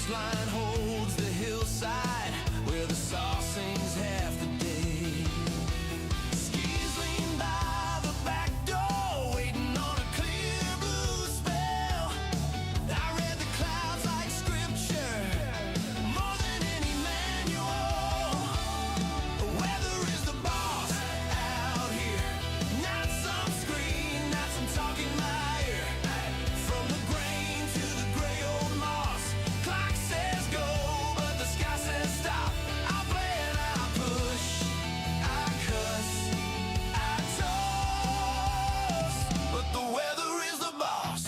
finish line holds the hillside where the saw sings half the day. Skis lean by the back door, waiting on a clear blue spell. I read the clouds like scripture, more than any manual. The weather is the boss out here, not some screen, not some talking my ear. From the grain to the gray old moss, clock says go, but the sky says stop. I play and I push, I cuss, I toss, but the weather is the boss.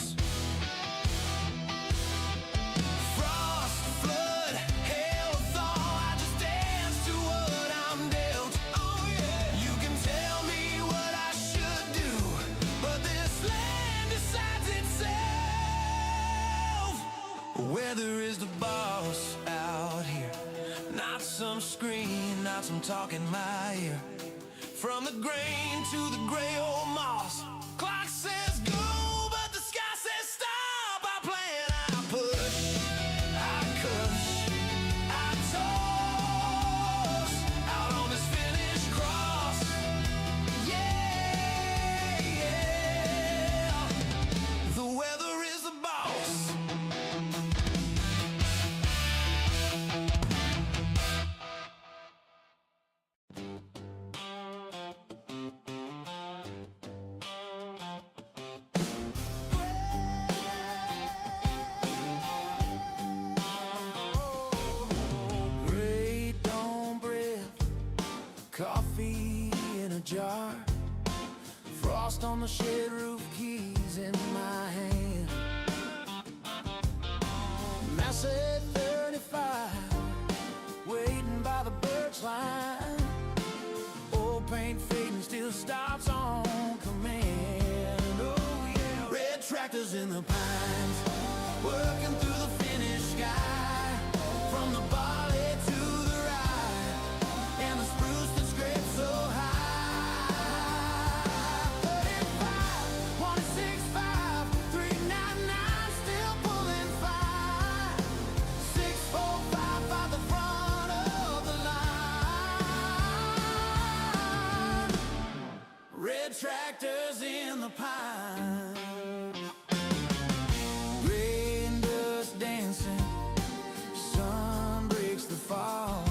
Frost, flood, hail, thaw, I just dance to what I'm dealt. Oh yeah. You can tell me what I should do, but this land decides itself. Weather is the boss out here, not some screen, not some talking my ear. From the grain to the gray old moss, clock says go, but the sky says stop. I play and I push, I cuss, I toss, out on this finished cross. Yeah, yeah. The weather is the boss. Great dawn breath, coffee in a jar, frost on the shed roof, keys in my hand. Massey 35, waiting by the birch line. Old paint fading, still stops on command. Oh yeah. Red tractors in the pines, working through the finished sky. From the barley to the rye, and the spruce that scrapes so high. 35, 165, 399, still pulling fire. 645 by the front of the line. Red tractors in the pine. Rain dust dancing, sun breaks the fall.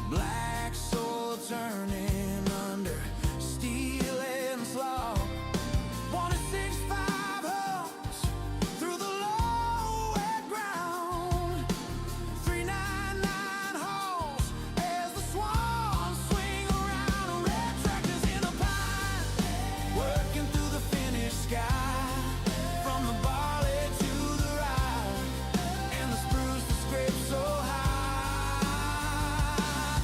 Black soil turning under steel and slaw. 165 homes through the low wet ground. 399 holes as the swans swing around. Red tractors in the pine, working through the finished sky. From the barley to the rye, and the spruce that scrapes so high.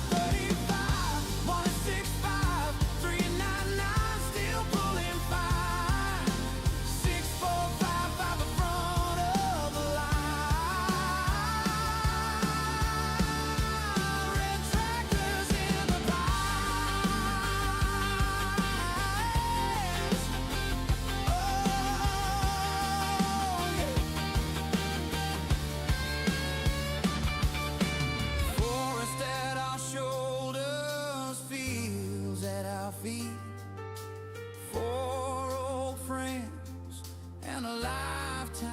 35, 165, 399, still pulling fire. 645 by the front of the line. Red tractors in the pines. Oh yeah. Forest at our shoulders, fields at our feet. 4 old friends and a lifetime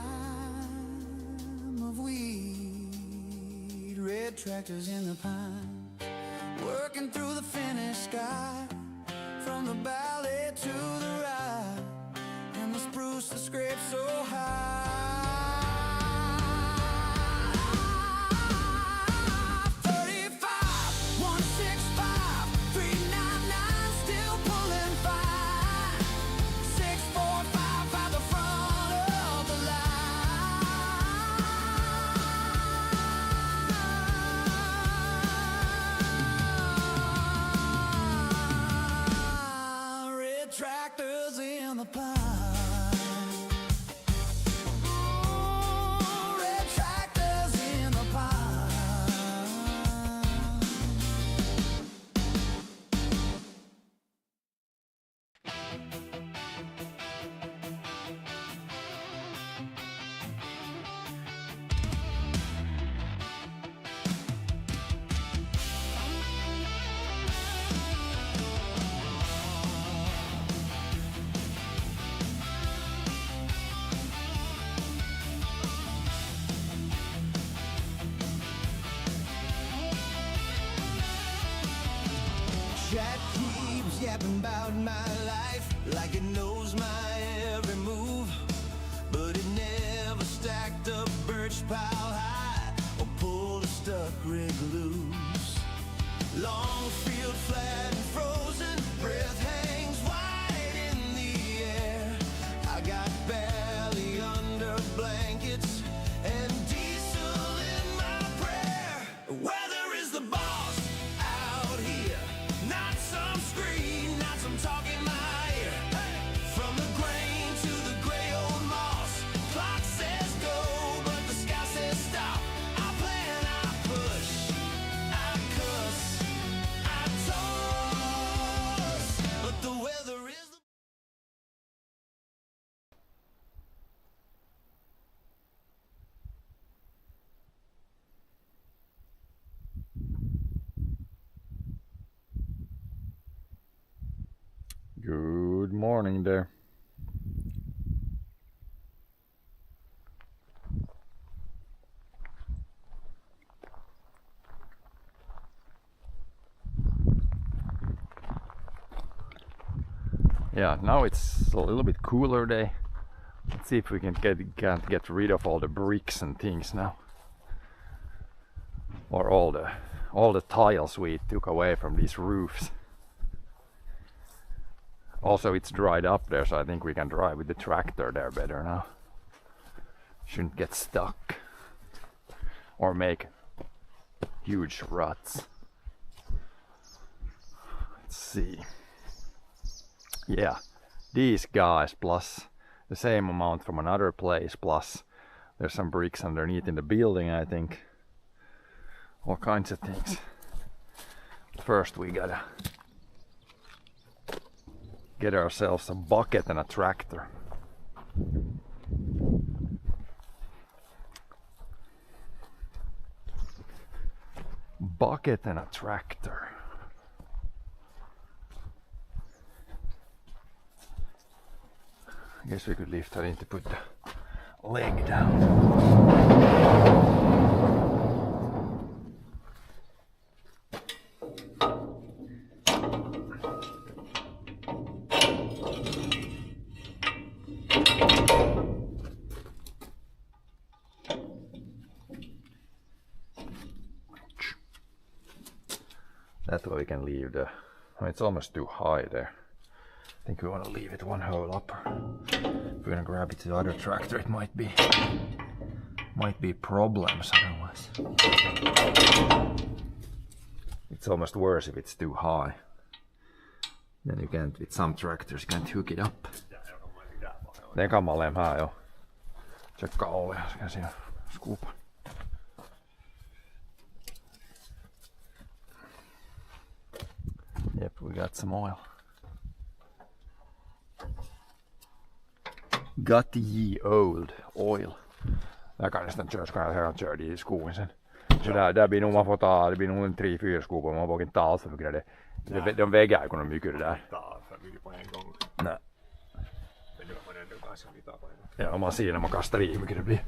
of weed. Red tractors in the pine, working through the finished sky. From the valley to the rye, and the spruce that scrapes so high. 35, 165, 399, still pulling fire. 645 by the front of the line. Red tractors in the pine. my life like it knows my every move, but it never stacked up birch pile high or pulled a stuck rig loose. Long field flat and frozen, breath hangs wide in the air. I got belly under blankets and diesel in my prayer. Weather is the boss out here, not some screen, not some talk in my ear. From the grain to the gray old moss, clock says go, but the sky says stop. I plan, I push, I cuss, I toss, but the weather is the Good morning there. Yeah, now it's a little bit cooler day. Let's see if we can get rid of all the bricks and things now. Or all the tiles we took away from these roofs. Also, it's dried up there, so I think we can drive with the tractor there better now. Shouldn't get stuck or make huge ruts. Let's see. Yeah, these guys plus the same amount from another place, plus there's some bricks underneath in the building, I think. All kinds of things. First we gotta get ourselves a bucket and a tractor. Bucket and a tractor. I guess we could lift. I need to put the leg down. That way we can leave the... Oh, it's almost too high there. I think we want to leave it one hole up. If we're gonna grab it to the other tractor, it might be problems otherwise. It's almost worse if it's too high. Then you can't, with some tractors, you can't hook it up. Den kammalleen här jo. Tsekkaa Olli äsken siinä skuupan. Yep, we got some oil. Got ye old oil. Jag kan nästan köra, ska jag köra i skogen sen. Så där blir nog man får ta, det blir nog en 3-4 skopor, man vågar inte ta allt för mycket. De väger ju mycket det där. Nej. Ja, man ser när man kastar i hur mycket det blir.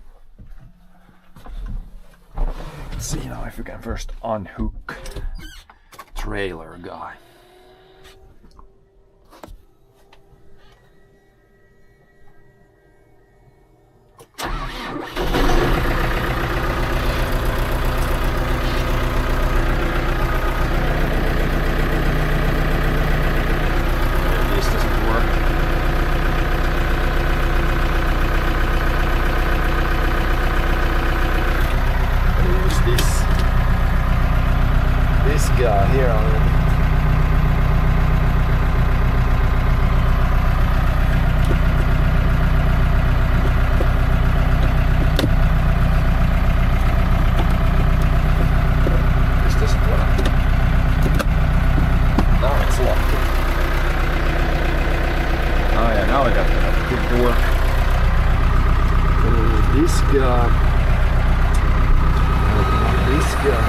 Let's see now if we can first unhook trailer guy. Here already. This doesn't work. Now it's locked. Oh yeah, now I got that. Good work. So this guy. This guy.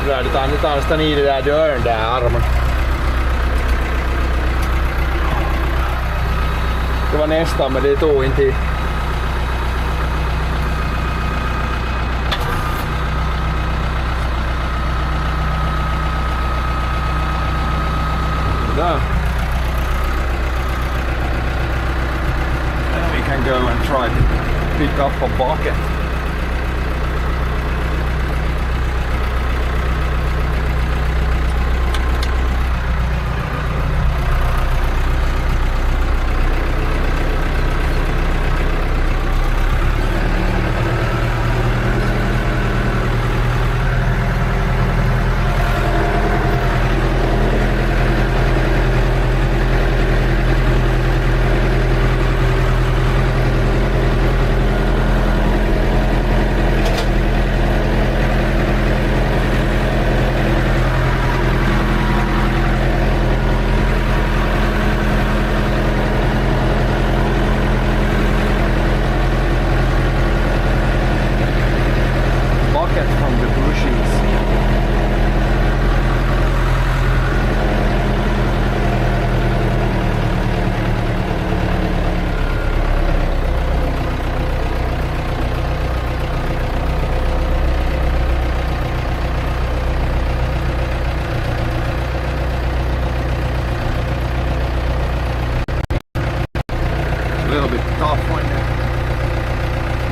Laitetaan nyt sitä niiden där dörren där armen. Det var nästan men det tog inte. So then we can go and try to pick up a bucket.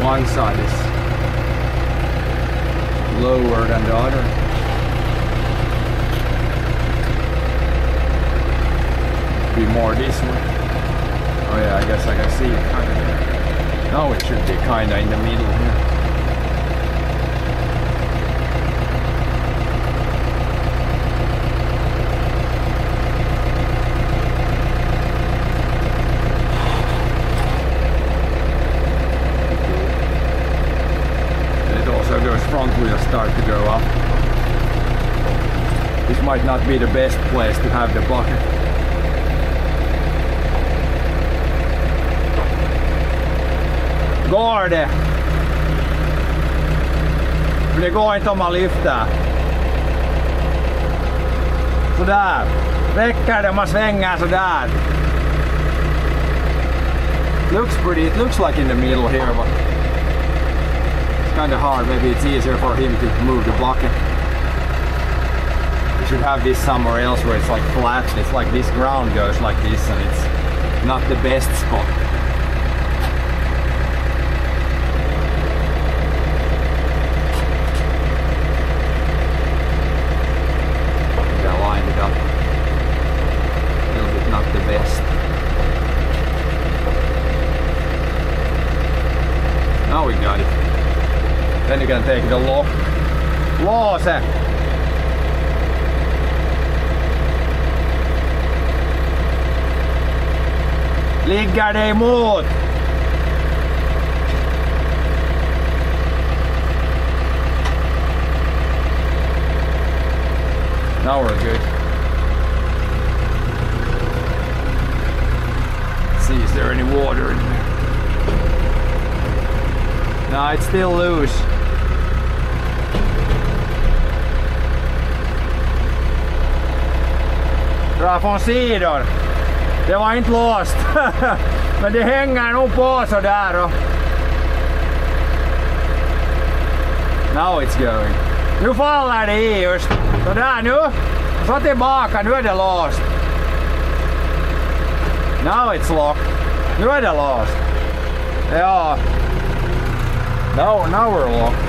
One side is lower than the other. Be more this way. Oh yeah, I guess I can see it kind of there. Now it should be kind of in the middle here. Front wheels start to go up. This might not be the best place to have the bucket. Går det? För det går inte om man lyfter. Sådär. Räcker det om man svänger sådär? Looks pretty. It looks like in the middle here, but kind of hard. Maybe it's easier for him to move the bucket. We should have this somewhere else where it's like flat. It's like this ground goes like this and it's not the best spot. I lined it up a little bit, not the best. Now we got it. Then you can take the låse. Ligger det emot? Now we're good. Let's see, is there any water in there? No, it's still loose. Dra från sidor. Det var inte låst. Men det hänger nog på så där. Och now it's going. Nu faller det i just. Så där nu. Så tillbaka. Nu är det låst. Now it's locked. Nu är det låst. Ja. Now we're locked.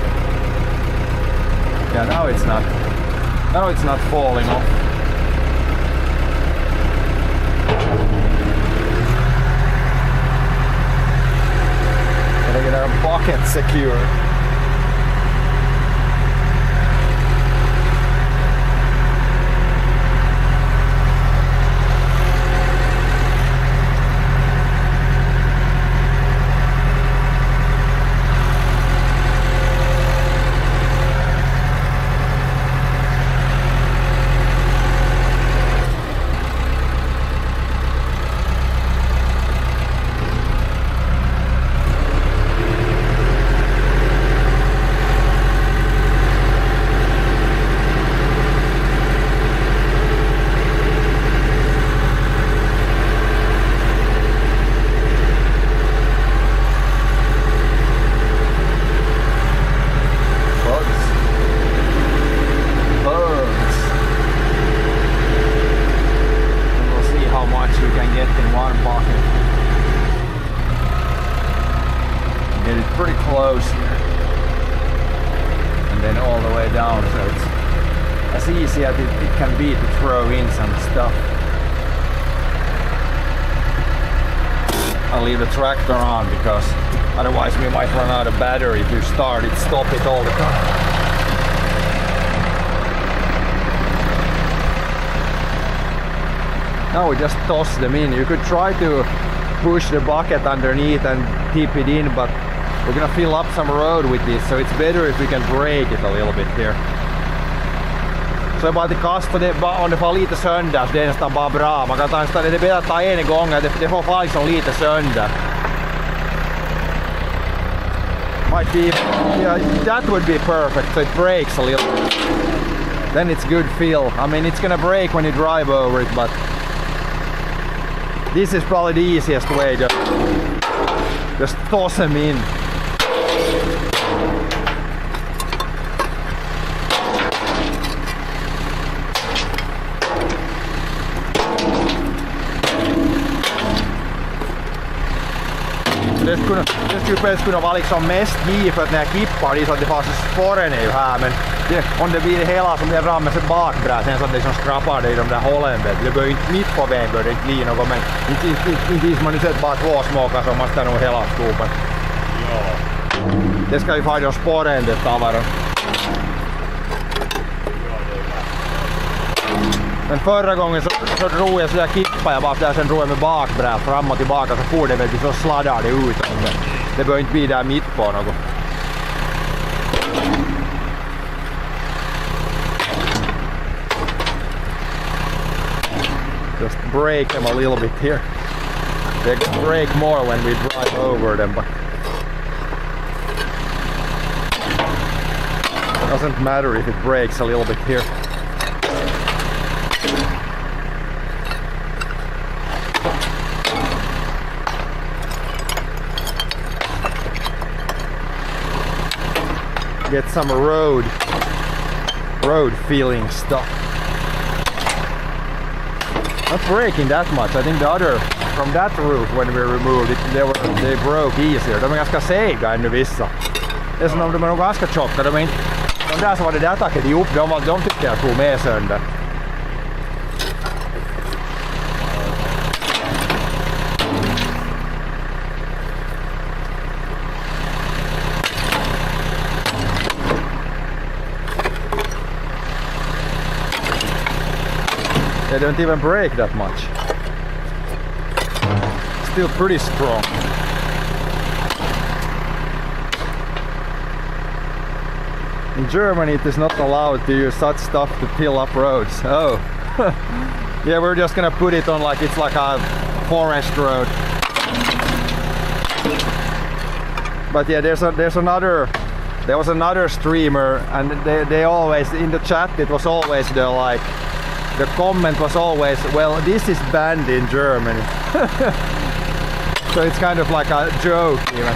Yeah, now it's not falling off. Gotta get our bucket secure. in one bucket. Get it pretty close here. And then all the way down, so it's as easy as it can be to throw in some stuff. I'll leave the tractor on because otherwise we might run out of battery to start it, stop it all the time. Now we just toss them in. You could try to push the bucket underneath and tip it in, but we're gonna fill up some road with this, so it's better if we can break it a little bit here. Så bara att kasta det, om det får lite sönder, det är nästan bara bra. Man kan ta nästan, det är bättre att ta en gång, det får fara liksom lite sönder. Might be, yeah, that would be perfect, so it breaks a little. Then it's good feel. I mean, it's gonna break when you drive over it, but this is probably the easiest way to just toss them in. Det skulle helst kunna vara liksom mest gi för att när jag kippar det så att det fast spåren är ju här, men om det blir det hela som det är fram med sig bakbräsen så att det liksom skrapar det i de där hålen, det bör ju inte mitt på vägen bör det inte bli något, men inte man nu sett bara två småkar så måste nog hela skopen. Ja. Det ska ju vara de spåren det tavaron. Men förra gången så drog jag så jag kippade jag bara där, sen drog jag med bakbräs fram och tillbaka så får det väl så sladdar det ut. Det bör inte bli där mitt på något. Just break them a little bit here. They break more when we drive over them, but it doesn't matter if it breaks a little bit here. Get some road feeling stuff. Not breaking that much. I think the other from that roof when we removed it, they broke easier. De är ganska sega ännu vissa. Det är som om de är ganska tjocka. De där som var det där tacket ihop, de tycker jag tog med sönder. They don't even break that much. Still pretty strong. In Germany it is not allowed to use such stuff to till up roads. Oh. Yeah, we're just gonna put it on like it's like a forest road. But yeah, there was another streamer and they always, in the chat it was always the comment was always, well, this is banned in Germany. So it's kind of like a joke even.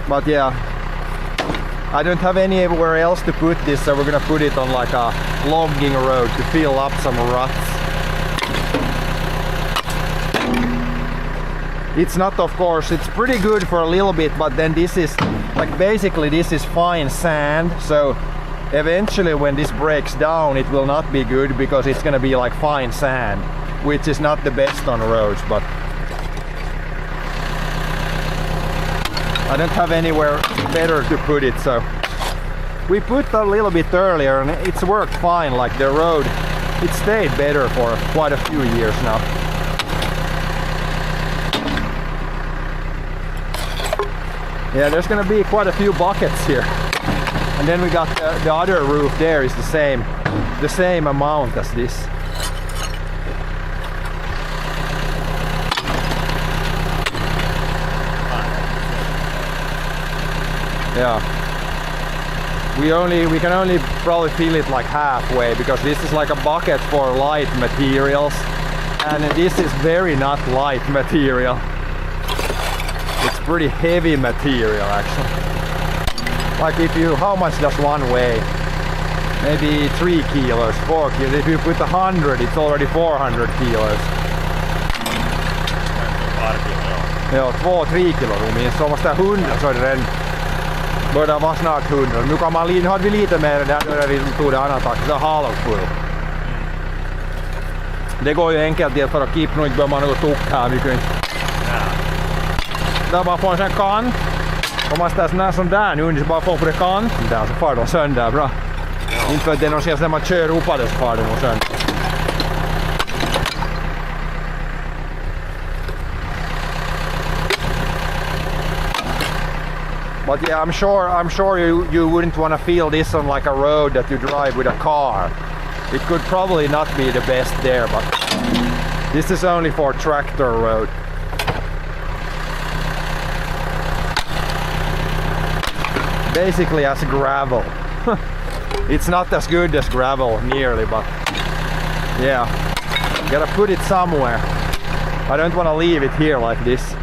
But yeah, I don't have anywhere else to put this, so we're gonna put it on like a logging road to fill up some ruts. It's not, of course, it's pretty good for a little bit, but then this is like basically this is fine sand, so eventually when this breaks down it will not be good because it's gonna be like fine sand, which is not the best on roads, but I don't have anywhere better to put it, so we put a little bit earlier and it's worked fine. Like the road, it stayed better for quite a few years now. Yeah, there's gonna be quite a few buckets here. And then we got the other roof there is the same amount as this. Yeah. We can only probably fill it like halfway because this is like a bucket for light materials and this is very not light material. It's pretty heavy material actually. Like how much does one weigh? maybe 3 kilos, 4 kilos. If you put 100, it's already 400 kilos. Ja, 2-3 kilo minst. Så måste 100 så är det redan. Börjar vara snart 100. Nu kan man, hade vi lite mer där när vi tog det andra tack, så halvfull. Det går ju enkelt till för att keep, nu inte behöver man något upp här mycket inte. Där bara får en sån kant. Om man ställer sån här som där nu, så bara får på det kant. Där så far de sönder bra. Ja. Inte för att det är någon känsla när man kör upp det så far de sönder. But yeah, I'm sure you wouldn't want to feel this on like a road that you drive with a car. It could probably not be the best there, but this is only for tractor road. Basically as gravel. It's not as good as gravel nearly, but yeah, gotta put it somewhere. I don't want to leave it here like this.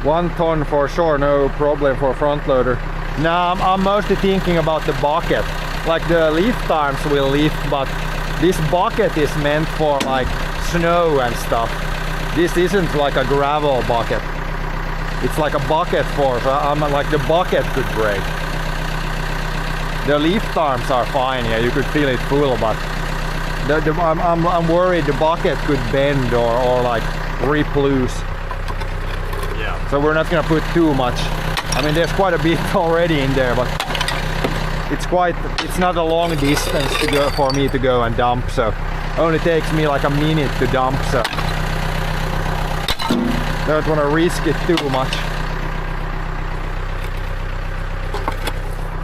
One ton for sure, no problem for front loader. Now I'm mostly thinking about the bucket. Like the lift arms will lift, but this bucket is meant for like snow and stuff. This isn't like a gravel bucket. It's like a bucket for, so I'm like the bucket could break. The lift arms are fine, yeah, you could feel it full, but I'm worried the bucket could bend or like rip loose. So we're not gonna put too much. I mean, there's quite a bit already in there, but it's not a long distance to go for me to go and dump, so only takes me like a minute to dump, so don't want to risk it too much.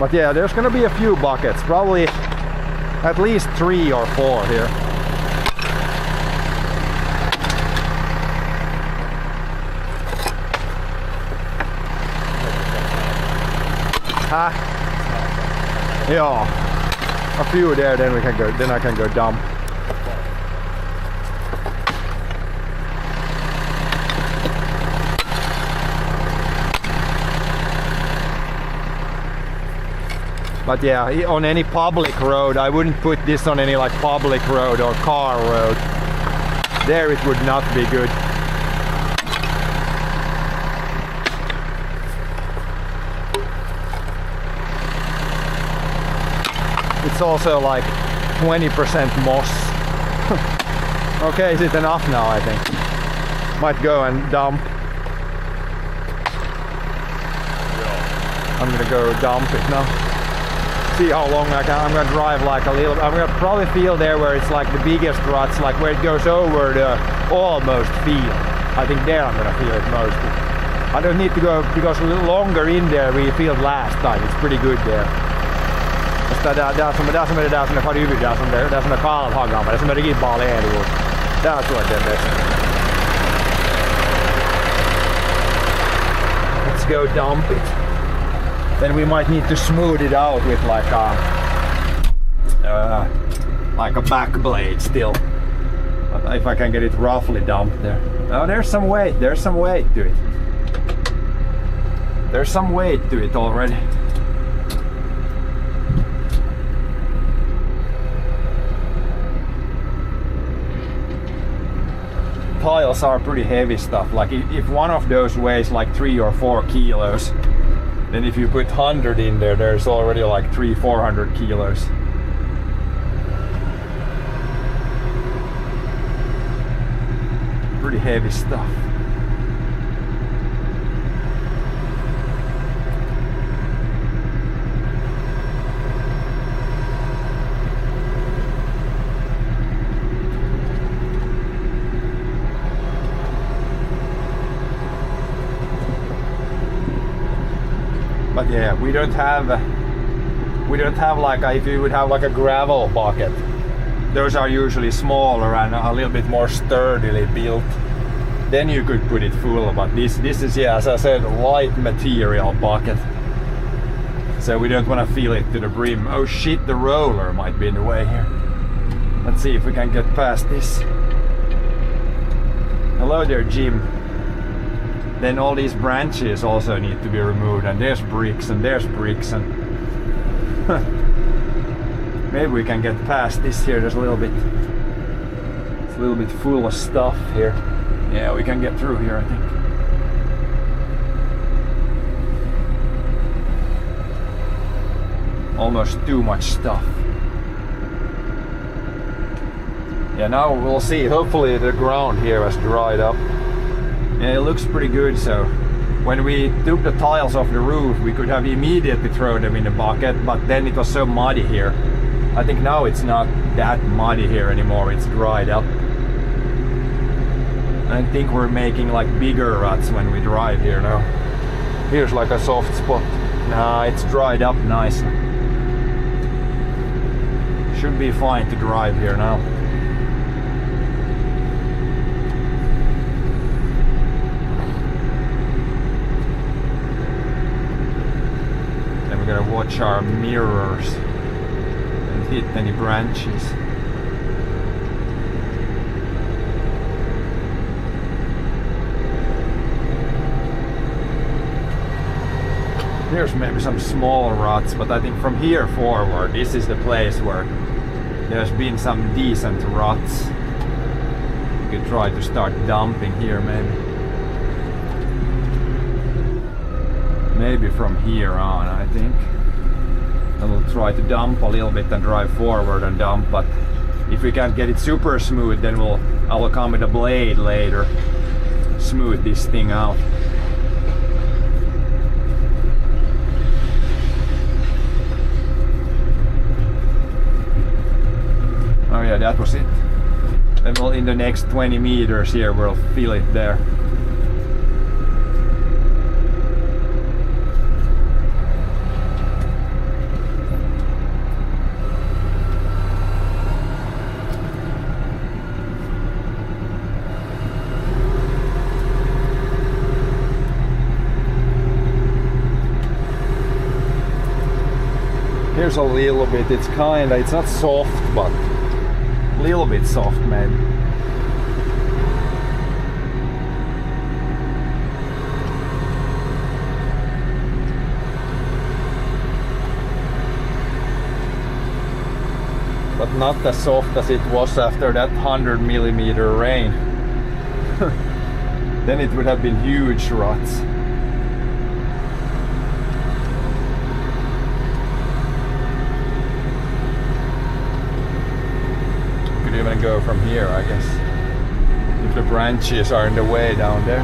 But yeah, there's gonna be a few buckets, probably at least 3 or 4 here. Yeah, a few there, then I can go dump. But yeah, on any public road, I wouldn't put this on any like public road or car road. There it would not be good. It's also like 20% moss. Okay, is it enough now, I think? Might go and dump. I'm gonna go dump it now. See how long I can. I'm gonna drive like a little. I'm gonna probably feel there where it's like the biggest ruts, like where it goes over the almost field. I think there I'm gonna feel it most. I don't need to go because a little longer in there we feel last time. It's pretty good there. Där som är det där som är far ut där som är kalvhaggan, det som är riktigt bara ledig. Där tror jag det är bäst. Let's go dump it. Then we might need to smooth it out with like a back blade still. But if I can get it roughly dumped there. Oh, there's some weight to it. There's some weight to it already. Tiles are pretty heavy stuff. Like if one of those weighs like 3 or 4 kilos, then if you put 100 in there, there's already like 300-400 kilos. Pretty heavy stuff. But yeah, we don't have like if you would have like a gravel bucket. Those are usually smaller and a little bit more sturdily built. Then you could put it full, but this is, yeah, as I said, light material bucket. So we don't want to fill it to the brim. Oh shit, the roller might be in the way here. Let's see if we can get past this. Hello there, Jim. Then all these branches also need to be removed, and there's bricks and maybe we can get past this here. There's a little bit, it's a little bit full of stuff here. Yeah, we can get through here, I think. Almost too much stuff. Yeah, now we'll see. Hopefully the ground here has dried up. Yeah, it looks pretty good. So when we took the tiles off the roof, we could have immediately thrown them in the bucket, but then it was so muddy here. I think now it's not that muddy here anymore. It's dried up. I think we're making like bigger ruts when we drive here now. Here's like a soft spot. Nah, it's dried up nicely. Should be fine to drive here now. Then we're gonna watch our mirrors and hit any branches. Here's maybe some small ruts, but I think from here forward, this is the place where there's been some decent ruts. We could try to start dumping here maybe. Maybe from here on, I think. And we'll try to dump a little bit and drive forward and dump, but if we can't get it super smooth, then I will come with a blade later, smooth this thing out. Oh yeah, that was it. And we'll, in the next 20 meters here, we'll feel it there. Here's a little bit, it's not soft, but a little bit soft maybe. But not as soft as it was after that 100mm rain. Then it would have been huge ruts. Even go from here, I guess, if the branches are in the way down there.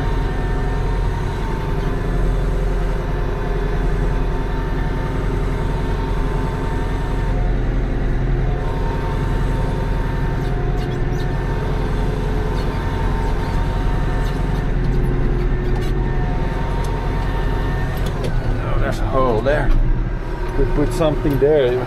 Oh, there's a hole there. Could put something there.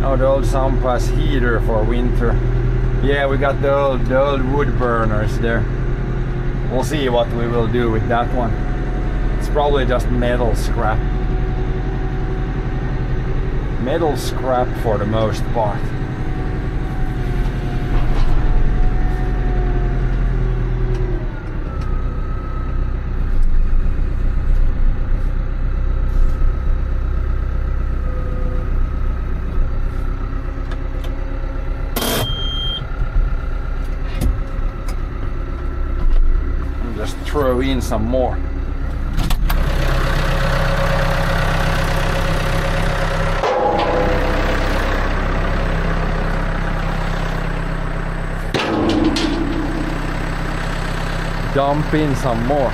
Oh, the old Sampas heater for winter. Yeah, we got the old wood burners there. We'll see what we will do with that one. It's probably just metal scrap. Metal scrap for the most part. Throw in some more. dump in some more.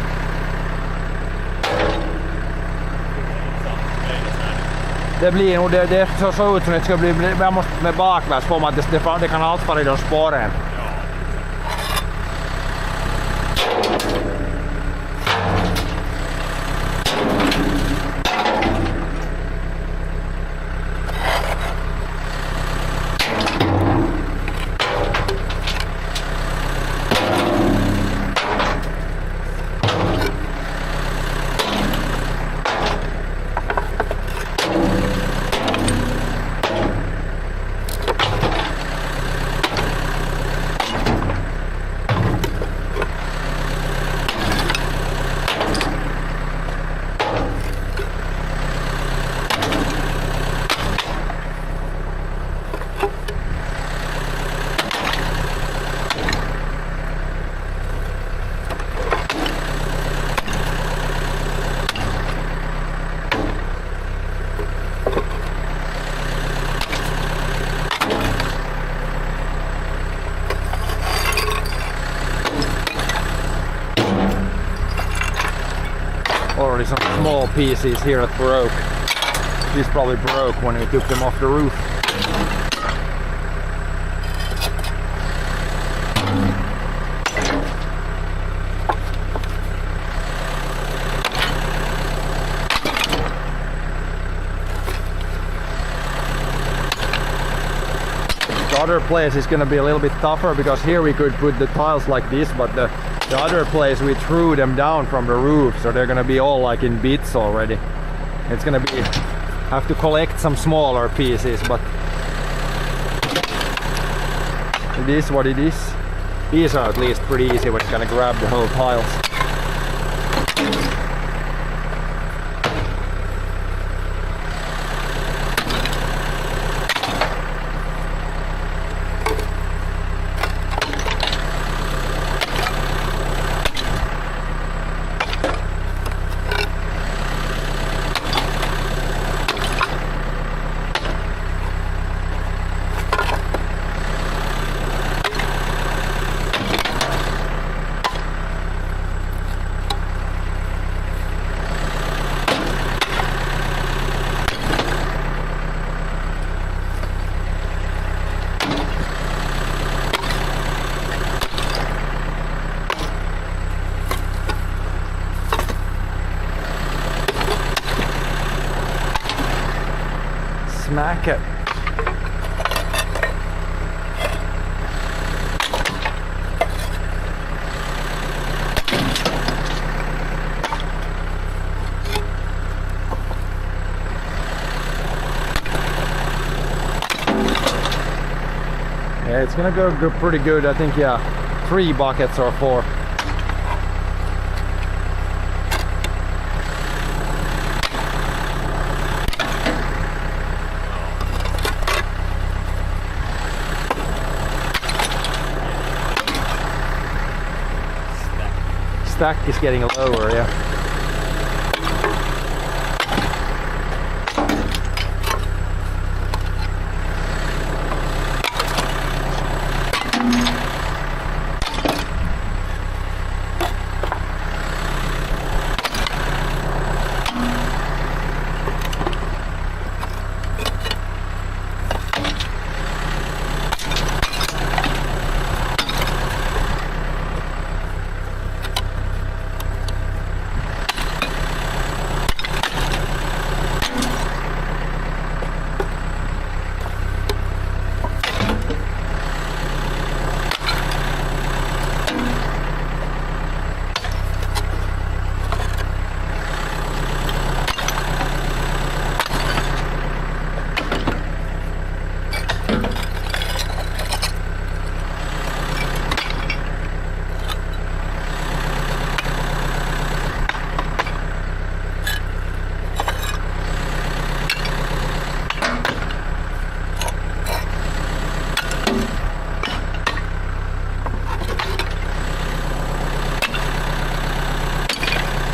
Det blir nog, det så ut som det ska bli, jag måste med bakvägs på att det kan allt vara i de spåren. Already some small pieces here that broke. These probably broke when we took them off the roof. The other place is gonna be a little bit tougher because here we could put the tiles like this, but the other place we threw them down from the roof, so they're gonna be all like in bits already. It's gonna be, have to collect some smaller pieces, but it is what it is. These are at least pretty easy when you're gonna grab the whole tiles. Smack it. Yeah, it's gonna go pretty good. I think, yeah, 3 buckets or 4. Stack is getting lower, yeah.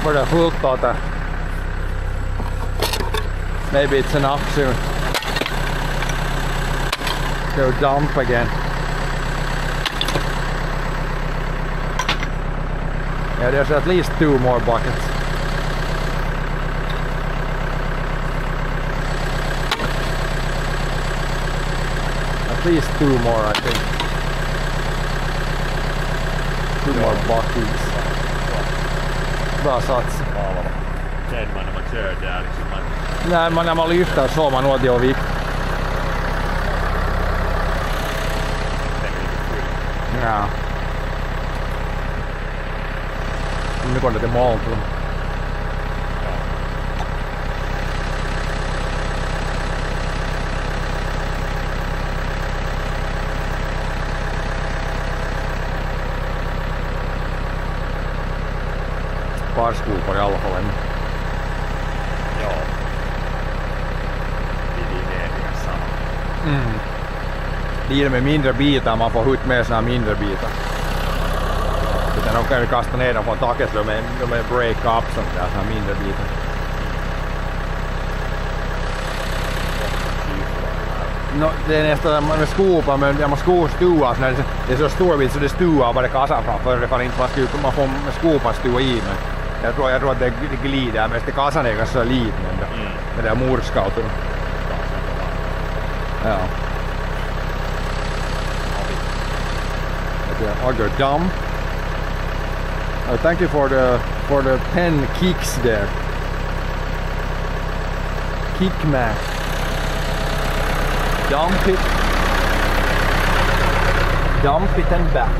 Börjar fullt åt det. Maybe it's enough soon. Go dump again. Yeah, there's at least 2 more buckets. At least 2 more, I think. 2 more buckets. Bra sats. Sen när man kör där liksom man... När man lyfter så man åt och vikt. Ja. Nu går det till Malton. Parskopar i alla fall än. Ja. Det är det samma. Blir det med mindre bitar, man får hut med såna mindre bitar. Utan de kan ju kasta ner dem från taket så de är break up sånt där, såna mindre bitar. No, det är nästan man skopar, men när man skostua så det är så stor bit så det stuar bara kassan framför. Det kan inte man får med skopan stua i, men jag tror att det glider, men det kassan är ganska liten med det här morskautorna. Ja. Auger dump. Thank you for the 10 kicks there. Kick man. Dump it and back.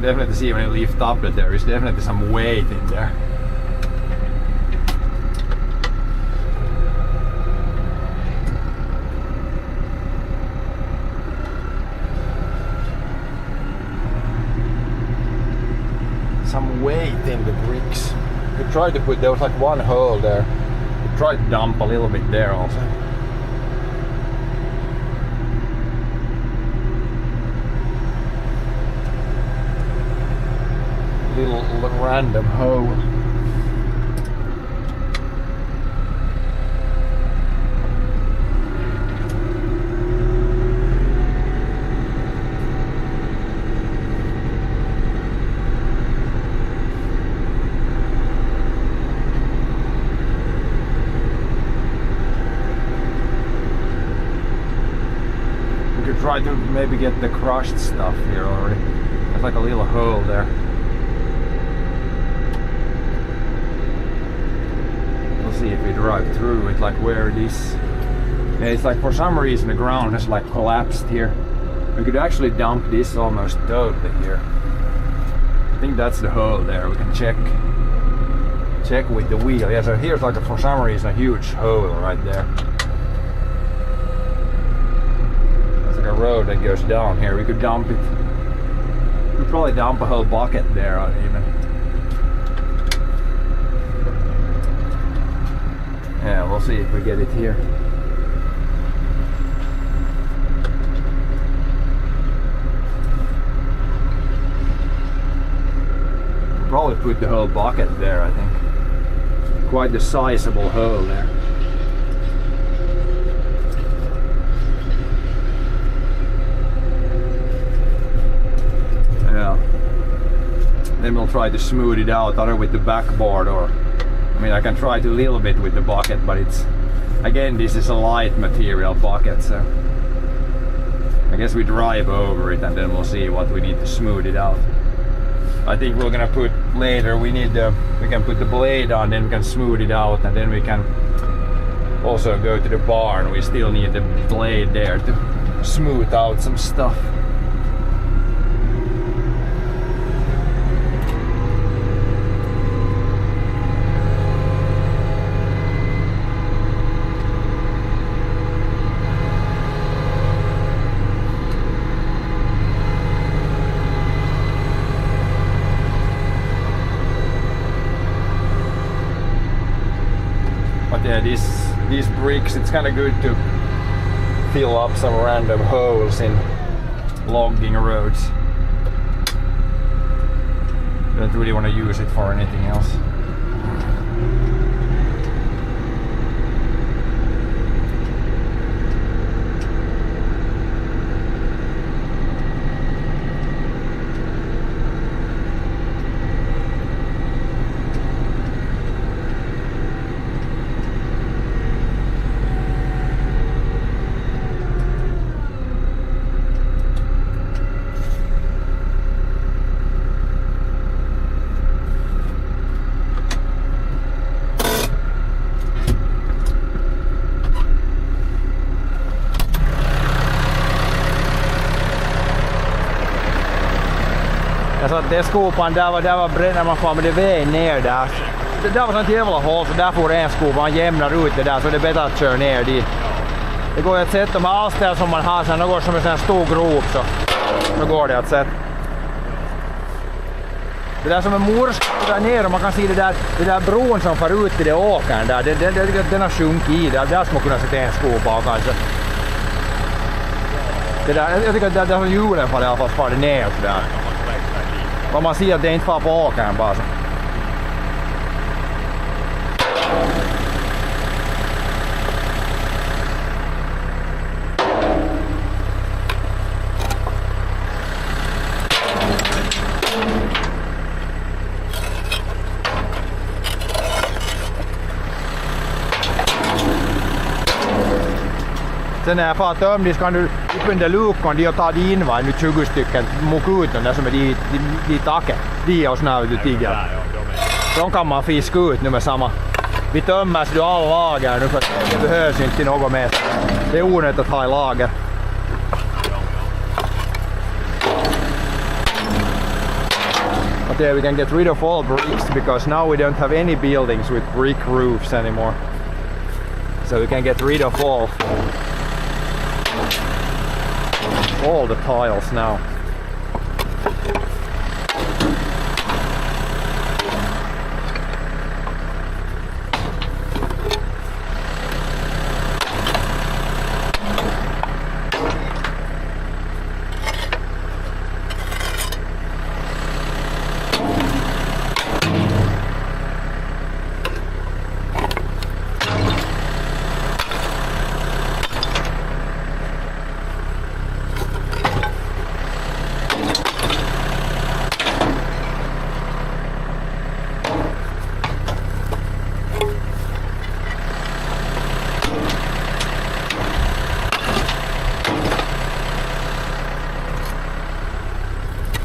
Definitely see when you lift up that there is definitely some weight in there. Some weight in the bricks. We tried to put, there was like one hole there. We tried to dump a little bit there also. Little random hole. We could try to maybe get the crushed stuff here already. There's like a little hole there. See if we drive through it, like where this, yeah, it's like for some reason the ground has like collapsed here. We could actually dump this almost totally here. I think that's the hole there. We can check with the wheel. Yeah, so here's like for some reason a huge hole right there. It's like a road that goes down here. We could dump it. We could probably dump a whole bucket there even. Yeah, we'll see if we get it here. Probably put the whole bucket there, I think. Quite a sizable hole there. Yeah. Then we'll try to smooth it out either with the backboard or I mean, I can try to a little bit with the bucket, but it's, again, this is a light material bucket, so I guess we drive over it and then we'll see what we need to smooth it out. I think we're gonna put later, we can put the blade on, then we can smooth it out, and then we can also go to the barn. We still need the blade there to smooth out some stuff. Yeah, these bricks, it's kind of good to fill up some random holes in logging roads. Don't really want to use it for anything else. så att det skopan där var brett när man får med det vägen ner där. Det där var sånt jävla hål så där får en skopa, man jämnar ut det där så det är bättre att köra ner dit. Det går att sätta med allställ som man har sen, det går som en sån här stor grop så går det att sätta. Det där som är morskap där nere och man kan se det där bron som far ut till det åkern där, den har sjunkit i där ska man kunna sätta en skopa av kanske. Det där, jag tycker att där har hjulen faller i alla fall faller ner så där. Och man ser att det inte far på åkern bara så. Sen när jag far tömning så kan du öppna lukan dit och ta dig in nu 20 stycken mokuten där som är i taket. De och snövet du tiggar. De kan man fiska ut nu med samma. Vi tömmer så du all lager nu för att det behövs inte något mer. Det är onödigt att ha i lager. But yeah, we can get rid of all bricks because now we don't have any buildings with brick roofs anymore. So we can get rid of all the tiles now.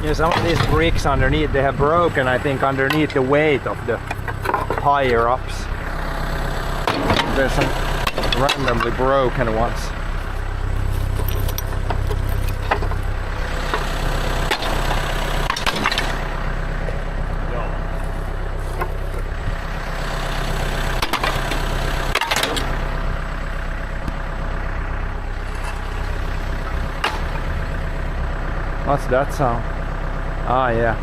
Yeah, some of these bricks underneath, they have broken, I think, underneath the weight of the higher ups. There's some randomly broken ones. What's that sound? Ah, yeah.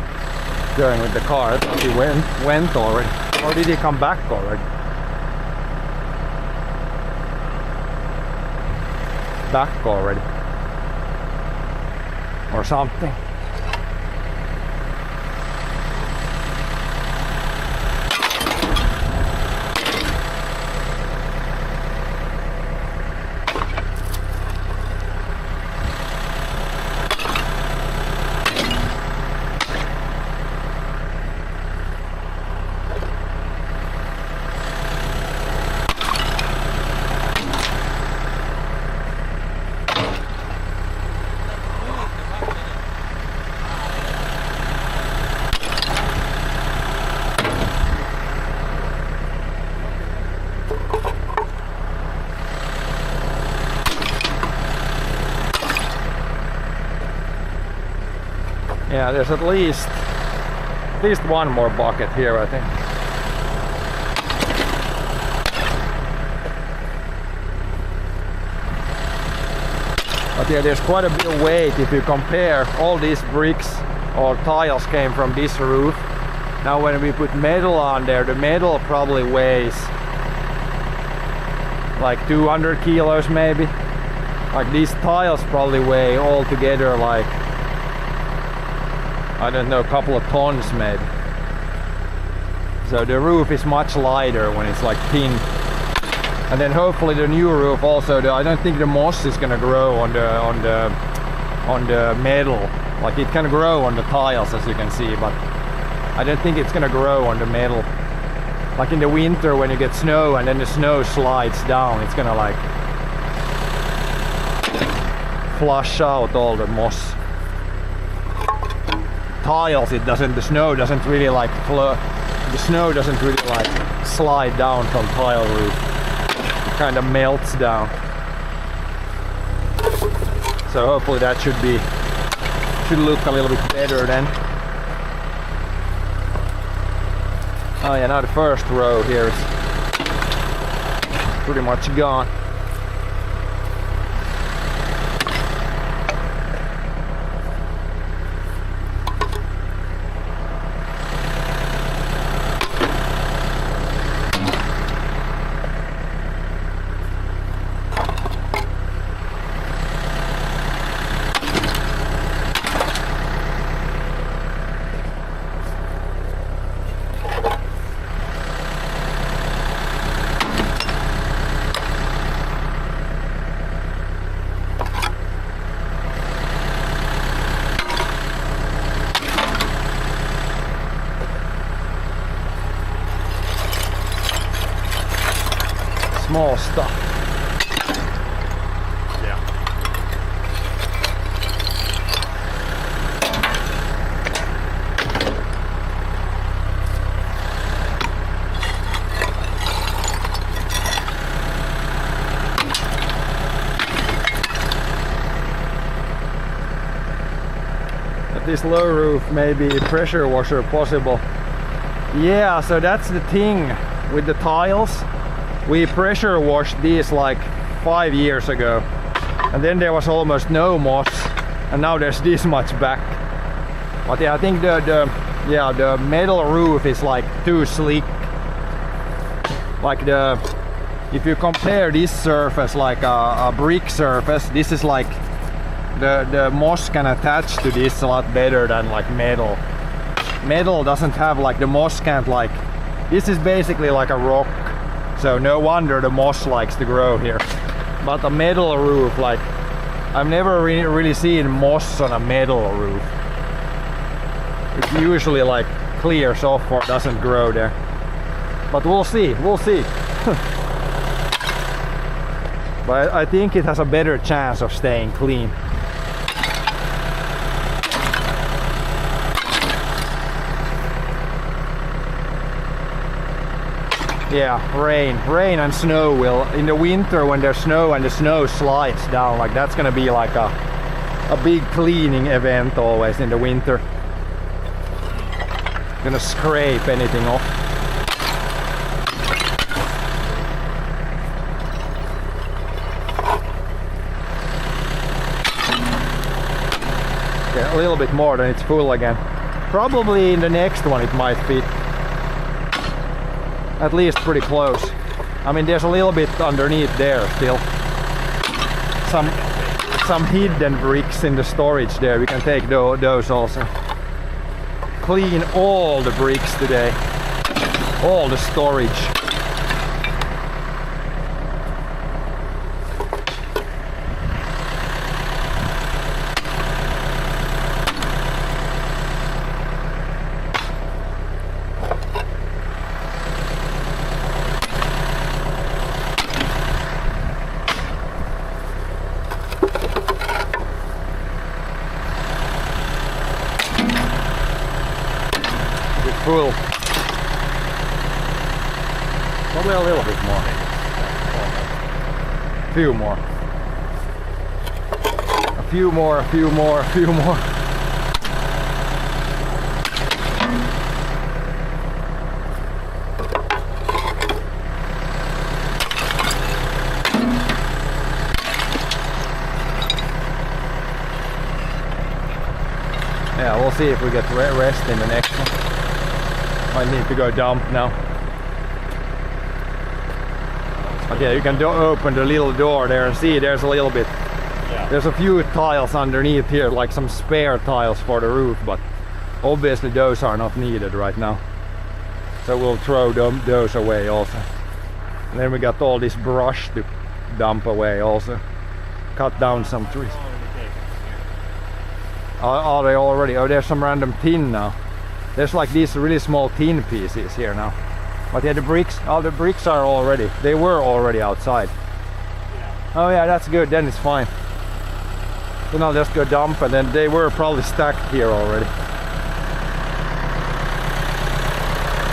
Going with the car. I thought he went already. Or did he come back already? Back already. Or something. Yeah, there's at least one more bucket here, I think. But yeah, there's quite a bit of weight if you compare all these bricks or tiles came from this roof. Now when we put metal on there, the metal probably weighs like 200 kilos maybe. Like these tiles probably weigh all together like, I don't know, a couple of tons maybe. So the roof is much lighter when it's like thin. And then hopefully the new roof also, I don't think the moss is gonna grow on the metal. Like it can grow on the tiles as you can see, but I don't think it's gonna grow on the metal. Like in the winter when you get snow and then the snow slides down, it's gonna like flush out all the moss. Tiles, it doesn't, the snow doesn't really like flow, the snow doesn't really like slide down from tile roof. It kind of melts down. So hopefully that should look a little bit better then. Oh yeah, now the first row here is pretty much gone. Small stuff. Yeah. At this low roof, maybe pressure washer possible. Yeah, so that's the thing with the tiles. We pressure washed these like 5 years ago, and then there was almost no moss, and now there's this much back. But yeah, I think the metal roof is like too sleek. Like if you compare this surface like a brick surface, this is like the moss can attach to this a lot better than like metal. Metal doesn't have like the moss can't like. This is basically like a rock. So no wonder the moss likes to grow here. But a metal roof, like I've never really seen moss on a metal roof. It usually like clears off or doesn't grow there. But we'll see. But I think it has a better chance of staying clean. Yeah, rain and snow will, in the winter when there's snow and the snow slides down, like that's gonna be like a big cleaning event always in the winter. Gonna scrape anything off. Okay, a little bit more than it's full again. Probably in the next one it might fit. At least pretty close. I mean, there's a little bit underneath there still. Some hidden bricks in the storage there. We can take those also. Clean all the bricks today. All the storage. Full. Probably a little bit more. A few more. A few more, a few more, a few more. Yeah, we'll see if we get rest in the next one. I need to go dump now. But yeah, you can open the little door there and see there's a little bit. Yeah. There's a few tiles underneath here, like some spare tiles for the roof, but obviously those are not needed right now. So we'll throw those away also. And then we got all this brush to dump away also. Cut down some trees. Are they already? Oh, there's some random tin now. There's like these really small tin pieces here now. But yeah, the bricks are already, they were already outside. Yeah. Oh yeah, that's good, then it's fine. Then I'll just go dump, and then they were probably stacked here already.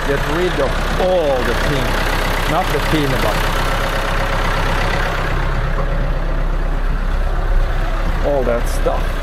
Get rid of all the tin. Not the tin, but all that stuff.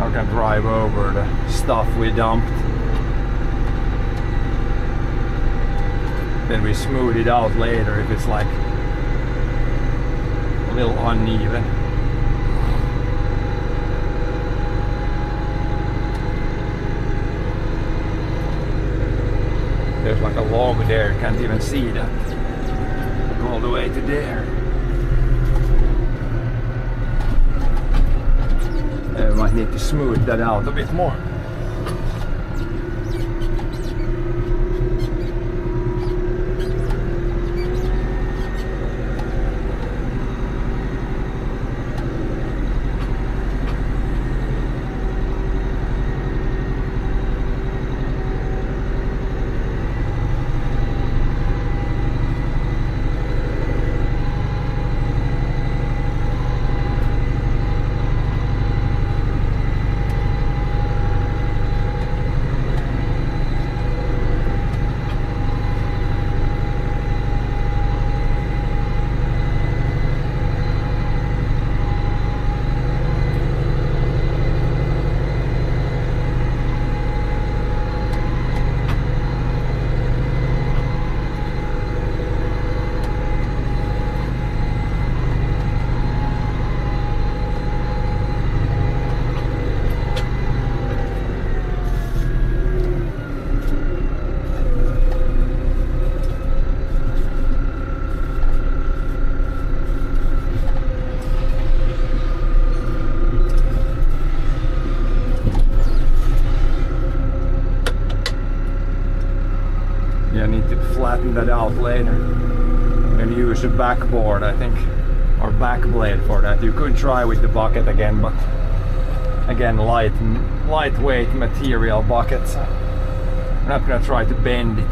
we're gonna drive over the stuff we dumped. Then we smooth it out later if it's like a little uneven. There's like a log there, you can't even see that. Go all the way to there. I might need to smooth that out a bit more. Flatten that out later and use a backboard, I think, or back blade for that. You could try with the bucket again, but again, lightweight material buckets. I'm not gonna try to bend it.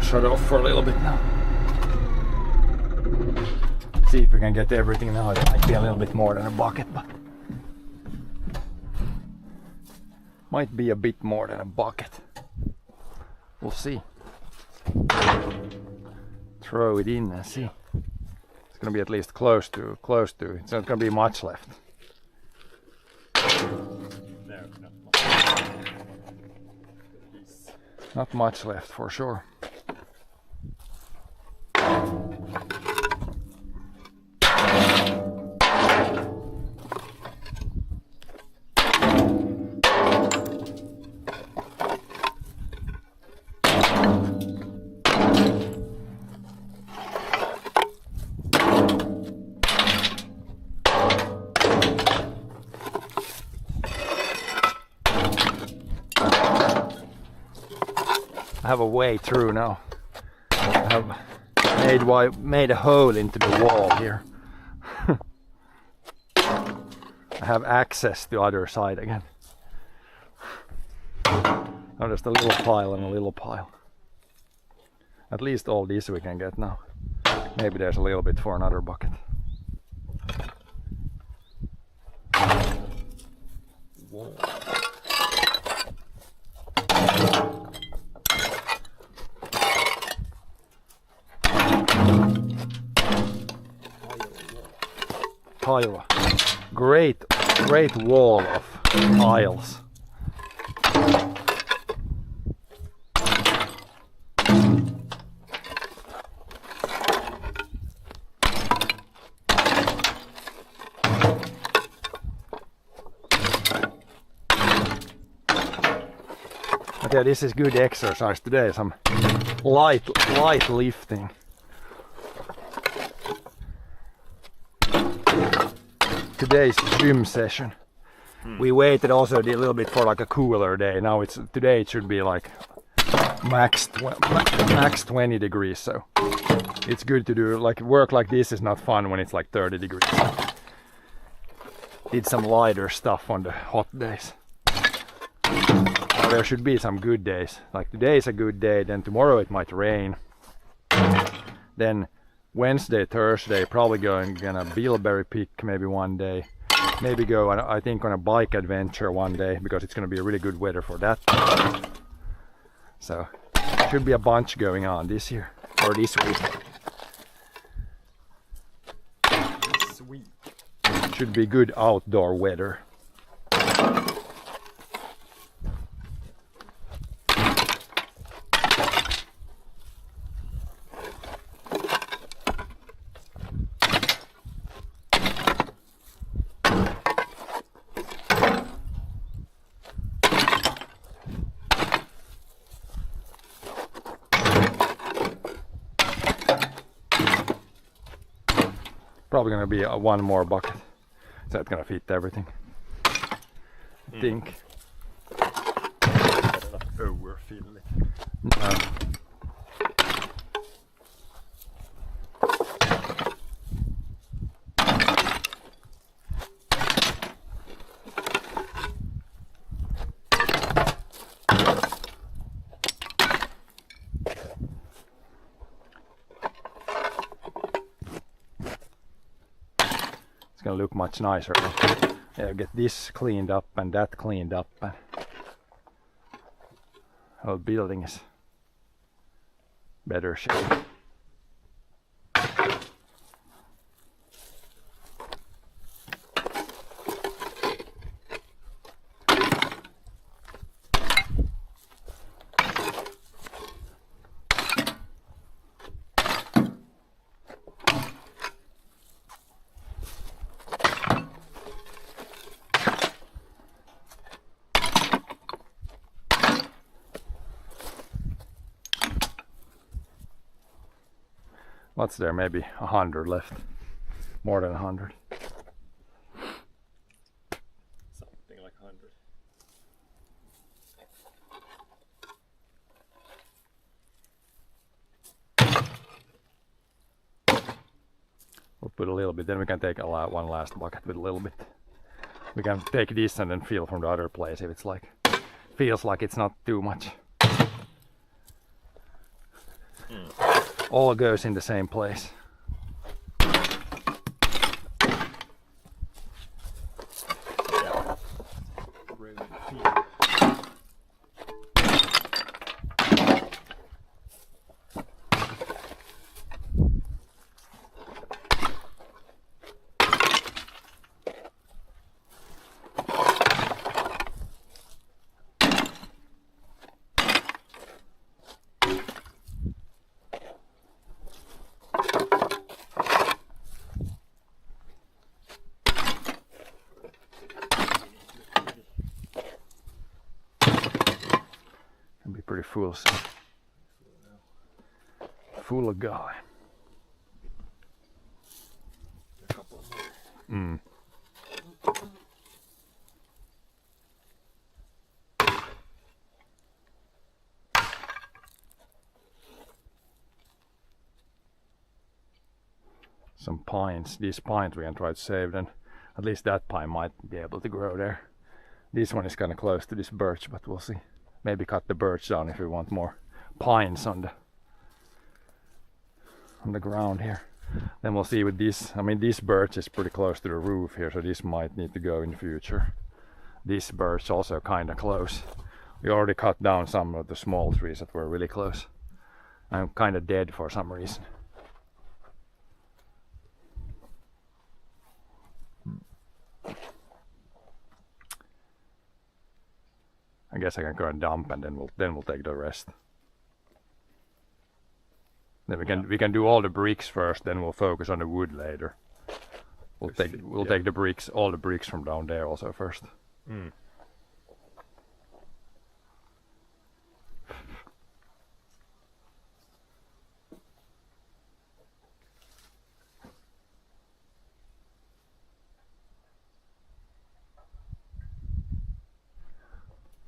Shut off for a little bit now. See if we can get everything now. It might be a little bit more than a bucket, but might be a bit more than a bucket. We'll see. Throw it in and see. It's gonna be at least close to. It's not gonna be much left. Not much left for sure. I have a way through now. I have made a hole into the wall here. I have access to the other side again. Now just a little pile and a little pile. At least all these we can get now. Maybe there's a little bit for another bucket. Whoa. Pile. Great wall of piles. Okay, this is good exercise today. Some light lifting. Today's gym session. We waited also a little bit for like a cooler day. Now today it should be like max 20 degrees. So it's good to do like work like this is not fun when it's like 30 degrees. Did some lighter stuff on the hot days. Now there should be some good days. Like today is a good day. Then tomorrow it might rain. Then Wednesday, Thursday, probably gonna bilberry pick maybe one day. Maybe go, I think, on a bike adventure one day because it's gonna be really good weather for that. So, should be a bunch going on this year or this week. Sweet. Should be good outdoor weather. Probably gonna be one more bucket. So that's gonna fit everything. I think. Overfill it. No. Gonna look much nicer. Yeah, get this cleaned up and that cleaned up, and whole building is better shape. What's there? Maybe 100 left. More than 100. Something like 100. We'll put a little bit, then we can take one last bucket with a little bit. We can take this and then feel from the other place if it's like, feels like it's not too much. All goes in the same place. see. Full guy. Mm. Some pines. These pines we can try to save, then at least that pine might be able to grow there. This one is kind of close to this birch, but we'll see. Maybe cut the birch down if we want more pines on the ground here. Then we'll see with this. I mean, this birch is pretty close to the roof here, so this might need to go in the future. This birch also kind of close. We already cut down some of the small trees that were really close. I'm kind of dead for some reason. I guess I can go and dump, and then we'll take the rest. Then we can do all the bricks first, then we'll focus on the wood later. We'll take the bricks, all the bricks from down there also first. Mm.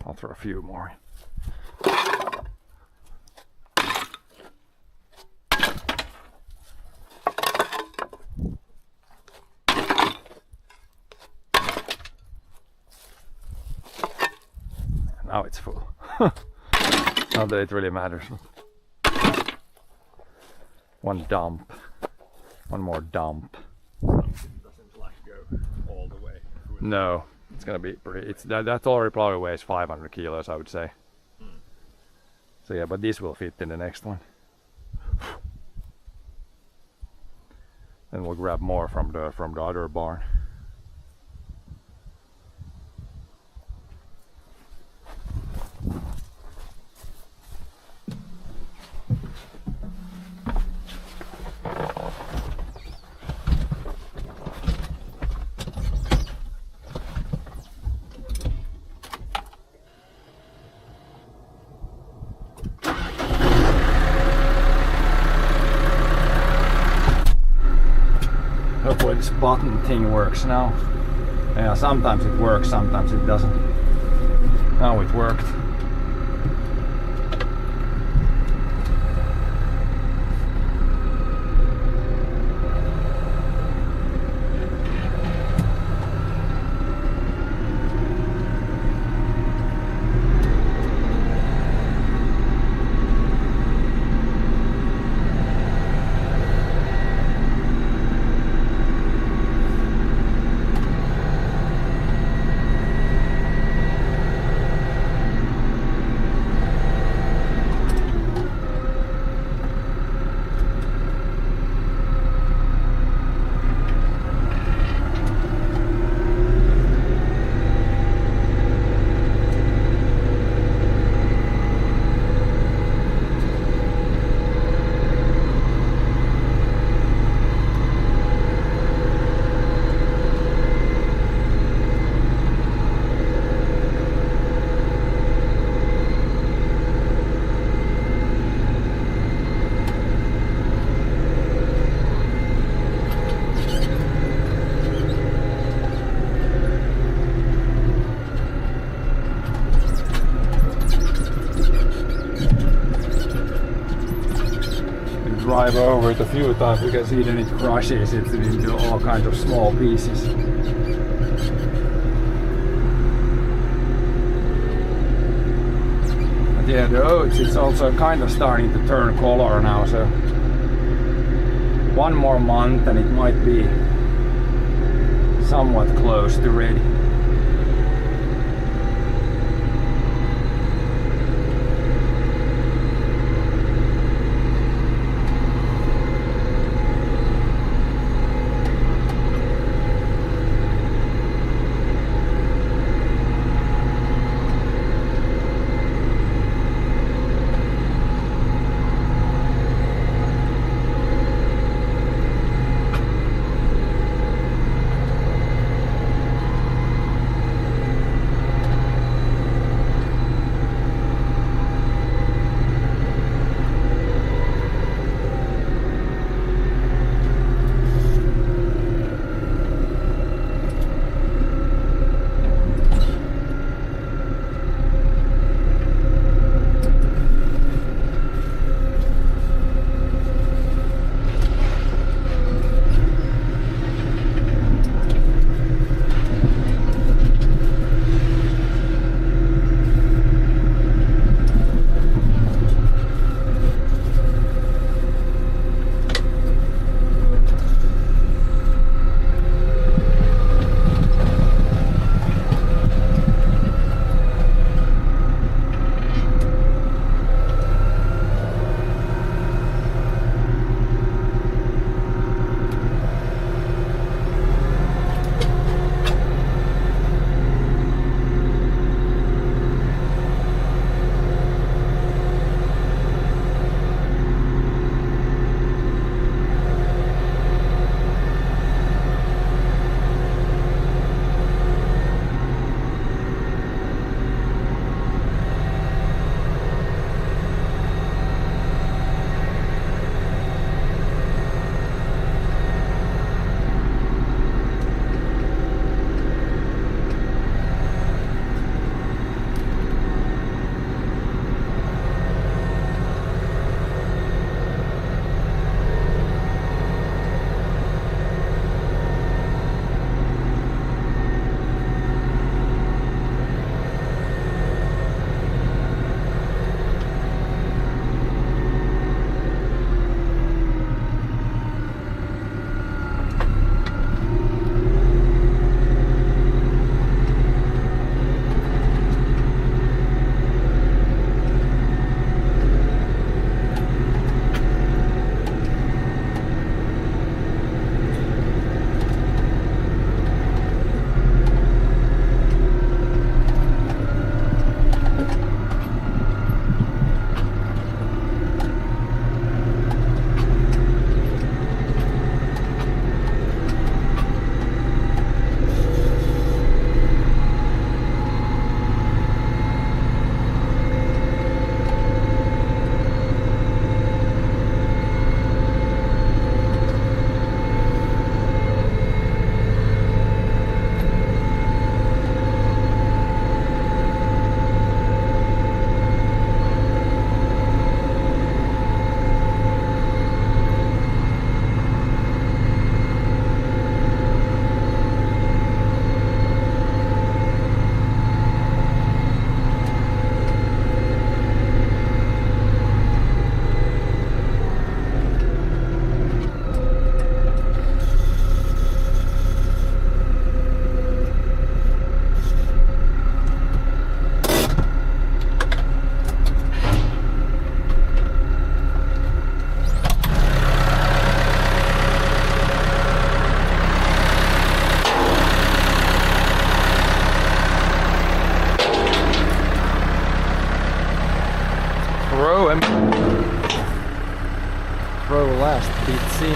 I'll throw a few more in. Now it's full. Not that it really matters. One dump. One more dump. Something doesn't like go all the way through. No, it's gonna be pretty. That already probably weighs 500 kilos, I would say. So yeah, but this will fit in the next one. Then we'll grab more from the other barn. Hopefully this button thing works now. Yeah, sometimes it works, sometimes it doesn't. Now it worked. Drive over it a few times, you can see then it crushes it into all kinds of small pieces. But yeah, the oats, it's also kind of starting to turn color now, so one more month and it might be somewhat close to ready. throw last bits in.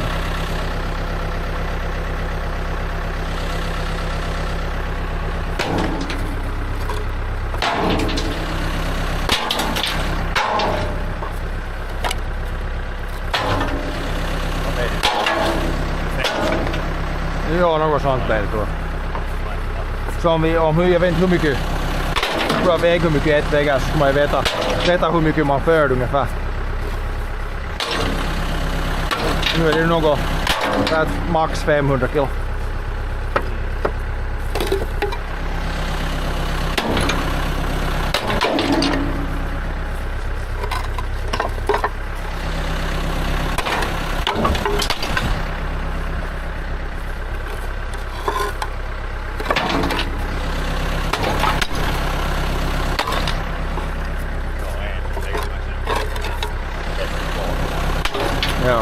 Ja, något sånt där tror jag. Så om jag vet inte hur mycket, jag tror jag väger hur mycket ett väger, så ska man ju veta hur mycket man för ungefär. Nu är det något, max 500 kilo. Ja.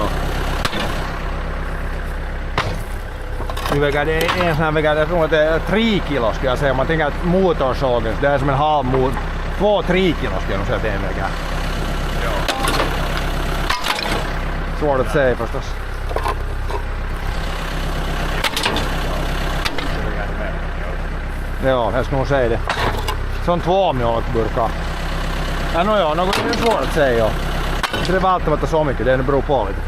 Nu väger det en sån här väger, jag tror att det är 3 kilo skulle jag säga. Man tänker att motorsågen, det är som en halv 2-3 kilo skulle jag nog säga att det är en väger. Ja. Svårt att säga förstås. Ja, jag ska nog säga det. Som 2 mjölkburkar. Ja, något är svårt att säga. Ja. Det är välttämättä så mycket, det beror på lite.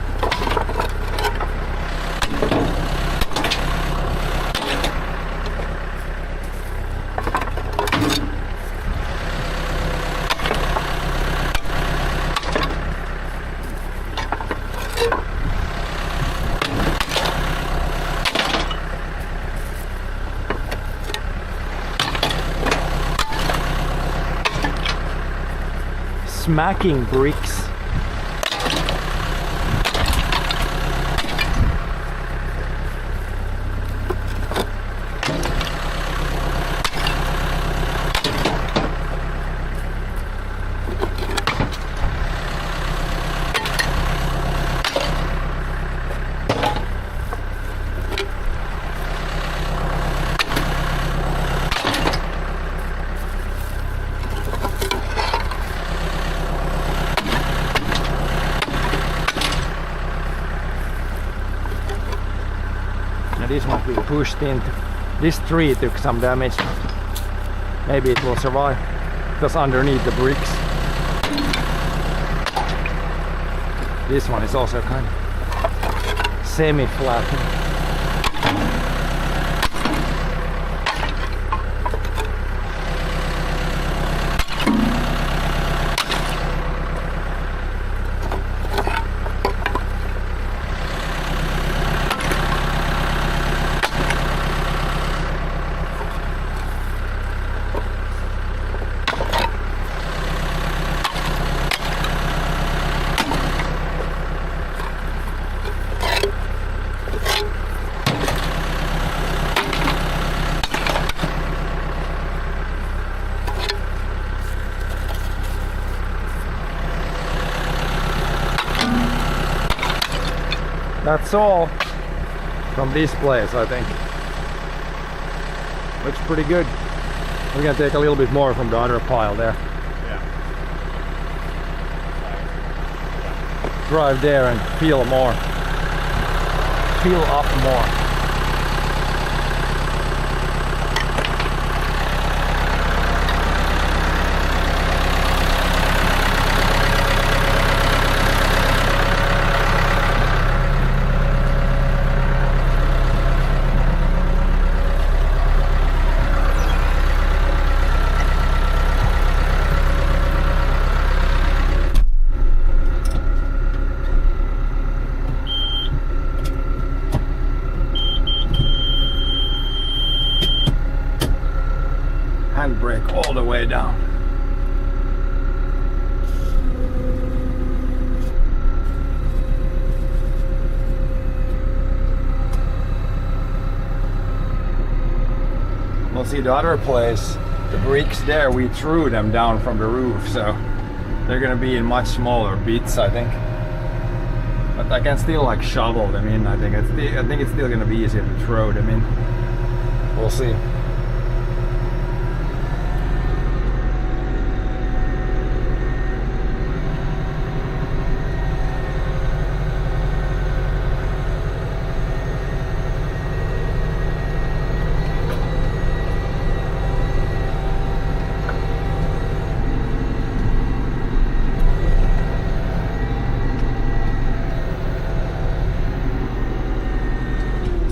Smacking bricks. This must be pushed into. This tree took some damage. Maybe it will survive. Just underneath the bricks. This one is also kind of semi-flat. That's all from this place, I think. Looks pretty good. We're gonna take a little bit more from the other pile there. Yeah. Drive there and fill more. Fill up more. Handbrake all the way down. Well, see the other place, the bricks there, we threw them down from the roof, so they're gonna be in much smaller bits, I think. But I can still like shovel them in. I think it's still gonna be easier to throw them in. We'll see.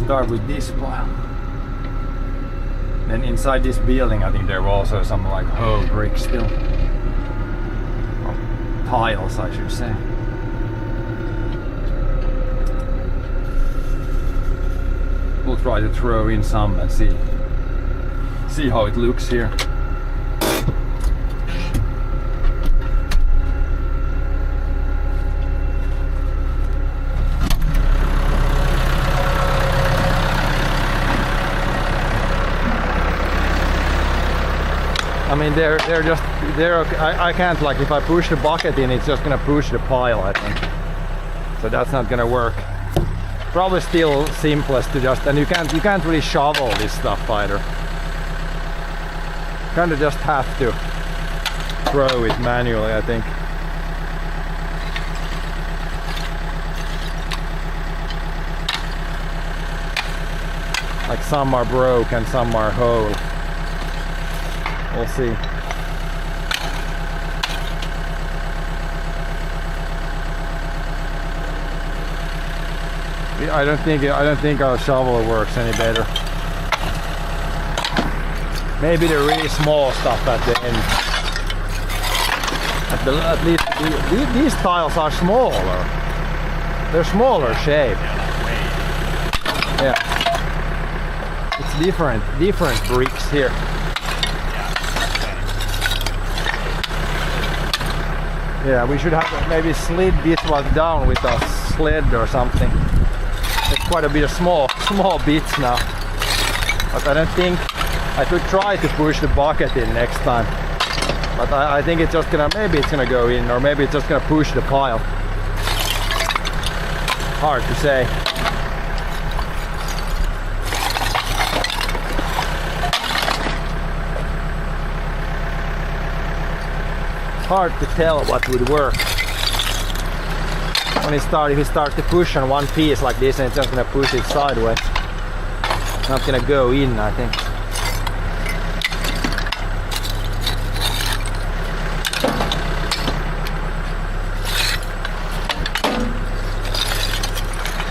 start with this pile. Then inside this building, I think there were also some like whole bricks still. Or tiles, I should say. We'll try to throw in some and see how it looks here. I mean, they're okay. I can't, like, if I push the bucket in, it's just gonna push the pile, I think. So that's not gonna work. Probably still simplest to just, and you can't really shovel this stuff either. Kind of just have to throw it manually, I think. Like some are broke and some are whole. We'll see. I don't think our shovel works any better. Maybe the really small stuff at the end. At least these tiles are smaller. They're smaller shape. Yeah. It's different bricks here. Yeah, we should have maybe slid this one down with a sled or something. There's quite a bit of small bits now. But I don't think I could try to push the bucket in next time. But I think it's just gonna, maybe it's gonna go in, or maybe it's just gonna push the pile. Hard to say. Hard to tell what would work. When if you start to push on one piece like this, and it's just gonna push it sideways. It's not gonna go in, I think.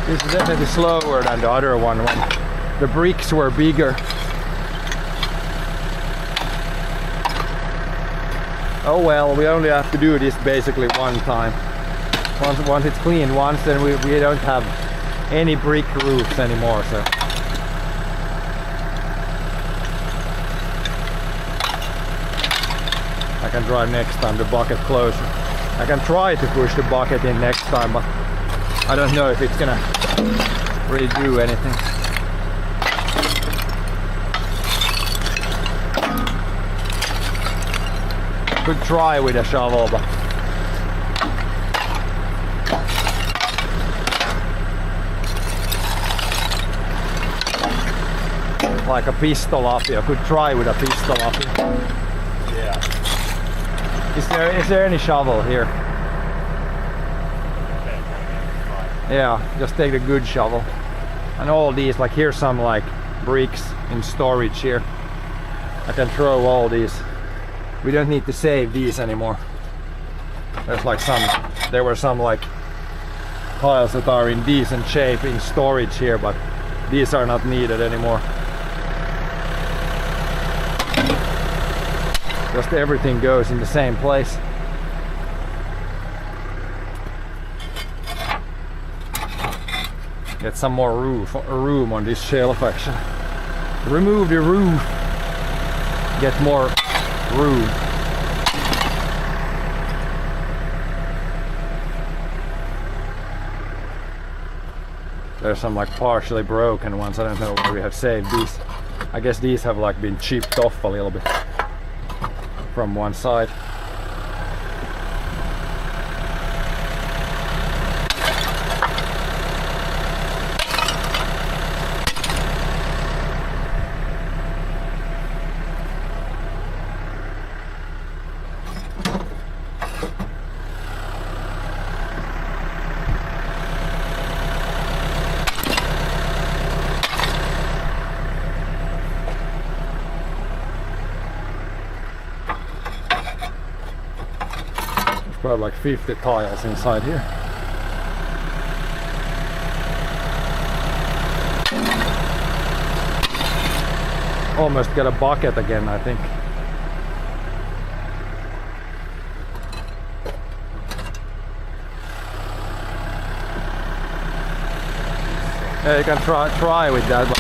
This is definitely slower than the other one when the bricks were bigger. Oh well, we only have to do this basically one time. Once it's cleaned once, then we don't have any brick roofs anymore. So I can drive next time the bucket closer. I can try to push the bucket in next time, but I don't know if it's gonna really do anything. Could try with a shovel, but like a pistol up here. I could try with a pistol up here. Yeah. Is there any shovel here? Yeah, just take a good shovel. And all these, like here's some like bricks in storage here. I can throw all these. We don't need to save these anymore. There's like there were some like piles that are in decent shape in storage here, but these are not needed anymore. Just everything goes in the same place. Get some more room on this shelf actually. Remove the roof. Get more room. There's some like partially broken ones. I don't know where we have saved these. I guess these have like been chipped off a little bit from one side. Probably like 50 tiles inside here. almost get a bucket again, I think. Yeah, you can try with that, but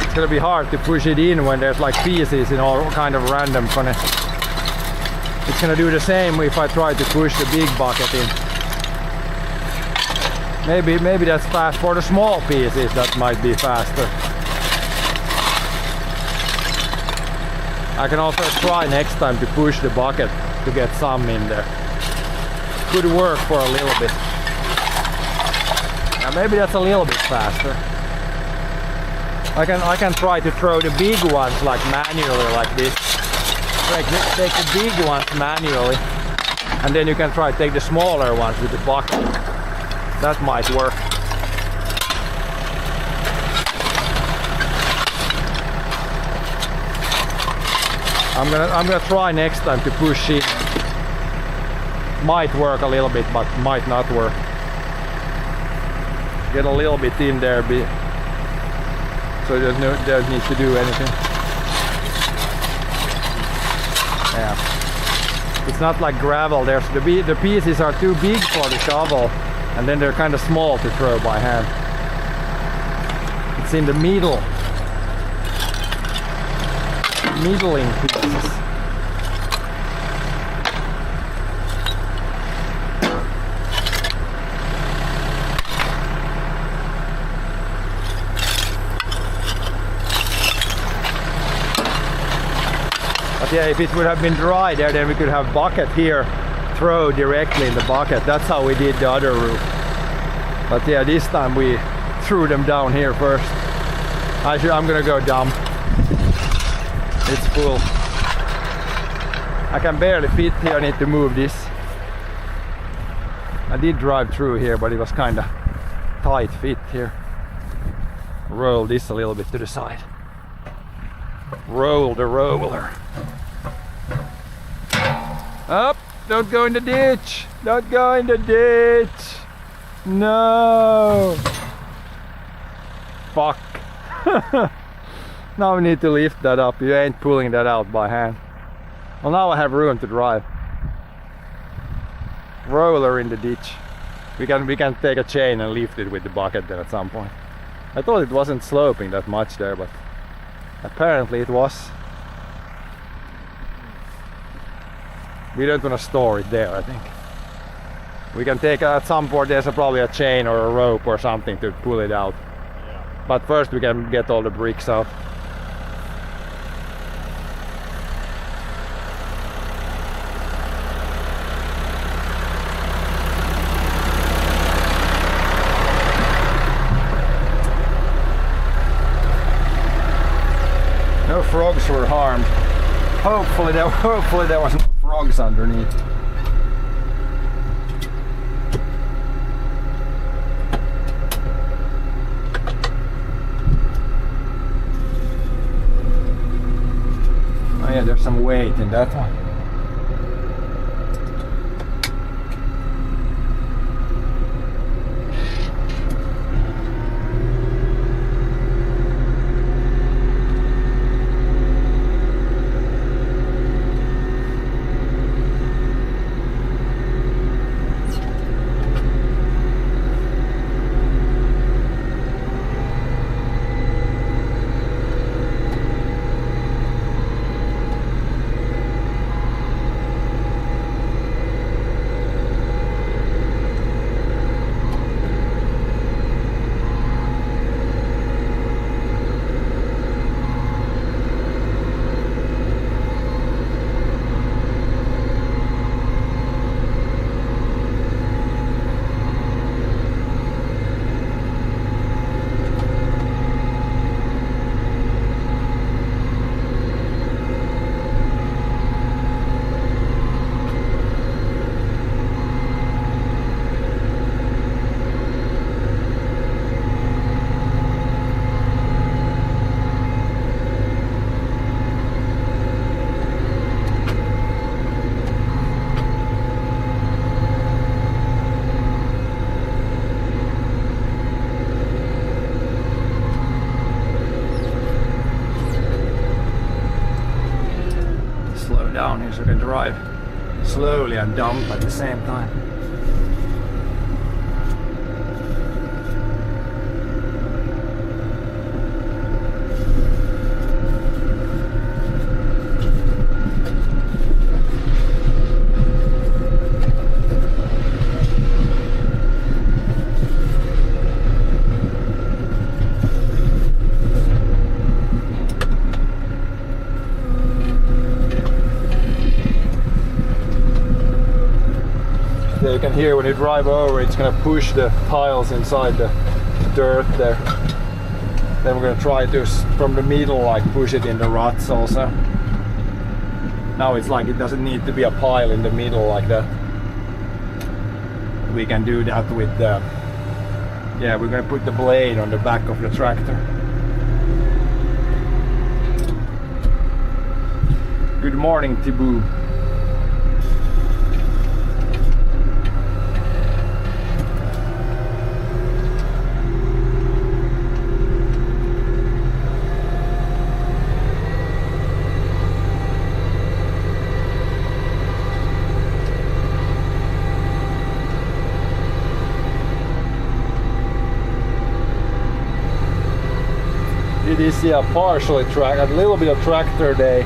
it's gonna be hard to push it in when there's like pieces in all kind of random funny. It's gonna do the same if I try to push the big bucket in. Maybe that's fast for the small pieces. That might be faster. I can also try next time to push the bucket to get some in there. Could work for a little bit. Now maybe that's a little bit faster. I can try to throw the big ones like manually like this. Take the big ones manually, and then you can try to take the smaller ones with the bucket. That might work. I'm gonna try next time to push in. Might work a little bit, but might not work. Get a little bit in there, so don't need to do anything. Yeah, it's not like gravel. There's the pieces are too big for the shovel, and then they're kind of small to throw by hand. It's in the middling pieces. But yeah, if it would have been dry there, then we could have bucket here, throw directly in the bucket. That's how we did the other roof. But yeah, this time we threw them down here first. I'm gonna go dump. It's full. I can barely fit here. I need to move this. I did drive through here, but it was kind of tight fit here. Roll this a little bit to the side. Roll the roller. Up! Don't go in the ditch! Don't go in the ditch! No! Fuck! Now we need to lift that up. You ain't pulling that out by hand. Well, now I have room to drive. Roller in the ditch. We can take a chain and lift it with the bucket then at some point. I thought it wasn't sloping that much there, but apparently it was. We don't want to store it there, I think. We can take at some point, there's probably a chain or a rope or something to pull it out. Yeah. But first we can get all the bricks out. No frogs were harmed. Hopefully there was no frogs underneath. Oh yeah, there's some weight in that one. we can drive slowly and dump at the same time. You can hear when you drive over, it's gonna push the tiles inside the dirt there. Then we're gonna try to, from the middle, like push it in the ruts also. Now it's like it doesn't need to be a pile in the middle like that. We can do that with the, yeah, we're gonna put the blade on the back of the tractor. Good morning, Thibaut. It is partially a little bit of tractor day,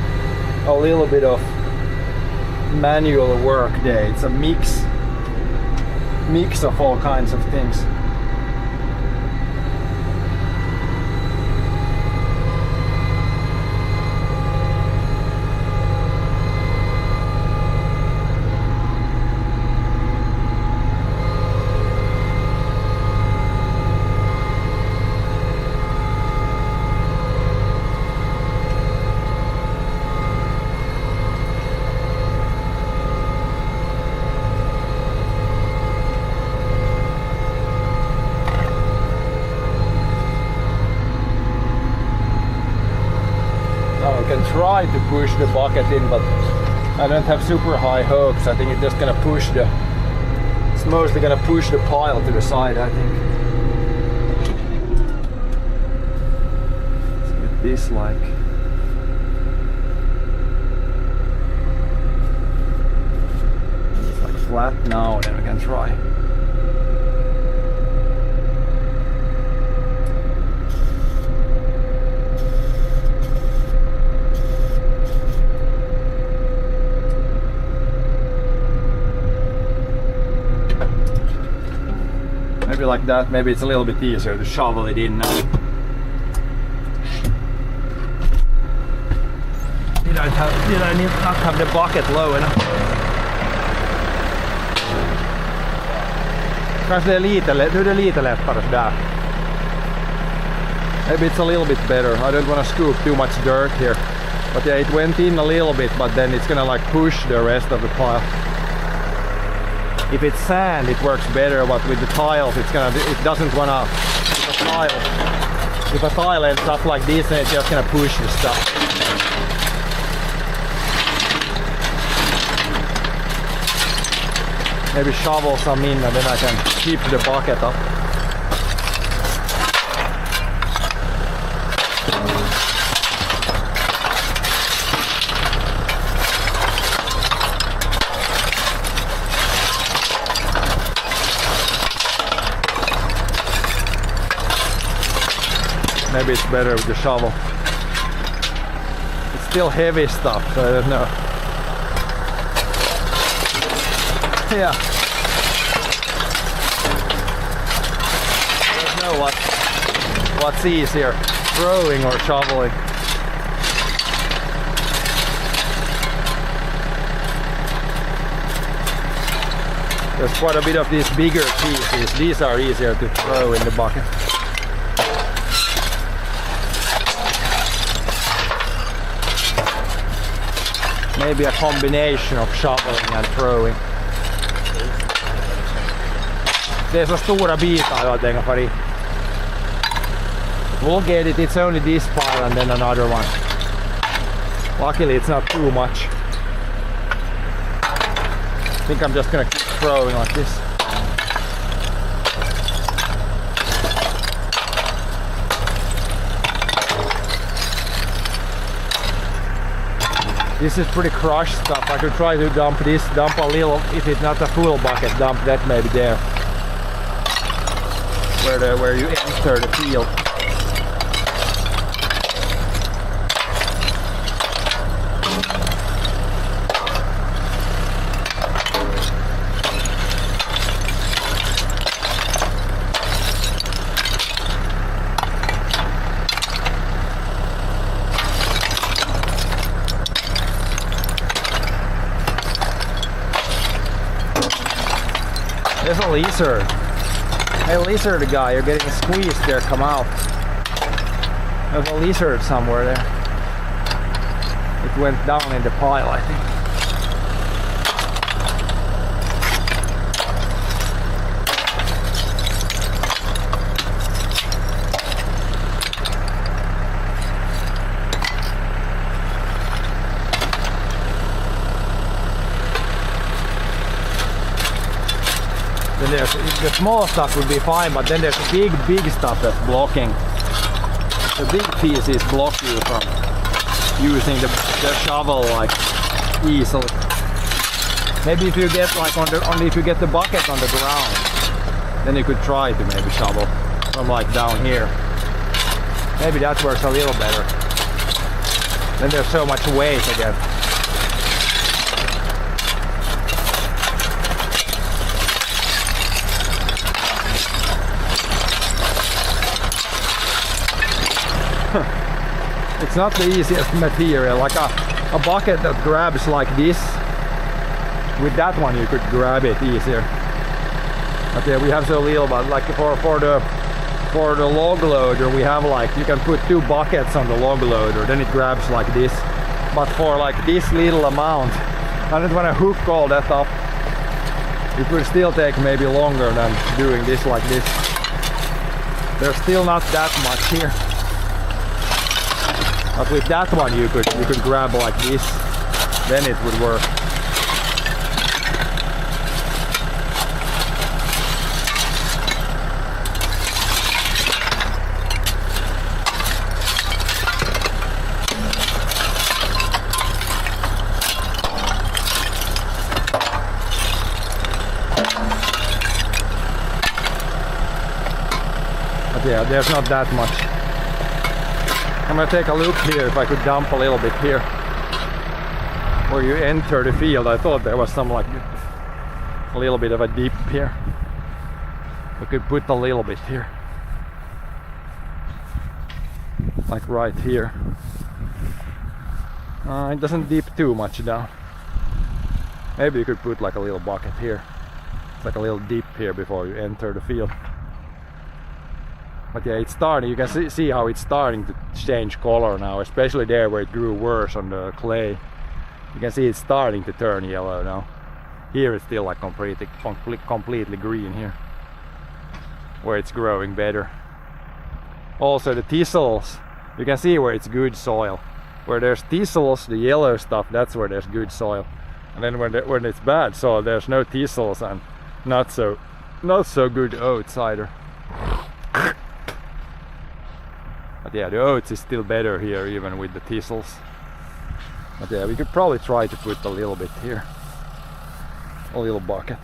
a little bit of manual work day. It's a mix of all kinds of things. Try to push the bucket in, but I don't have super high hopes. I think it's just gonna push it's mostly gonna push the pile to the side, I think. Let's get this like. It's like flat now, then we can try. Maybe like that, maybe it's a little bit easier to shovel it in now. Did I not have the bucket low enough? Kanske det är lite lättare sådär. Maybe it's a little bit better. I don't want to scoop too much dirt here. But yeah, it went in a little bit, but then it's gonna like push the rest of the pile. If it's sand, it works better, but with the tiles, it doesn't wanna. If a tile ends up like this, then it's just gonna push the stuff. Maybe shovel some in, and then I can keep the bucket up. Maybe it's better with the shovel. It's still heavy stuff, so I don't know. Yeah. I don't know what's easier, throwing or shoveling. There's quite a bit of these bigger pieces. These are easier to throw in the bucket. Maybe a combination of shoveling and throwing. Det är så stora bitar jag tänker för i. We'll get it, it's only this pile and then another one. Luckily it's not too much. I think I'm just gonna keep throwing like this. This is pretty crushed stuff. I could try to dump this, dump a little, if it's not a full bucket, dump that maybe there. Where you enter the field. There's a lizard. Hey lizard guy, you're getting squeezed there, come out. There's a lizard somewhere there. It went down in the pile, I think. Then there's the small stuff would be fine, but then there's big stuff that's blocking. The big pieces block you from using the shovel like easily. Maybe if you get like if you get the bucket on the ground, then you could try to maybe shovel from like down here. Maybe that works a little better. Then there's so much weight again. It's not the easiest material, like a bucket that grabs like this. With that one you could grab it easier. But yeah, we have so little, but like for the log loader we have like, you can put 2 buckets on the log loader, then it grabs like this. But for like this little amount, I don't want to hook all that up. It will still take maybe longer than doing this like this. There's still not that much here. But with that one you could grab like this, then it would work. But yeah, there's not that much. I'm gonna take a look here if I could dump a little bit here where you enter the field. I thought there was some like a little bit of a dip here. We could put a little bit here, like right here. It doesn't dip too much down. Maybe you could put like a little bucket here. It's like a little dip here before you enter the field. But yeah, it's starting, you can see how it's starting to change color now, especially there where it grew worse on the clay. You can see it's starting to turn yellow now. Here it's still like completely green here, where it's growing better. Also the thistles, you can see where it's good soil. Where there's thistles, the yellow stuff, that's where there's good soil. And then when it's bad soil, there's no thistles and not so good oats either. But yeah, the oats is still better here even with the thistles. But yeah, we could probably try to put a little bit here. A little bucket.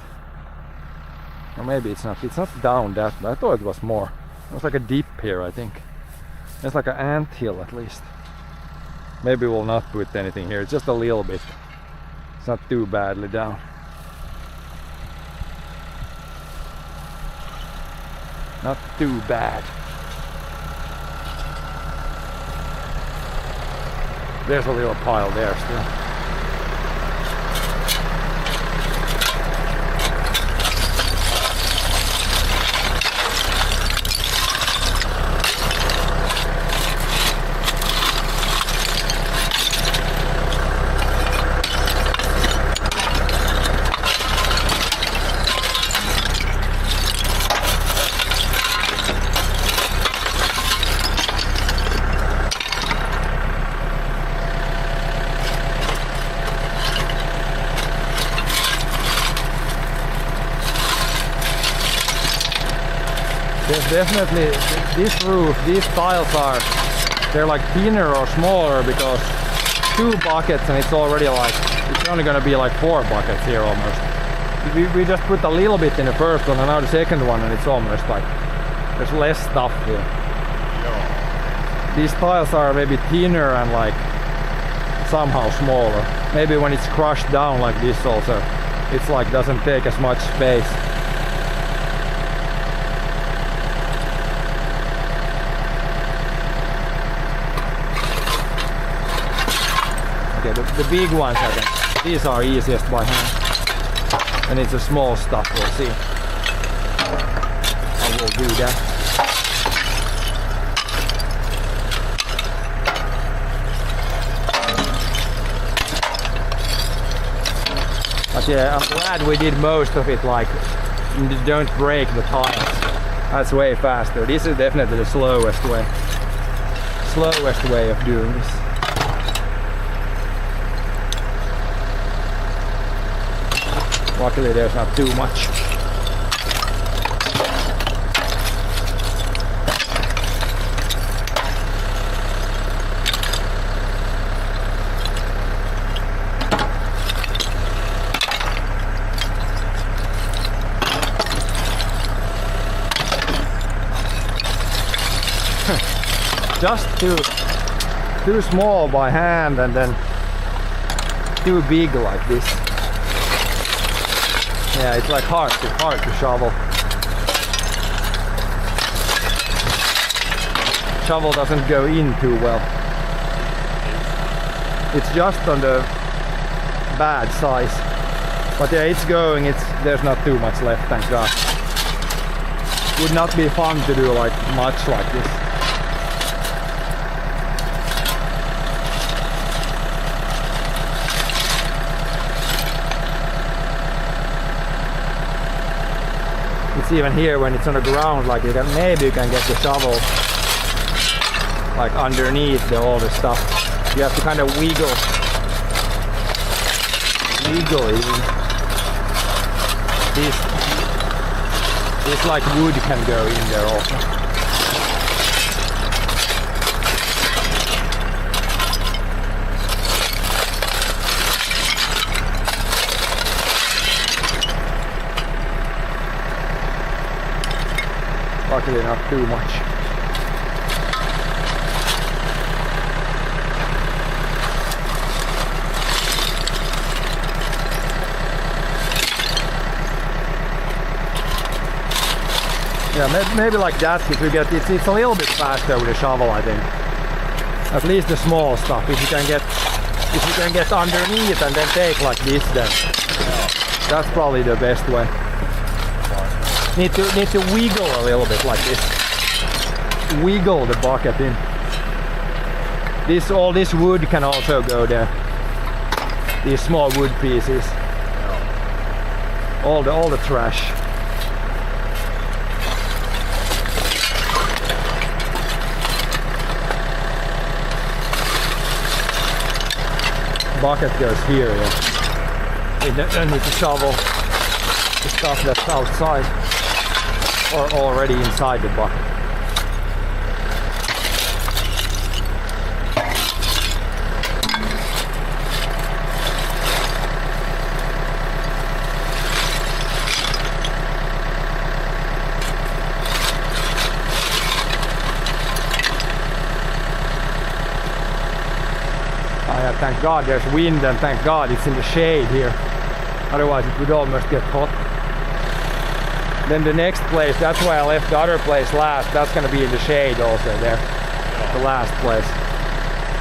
Or maybe it's not down that, but I thought it was more. It was like a dip here, I think. It's like an ant hill at least. Maybe we'll not put anything here, it's just a little bit. It's not too badly down. Not too bad. There's a little pile there still. There's definitely, this roof, these tiles they're like thinner or smaller because 2 buckets and it's already like, it's only gonna be like 4 buckets here almost. We just put a little bit in the first one and now the second one, and it's almost like there's less stuff here. These tiles are maybe thinner and like somehow smaller. Maybe when it's crushed down like this also, it's like doesn't take as much space. Okay, the big ones I think, these are easiest by hand. And it's a small stuff, we'll see. I will do that. But yeah, I'm glad we did most of it, like, don't break the tiles. That's way faster. This is definitely the slowest way. Slowest way of doing this. Luckily there's not too much. Just too small by hand and then too big like this. Yeah, it's like hard to shovel. Shovel doesn't go in too well. It's just on the bad size. But yeah, it's going. There's not too much left, thank God. Would not be fun to do like much like this. It's even here when it's on the ground, like maybe you can get the shovel like underneath all the stuff. You have to kind of wiggle it. This like wood can go in there also. Luckily not too much. Yeah, maybe like that if you get it's a little bit faster with a shovel, I think. At least the small stuff. If you can get underneath and then take like this, then that's probably the best way. Need to wiggle a little bit like this. Wiggle the bucket in. All this wood can also go there. These small wood pieces. All the trash. Bucket goes here, yeah. You don't need to shovel the stuff that's outside or already inside the bucket. Thank God there's wind and thank God it's in the shade here. Otherwise it would almost get hot. Then the next place, that's why I left the other place last, that's gonna be in the shade also there. The last place.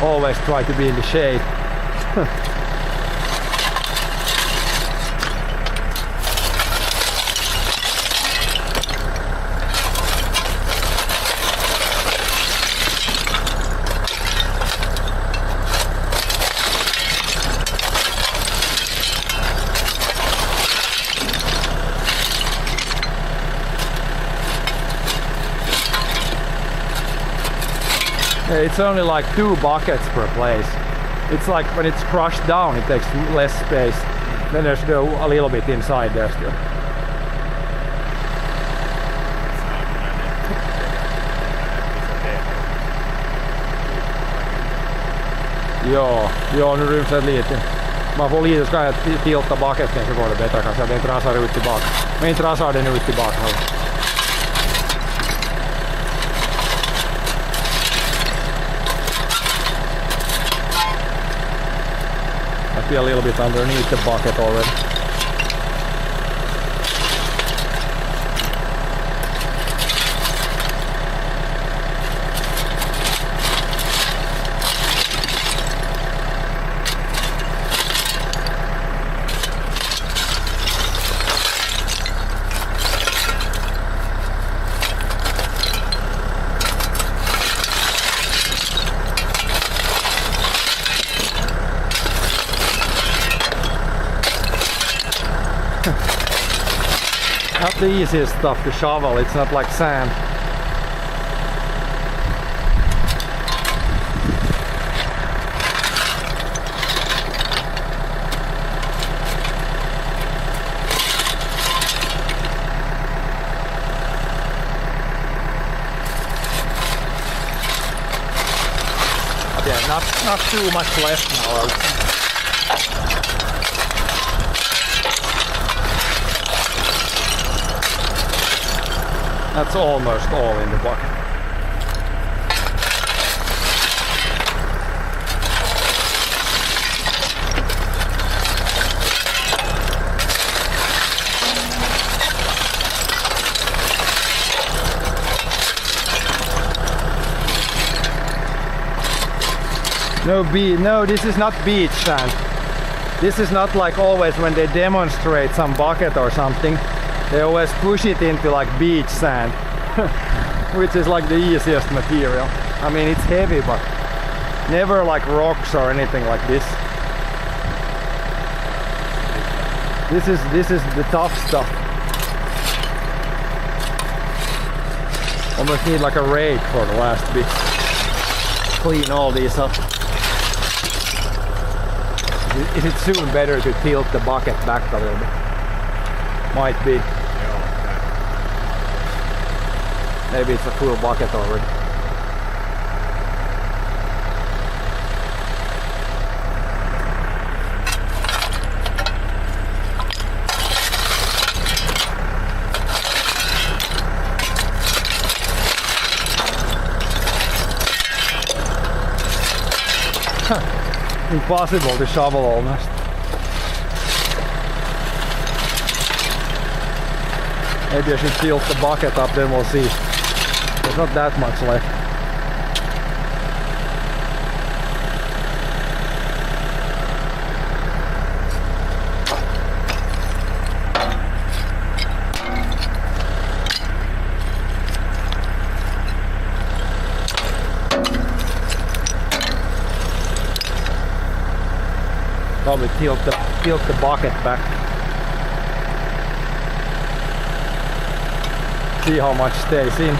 Always try to be in the shade. It's only like 2 buckets per place. It's like when it's crushed down, it takes less space. Then there's still a little bit inside there still. Jo, nu ryms det lite. Man får lite, ska jag tilta baketten så går det bättre kanske, att den inte rasar ut tillbaka. Men inte rasar den ut tillbaka. I feel a little bit underneath the bucket already. Not the easiest stuff to shovel, it's not like sand. But yeah, not too much left now. That's almost all in the bucket. No, this is not beach sand. This is not like always when they demonstrate some bucket or something. They always push it into like beach sand, which is like the easiest material. I mean, it's heavy, but never like rocks or anything like this. This is the tough stuff. Almost need like a rake for the last bit. Clean all these up. Is it soon better to tilt the bucket back a little bit? Might be. Maybe it's a full bucket already. Impossible to shovel almost. Maybe I should tilt the bucket up, then we'll see. There's not that much left. Probably tilt the bucket back. See how much stays in.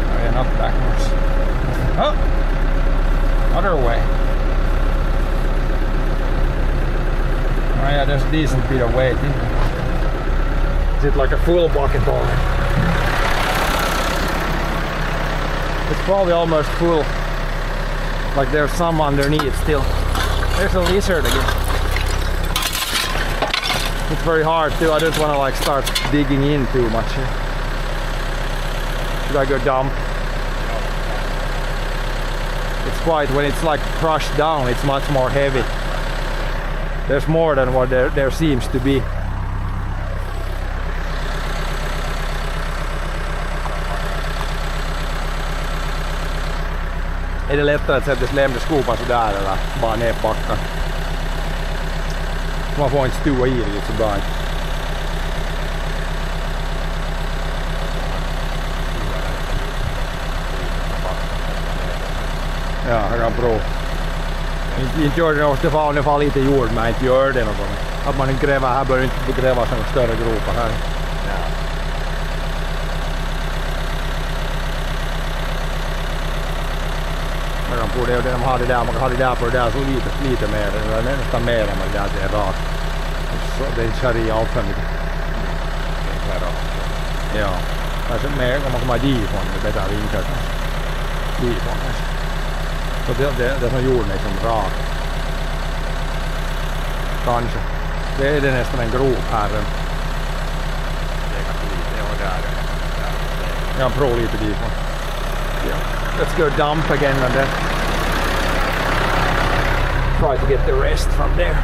Oh yeah, not backwards. Oh! Other way. Oh yeah, there's a decent bit of weight in there. Is it like a full bucket already? It's probably almost full. Like there's some underneath still. There's a lizard again. It's very hard too. I don't want to like start digging in too much here. Should I go dump? It's quite, when it's like crushed down, it's much more heavy. There's more than what there seems to be. Är det lättare att sätta slämde skopan sådär eller bara ner på backen? Man får inte stua i det så bra. Ja, jag kan prova. Inte gör det något, det får ungefär lite jord, men inte gör det något. Att man inte gräver här, bör inte gräva sådana större gropar här. På det, och de har det där, man kan ha det där på det där så lite mer, nästan mer än det där, det är rakt. det kör i allt för mycket. Ja, kanske mer om man kommer difrån, det är bättre vinkar kanske. Difrån kanske. Så det som gjorde mig som rak. Kanske. Det är det nästan en grop här. Det är kanske lite, och där. Jag provar lite difrån. Yeah. Let's go dump again and then try to get the rest from there.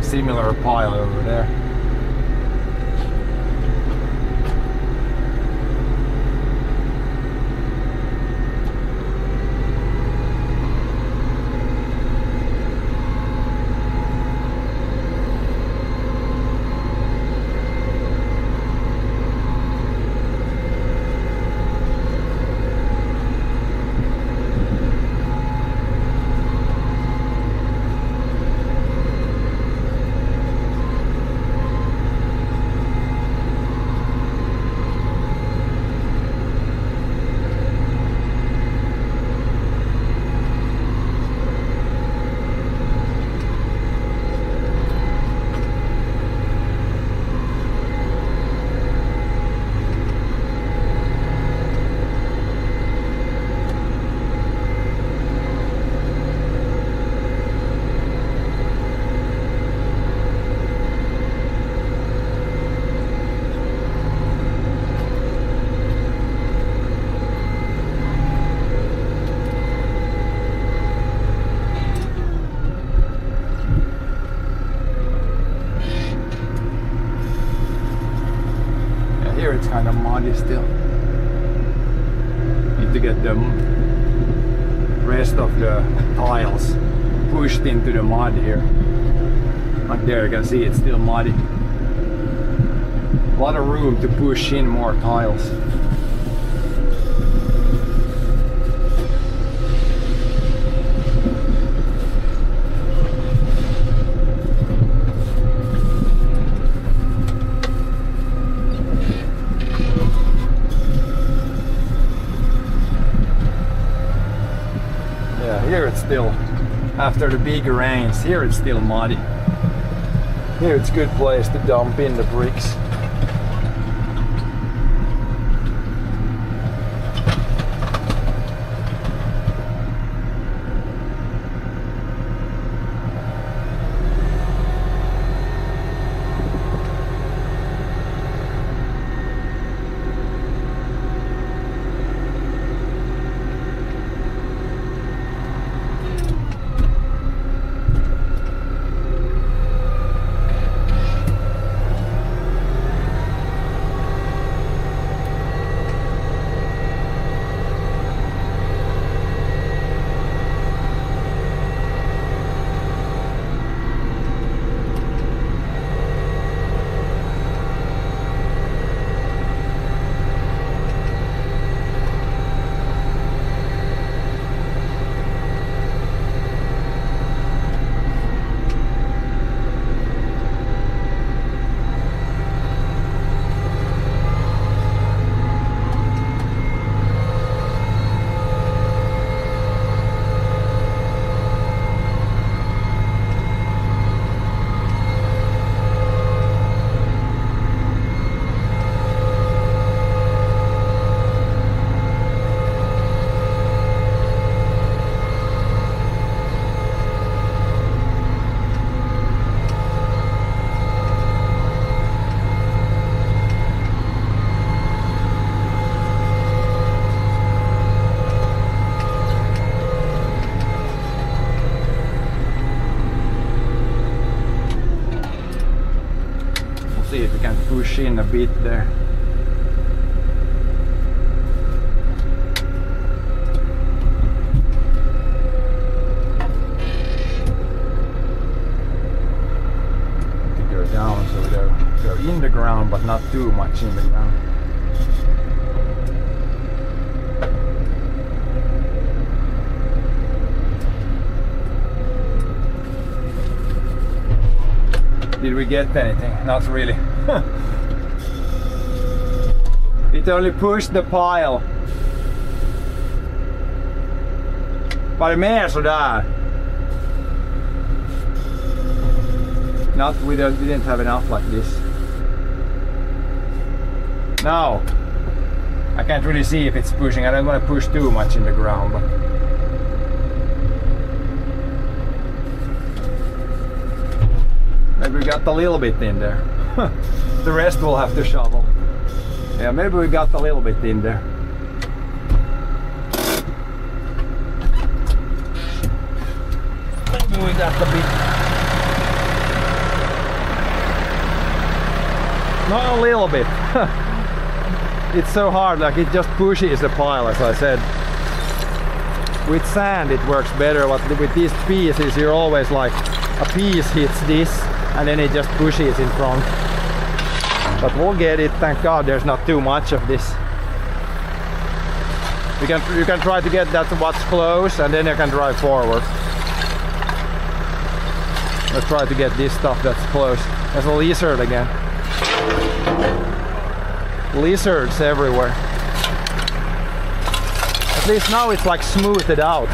Similar pile over there. It's kind of muddy still. Need to get the rest of the tiles pushed into the mud here. Like there you can see it's still muddy. A lot of room to push in more tiles. Here it's still, after the big rains, here it's still muddy. Here it's a good place to dump in the bricks. See if we can push in a bit there. but not too much in the ground. Did we get anything? Not really. It only pushed the pile. Var det mer sådär? Not, we didn't have enough like this. No. I can't really see if it's pushing. I don't want to push too much in the ground. But maybe we got a little bit in there. The rest we'll have to shovel. Yeah, maybe we got a little bit in there. Maybe we got a bit. Not a little bit. It's so hard, like it just pushes the pile, as I said. With sand it works better, but with these pieces you're always like a piece hits this and then it just pushes in front. But we'll get it, thank God there's not too much of this. You can try to get that what's close and then you can drive forward. Let's try to get this stuff that's close. There's a lizard again. Lizards everywhere. At least now it's like smoothed out.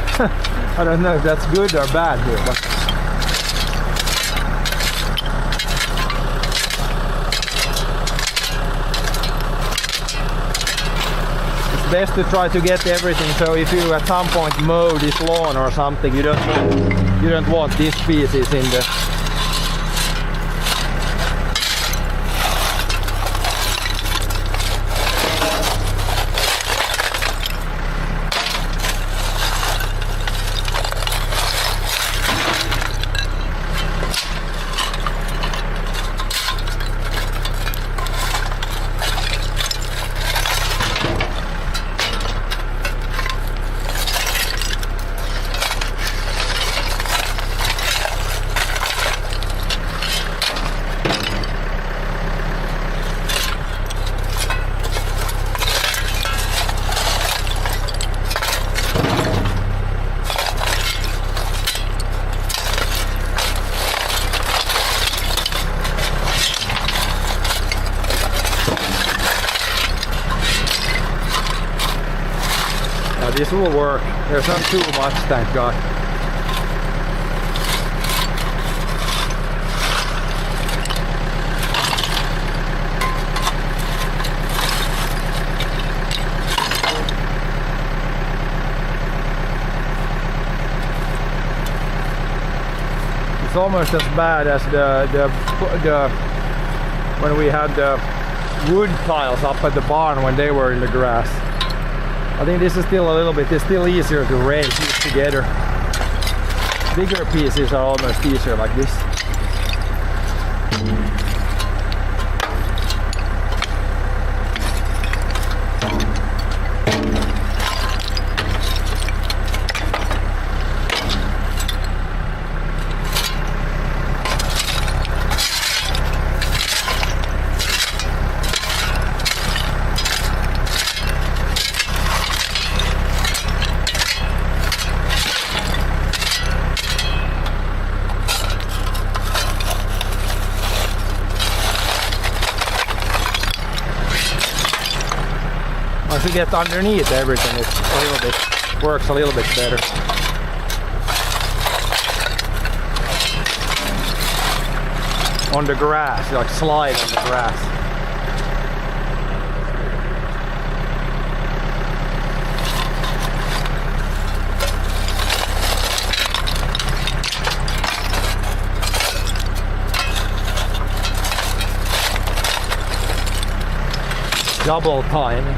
I don't know if that's good or bad here, but it's best to try to get everything. So if you at some point mow this lawn or something, you don't want these pieces in there. This will work. There's not too much, thank God. It's almost as bad as the when we had the wood piles up at the barn when they were in the grass. I think this is still a little bit, it's still easier to raise these together. Bigger pieces are almost easier like this. Once you get underneath everything, it's a little bit, works a little bit better. On the grass, like slide on the grass. Double time.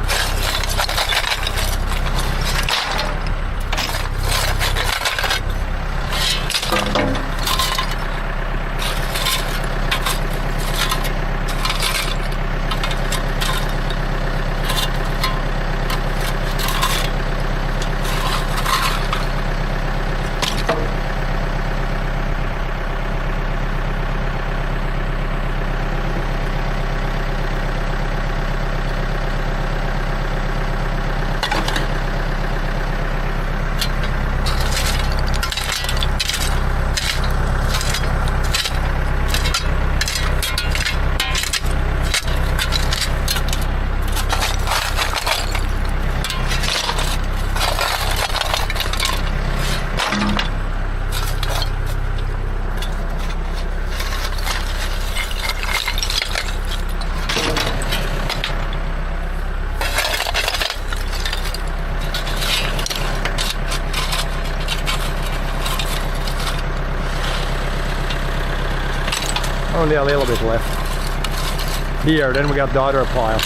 only a little bit left. Here, then we got the other pile.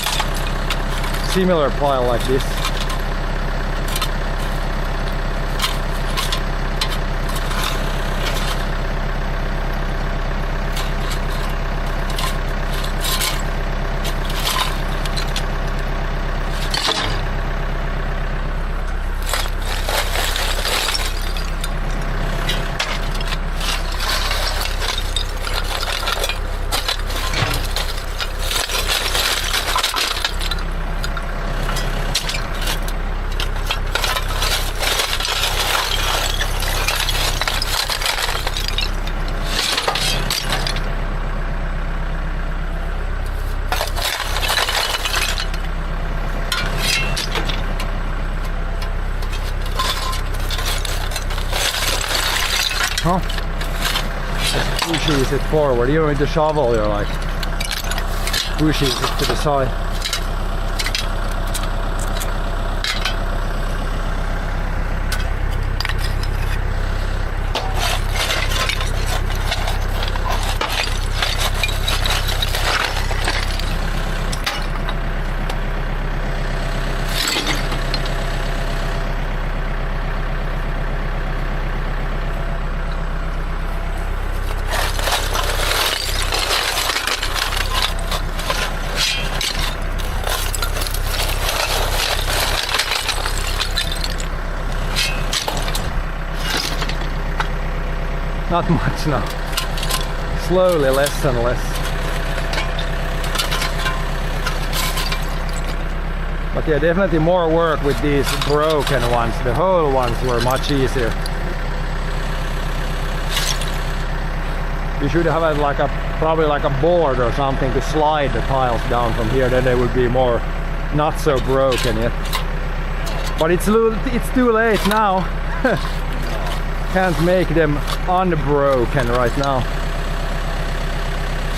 Similar pile like this. Huh? Just pushes it forward. You don't need to shovel, you're like pushes it to the side. Not much now. Slowly, less and less. But yeah, definitely more work with these broken ones. The whole ones were much easier. You should have like probably like a board or something to slide the tiles down from here. Then they would be more not so broken yet. But it's too late now. Can't make them unbroken right now.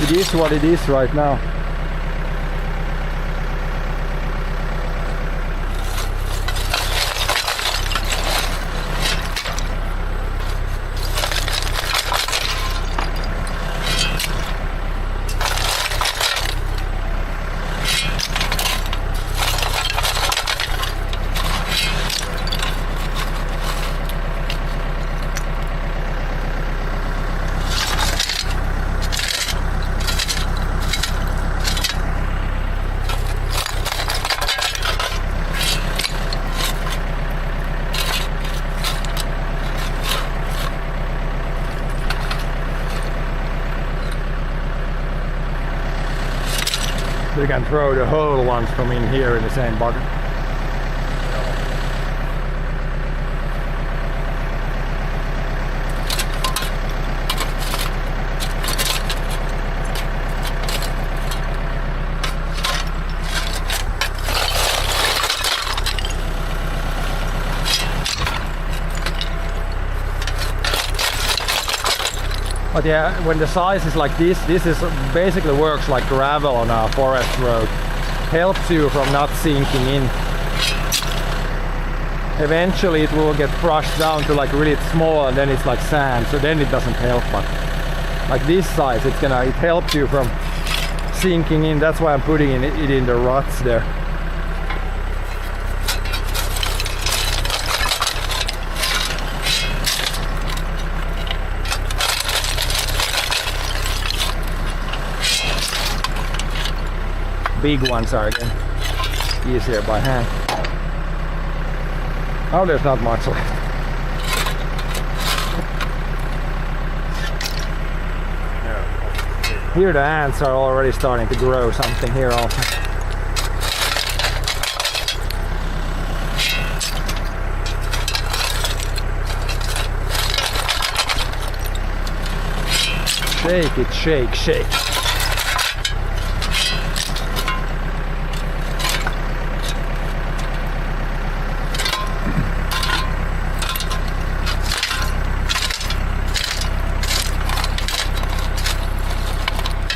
It is what it is right now. You can throw the whole ones from in here in the same bucket. But yeah, when the size is like this is basically works like gravel on a forest road. Helps you from not sinking in. Eventually it will get crushed down to like really small and then it's like sand, so then it doesn't help. But like this size, it helps you from sinking in. That's why I'm putting it in the ruts there. Big ones are again easier by hand. Oh, there's not much left. Here the ants are already starting to grow something here also. Shake it, shake, shake.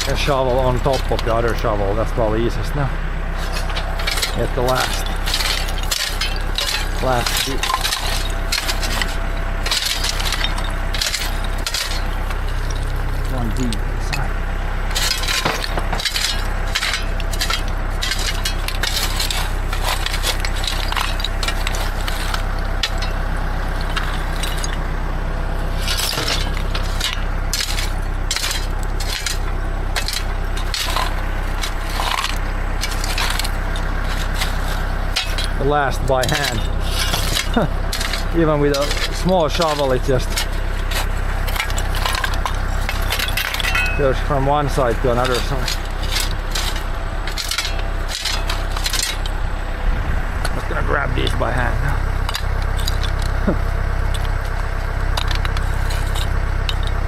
A shovel on top of the other shovel, that's probably easiest now. Get the last piece. One deep inside. the last by hand. Even with a small shovel, it just goes from one side to another side. I'm just gonna grab these by hand now.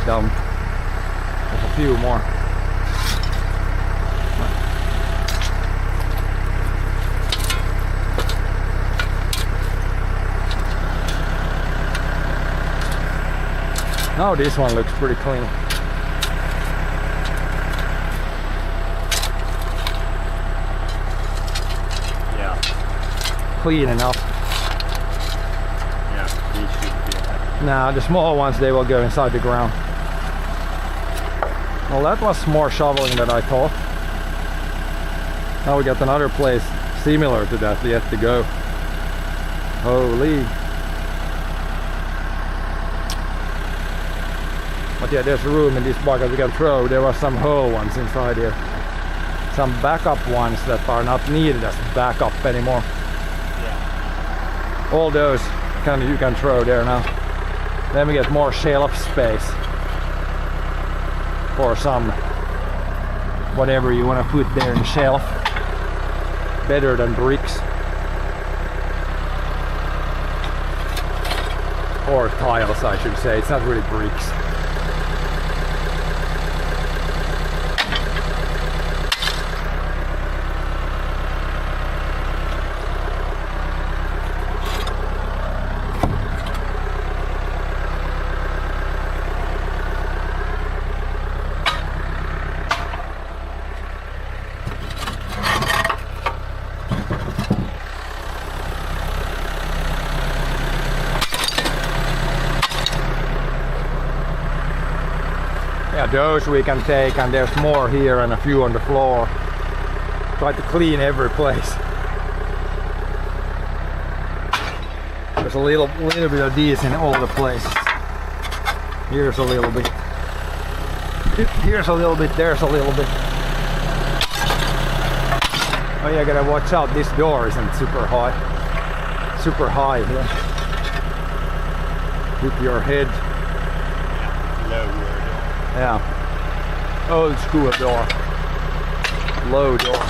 Dump. There's a few more. Now this one looks pretty clean. Yeah. Clean enough. Yeah. These should be. Now the small ones, they will go inside the ground. Well, that was more shoveling than I thought. Now we got another place similar to that yet to go. Holy. But yeah, there's room in this bucket we can throw. There were some whole ones inside here. Some backup ones that are not needed as backup anymore. Yeah. All those you can throw there now. Then we get more shelf space for some whatever you want to put there in the shelf. Better than bricks. Or tiles, I should say. It's not really bricks. Yeah, those we can take, and there's more here and a few on the floor. Try to clean every place. There's a little bit of these in all the places. Here's a little bit. Here's a little bit, there's a little bit. Oh yeah, gotta watch out, this door isn't super high. Super high here. Hit your head. Lower door. Yeah. Old school door. Low door.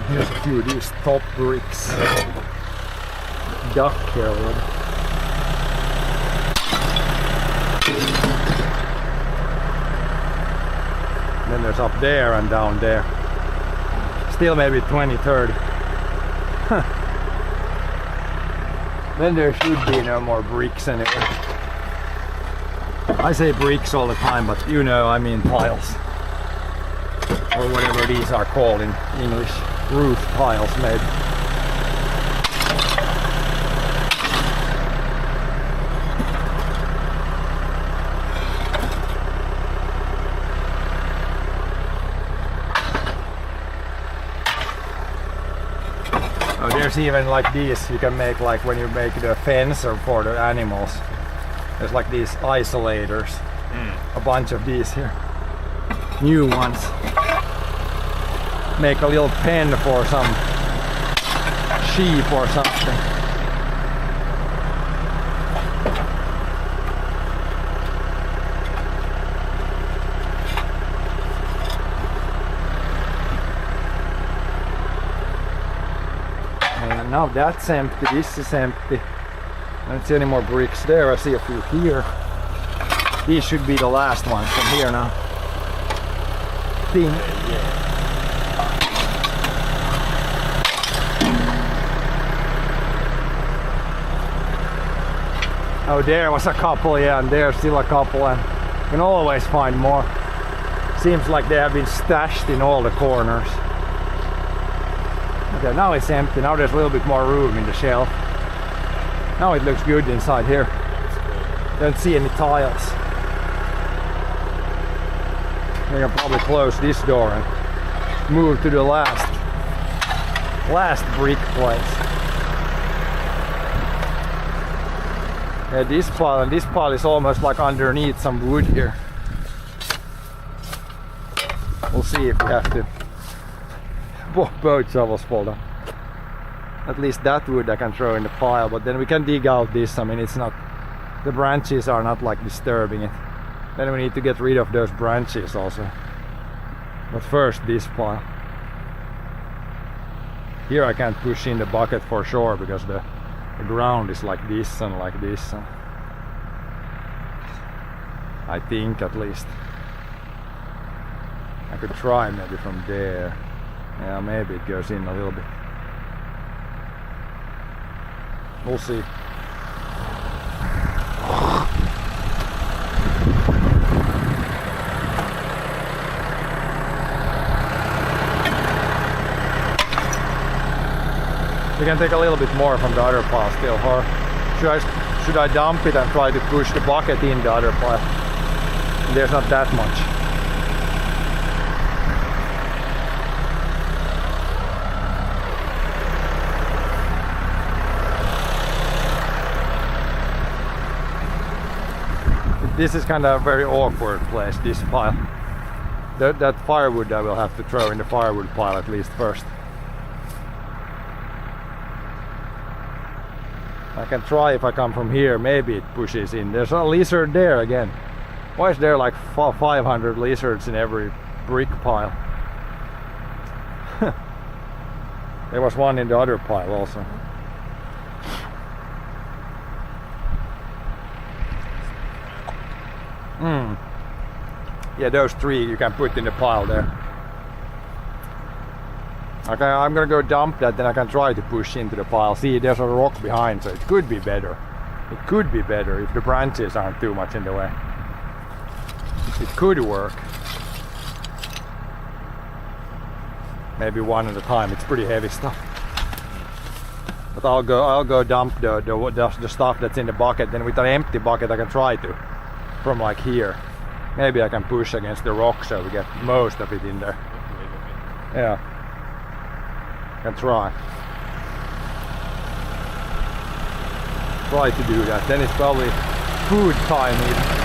Here's a few of these top bricks. Duck carrier. Then there's up there and down there. Still maybe 20, 30. Then there should be no more bricks anyway. I say bricks all the time, but you know, I mean tiles. Or whatever these are called in English. Roof tiles maybe. Oh, there's even like these you can make, like when you make the fence or for the animals. There's like these isolators. A bunch of these here. New ones. Make a little pen for some sheep or something. And now that's empty, this is empty. I don't see any more bricks there, I see a few here. These should be the last ones from here now. Oh, there was a couple, yeah, and there's still a couple, and you can always find more. Seems like they have been stashed in all the corners. Okay, now it's empty. Now there's a little bit more room in the shelf. Now it looks good inside here. Don't see any tiles. We can probably close this door and move to the last brick place. Yeah, this pile is almost like underneath some wood here. We'll see if we have to both shovels fall down. At least that wood I can throw in the pile, but then we can dig out this. I mean, it's not, the branches are not like disturbing it. Then we need to get rid of those branches also. But first this pile. Here I can't push in the bucket for sure because the ground is like this and like this. And I think at least. I could try maybe from there. Yeah, maybe it goes in a little bit. We'll see. We can take a little bit more from the other pile still, or should I dump it and try to push the bucket in the other pile? There's not that much. This is kind of a very awkward place, this pile. That firewood I will have to throw in the firewood pile at least first. I can try if I come from here, maybe it pushes in. There's a lizard there again. Why is there like 500 lizards in every brick pile? There was one in the other pile also. Yeah, those three you can put in the pile there. Okay, I'm gonna go dump that, then I can try to push into the pile. See, there's a rock behind, so it could be better. It could be better if the branches aren't too much in the way. It could work. Maybe one at a time. It's pretty heavy stuff. But I'll go dump the stuff that's in the bucket. Then with an empty bucket, I can try to from like here. Maybe I can push against the rock so we get most of it in there. Yeah. Can try to do that. Then it's probably food time even.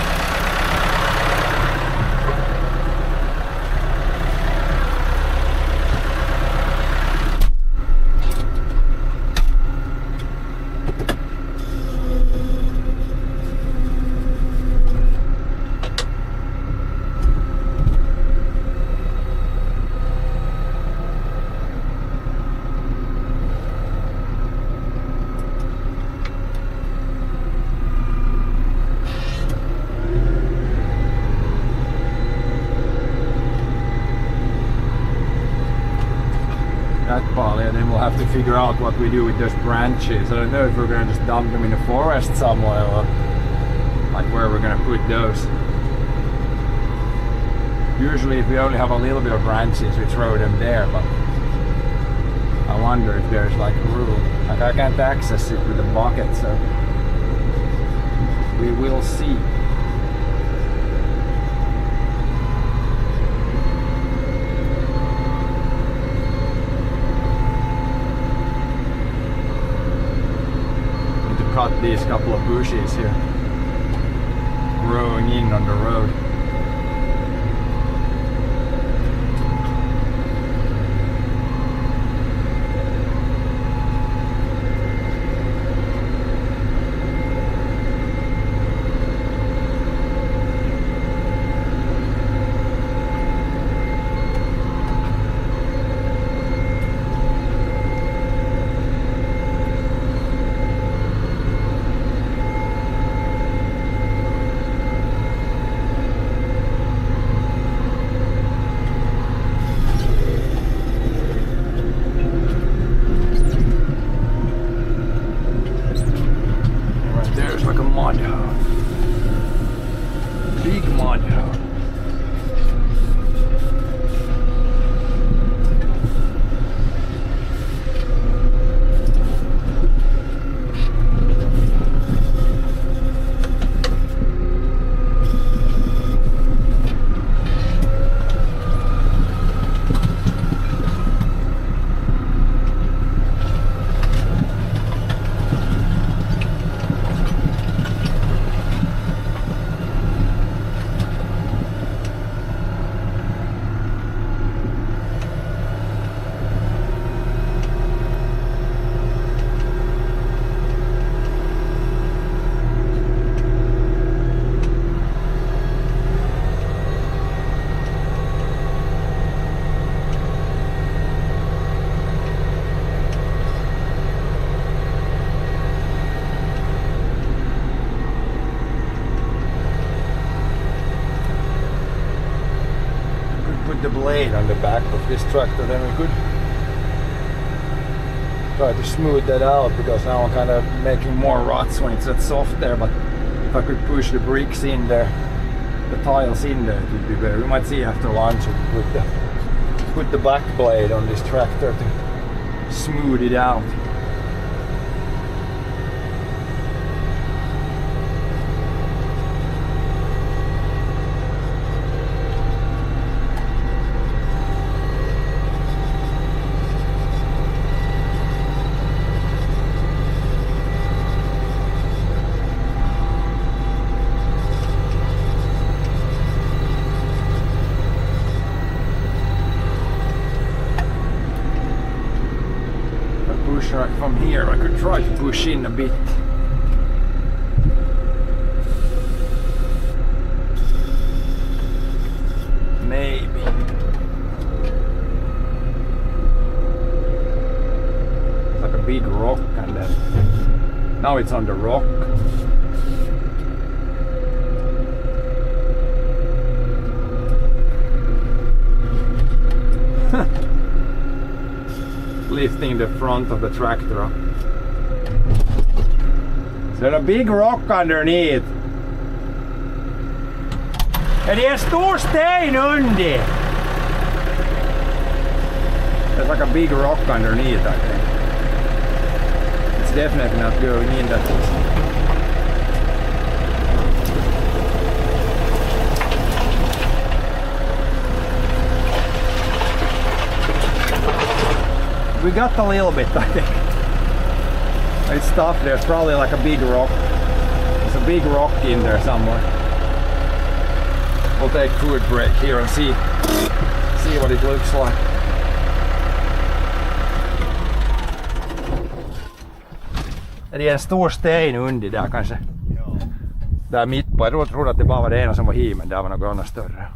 And then we'll have to figure out what we do with those branches. I don't know if we're gonna just dump them in the forest somewhere or like where we're gonna put those. Usually if we only have a little bit of branches we throw them there, but I wonder if there's like room. Like I can't access it with a bucket, so we will see. Cut these couple of bushes here growing in on the road. Big mud hole. blade on the back of this tractor, then we could try to smooth that out, because now I'm kind of making more ruts when it's that soft there. But if I could push the bricks in there, the tiles in there, it would be better. We might see after lunch if we put the back blade on this tractor to smooth it out. Right from here, I could try to push in a bit. Maybe. It's like a big rock, and then now it's on the rock. Lifting the front of the tractor up. There's a big rock underneath. Ja det är en stor sten under. There's like a big rock underneath, I think. It's definitely not going in that. We got a little bit, I think. It's tough. There's probably like a big rock. There's a big rock in there somewhere. We'll take food break here and see what it looks like. Det är en stor sten under där kanske. Där mitt på. Jag trodde att det bara var det ena som var hi, men där var något annat större.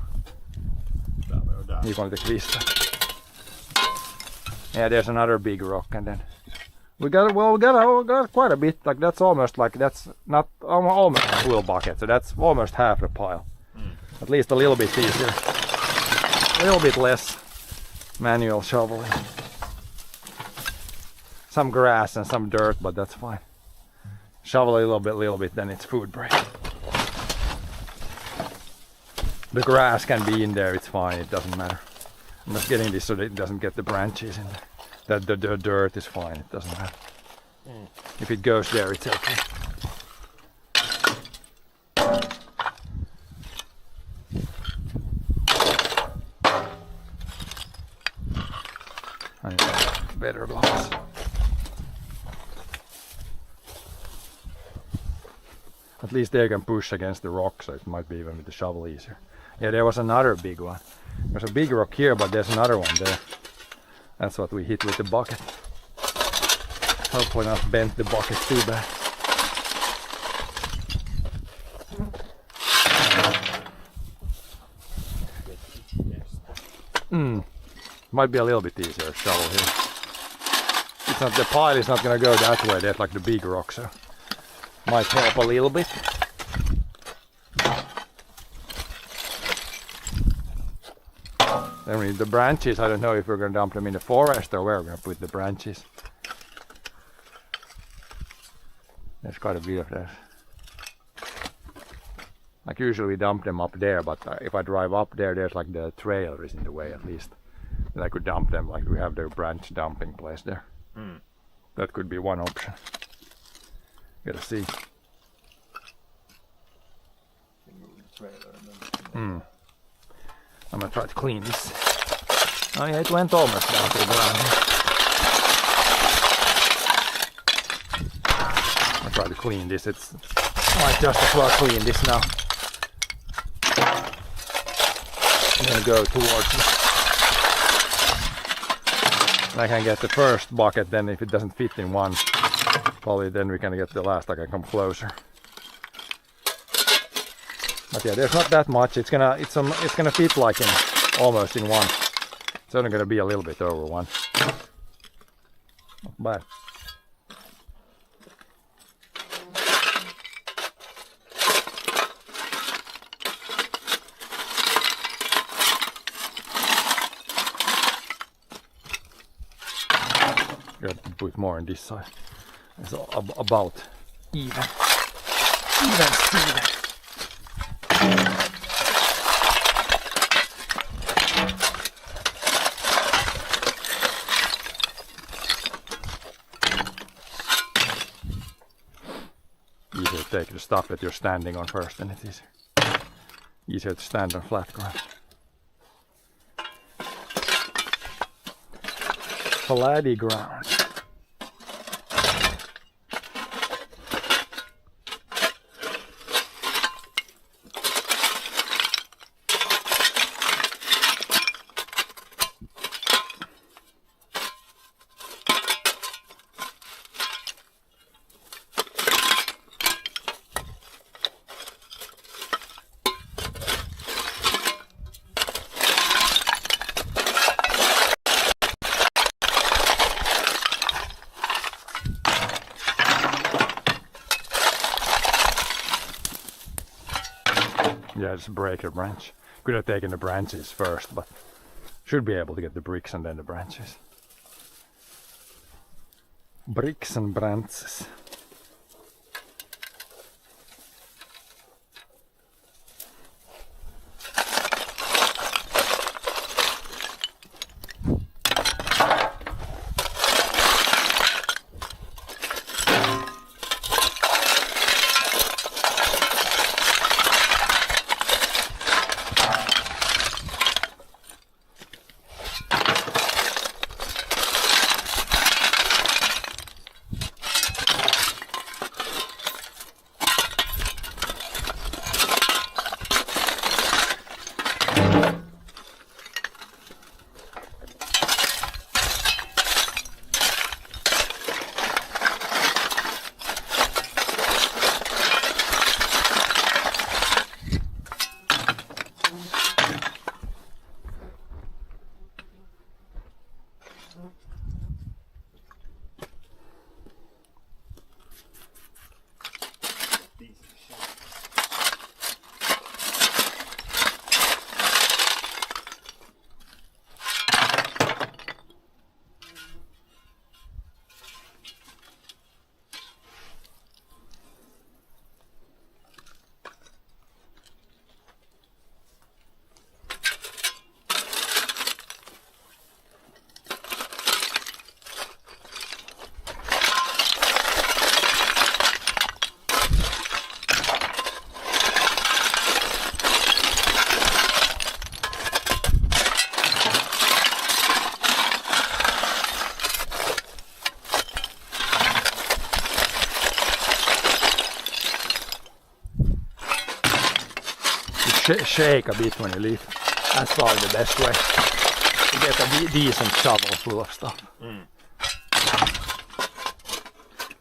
Ni får lite kvistar. Yeah, there's another big rock, and then we got quite a bit. Like that's almost not almost a full bucket, so that's almost half the pile. At least a little bit easier, a little bit less manual shoveling. Some grass and some dirt, but that's fine. Shovel a little bit, then it's food break. The grass can be in there; it's fine. It doesn't matter. I'm just getting this so that it doesn't get the branches in there. The dirt is fine, it doesn't matter. If it goes there, it's okay. I need better gloves. At least they can push against the rock, so it might be even with the shovel easier. Yeah, there was another big one. There's a big rock here, but there's another one there. That's what we hit with the bucket. Hopefully not bent the bucket too bad. Might be a little bit easier to shovel here. It's not, the pile is not gonna go that way, there's like the big rock, so might help a little bit. Then the branches, I don't know if we're going to dump them in the forest or where we're going to put the branches. There's quite a bit of that. Like usually we dump them up there, but if I drive up there, there's like the trail is in the way at least. Then I could dump them, like we have the branch dumping place there. That could be one option. Gotta see. I'm gonna try to clean this. Oh yeah, it went almost down to the ground. I'll try to clean this. It's might just as well clean this now. I'm gonna go towards it. I can get the first bucket, then if it doesn't fit in one, probably then we can get the last. I can come closer. But yeah, there's not that much. It's gonna fit like in almost in one. It's only gonna be a little bit over one. Not bad. bit more on this side. It's about even. Even Steven. Easier to take the stuff that you're standing on first, and it's easier to stand on flat ground. Flatty ground. Yeah, just break a branch. Could have taken the branches first, but should be able to get the bricks and then the branches. Bricks and branches. Shake a bit when you leave. That's probably the best way to get a decent shovel full of stuff. A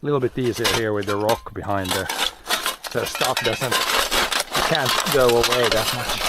little bit easier here with the rock behind there, so stuff can't go away that much.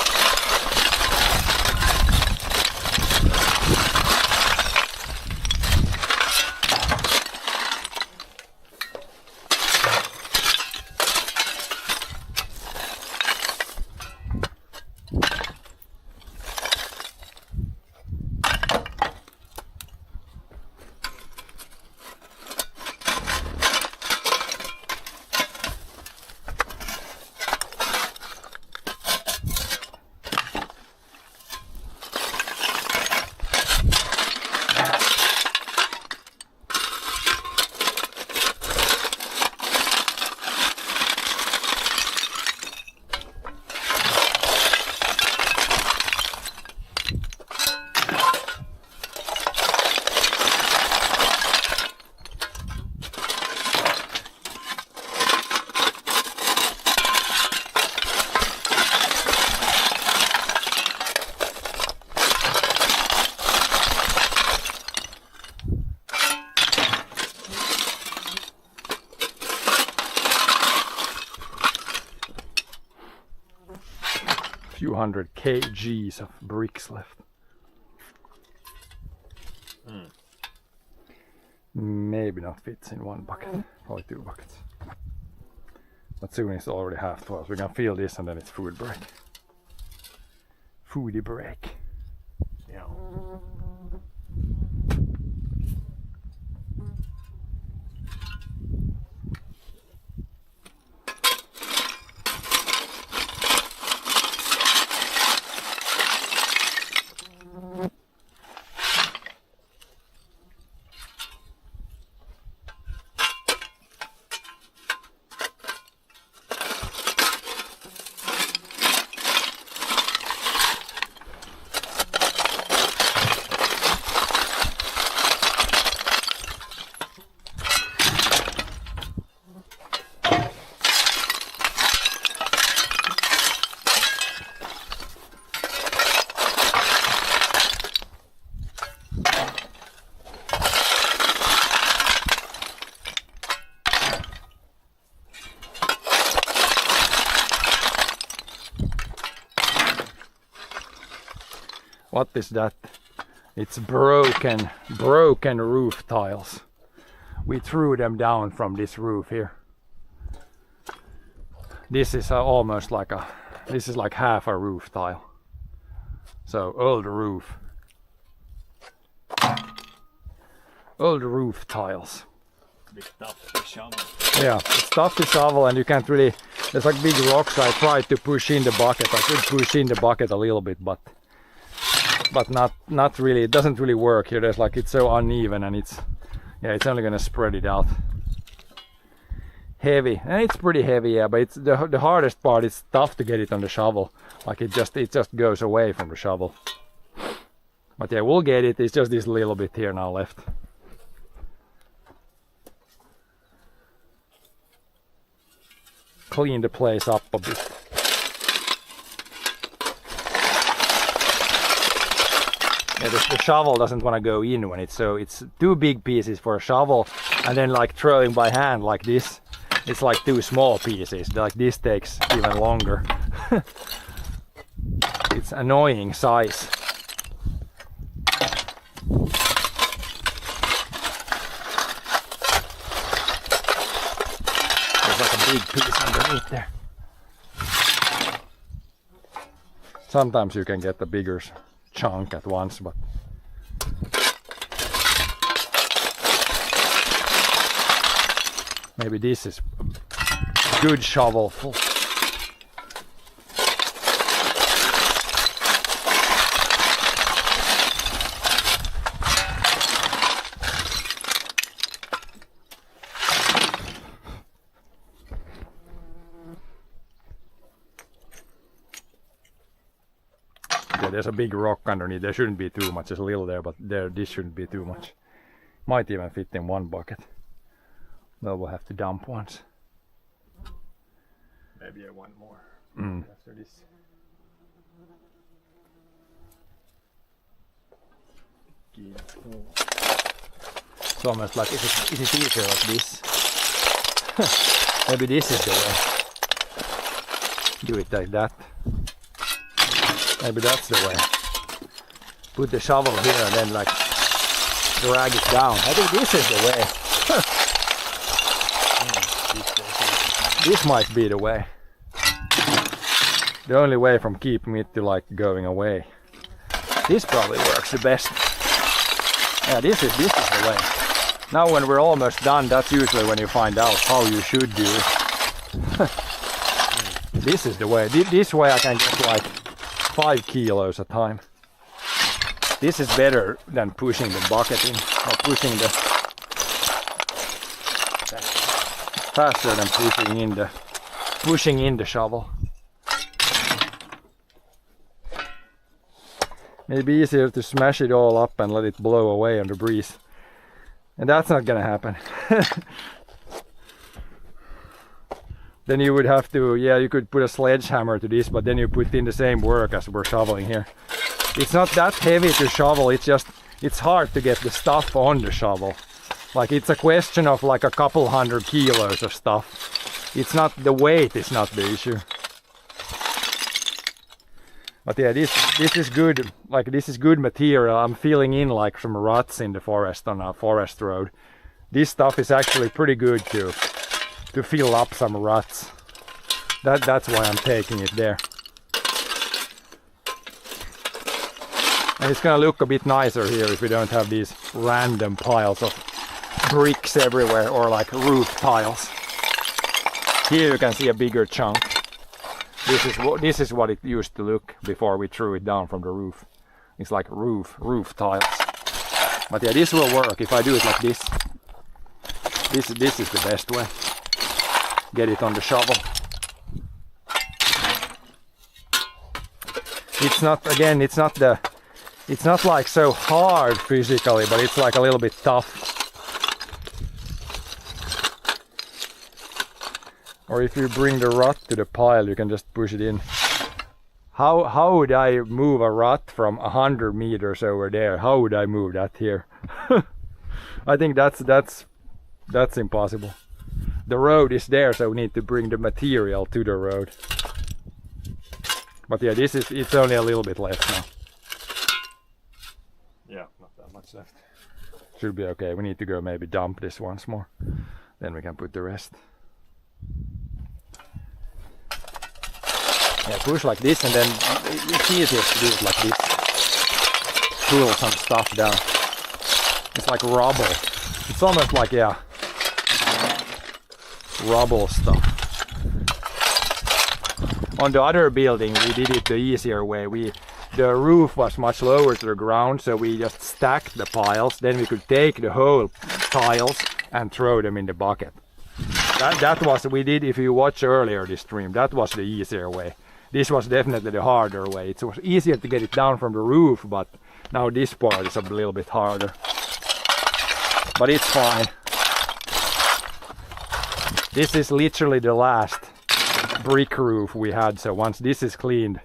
Few hundred kgs of bricks left. Maybe not fits in one bucket, probably 2 buckets. But soon it's already 12:30. We're gonna fill this and then it's food break. Foodie break. Yeah. What is that? It's broken roof tiles. We threw them down from this roof here. This is almost like this is like half a roof tile. So old roof tiles. Bit tough to shovel. Yeah, it's tough to shovel and you can't really, there's like big rocks. I tried to push in the bucket. I could push in the bucket a little bit, but not really. It doesn't really work here. There's like, it's so uneven and it's only gonna spread it out. Heavy, and it's pretty heavy, yeah, but it's the hardest part. It's tough to get it on the shovel. Like it just goes away from the shovel. But yeah, we'll get it. It's just this little bit here now left. Clean the place up a bit. Yeah, the shovel doesn't want to go in when it's two big pieces for a shovel, and then like throwing by hand like this, it's like two small pieces. Like this takes even longer. It's annoying size. There's like a big piece underneath there. Sometimes you can get the bigger chunk at once, but maybe this is a good shovelful. Yeah, there's a big rock underneath. There shouldn't be too much. There's a little there, but this shouldn't be too much. Might even fit in one bucket. No, we'll have to dump once. Maybe one more after this. It's almost like, is it easier like this? Maybe this is the way. Do it like that. Maybe that's the way. Put the shovel here and then like drag it down. I think this is the way. This might be the way. The only way from keeping it to like going away. This probably works the best. Yeah, this is the way. Now when we're almost done, that's usually when you find out how you should do it. This is the way. This way I can get like 5 kilos a time. This is better than pushing the bucket in, or faster than pushing in the shovel. Maybe easier to smash it all up and let it blow away on the breeze. And that's not gonna happen. Then you would have to, you could put a sledgehammer to this, but then you put in the same work as we're shoveling here. It's not that heavy to shovel, it's hard to get the stuff on the shovel. Like it's a question of like a couple 100 kilos of stuff. It's not, the weight is not the issue. But yeah, this is good, like this is good material. I'm filling in like some ruts in the forest on a forest road. This stuff is actually pretty good to fill up some ruts. That's why I'm taking it there. And it's gonna look a bit nicer here if we don't have these random piles of bricks everywhere or like roof tiles. Here you can see a bigger chunk. This is what it used to look before we threw it down from the roof. It's like roof tiles. But yeah, this will work if I do it like this. This is the best way. Get it on the shovel. It's not like so hard physically, but it's like a little bit tough. Or if you bring the rut to the pile, you can just push it in. How would I move a rut from 100 meters over there? How would I move that here? I think that's impossible. The road is there, so we need to bring the material to the road. But yeah, it's only a little bit left now. much left. Should be okay. We need to go maybe dump this once more. Then we can put the rest. Yeah, push like this and then it's easiest to do it like this. Pull some stuff down. It's like rubble. It's almost like, yeah, rubble stuff. On the other building we did it the easier way. The roof was much lower to the ground, so we just stacked the piles. Then we could take the whole tiles and throw them in the bucket. That was we did. If you watch earlier this stream, that was the easier way. This was definitely the harder way. It was easier to get it down from the roof, but now this part is a little bit harder. But it's fine. This is literally the last brick roof we had, so once this is cleaned,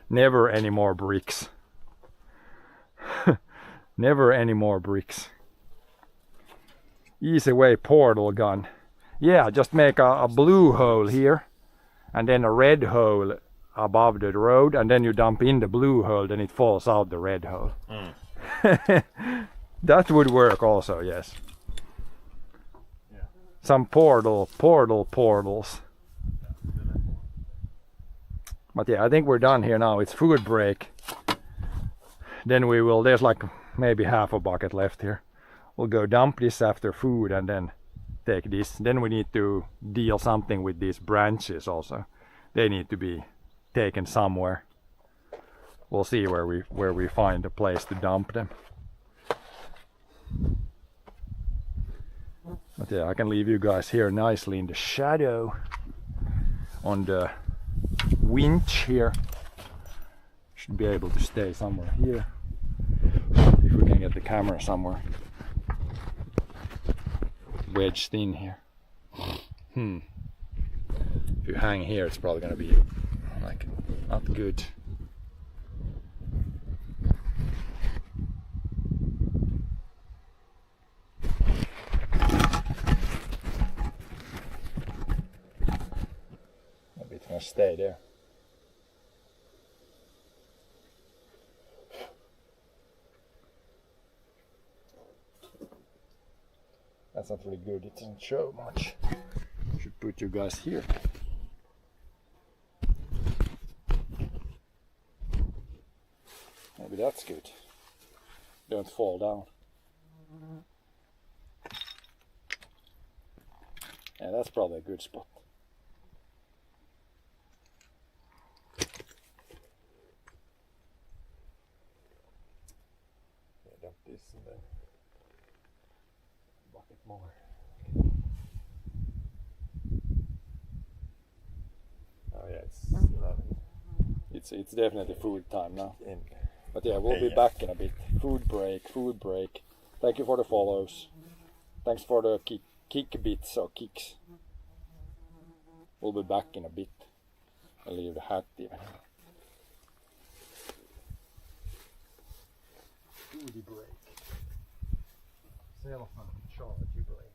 never any more bricks. Never any more bricks. Easy way portal gun. Yeah, just make a blue hole here and then a red hole above the road, and then you dump in the blue hole, then it falls out the red hole. That would work also, yes. Yeah. Some portals. But yeah, I think we're done here now. It's food break. Then we will, there's like maybe half a bucket left here. We'll go dump this after food and then take this. Then we need to deal something with these branches also. They need to be taken somewhere. We'll see where we find a place to dump them. But yeah, I can leave you guys here nicely in the shadow on the winch here. Should be able to stay somewhere here if we can get the camera somewhere wedged in here. If you hang here, it's probably gonna be like not good. Maybe it's gonna stay there. That's not really good, it doesn't show much. Should put you guys here. Maybe that's good. Don't fall down. Yeah, that's probably a good spot. Yeah, dump this and then bucket more. Oh yeah, it's 11. It's definitely food time now. But yeah, we'll be back in a bit. Food break. Thank you for the follows. Thanks for the kick bits or kicks. We'll be back in a bit. I'll leave the hat even. Foodie break. Cell phone charge break.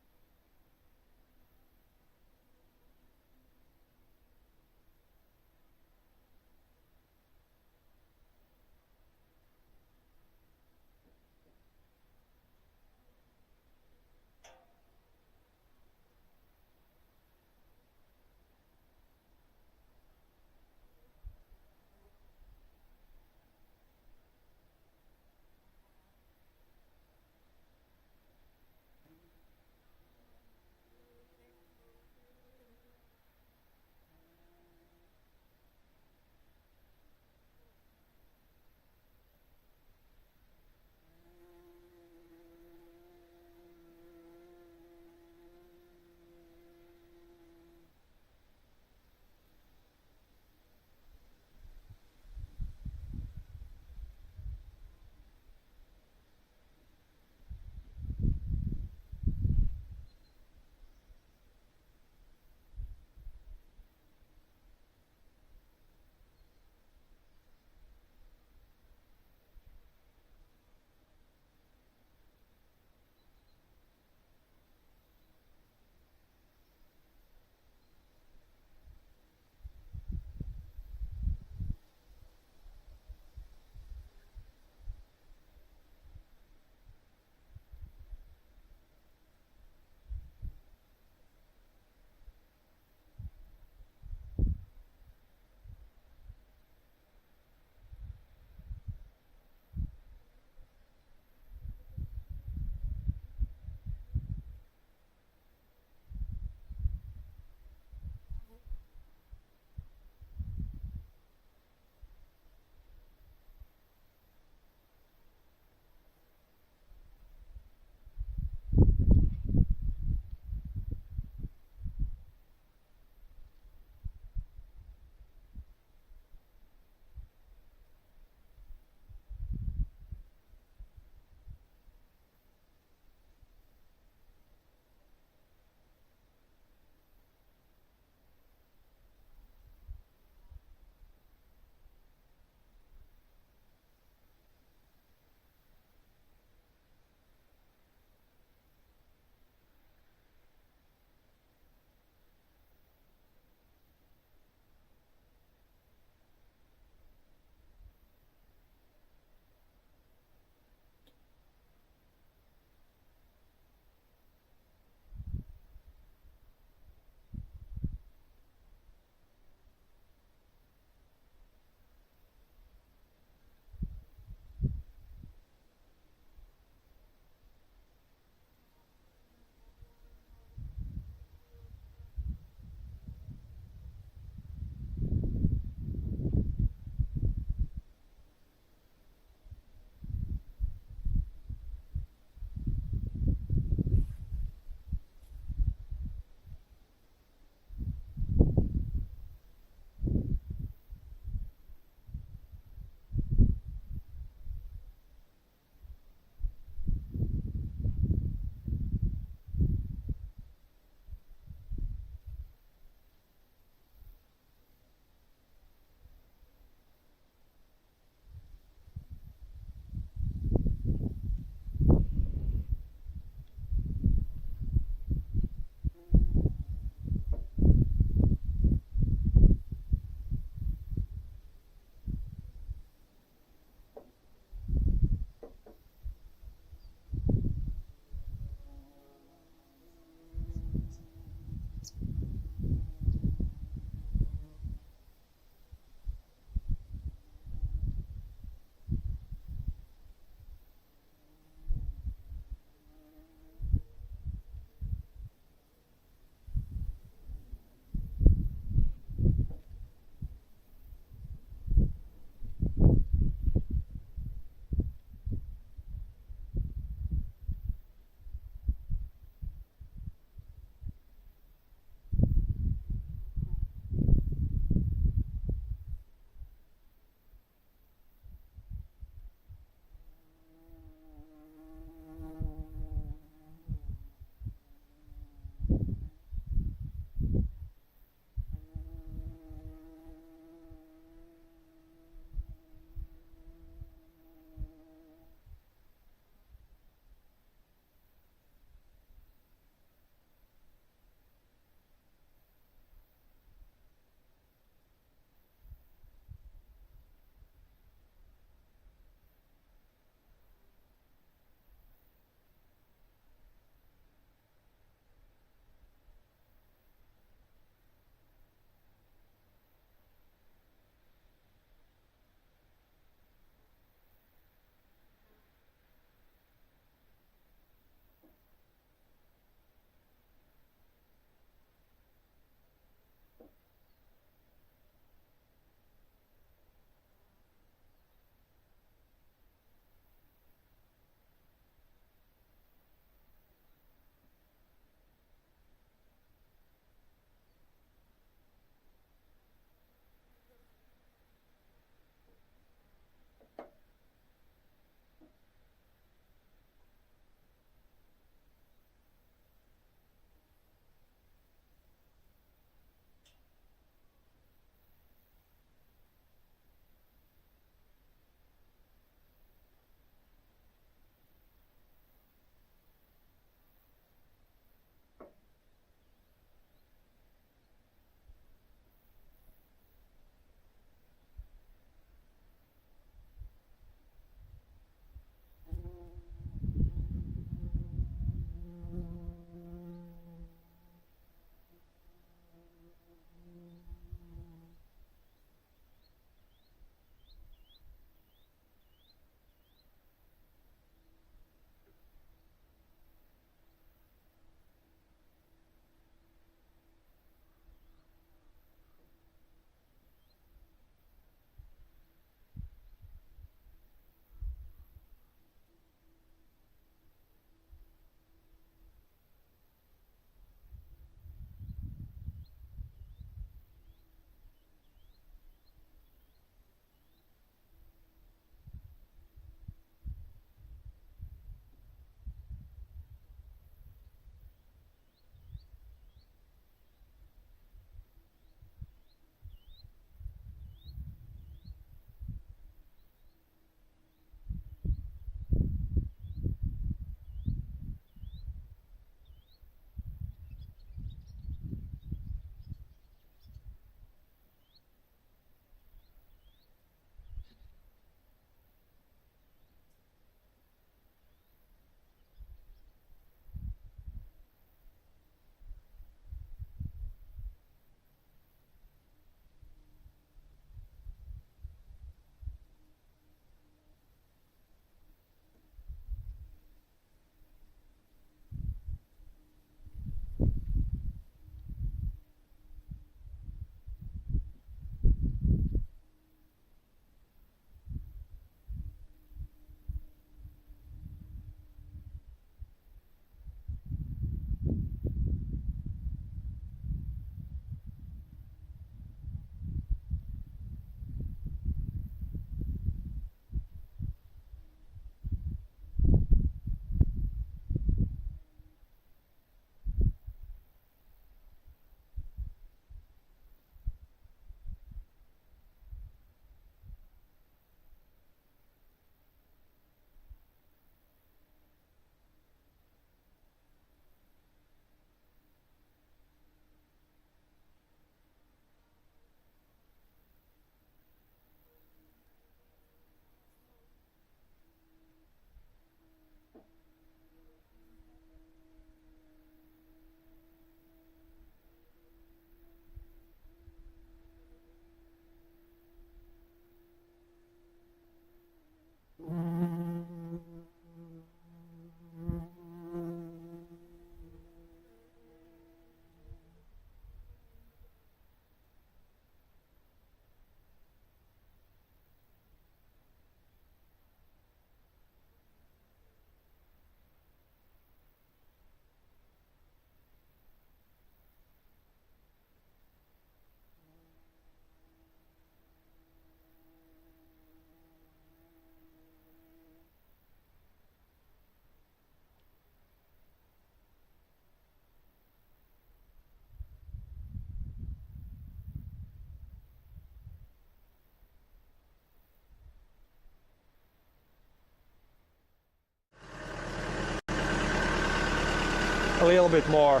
A little bit more.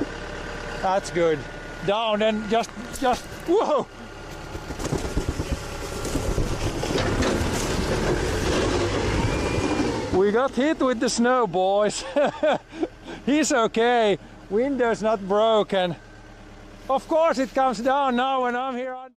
That's good. Down and just, whoa! We got hit with the snow, boys. He's okay. Window's not broken. Of course it comes down now when I'm here on.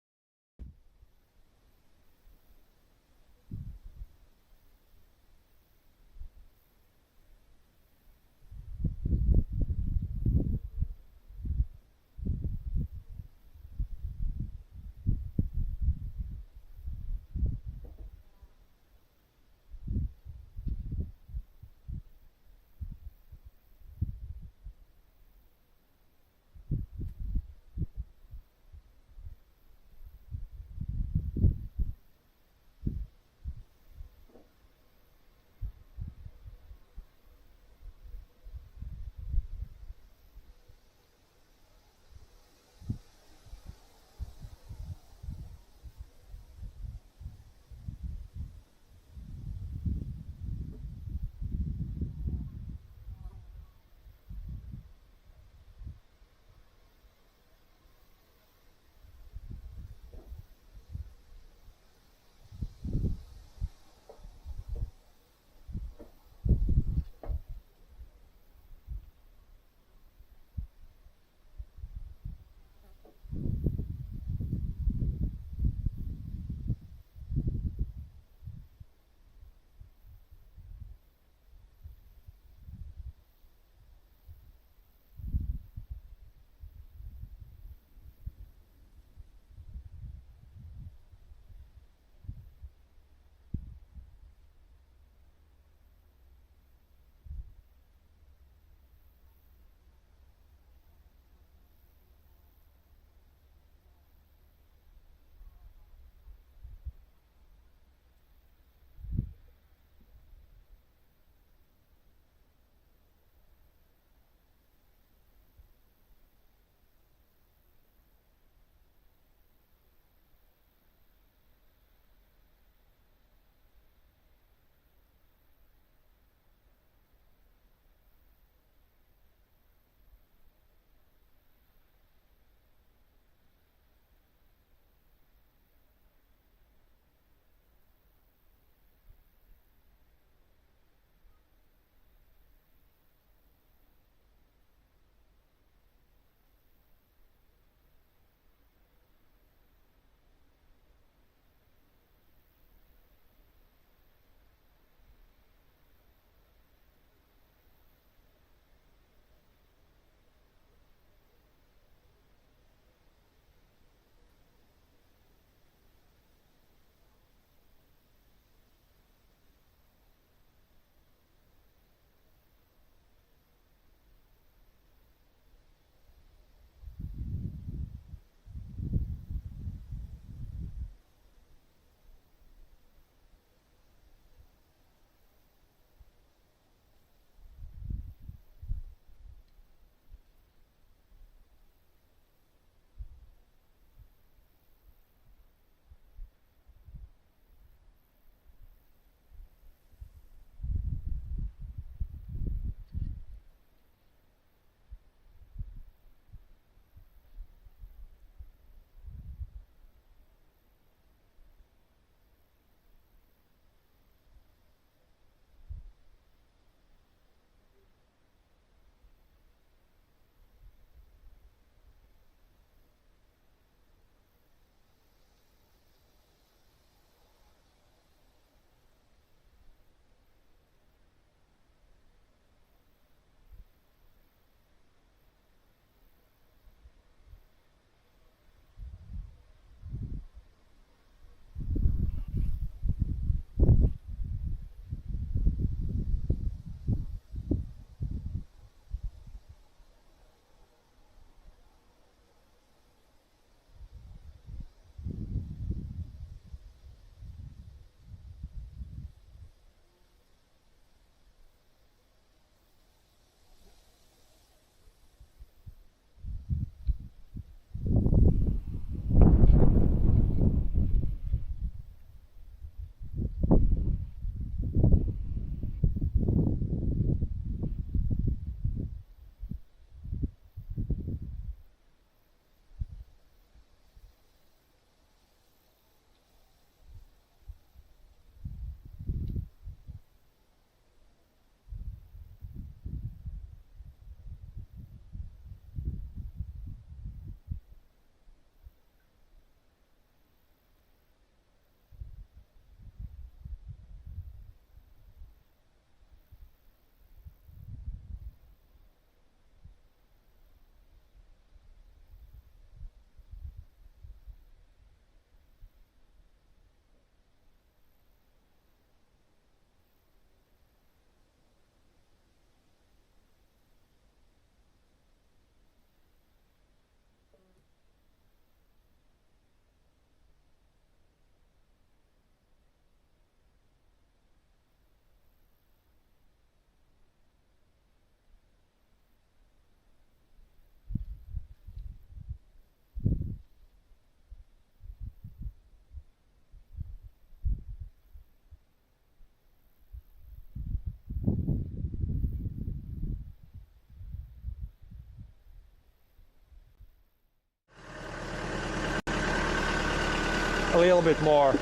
A little bit more.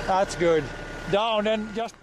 That's good. Down and just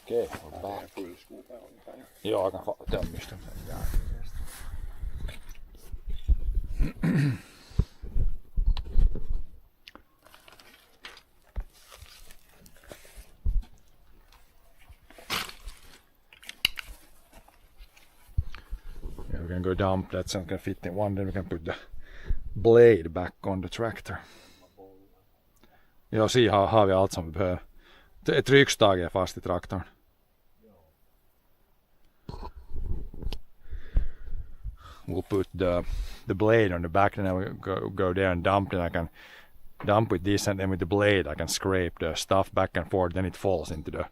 Okej, we're back. Ja, jag kan få tömmistä. Yeah, we can go dump that so we can fit in one, then we can put the blade back on the tractor. Ja, see har vi allt som vi behöver. Ett tryckstag är fast i traktorn. We'll put the blade on the back and then we go there and dump it. I can dump with this and then with the blade I can scrape the stuff back and forth, then it falls into the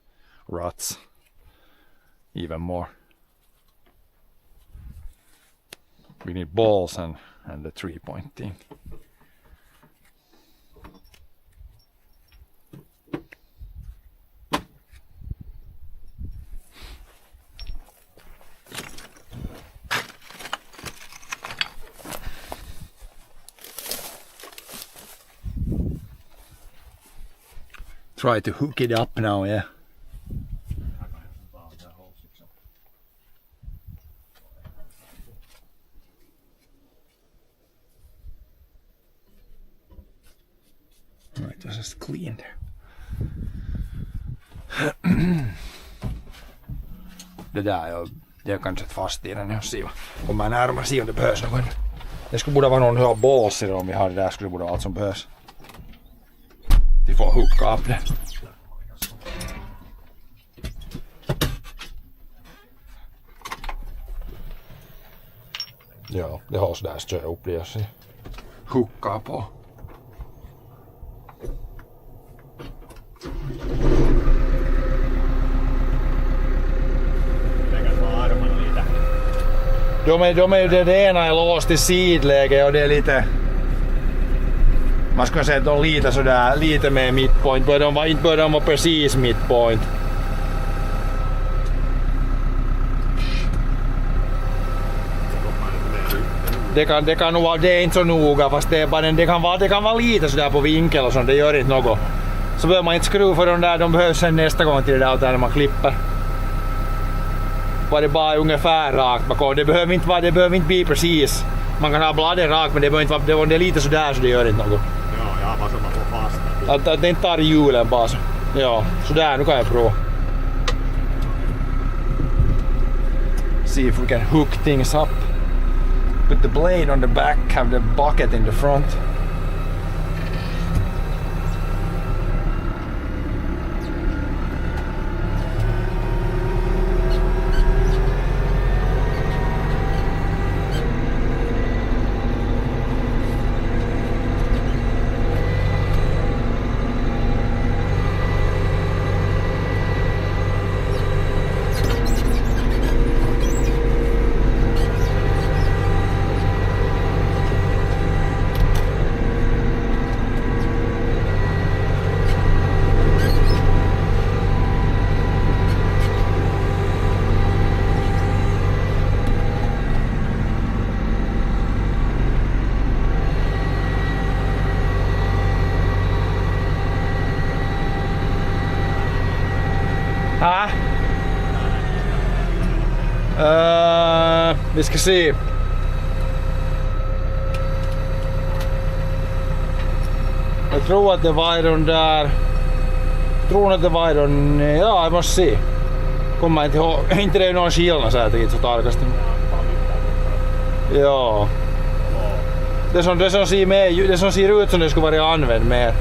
ruts even more. We need balls and the 3-point thing. Try to hook it up now, yeah. Right, it was just clean there. Det där det är kanske fast i den. Jag ser om man närmar sig om det behövs någon. Det skulle borde vara någon hur balls om vi har det där, skulle borde vara allt som behövs. Vi får hooka upp den. Ja, det har sådär strö upp det och se. Hooka på. Det ena är låst i sidläge och det är lite... Man ska säga att de lite sådär, lite med midpoint. Inte bör de vara precis midpoint. Det kan nog vara, det är inte så noga fast det är bara, det kan vara lite sådär på vinkel och sånt, det gör inte något. Så behöver man inte skruva för de där, de behövs sen nästa gång till det där när man klipper. Var det bara ungefär rakt bakom, det behöver inte bli precis. Man kan ha bladet rakt men det behöver inte vara, det är lite sådär så det gör inte något. Ja, bara så man får fast. Att det inte tar i hjulen bara så. Ja, sådär, nu kan jag prova. See if we can hook things up. Put the blade on the back, have the bucket in the front. Vi ska se. Jag tror att det var i den där. Ja, jag måste se. Kommer inte ihåg. Inte det är någon skillnad så här så tarkasti. Ja. Det som ser ut som det skulle vara använt mer.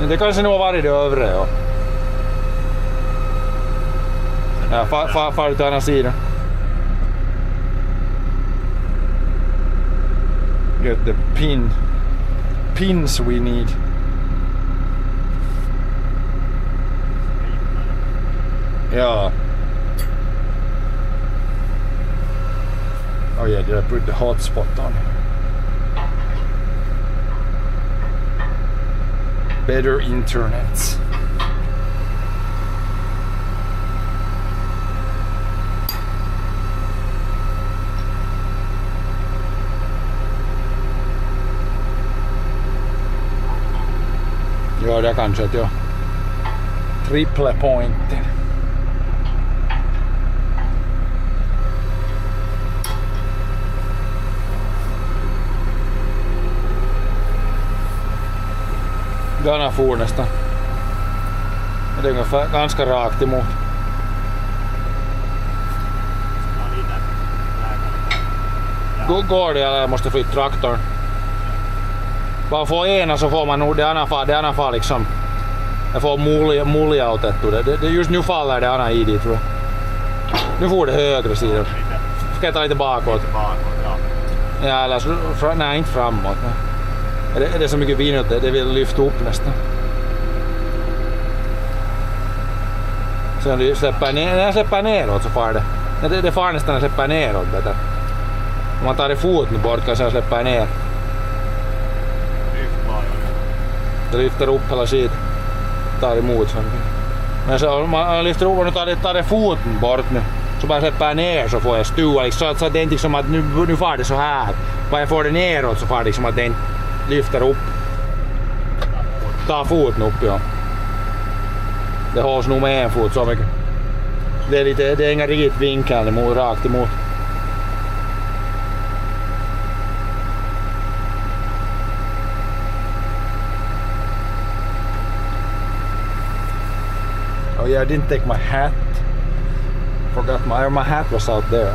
Det kanske nog var i det övre, ja. Ja, far till andra sidan. Get the pins we need. Ja. Oh yeah, did I put the hotspot on? Better internet. Gör det kanske att jag triple pointin. Gana for nästan. Det är ungefär ganska rakt emot. Går det eller måste flytta traktorn? Bara får ena så får man nog det andra far liksom. Jag får mulja otettu. Det just nu faller det andra i dit tror jag. Nu får det högre sidan. Ska jag ta lite bakåt? Ja, eller så, nej inte framåt. Är det så mycket vin att det vill lyfta upp nästan. Sen när jag släpper neråt så far det. Det far nästan när jag släpper neråt bättre. Om man tar det foten bort kan jag släppa ner. Det lyfter upp hela skit. Tar emot sånt. Men så om man lyfter upp och nu tar det foten bort nu. Så bara släpper ner så får jag stua liksom, så att det är inte liksom att nu far det så här. Bara jag får det neråt så far det liksom att det inte lyfter upp. Ta foten upp ja. Det hålls nog med en fot så mycket. Det är inga riktigt vinkel rakt emot. Oh yeah, I didn't take my hat. Forgot my hat was out there.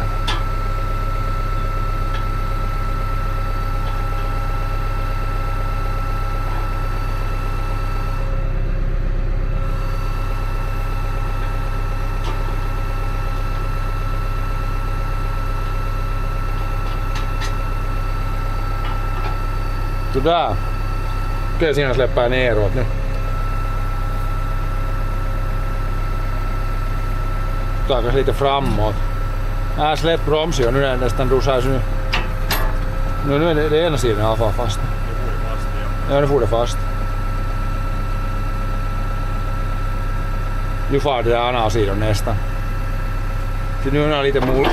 Sådär. Okej, siinä släpper neråt nu. Ta kanske lite framåt. Jag släpp bromsen och nu är det nästan rusas nu. Nu är det ena sidan i alla fall fast. Ja, nu får det fast. Nu far det där andra sidan nästan. Så nu är det lite mul.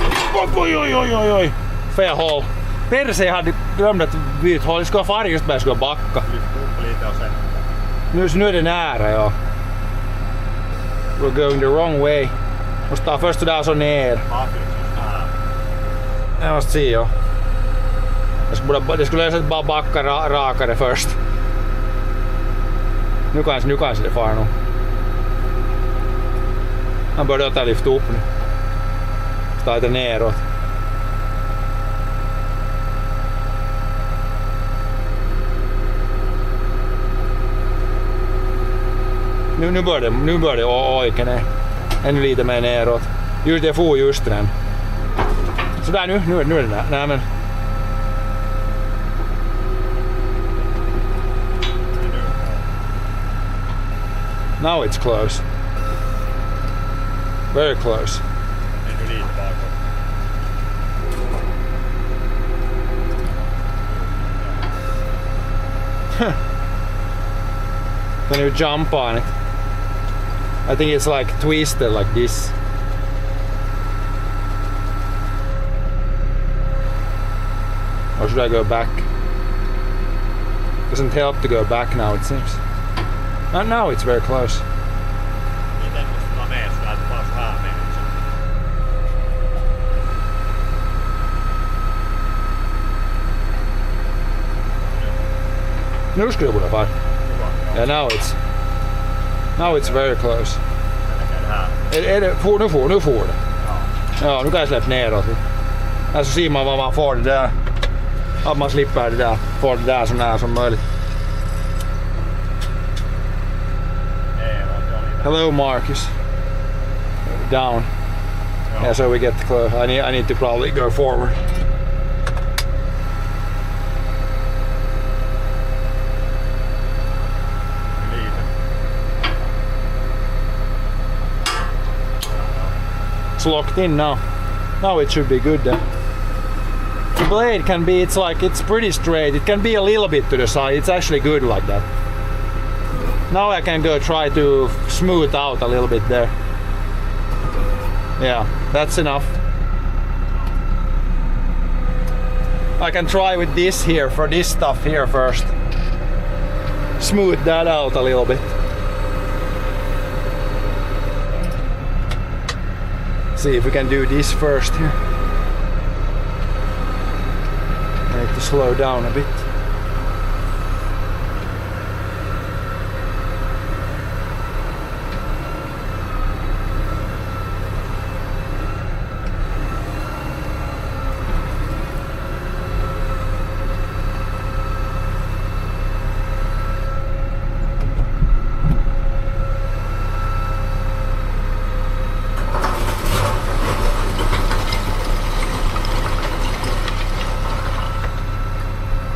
Oj. Fel håll. Perse hade glömt att byta håll. Det skulle vara färg just när jag skulle backa. Nu är det nära ja. We're going the wrong way. Måste ta först där så ner. Jag måste se ja. Det skulle jag bara backa rakare först. Nu kanske det far nog. Han börjar ta lyfta upp nu. Ta lite neråt. Nu börjar det ojka ner. Ännu lite mer neråt. Just det får just den. Sådär nu är det där. Nej men. Now it's close. Very close. Ännu lite bakåt. Can you jump on it? I think it's like twisted like this. Or should I go back? Doesn't help to go back now it seems. Not now it's very close. Miten musta mä meen, sä lähdet vaan vähän mennessä. Nu skulle det borde vara. Yeah, now it's very close. Är det, nu får det. Ja, nu kan jag släppa neråt. Alltså ser man vad man får det där. Att man slipper det där. Får det där så nära som möjligt. Hello Marcus. Down. Yeah, so we get close. I need to probably go forward. It's locked in now. Now it should be good then. The blade can be, it's pretty straight. It can be a little bit to the side. It's actually good like that. Now I can go try to smooth out a little bit there. Yeah, that's enough. I can try with this here, for this stuff here first. smooth that out a little bit. See if we can do this first here. I need to slow down a bit.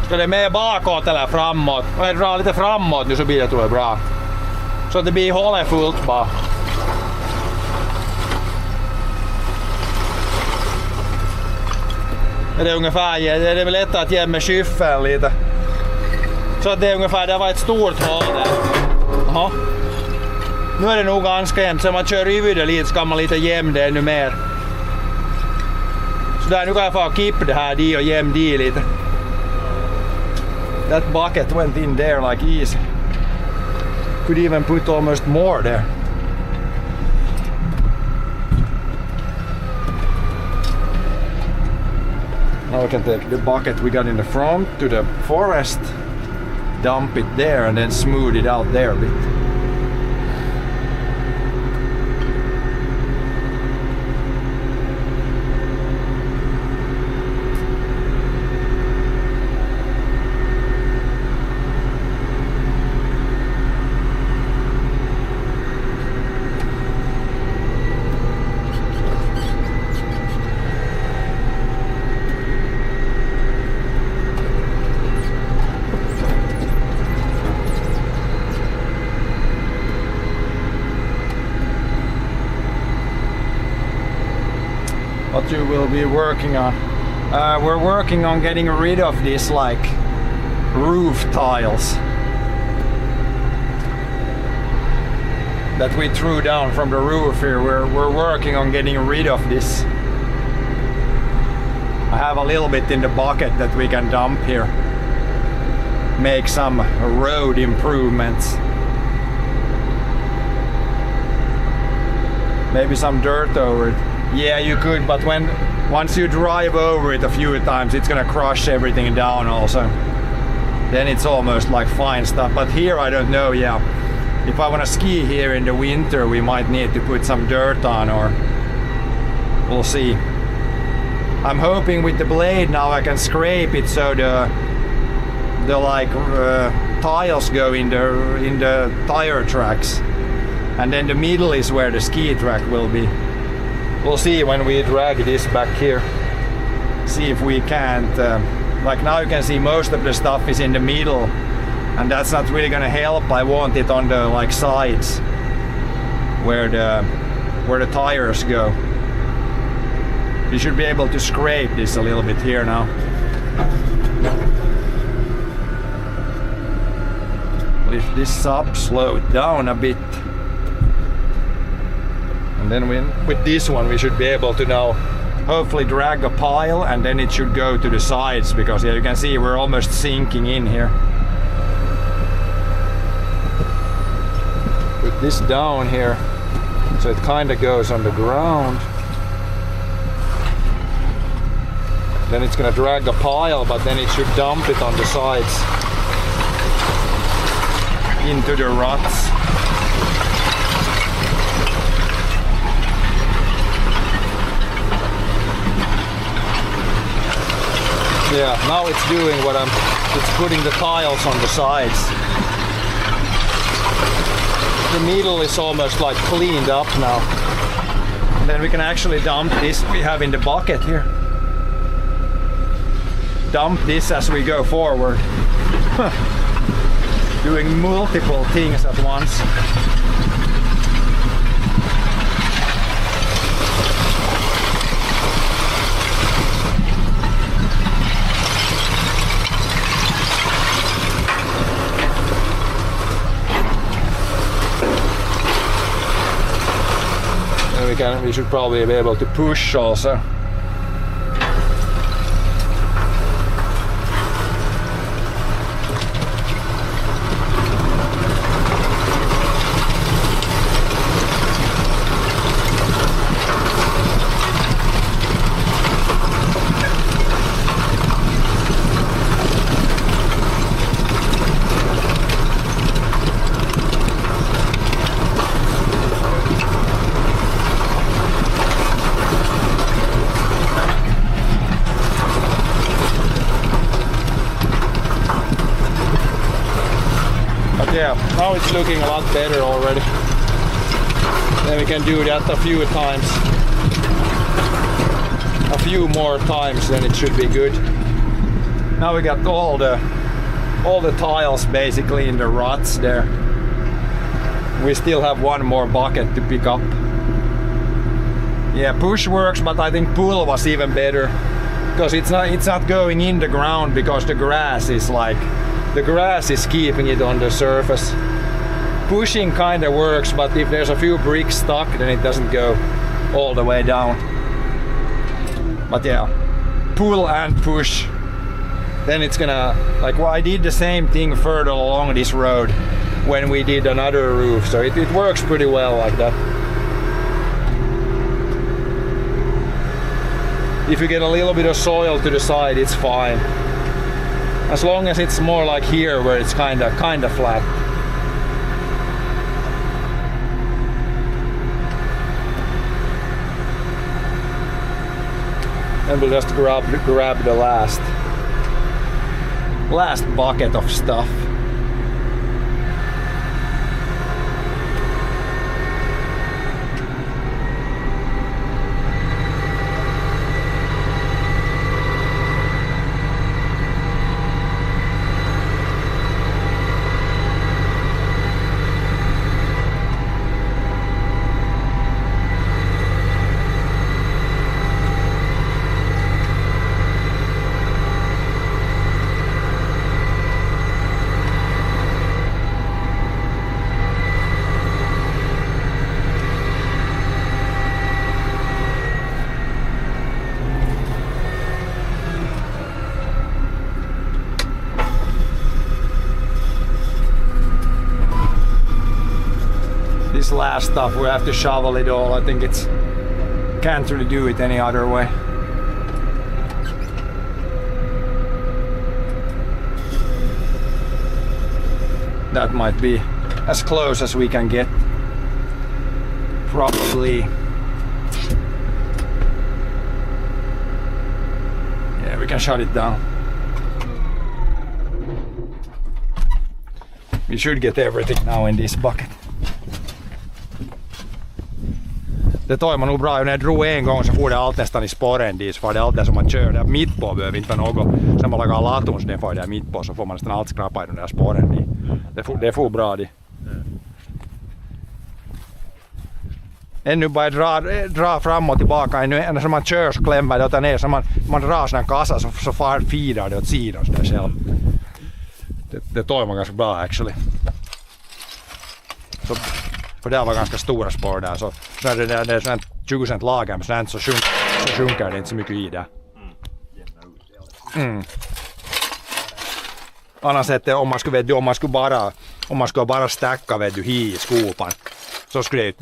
Ska det med bakåt eller framåt? Om jag drar lite framåt nu så blir det tror jag bra. Så att det blir hållet fullt bara. Det är ungefär, det är väl lätt att ge med skyffeln lite. Så att det är ungefär, det var ett stort hål där. Jaha. Nu är det nog ganska jämnt, så om man kör över det lite så kan man lite jämna det ännu mer. Så där, nu kan jag få kippa det här di och jämna di lite. That bucket went in there like easy. Could even put almost more there. Now we can take the bucket we got in the front to the forest, dump it there and then smooth it out there a bit. What you will be working on? We're working on getting rid of these like roof tiles that we threw down from the roof here. We're working on getting rid of this. I have a little bit in the bucket that we can dump here. Make some road improvements. Maybe some dirt over it. Yeah, you could, but once you drive over it a few times, it's gonna crush everything down also. Then it's almost like fine stuff. But here I don't know, yeah. If I wanna ski here in the winter, we might need to put some dirt on, or we'll see. I'm hoping with the blade now I can scrape it so the like tiles go in the tire tracks, and then the middle is where the ski track will be. We'll see when we drag this back here. See if we can't. Like now you can see most of the stuff is in the middle, and that's not really gonna help. I want it on the like sides where the tires go. You should be able to scrape this a little bit here now. Lift this up, slow it down a bit. And then with this one we should be able to now hopefully drag a pile, and then it should go to the sides, because yeah, you can see we're almost sinking in here. Put this down here so it kind of goes on the ground. Then it's gonna drag a pile, but then it should dump it on the sides into the ruts. Yeah, now it's doing what it's putting the tiles on the sides. The middle is almost like cleaned up now. And then we can actually dump this we have in the bucket here. Dump this as we go forward. Doing multiple things at once. We should probably be able to push also. But yeah, now it's looking a lot better already. Then we can do that a few times. A few more times, then it should be good. Now we got all the tiles basically in the ruts there. We still have one more bucket to pick up. Yeah, push works, but I think pull was even better because it's not going in the ground because the grass is keeping it on the surface. Pushing kind of works, but if there's a few bricks stuck, then it doesn't go all the way down. But yeah, pull and push. Then it's gonna, like, well, I did the same thing further along this road when we did another roof, so it works pretty well like that. If you get a little bit of soil to the side, it's fine. As long as it's more like here where it's kinda flat. And we'll just grab the last bucket of stuff. This last stuff we have to shovel it all. I think can't really do it any other way. That might be as close as we can get. Probably. Yeah, we can shut it down. We should get everything now in this bucket. Det tar nog bra. När jag drog en gång så får det allt nästan i spåren dit, så får det allt som man kör där mitt på behöver inte vara något. Sen man lagar latun så det får där mitt på så får man nästan allt skrapa i de där spåren dit. Det får bra dit. Ännu bara dra fram och tillbaka. Ännu som man kör så klämmer det åt ner, så man drar sån här kassa så firar det åt sidan så där själv. Det tar man ganska bra actually. Så, för det var ganska stora spår där, så när det är sånt 20 cent lager med sånt så sjunker det inte så mycket i det. Annars att om man skulle bara stacka hi i skopan så skulle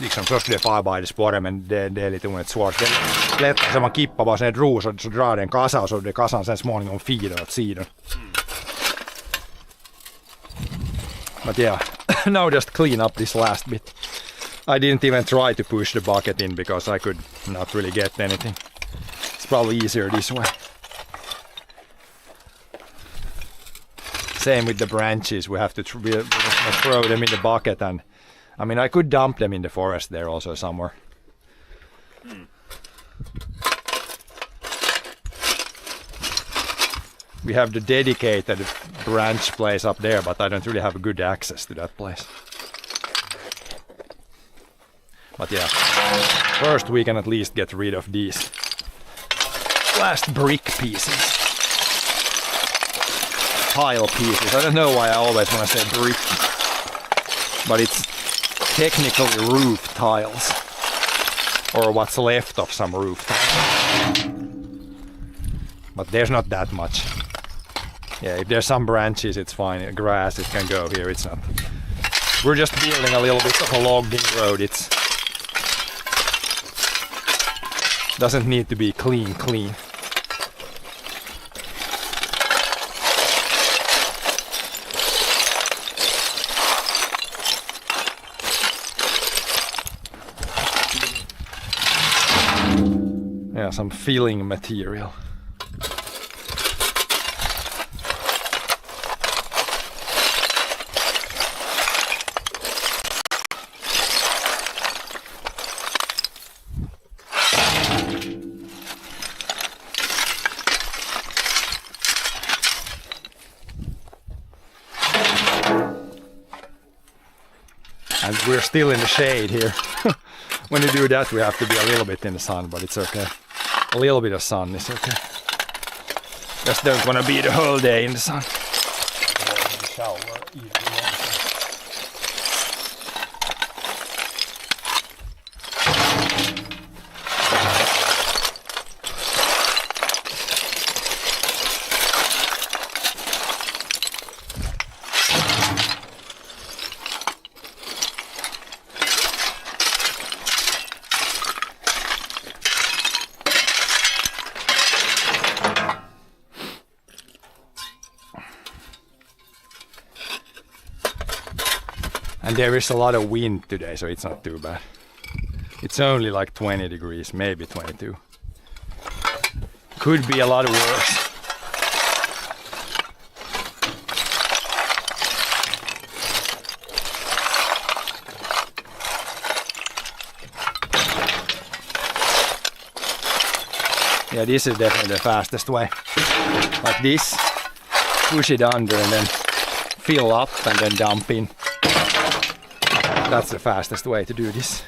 det fara i spåren, men det är lite onödigt svårt. Det är lätt att man kippar bara sen ro så drar det en kassa och så det kassan sen småningom firar åt sidan. But yeah, now just clean up this last bit. I didn't even try to push the bucket in because I could not really get anything. It's probably easier this way. Same with the branches, we have to throw them in the bucket, and I mean I could dump them in the forest there also somewhere. We have the dedicated branch place up there, but I don't really have good access to that place. But yeah, first we can at least get rid of these last brick pieces. Tile pieces. I don't know why I always want to say brick, but it's technically roof tiles, or what's left of some roof tiles. But there's not that much. Yeah, if there's some branches, it's fine. Grass, it can go here. It's not. We're just building a little bit of a logging road. It doesn't need to be clean. Yeah, some filling material. And we're still in the shade here. When you do that, we have to be a little bit in the sun, but it's okay. A little bit of sun is okay. Just don't want to be the whole day in the sun. And there is a lot of wind today, so it's not too bad. It's only like 20 degrees, maybe 22. Could be a lot worse. Yeah, this is definitely the fastest way. Like this, push it under and then fill up and then dump in. That's the fastest way to do this.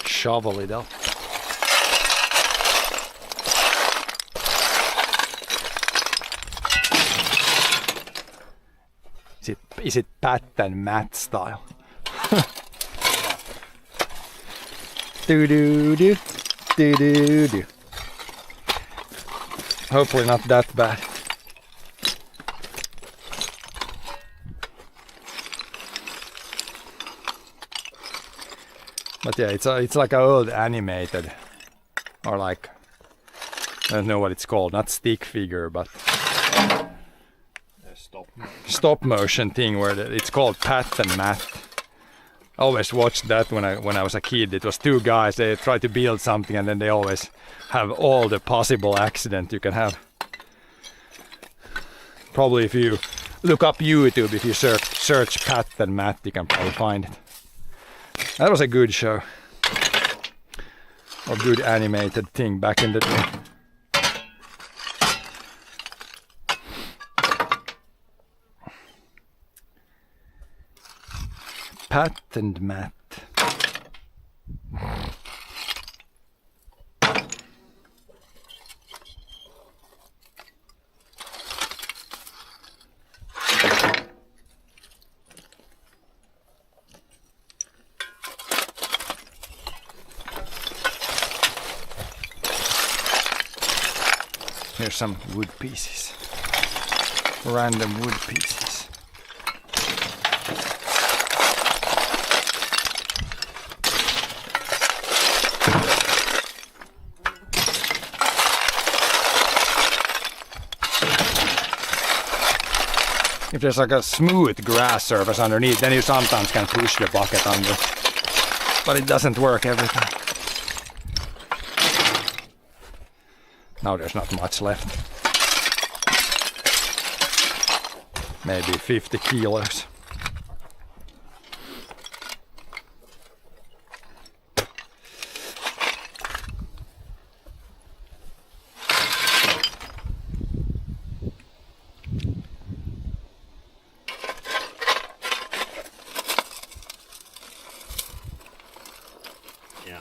Shovel it up. Is it Pat and Matt style? Do do do do do do. Hopefully not that bad. But yeah, it's like an old animated, or like, I don't know what it's called, not stick figure, but stop motion thing where it's called Pat and Matt. I always watched that when I was a kid. It was two guys, they try to build something and then they always have all the possible accident you can have. Probably if you look up YouTube, if you search Pat and Matt, you can probably find it. That was a good show. Or good animated thing back in the day. Pat and Matt. Here's some wood pieces. Random wood pieces. If there's like a smooth grass surface underneath, then you sometimes can push the bucket under. But it doesn't work every time. Now there's not much left. Maybe 50 kilos. Yeah.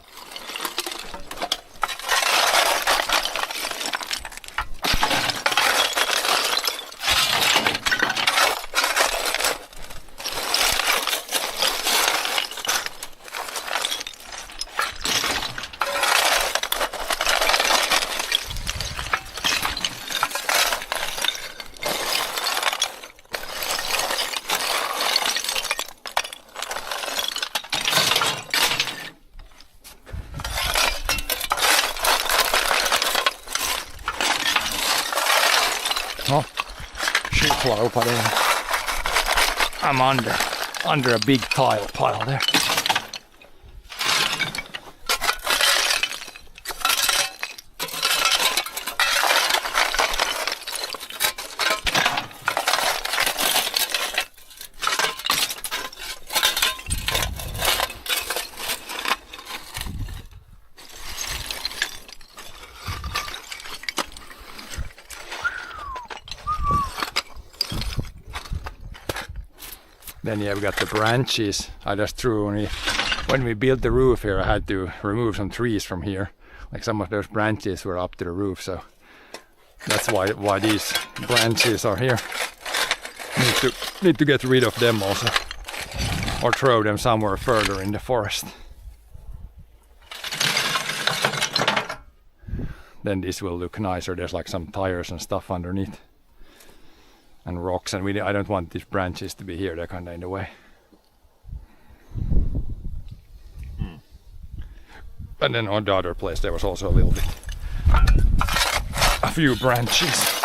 flower pot in. I'm under a big tile pile there. Then yeah, we got the branches. I just threw when we built the roof here, I had to remove some trees from here. Like some of those branches were up to the roof, so that's why these branches are here. Need to get rid of them also, or throw them somewhere further in the forest. Then this will look nicer. There's like some tires and stuff underneath. And rocks, and I don't want these branches to be here, they're kind of in the way. And then on the other place there was also a few branches.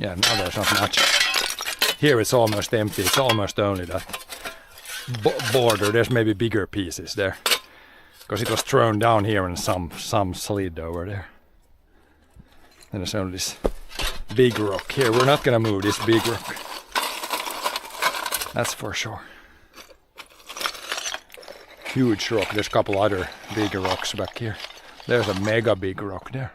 Yeah, now there's not much. Here it's almost empty. It's almost only that border. There's maybe bigger pieces there, because it was thrown down here and some slid over there. And there's only this big rock here. We're not gonna move this big rock. That's for sure. Huge rock. There's a couple other big rocks back here. There's a mega big rock there.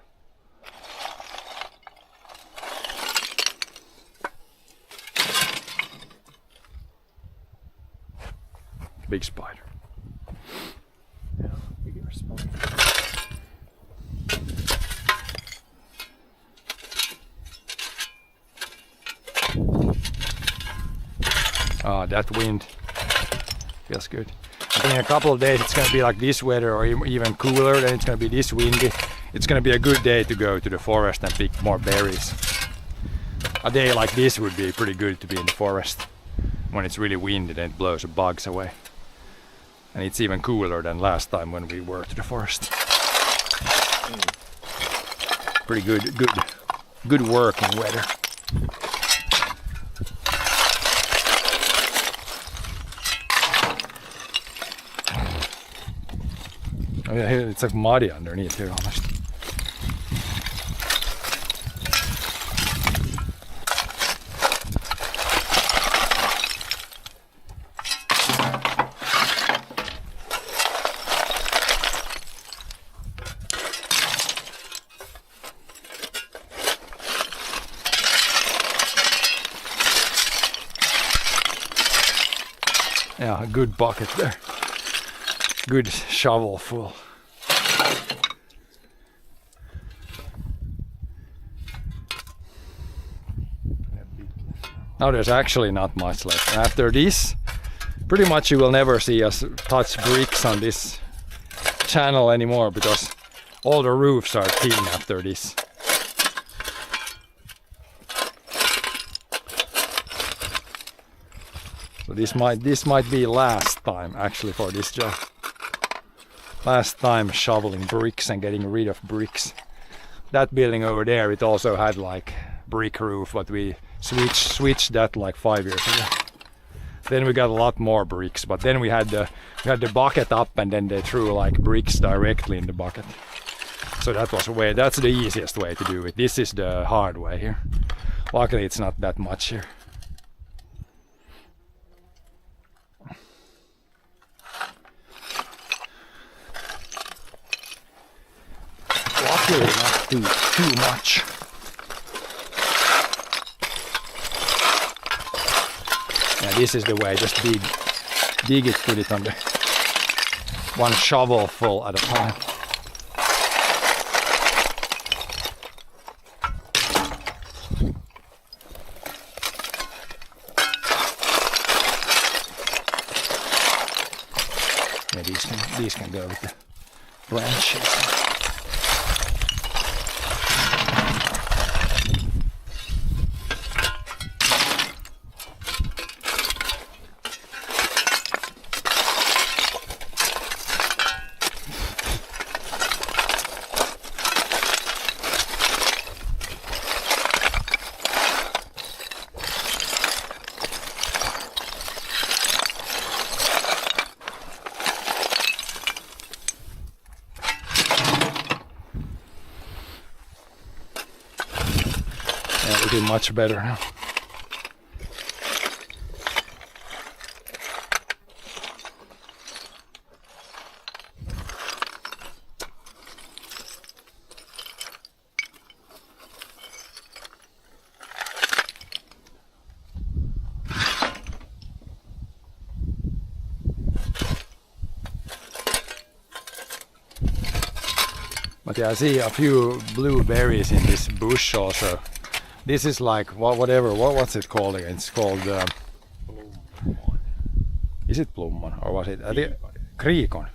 Big spider. Yeah, bigger spider. Ah, that wind feels good. I think in a couple of days it's going to be like this weather, or even cooler. Then it's going to be this windy. It's going to be a good day to go to the forest and pick more berries. A day like this would be pretty good to be in the forest. When it's really windy, then it blows the bugs away. And it's even cooler than last time when we were to the forest. Pretty good working weather. Oh yeah, it's like muddy underneath here almost. Yeah, a good bucket there. Good shovel full. Now there's actually not much left. After this, pretty much you will never see us touch bricks on this channel anymore, because all the roofs are thin after this. So this might be last time actually for this job. Last time shoveling bricks and getting rid of bricks. That building over there, it also had like brick roof, but we switched that like 5 years ago. Then we got a lot more bricks, but then we had the bucket up, and then they threw like bricks directly in the bucket. So that's the easiest way to do it. This is the hard way here. Luckily it's not that much here. Luckily not too much. Yeah, this is the way, just dig it, put it on the one shovel full at a time. these can go with the branches. Looking much better now. But yeah, I see a few blueberries in this bush also. This is like what's it called again? It's called is it Plommon or was it Kriikon?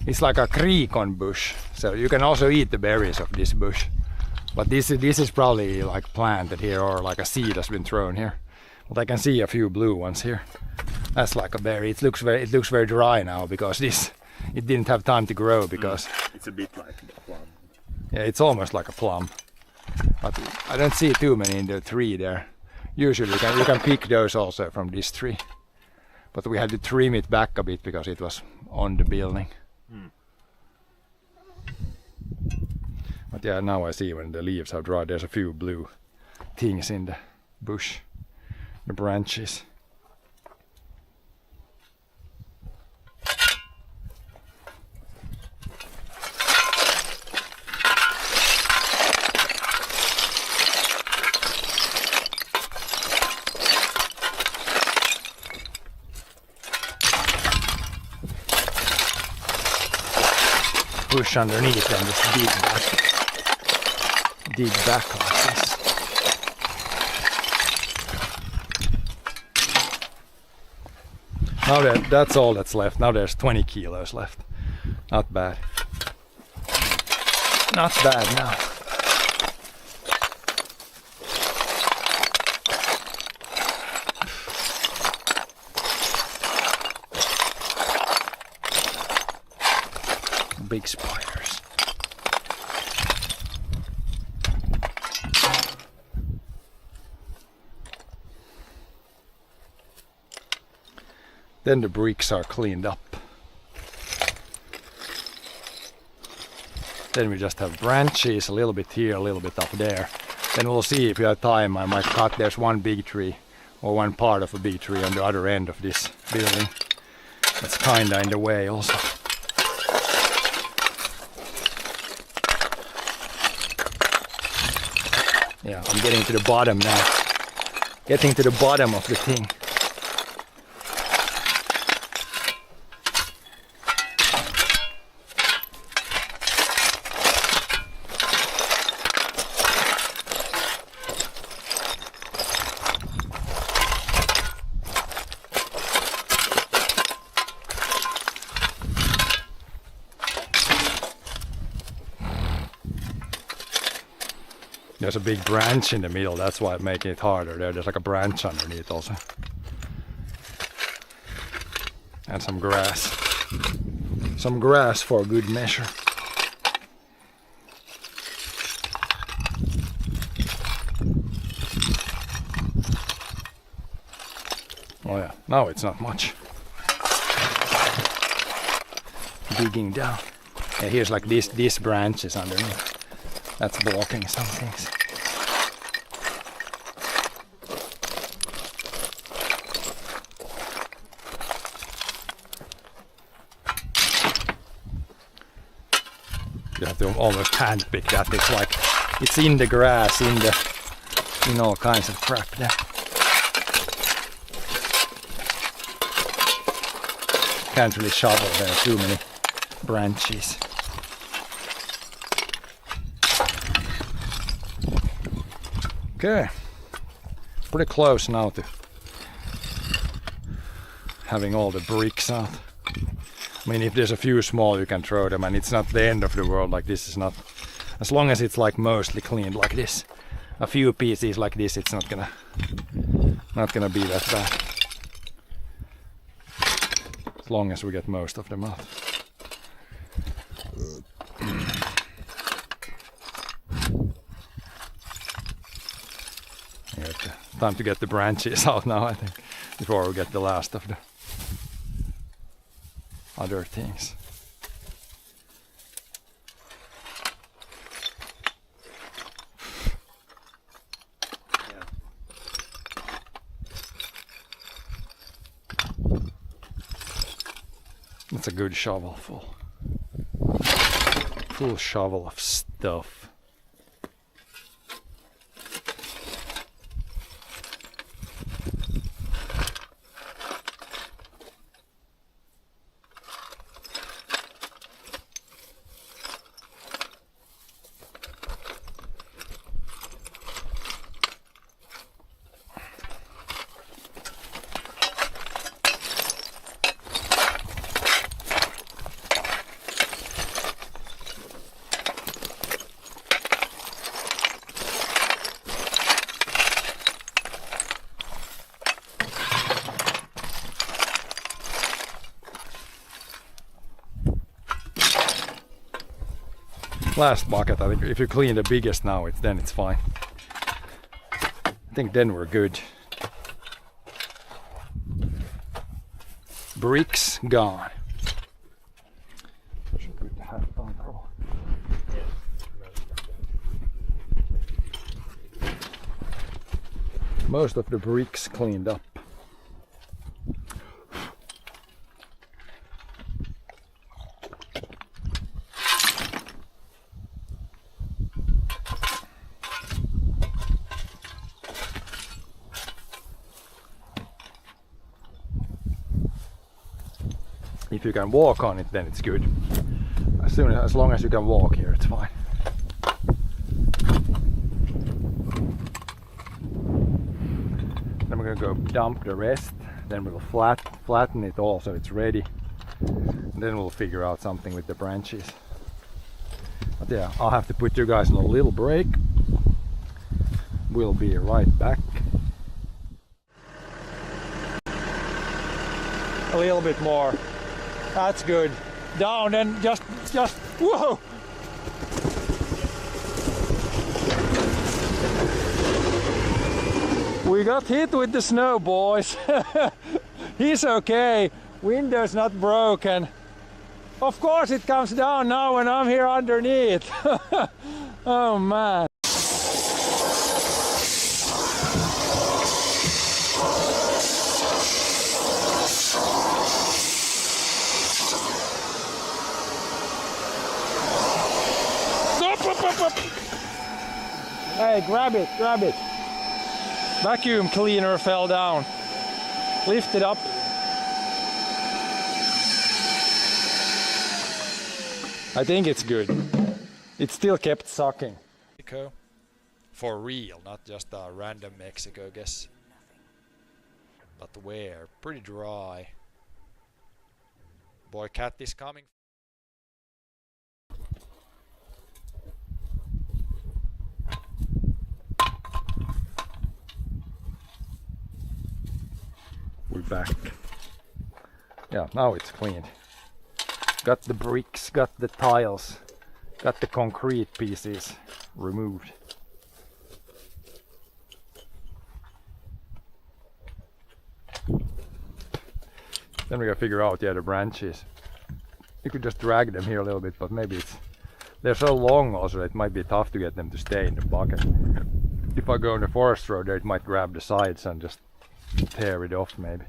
It's like a Kriikon bush, so you can also eat the berries of this bush. But this is probably like planted here, or like a seed has been thrown here. But I can see a few blue ones here. That's like a berry. It looks very dry now because it didn't have time to grow because It's a bit like a plum. yeah, it's almost like a plum. But I don't see too many in the tree there. Usually you can pick those also from this tree. But we had to trim it back a bit because it was on the building. But yeah, now I see when the leaves are dry, there's a few blue things in the bush, the branches. Push underneath and just dig back like this. Now that's all that's left. Now there's 20 kilos left. Not bad. Not bad now. Big spiders. Then the bricks are cleaned up. Then we just have branches, a little bit here, a little bit up there. Then we'll see if we have time. I might cut, there's one big tree or one part of a big tree on the other end of this building. That's kinda in the way also. Yeah, I'm getting to the bottom now. Getting to the bottom of the thing. There's a big branch in the middle, that's why I'm making it harder. There's like a branch underneath also. And some grass. Some grass for good measure. Oh yeah, now it's not much. Digging down. Yeah, here's like this branch is underneath. That's blocking some things. You have to almost hand pick that. It's like it's in the grass, in all kinds of crap there. Can't really shovel, there are too many branches. Okay, pretty close now to having all the bricks out. I mean, if there's a few small, you can throw them, and it's not the end of the world. Like this is not, as long as it's like mostly cleaned like this. A few pieces like this, it's not gonna be that bad. As long as we get most of them out. Time to get the branches out now, I think, before we get the last of the other things. That's a good shovel full shovel of stuff. Last bucket, I think if you clean the biggest now, then it's fine. I think then we're good. Bricks gone. Most of the bricks cleaned up. If you can walk on it, then it's good. As long as you can walk here, it's fine. Then we're gonna go dump the rest. Then we'll flatten it all so it's ready. And then we'll figure out something with the branches. But yeah, I'll have to put you guys on a little break. We'll be right back. A little bit more. That's good. Down and just, whoa! We got hit with the snow, boys. He's okay. Window's not broken. Of course it comes down now when I'm here underneath. Oh man. Hey, grab it. Vacuum cleaner fell down. Lift it up. I think it's good. It still kept sucking. Mexico. For real, not just a random Mexico guess. But where? Pretty dry. Boy cat is coming. We're back. Yeah, now it's cleaned. Got the bricks, got the tiles, got the concrete pieces removed. Then we gotta figure out the branches. You could just drag them here a little bit, but maybe they're so long also that it might be tough to get them to stay in the bucket. If I go on the forest road there, it might grab the sides and just tear it off maybe.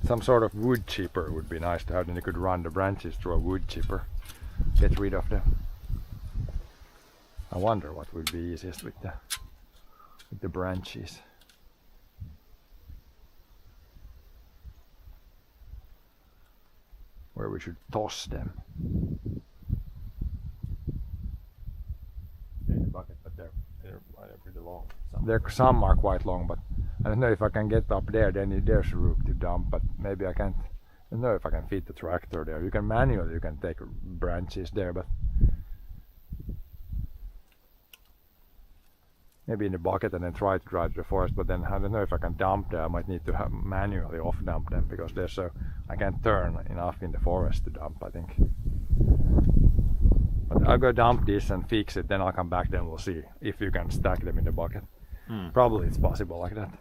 Some sort of wood chipper would be nice to have, then you could run the branches through a wood chipper. Get rid of them. I wonder what would be easiest with the branches. Where we should toss them. In the bucket, but they're pretty long. Some are quite long, but I don't know if I can get up there, then there's room to dump, but maybe I can't. I don't know if I can fit the tractor there. You can manually, you can take branches there, but maybe in the bucket and then try to drive to the forest, but then I don't know if I can dump there. I might need to have manually off dump them because they're so, I can't turn enough in the forest to dump, I think. But I'll go dump this and fix it, then I'll come back, then we'll see if you can stack them in the bucket. Probably it's possible like that.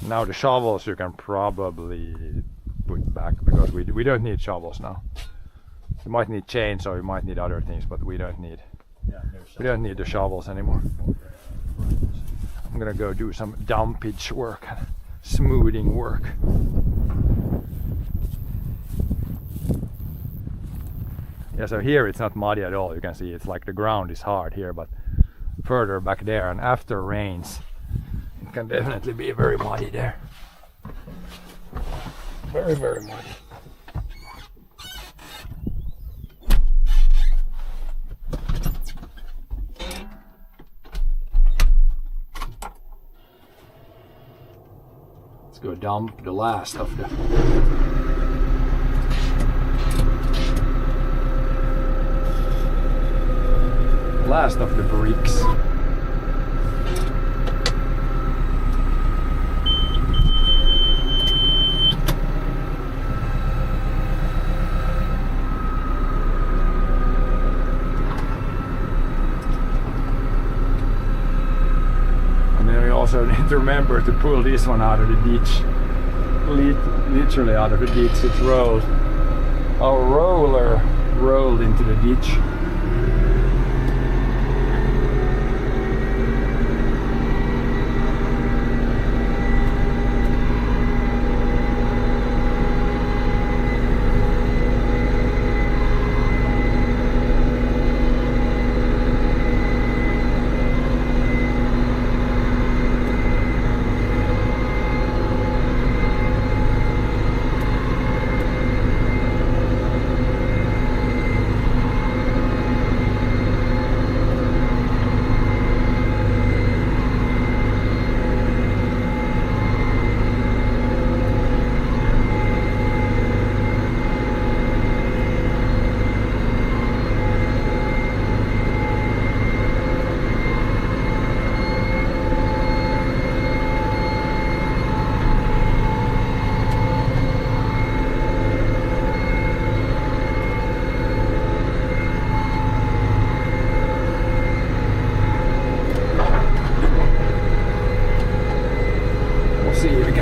Now the shovels you can probably put back because we don't need shovels now. You might need chains or you might need other things, but we don't need the shovels anymore. I'm gonna go do some dumpage work, smoothing work. Yeah, so here it's not muddy at all. You can see it's like the ground is hard here, but further back there and after rains it can definitely be very muddy there. Very, very muddy. Let's go dump the last of the bricks. And then we also need to remember to pull this one out of the ditch. Literally out of the ditch, it's rolled. Our roller rolled into the ditch.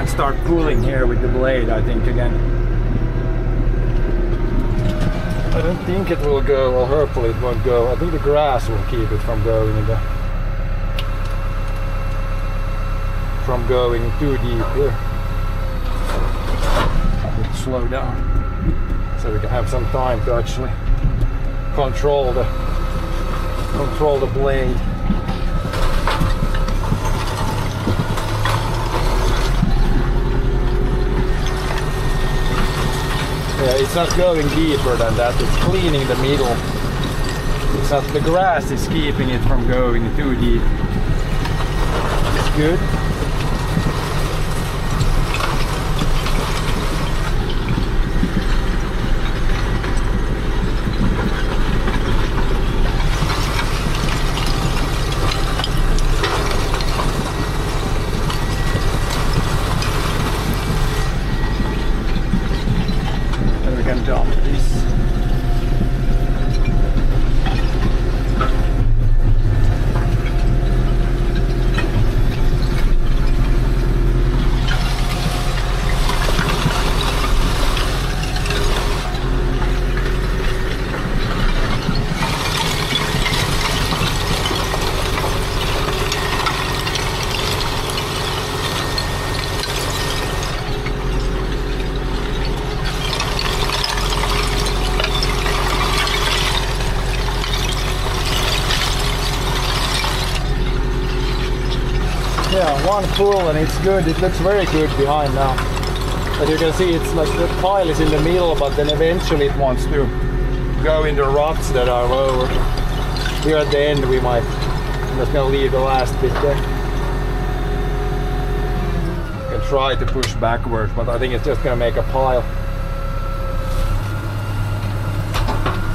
Start pulling here with the blade, I think, again. I don't think it will go, well, hopefully it won't go. I think the grass will keep it from going too deep here. Let's slow down so we can have some time to actually control the blade. Yeah, it's not going deeper than that, it's cleaning the middle. It's not, the grass is keeping it from going too deep. It's good. Dump this. Yeah, one pull and it's good. It looks very good behind now. But you can see it's like the pile is in the middle, but then eventually it wants to go in the ruts that are lower. Here at the end we might, I'm just gonna leave the last bit there. gonna try to push backwards, but I think it's just gonna make a pile.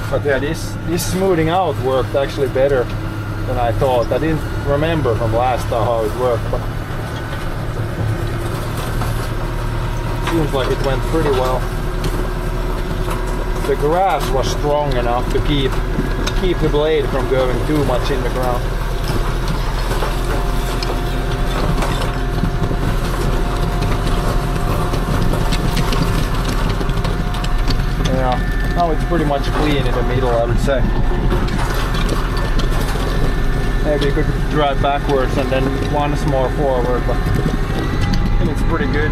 But yeah, this smoothing out worked actually better than I thought. I didn't remember from last time how it worked, but seems like it went pretty well. The grass was strong enough to keep the blade from going too much in the ground. Yeah, now it's pretty much clean in the middle, I would say. Maybe you could drive backwards and then once more forward, but I think it's pretty good.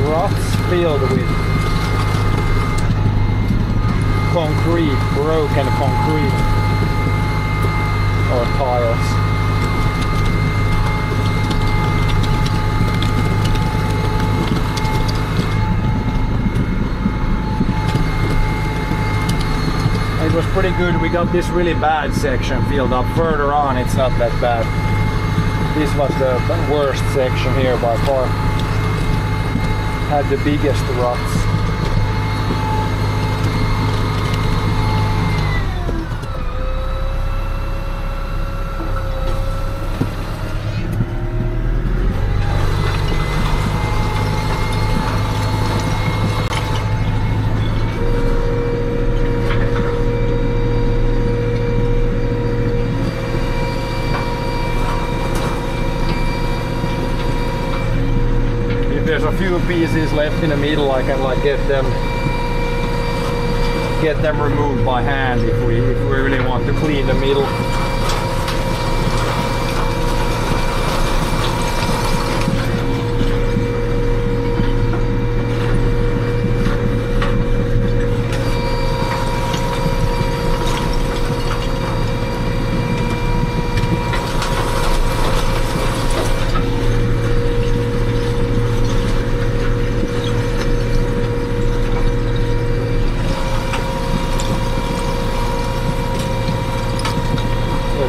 Ruts filled with concrete, broken concrete or tiles. It was pretty good. We got this really bad section filled up. Further on it's not that bad. This was the worst section here by far. Had the biggest ruts. There's a few pieces left in the middle. I can like get them removed by hand if we really want to clean the middle.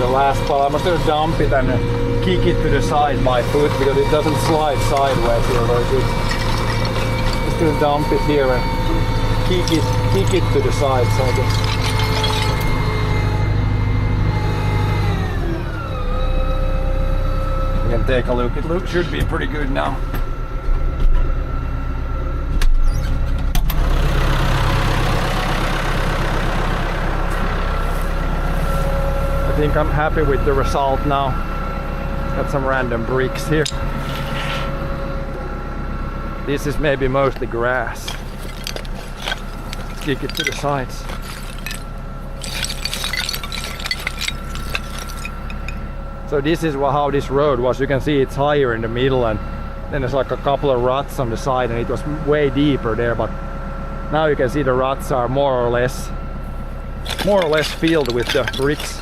Last part, I'm gonna dump it and kick it to the side by foot because it doesn't slide sideways here very good. Just gonna dump it here and kick it to the sides, I guess. We can take a look. It should be pretty good now. I think I'm happy with the result now. Got some random bricks here. This is maybe mostly grass. Kick it to the sides. So this is how this road was. You can see it's higher in the middle and then there's like a couple of ruts on the side and it was way deeper there, but now you can see the ruts are more or less filled with the bricks.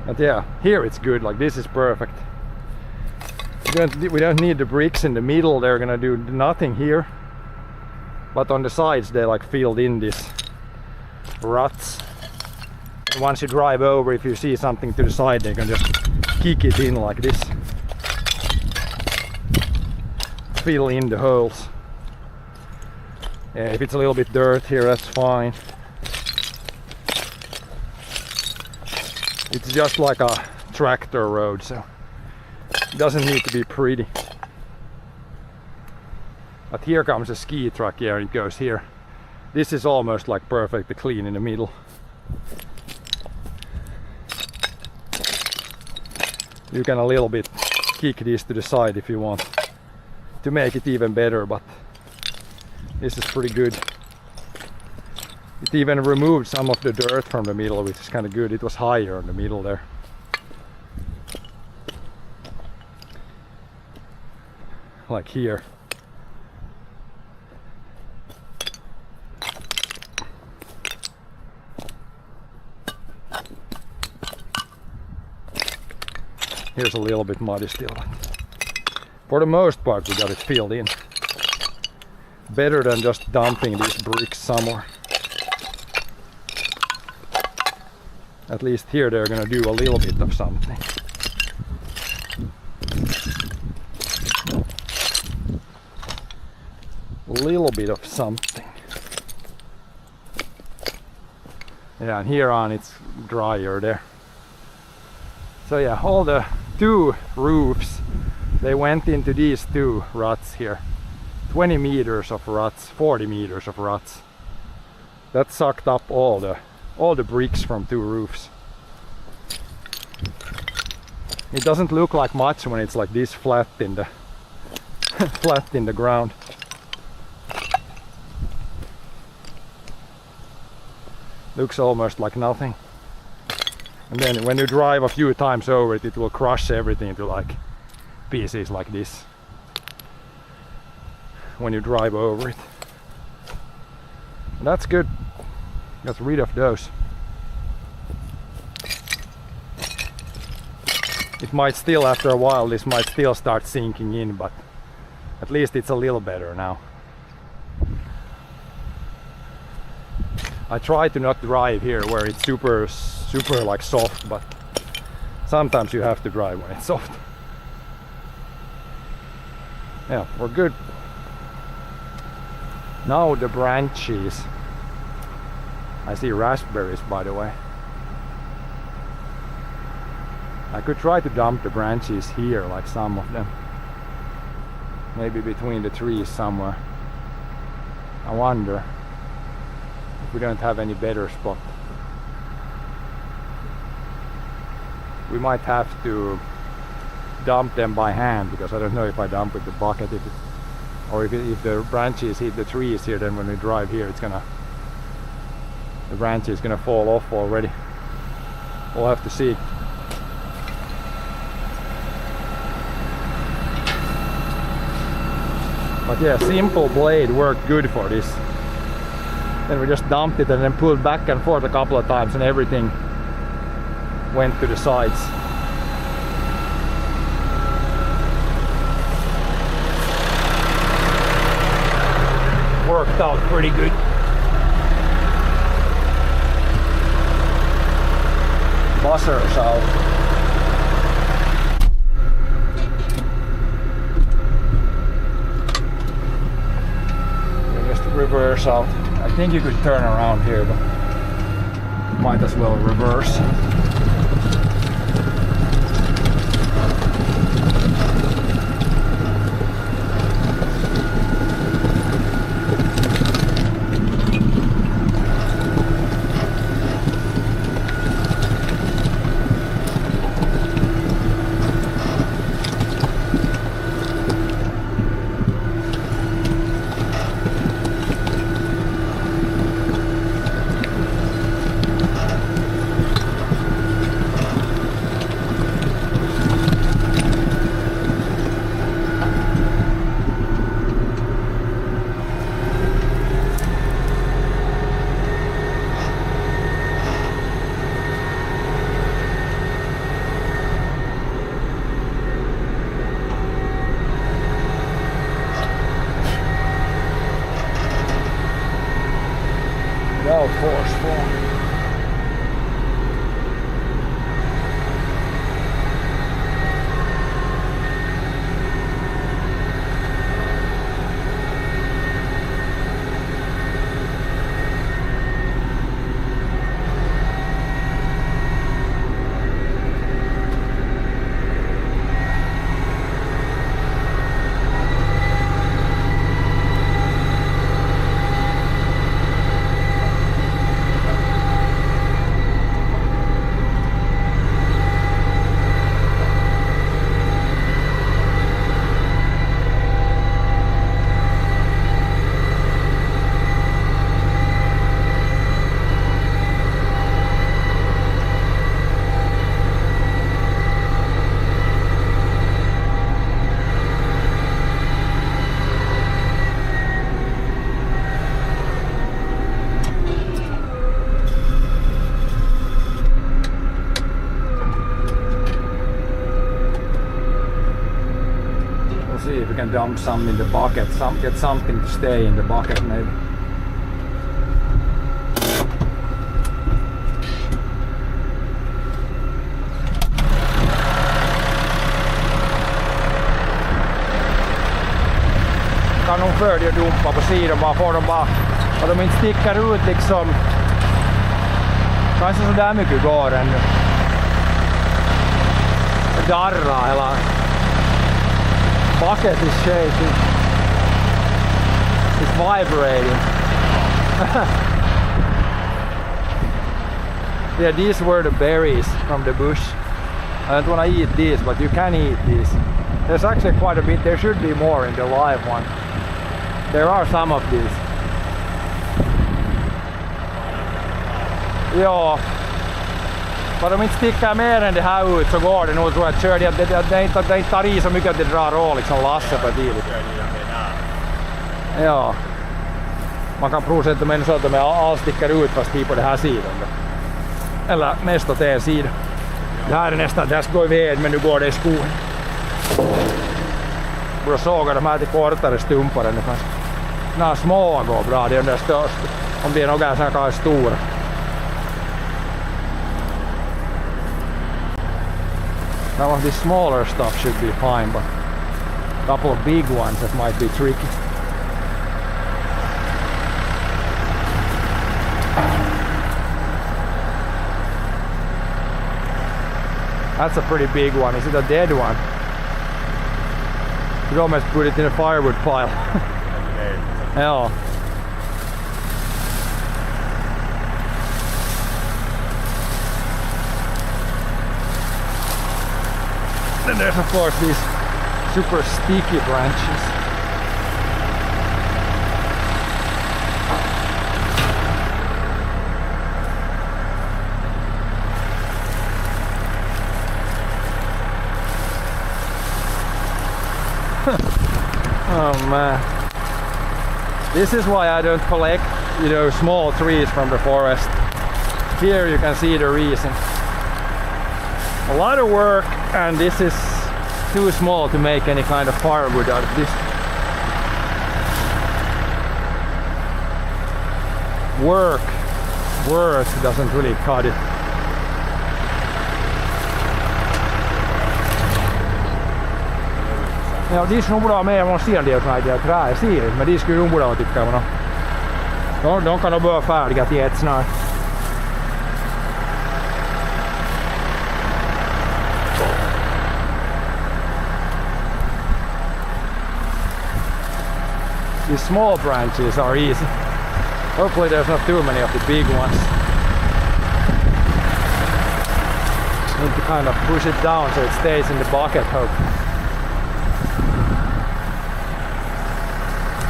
But yeah, here it's good, like this is perfect. We don't need the bricks in the middle, they're gonna do nothing here. But on the sides they like filled in these ruts. And once you drive over, if you see something to the side, they can just kick it in like this. Fill in the holes. Yeah, if it's a little bit dirt here, that's fine. It's just like a tractor road, so Doesn't need to be pretty. But here comes a ski truck here, and it goes here. This is almost like perfectly clean in the middle. You can a little bit kick this to the side if you want to make it even better, but this is pretty good. It even removed some of the dirt from the middle, which is kind of good. It was higher in the middle there. Like here. Here's a little bit muddy still. For the most part we got it filled in. Better than just dumping these bricks somewhere. At least here they're gonna do a little bit of something. A little bit of something. Yeah, and here on it's drier there. So yeah, all the 2 roofs, they went into these 2 ruts here. 20 meters of ruts, 40 meters of ruts. That sucked up all the bricks from 2 roofs. It doesn't look like much when it's like this flat in the flat in the ground. Looks almost like nothing. And then when you drive a few times over it, it will crush everything into like pieces like this. When you drive over it. And that's good. Got rid of those. It might still, after a while, this might still start sinking in, but at least it's a little better now. I try to not drive here where it's super like soft, but sometimes you have to drive when it's soft. Yeah, we're good. Now the branches. I see raspberries, by the way. I could try to dump the branches here, like some of them. Maybe between the trees somewhere. I wonder if we don't have any better spot. We might have to dump them by hand, because I don't know if I dump with the bucket, or if the branches hit the trees here, then when we drive here the branch is gonna fall off already. We'll have to see. But yeah, simple blade worked good for this. Then we just dumped it and then pulled back and forth a couple of times, and everything went to the sides. Worked out pretty good. Buzzers out. Just reverse out. I think you could turn around here, but might as well reverse. see if we can dump some in the bucket, get something to stay in the bucket maybe. Kan nog följa och dumpa på sidan bara får de bara, och de inte sticker ut liksom. Kanske så där mycket går ännu. Darra hela. Bucket is shaking. It's vibrating. Yeah, these were the berries from the bush. I don't want to eat these, but you can eat these. There's actually quite a bit. There should be more in the live one. There are some of these. Ja. För de inte sticker mer än det här ut så går det nog, tror jag. Kör det inte tar i så mycket att det drar åt liksom Lasse på tidigt. Ja. Man kan provsätta men så att de alls sticker ut fast de på den här sidan då. Eller mest åt en sida. Det här är nästan, där ska gå i ved men nu går det i skogen. Borde såga de här till kortare stumpar än det kanske. Några små går bra, det är de där största. Om det är några som kan stora. Some of the smaller stuff should be fine, but a couple of big ones that might be tricky. That's a pretty big one. Is it a dead one? You could almost put it in a firewood pile. Yeah. And there's of course these super sticky branches. Oh man. This is why I don't collect, you know, small trees from the forest. Here you can see the reason. A lot of work, and this is too small to make any kind of firewood out of this. Work doesn't really cut it. Ja, de skulle nog borde ha med någon sten såna här trä i sidan, men de skulle nog borde ha tycka man. De kan nog börja färdiga till ett snart. These small branches are easy. Hopefully there's not too many of the big ones. Need to kind of push it down so it stays in the bucket, hope.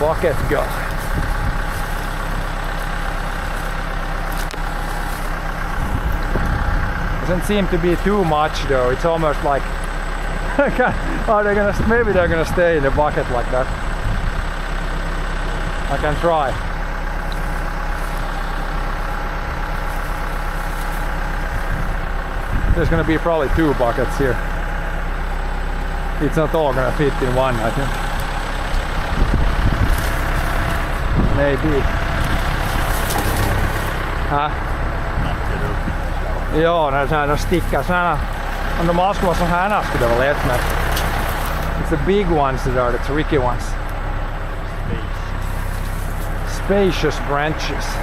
Bucket go. Doesn't seem to be too much though. It's almost like maybe they're gonna stay in the bucket like that. I can try. There's gonna be probably 2 buckets here. It's not all gonna fit in one, I think. Maybe. Ja, när de stickar såna. Om de skulle vara så här skulle det vara lätt med. It's the big ones that are the tricky ones. Spacious branches.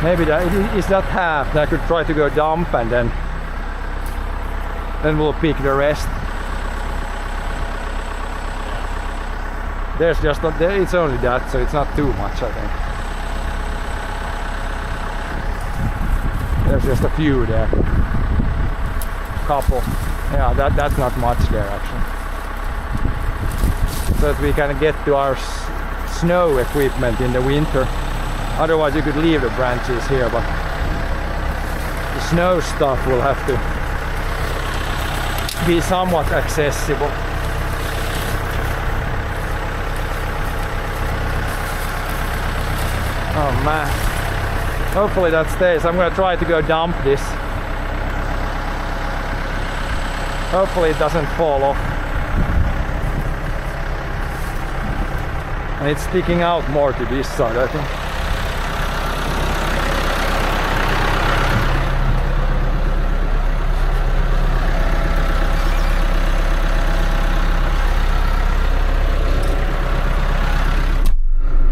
Maybe is that half that I could try to go dump and then we'll pick the rest. There's just not there, it's only that, so it's not too much I think. There's just a few there. Couple. Yeah, that's not much there actually. So that we can get to our snow equipment in the winter. Otherwise you could leave the branches here, but the snow stuff will have to be somewhat accessible. Oh man. Hopefully that stays. I'm gonna try to go dump this. Hopefully it doesn't fall off. And it's sticking out more to this side, I think.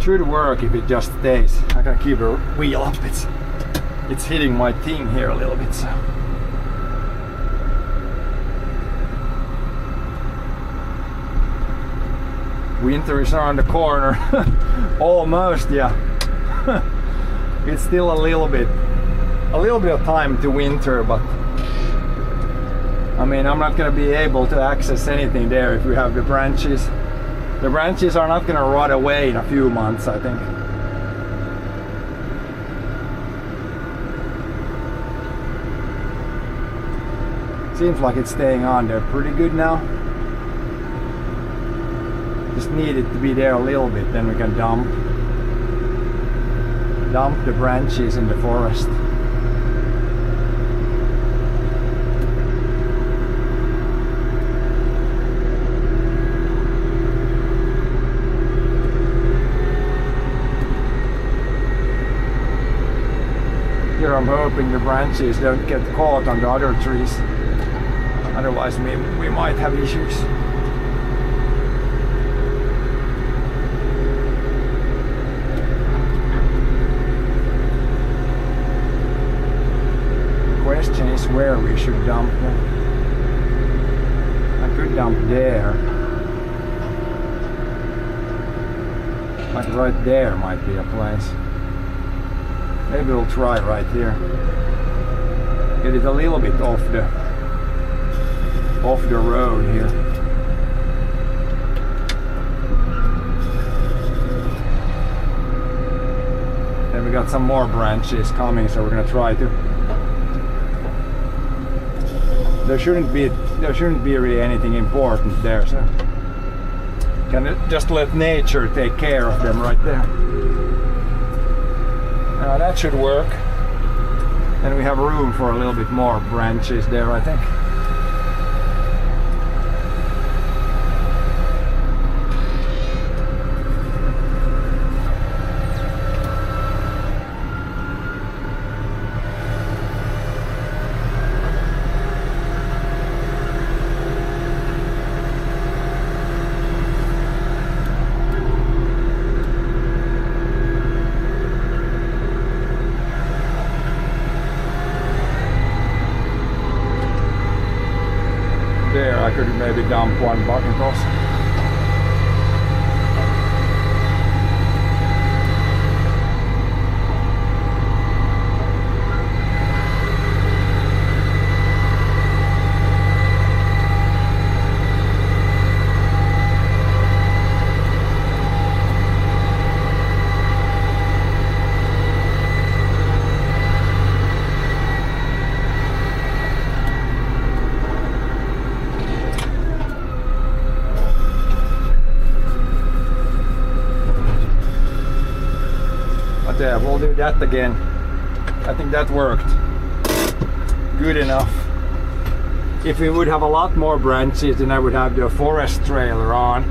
Should work if it just stays. I can keep the wheel up. It's hitting my thing here a little bit, so. Winter is around the corner. Almost, yeah. It's still a little bit of time to winter, but I mean, I'm not gonna be able to access anything there if we have the branches. The branches are not gonna rot away in a few months, I think. Seems like it's staying on there pretty good now. Just need it to be there a little bit, then we can dump the branches in the forest. Here I'm hoping the branches don't get caught on the other trees. Otherwise we might have issues. The question is where we should dump them. I could dump there. Like right there might be a place. Maybe we'll try right here. Get it a little bit off the road here. Then we got some more branches coming, so we're gonna try to. There shouldn't be really anything important there, so can just let nature take care of them right there. Now that should work. And we have room for a little bit more branches there, I think. There, I could maybe dump one bucket also. Yeah, we'll do that again. I think that worked good enough. If we would have a lot more branches, then I would have the forest trailer on,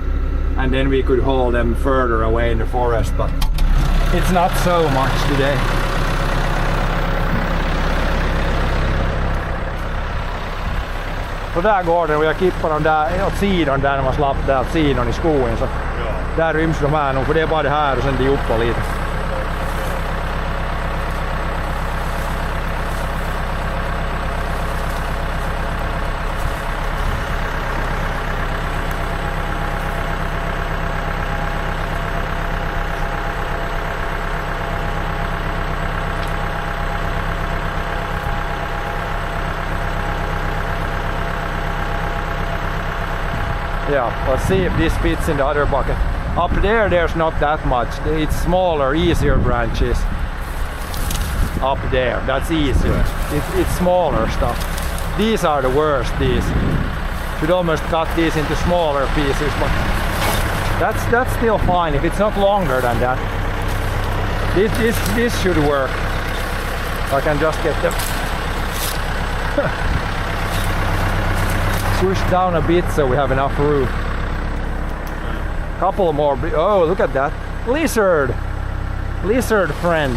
and then we could haul them further away in the forest, but it's not so much today. Så där går det, och jag kippar dem där åt sidan där när man slapp där åt sidan i skogen, så där ryms de här nog, för det är bara det här och sen det uppåt lite. Yeah, let's see if this fits in the other bucket. Up there, there's not that much. It's smaller, easier branches. Up there, that's easier. It's smaller stuff. These are the worst, these. Should almost cut these into smaller pieces, but that's still fine if it's not longer than that. This should work. I can just get them. push down a bit so we have enough room. Couple more. Oh, look at that. Lizard! Lizard friend.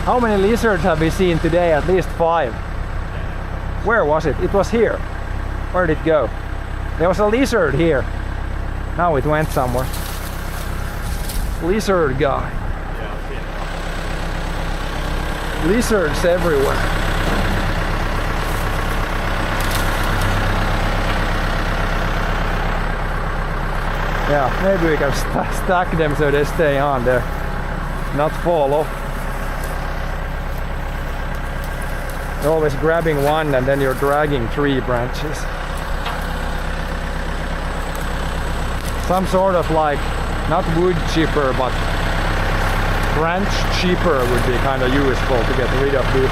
How many lizards have we seen today? At least 5. Where was it? It was here. Where did it go? There was a lizard here. Now it went somewhere. Lizard guy. Lizards everywhere. Yeah, maybe we can stack them so they stay on there, not fall off. You're always grabbing one and then you're dragging 3 branches. Some sort of like, not wood chipper, but branch chipper would be kind of useful to get rid of this.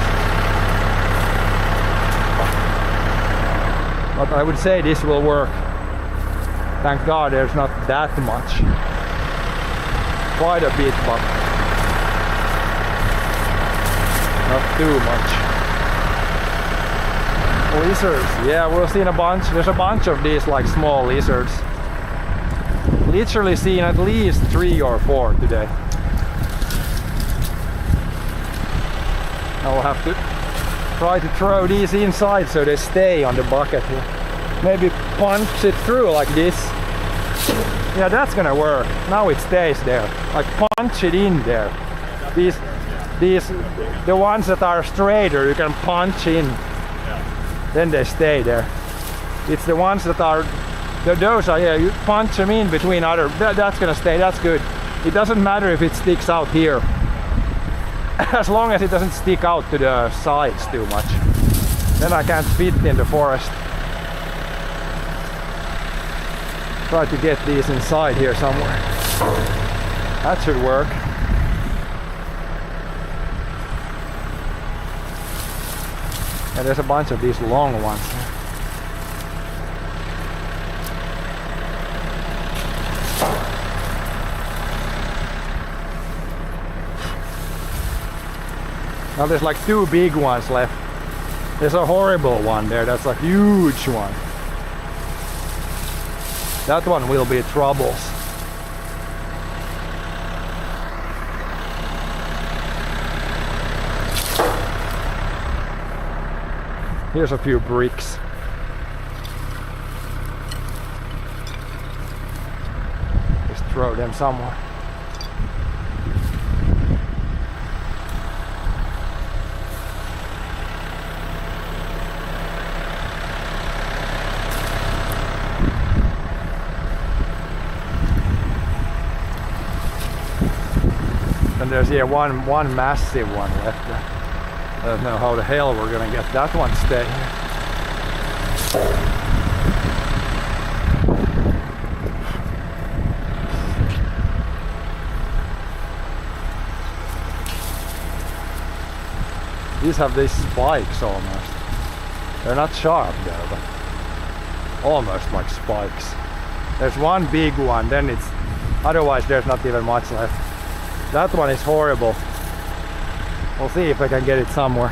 But I would say this will work. Thank God there's not that much. Quite a bit, but not too much. Lizards, yeah, we've seen a bunch. There's a bunch of these like small lizards. Literally seen at least 3 or 4 today. I'll have to try to throw these inside so they stay on the bucket here. Maybe punch it through like this. Yeah, that's gonna work. Now it stays there. Like punch it in there. These, the ones that are straighter, you can punch in. Then they stay there. It's the ones that are, those are, yeah, you punch them in between other, that's gonna stay, that's good. It doesn't matter if it sticks out here. As long as it doesn't stick out to the sides too much. Then I can't fit in the forest. Try to get these inside here somewhere. That should work. And there's a bunch of these long ones. Now there's like 2 big ones left. There's a horrible one there, that's a huge one. That one will be troubles. Here's a few bricks. Just throw them somewhere. And there's here one massive one left there. I don't know how the hell we're gonna get that one to stay here. These have these spikes almost. They're not sharp though, but almost like spikes. There's one big one, then it's, otherwise there's not even much left. That one is horrible. We'll see if I can get it somewhere.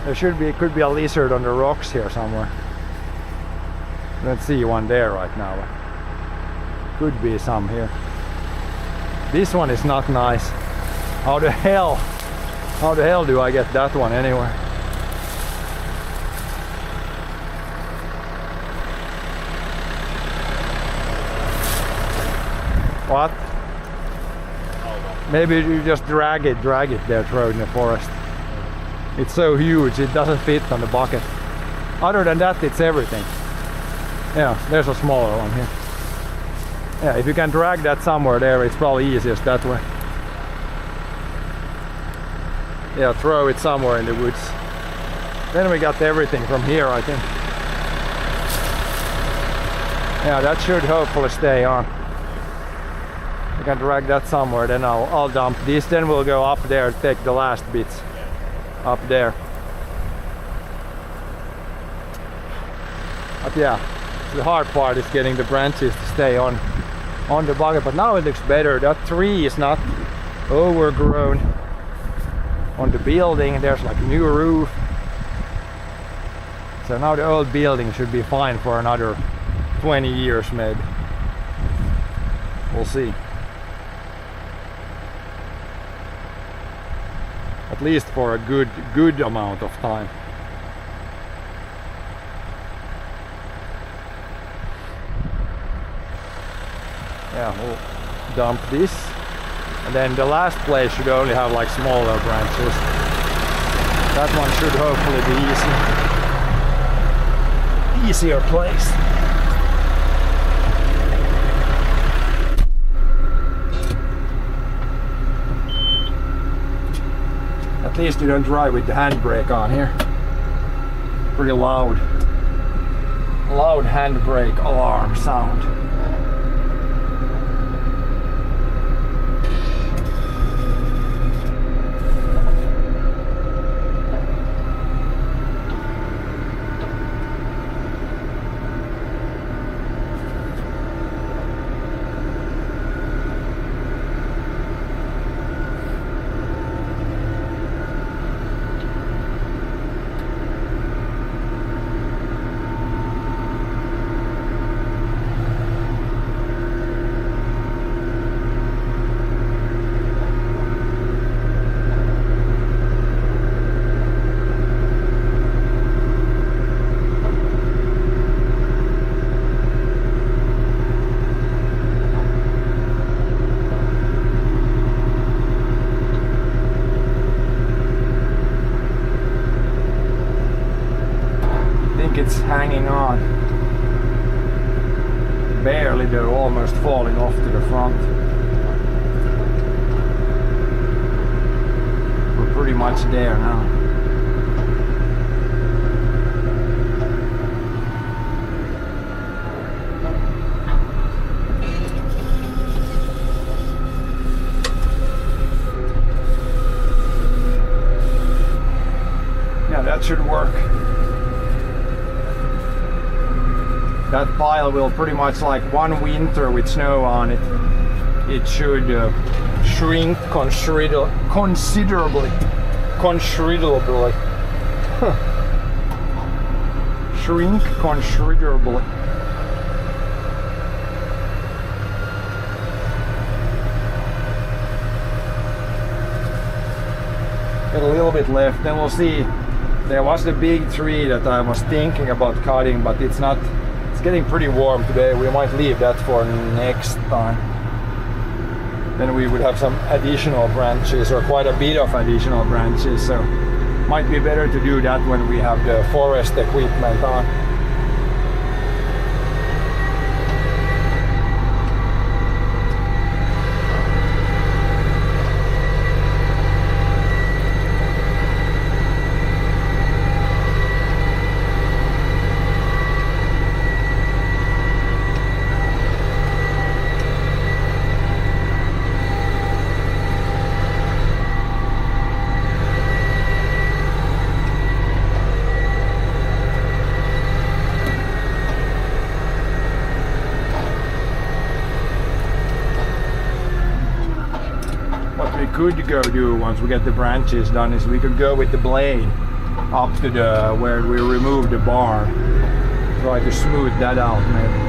There could be a lizard on the rocks here somewhere. I don't see one there right now, but could be some here. This one is not nice. How the hell do I get that one anywhere? What? Maybe you just drag it there, throw it in the forest. It's so huge, it doesn't fit on the bucket. Other than that, it's everything. Yeah, there's a smaller one here. Yeah, if you can drag that somewhere there, it's probably easiest that way. Yeah, throw it somewhere in the woods. Then we got everything from here, I think. Yeah, that should hopefully stay on. I can drag that somewhere, then I'll dump this, then we'll go up there, take the last bits up there. But yeah, the hard part is getting the branches to stay on. on the bucket, but now it looks better. That tree is not overgrown on the building. There's like a new roof. So now the old building should be fine for another 20 years maybe. We'll see. At least for a good amount of time. Yeah, we'll dump this. And then the last place should only have like smaller branches. That one should hopefully be easier place. At least you don't drive with the handbrake on here. Pretty loud handbrake alarm sound. It's hanging on. Barely though, almost falling off to the front. We're pretty much there now. Yeah, that should work. That pile will pretty much, like one winter with snow on it, it should shrink considerably. Shrink considerably. Got a little bit left, then we'll see. There was the big tree that I was thinking about cutting, but it's not. It's getting pretty warm today. We might leave that for next time. Then we would have some additional branches, or quite a bit of additional branches, so might be better to do that when we have the forest equipment on. Could go do once we get the branches done is we could go with the blade up to the where we remove the bar, try to smooth that out maybe.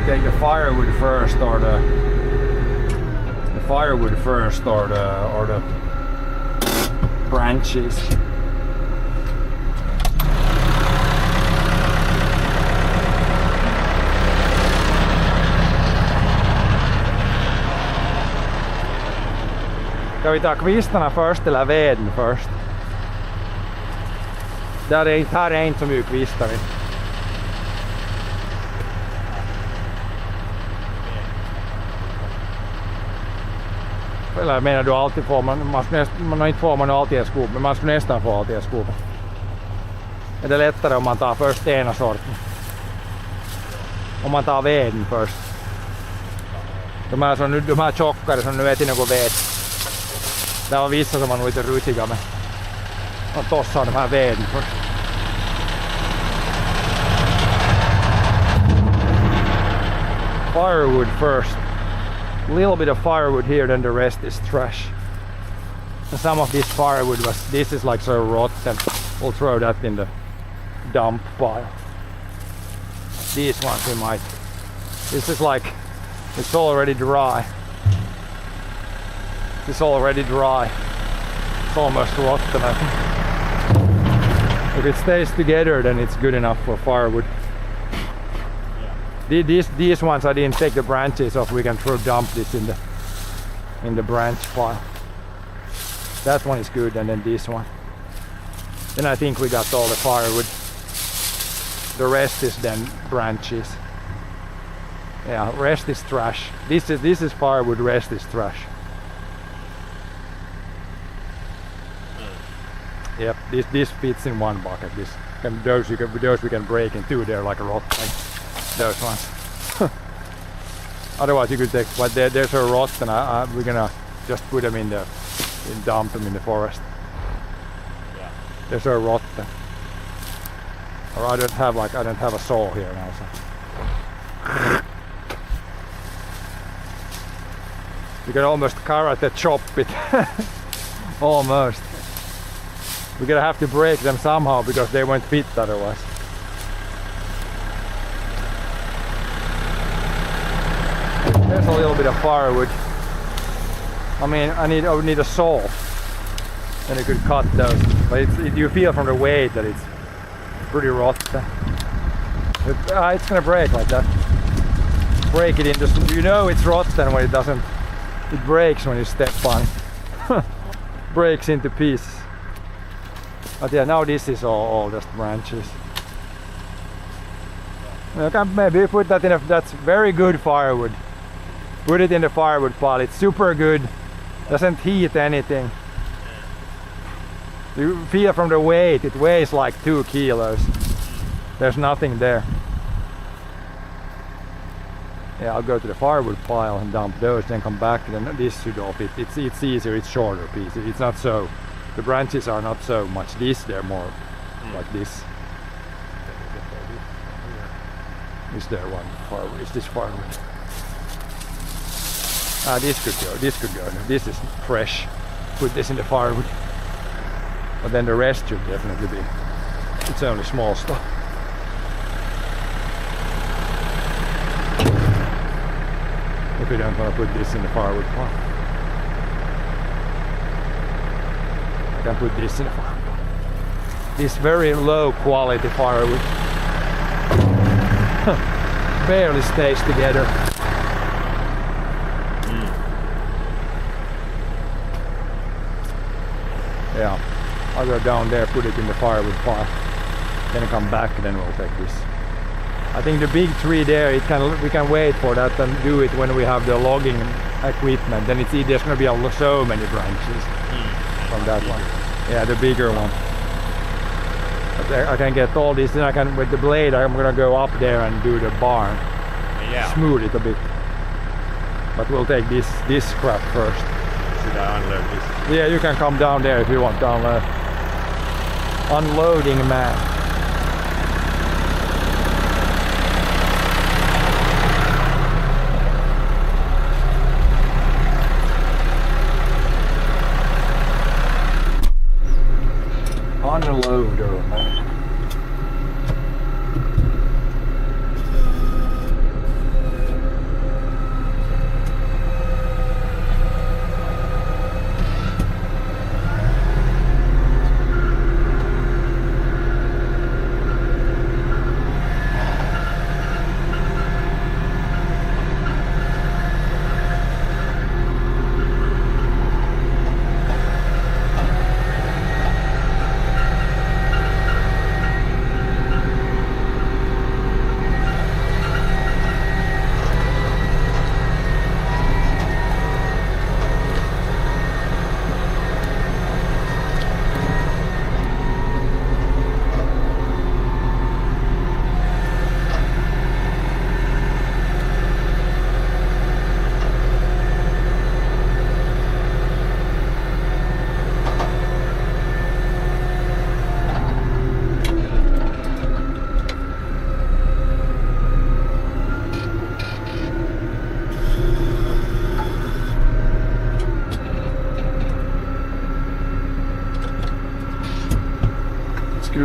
Take the firewood first, or the firewood first, or the branches. Ska vi ta kvistarna först eller veden först? Här är inte så mycket kvistar. eller jag menar du alltid får, inte får man alltid en skop, men man skulle nästan få alltid en skop. Är det lättare om man tar först ena sorten? Om man tar veden först. De här tjockare som nu vet inte något ved. Det var vissa som var nog lite rutiga med att tossa de här veden först. Firewood first. A little bit of firewood here, then the rest is trash. And some of this firewood this is like so rotten. We'll throw that in the dump pile. These ones we might. This is like, it's already dry. It's already dry. It's almost rotten, I think. If it stays together, then it's good enough for firewood. These ones I didn't take the branches off. We can dump this in the branch pile. That one is good, and then this one. Then I think we got all the firewood. The rest is then branches. Yeah, rest is trash. This is firewood. Rest is trash. Yep, this fits in one bucket. Those we can break in two. They're like a rotten. Those ones. Otherwise you could take, but they're so rotten. We're gonna just put them dump them in the forest. Yeah. They're so rotten. Or I don't have a saw here now. So. You can almost karate chop it. Almost. We're gonna have to break them somehow because they won't fit otherwise. There's a little bit of firewood. I mean, I would need a saw, and you could cut those. But you feel from the weight that it's pretty rotten. It's gonna break like that. Break it into. You know it's rotten when it doesn't. It breaks when you step on it. Breaks into pieces. But yeah, now this is all just branches. You can maybe put that in that's very good firewood. Put it in the firewood pile. It's super good. Doesn't heat anything. You feel from the weight, it weighs like 2 kilos. There's nothing there. Yeah, I'll go to the firewood pile and dump those, then come back, and then this should all fit. It's easier, it's shorter pieces. It's not so, the branches are not so much this, they're more like this. Is there one firewood? Is this firewood? This could go. This is fresh. Put this in the firewood. But then the rest should definitely be. It's only small stuff. If we don't want to put this in the firewood pile. I can put this in the firewood pile. This very low quality firewood. Barely stays together. Yeah, I'll go down there, put it in the firewood pile, then come back, then we'll take this. I think the big tree there, we can wait for that and do it when we have the logging equipment. Then there's going to be so many branches from that one. Yeah, the bigger one. But I can get all this, then I can, with the blade, I'm going to go up there and do the barn. Yeah. Smooth it a bit. But we'll take this scrap first. Should I unload this? Yeah, you can come down there if you want to unload. Unloading man. Unloader man.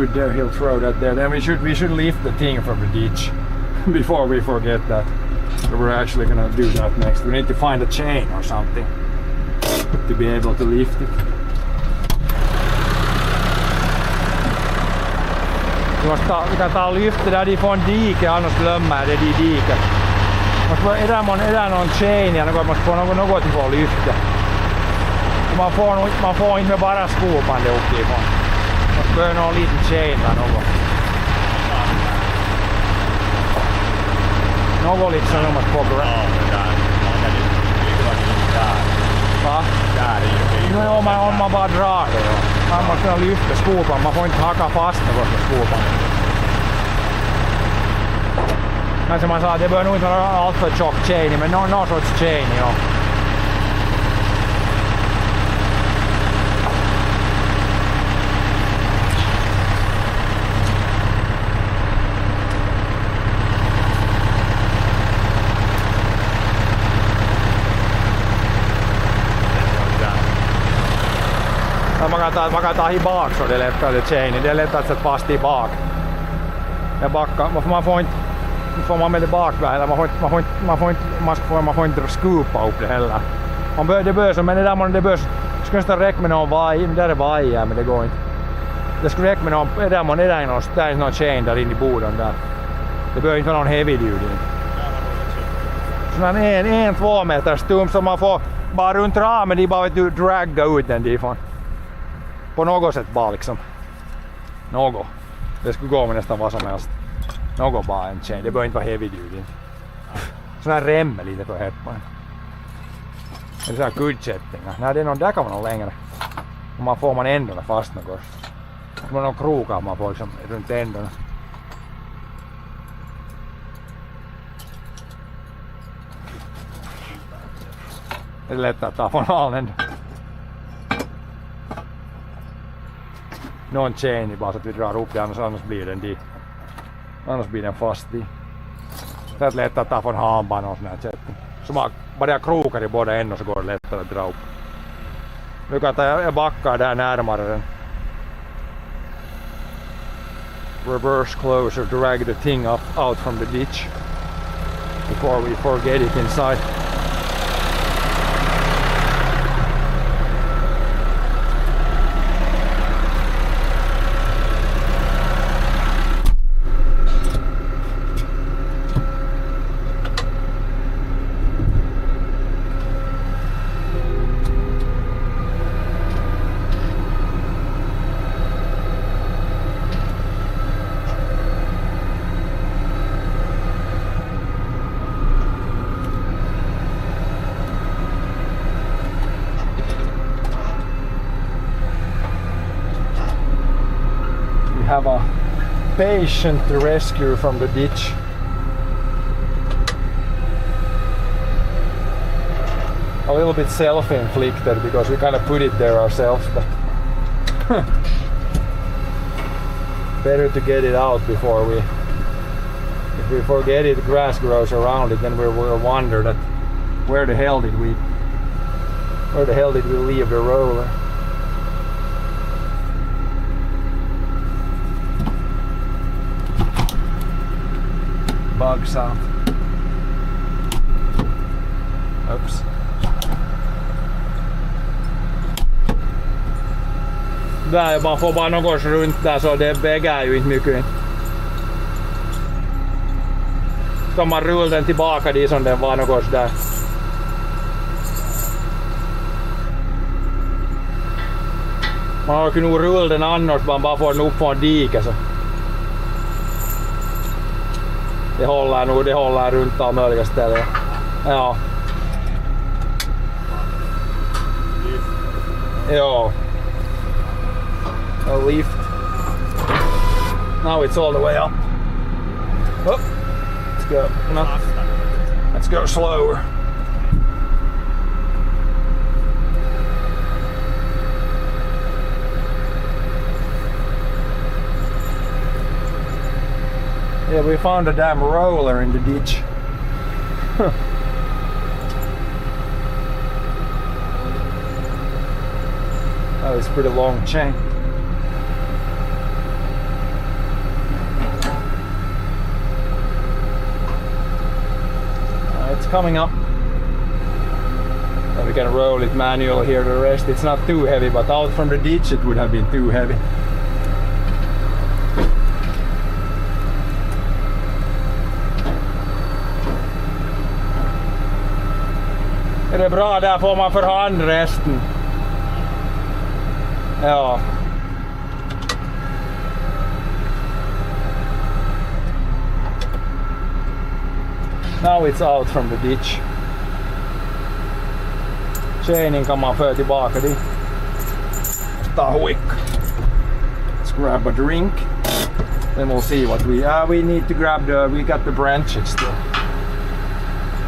dude there, he'll throw that there. Then we should lift the thing from the ditch before we forget that. So we're actually gonna do that next. We need to find a chain or something to be able to lift it. Vi kan ta och lyfta där ifrån diket, annars glömmer jag det i diket. Är det någon chain eller något, måste få något till att lyfta. Man får inte bara skopan det uppifrån. Man behöver någon liten chain där något. Något liksom man måste få bra. Va? No, om man bara drar det. Man måste kunna lyfta skopan, man får inte hacka fast något med skopan. Men som man sa, det bör nog inte vara allt för tjock chain, men någon sorts chain, ja. Man kan ta i bak så det är lättare chain. Det är lättare att sätta fast i bak. Man får man med det bakvägen. Man får inte skupa upp det heller. Det bör men det bör skulle nästan räcka med någon vaj. Där är vajer men det går inte. Det skulle räcka med någon där är någon chain där inne i boden där. Det bör inte vara någon heavy duty. Sån här 1-2 meter stum som man får bara runt ramen, de bara vet du dragga ut den difrån. På något sätt bara liksom. Något. Det skulle gå med nästan vad som helst. Något bara en chain. Det bör inte vara heavy duty. Sån här rem är lite för hett man. Det är sån här kudsättningar. Nej, det är någon, där kan man nog längre. Och man får ändarna fast något. Det är någon krokar man får liksom runt ändarna. Det är lätt att ta från halen. Någon chain i bara så att vi drar upp det, annars blir den dit. Annars blir den fast i. Det är lätt att ta från handband och sån här sättning. Så bara jag krokar i båda ändar så går det lättare att dra upp. Nu kan jag backa där närmare den. Reverse closer, drag the thing out from the ditch before we forget it inside. Have a patient rescue from the ditch. A little bit self-inflicted because we kind of put it there ourselves, but better to get it out before if we forget it, grass grows around it, then we'll wonder that where the hell did we leave the roller? Bugs out. Oops. Där man får bara något runt där så det väger ju inte mycket. Ska man rulla den tillbaka dit som den var något där. Man har kunnat rulla den annars man bara får den upp från diket så. Det håller runt alla möjliga ställen. Ja. Ja. A lift. Now it's all the way up. Oh. Let's go. No. Let's go slower. Yeah, we found a damn roller in the ditch. Oh, it's a pretty long chain. coming up. And we can roll it manual here the rest. It's not too heavy, but out from the ditch it would have been too heavy. Är det bra? Där får man för hand resten. Ja. Now it's out from the ditch. Chaining kan man föra tillbaka dit. Ta huik. Let's grab a drink. Then we'll see what we need to grab we got the branches still.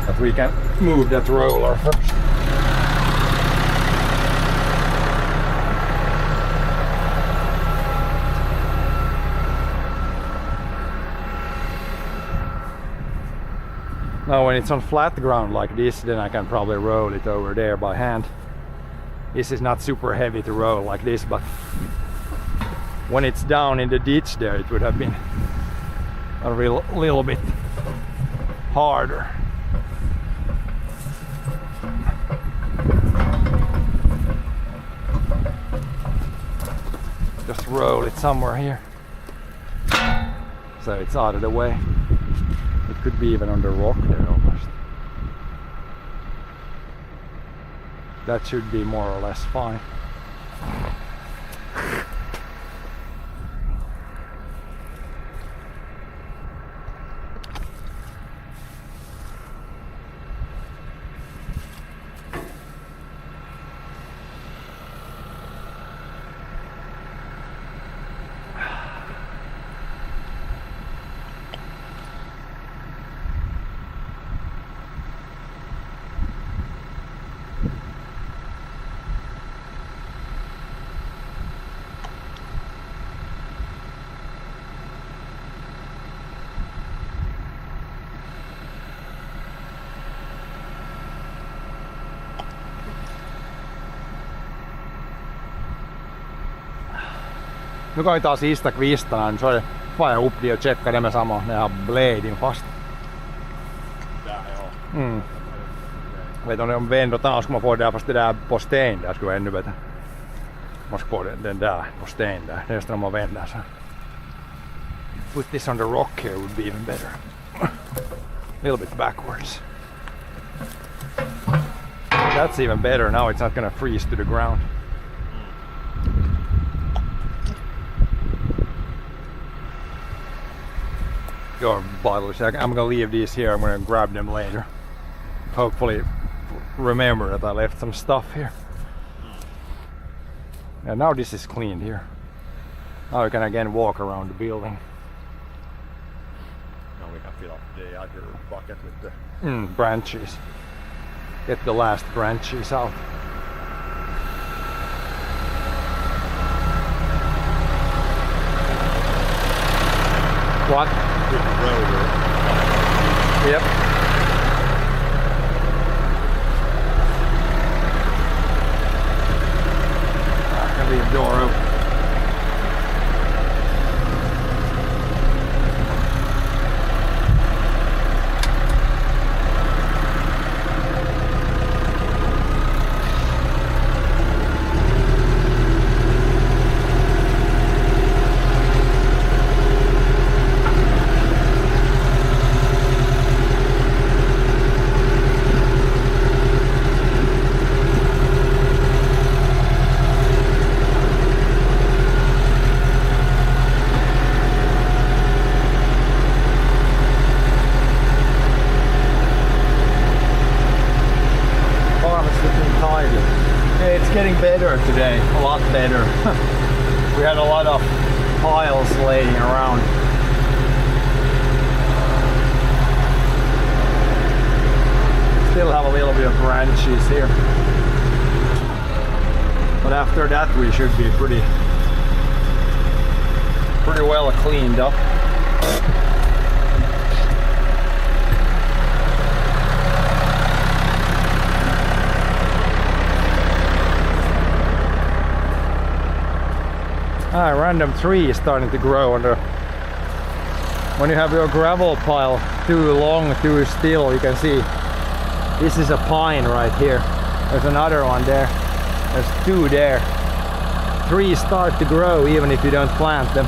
But we can move that roller first. Now when it's on flat ground like this, then I can probably roll it over there by hand. This is not super heavy to roll like this, but when it's down in the ditch there, it would have been a little bit harder. Just roll it somewhere here, so it's out of the way. It could be even on the rock there almost. That should be more or less fine. Nu kan vi ta sista kvistarna, nu så får jag upp de och checka det med samma när jag har bladen fast. Där, ja. Vet om de vänder annars ska man få det där, fast det där på sten där skulle vara ännu bättre. Man ska få den där på sten där, nästan om man vänder så. Put this on the rock here would be even better. A little bit backwards. That's even better, now it's not gonna freeze to the ground. Your bottles, I'm gonna leave these here, I'm gonna grab them later. Hopefully remember that I left some stuff here. And now this is cleaned here. Now we can again walk around the building. Now we can fill up the other bucket with the Branches. Get the last branches out. What? with the roller. Yep. I can leave the door open. It's getting better today, a lot better. We had a lot of piles laying around. Still have a little bit of branches here. But after that we should be pretty well cleaned up. Random tree is starting to grow under. When you have your gravel pile too long, too still, you can see This is a pine right here. There's another one there. There's two there. Trees start to grow even if you don't plant them.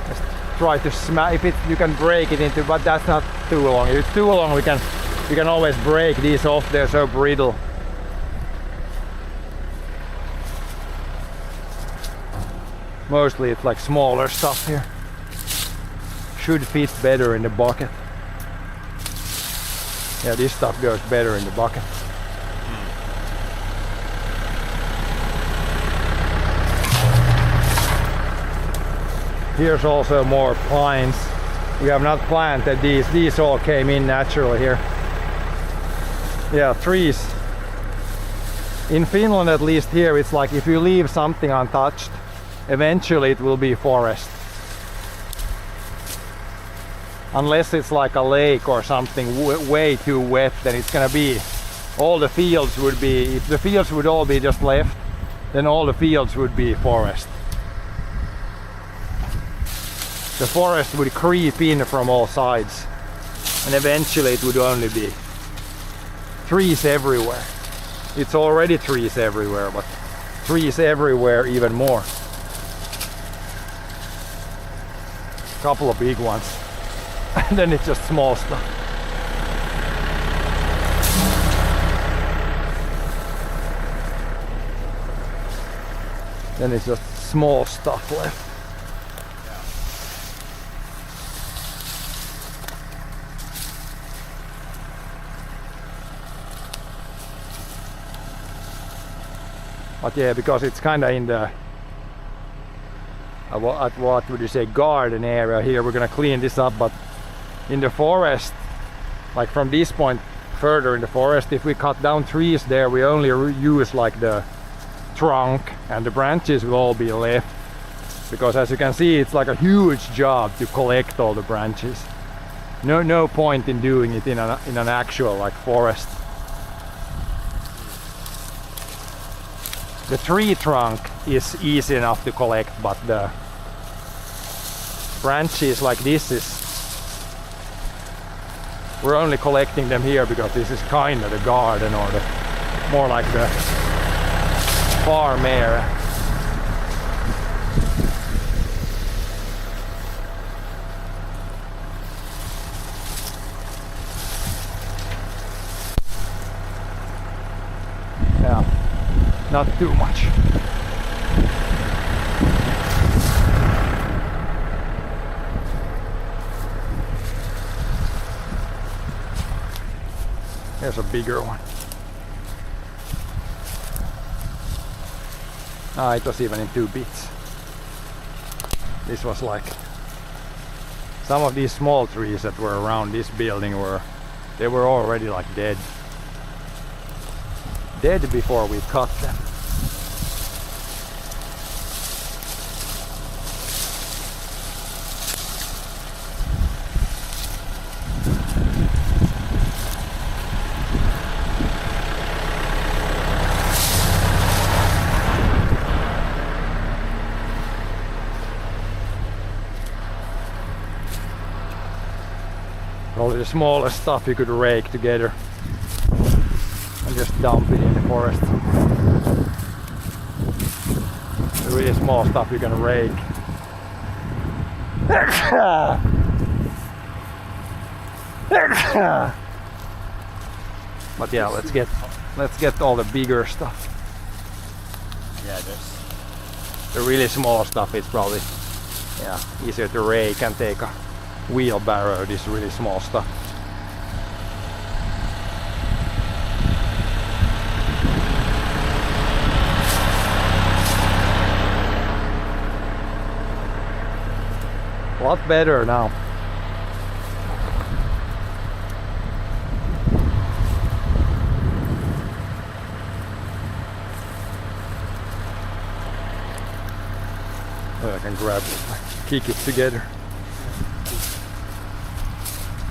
Just try to smash if you can break it into, but that's not too long. If it's too long, we can always break these off. They're so brittle. Mostly it's like smaller stuff here. Should fit better in the bucket. Yeah, this stuff goes better in the bucket. Here's also more pines. We have not planted these. These all came in naturally here. Yeah, trees. In Finland, at least here, it's like if you leave something untouched, eventually it will be forest. Unless it's like a lake or something way too wet, then it's gonna be, all the fields would be, if the fields would all be just left, then all the fields would be forest. The forest would creep in from all sides, and eventually it would only be trees everywhere. It's already trees everywhere, but trees everywhere even more. Couple of big ones. And then it's just small stuff. Then it's just small stuff left. But yeah, because it's kind of in the what would you say, garden area here, we're gonna clean this up, but in the forest, like from this point further in the forest, if we cut down trees there, we only use like the trunk, and the branches will all be left, because as you can see, it's like a huge job to collect all the branches. No point in doing it in an actual like forest. The tree trunk is easy enough to collect, but the branches like this we're only collecting them here because this is kind of the garden, or the more like the farm area. Yeah, not too much. Here's a bigger one. Ah, it was even in two bits. This was like some of these small trees that were around this building they were already like dead before we cut them. Probably the smallest stuff you could rake together and just dump it in the forest. The really small stuff you can rake. But yeah, let's get all the bigger stuff. Yeah, there's The really small stuff is probably easier to rake and take a wheelbarrow, this really small stuff. A lot better now. I can grab it, kick it together.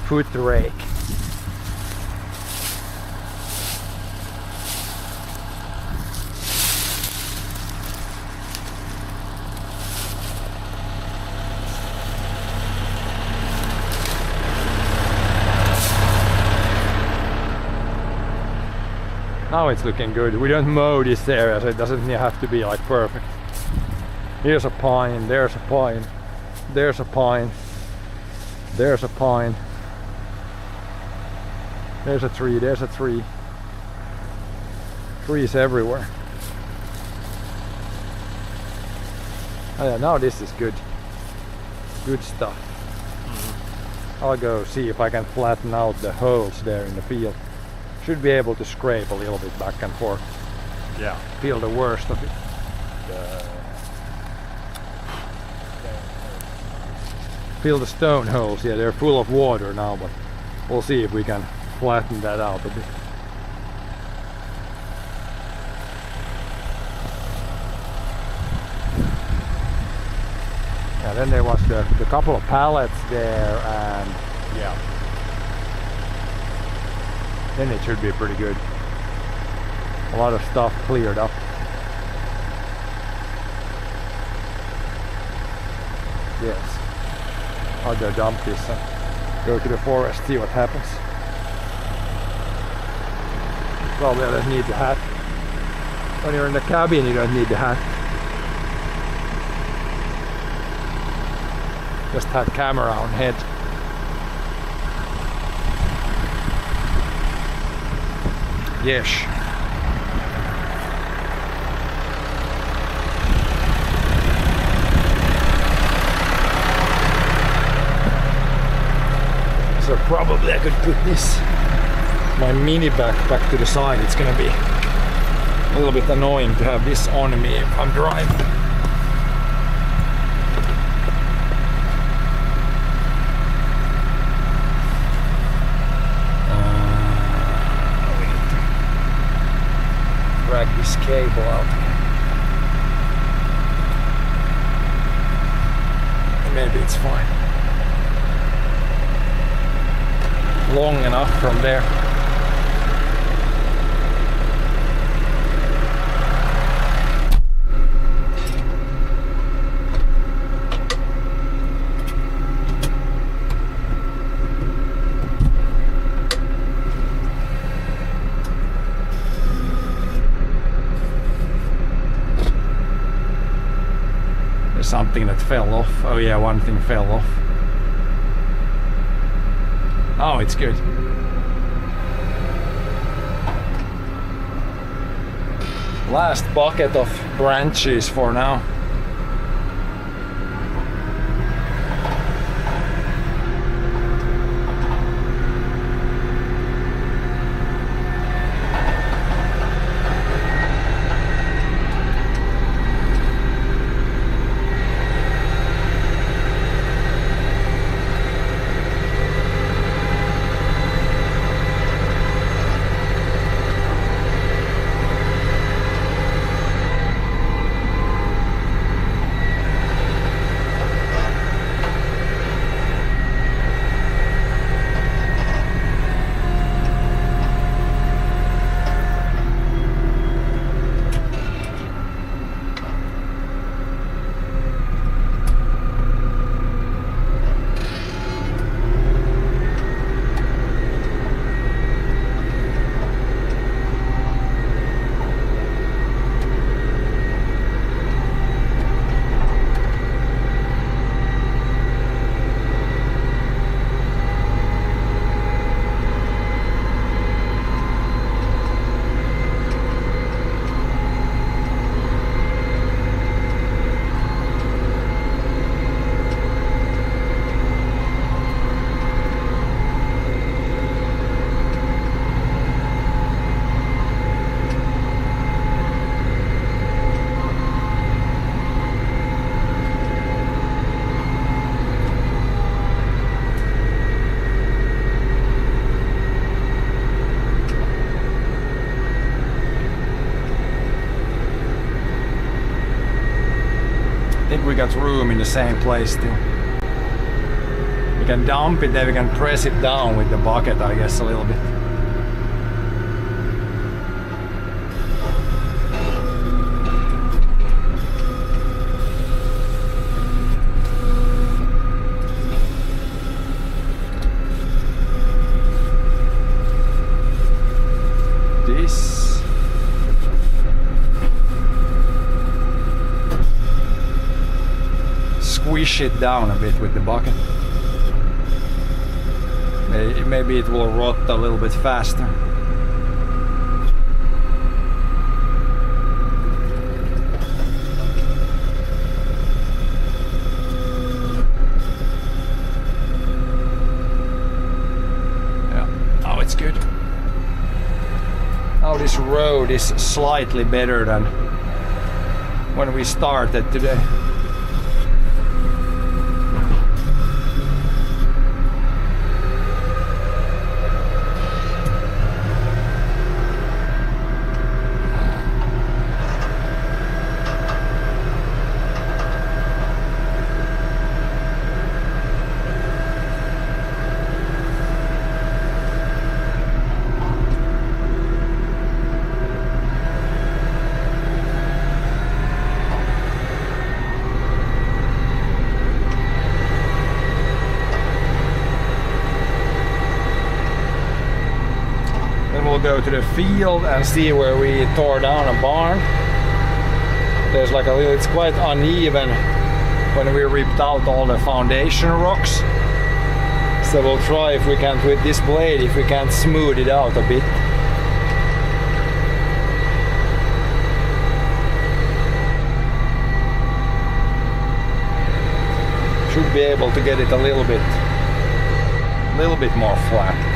Foot rake. Now it's looking good. We don't mow this area, so it doesn't have to be like perfect. Here's a pine, there's a pine, there's a pine, there's a pine, there's a tree, there's a tree. Trees everywhere. Oh yeah, now this is good. Good stuff. I'll go see if I can flatten out the holes there in the field. Should be able to scrape a little bit back and forth. Yeah. Feel the worst of it. Feel the stone holes, yeah, they're full of water now, but we'll see if we can flatten that out a bit. Yeah, then there was the couple of pallets there, and Yeah. then it should be pretty good. A lot of stuff cleared up. Yes. I'll go dump this and go to the forest, see what happens. Probably I don't need the hat. When you're in the cabin, you don't need the hat. Just had camera on head. Yes. So probably I could put this, my mini backpack, to the side. It's gonna be a little bit annoying to have this on me if I'm driving. We need to drag this cable out. Maybe it's fine. Long enough from there. There's something that fell off. Oh yeah, one thing fell off. Oh, it's good. Last bucket of branches for now. I think we got room in the same place still. We can dump it, then we can press it down with the bucket, I guess, a little bit. This squish it down a bit with the bucket. Maybe it will rot a little bit faster. It's good. Now this road is slightly better than when we started today. We'll go to the field and see where we tore down a barn. There's like a little, it's quite uneven when we ripped out all the foundation rocks. So we'll try if we can, with this blade, if we can smooth it out a bit. Should be able to get it a little bit more flat.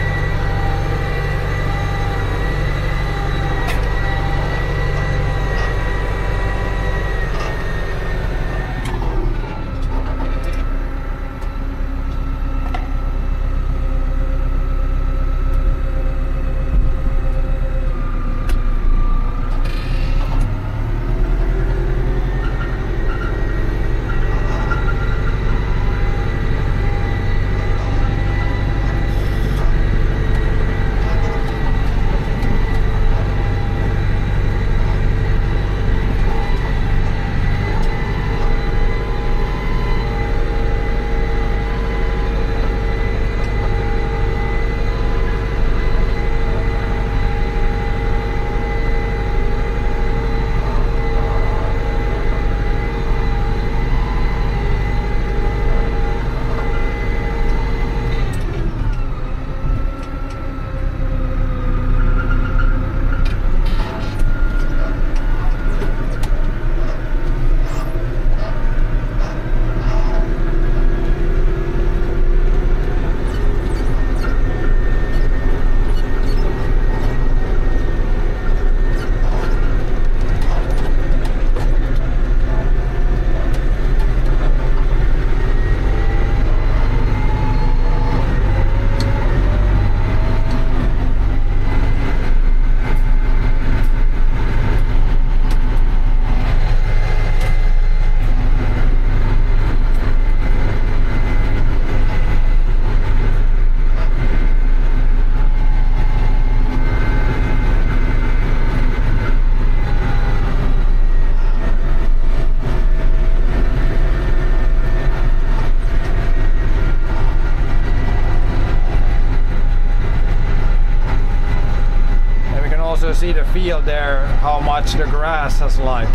See the field there, how much the grass has like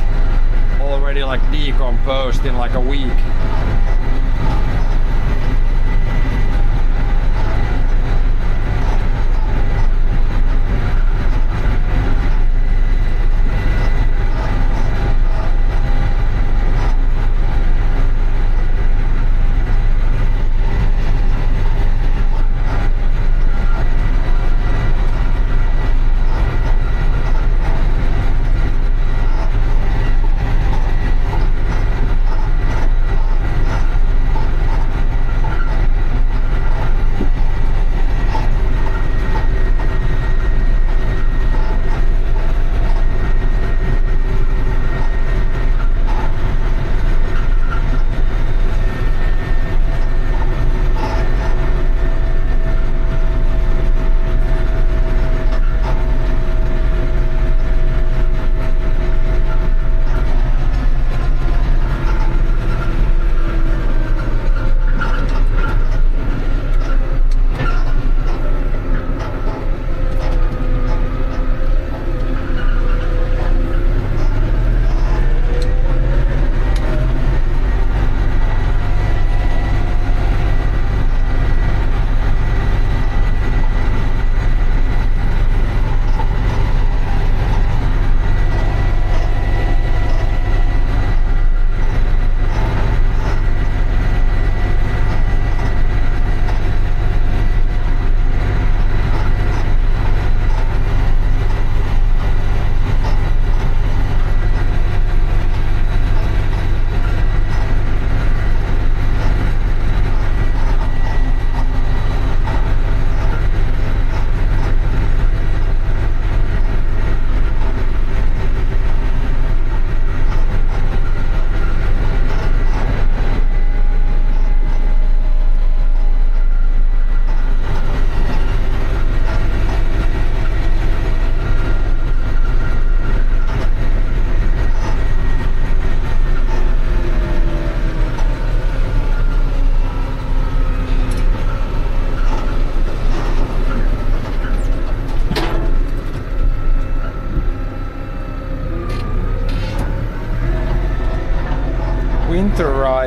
already like decomposed in like a week.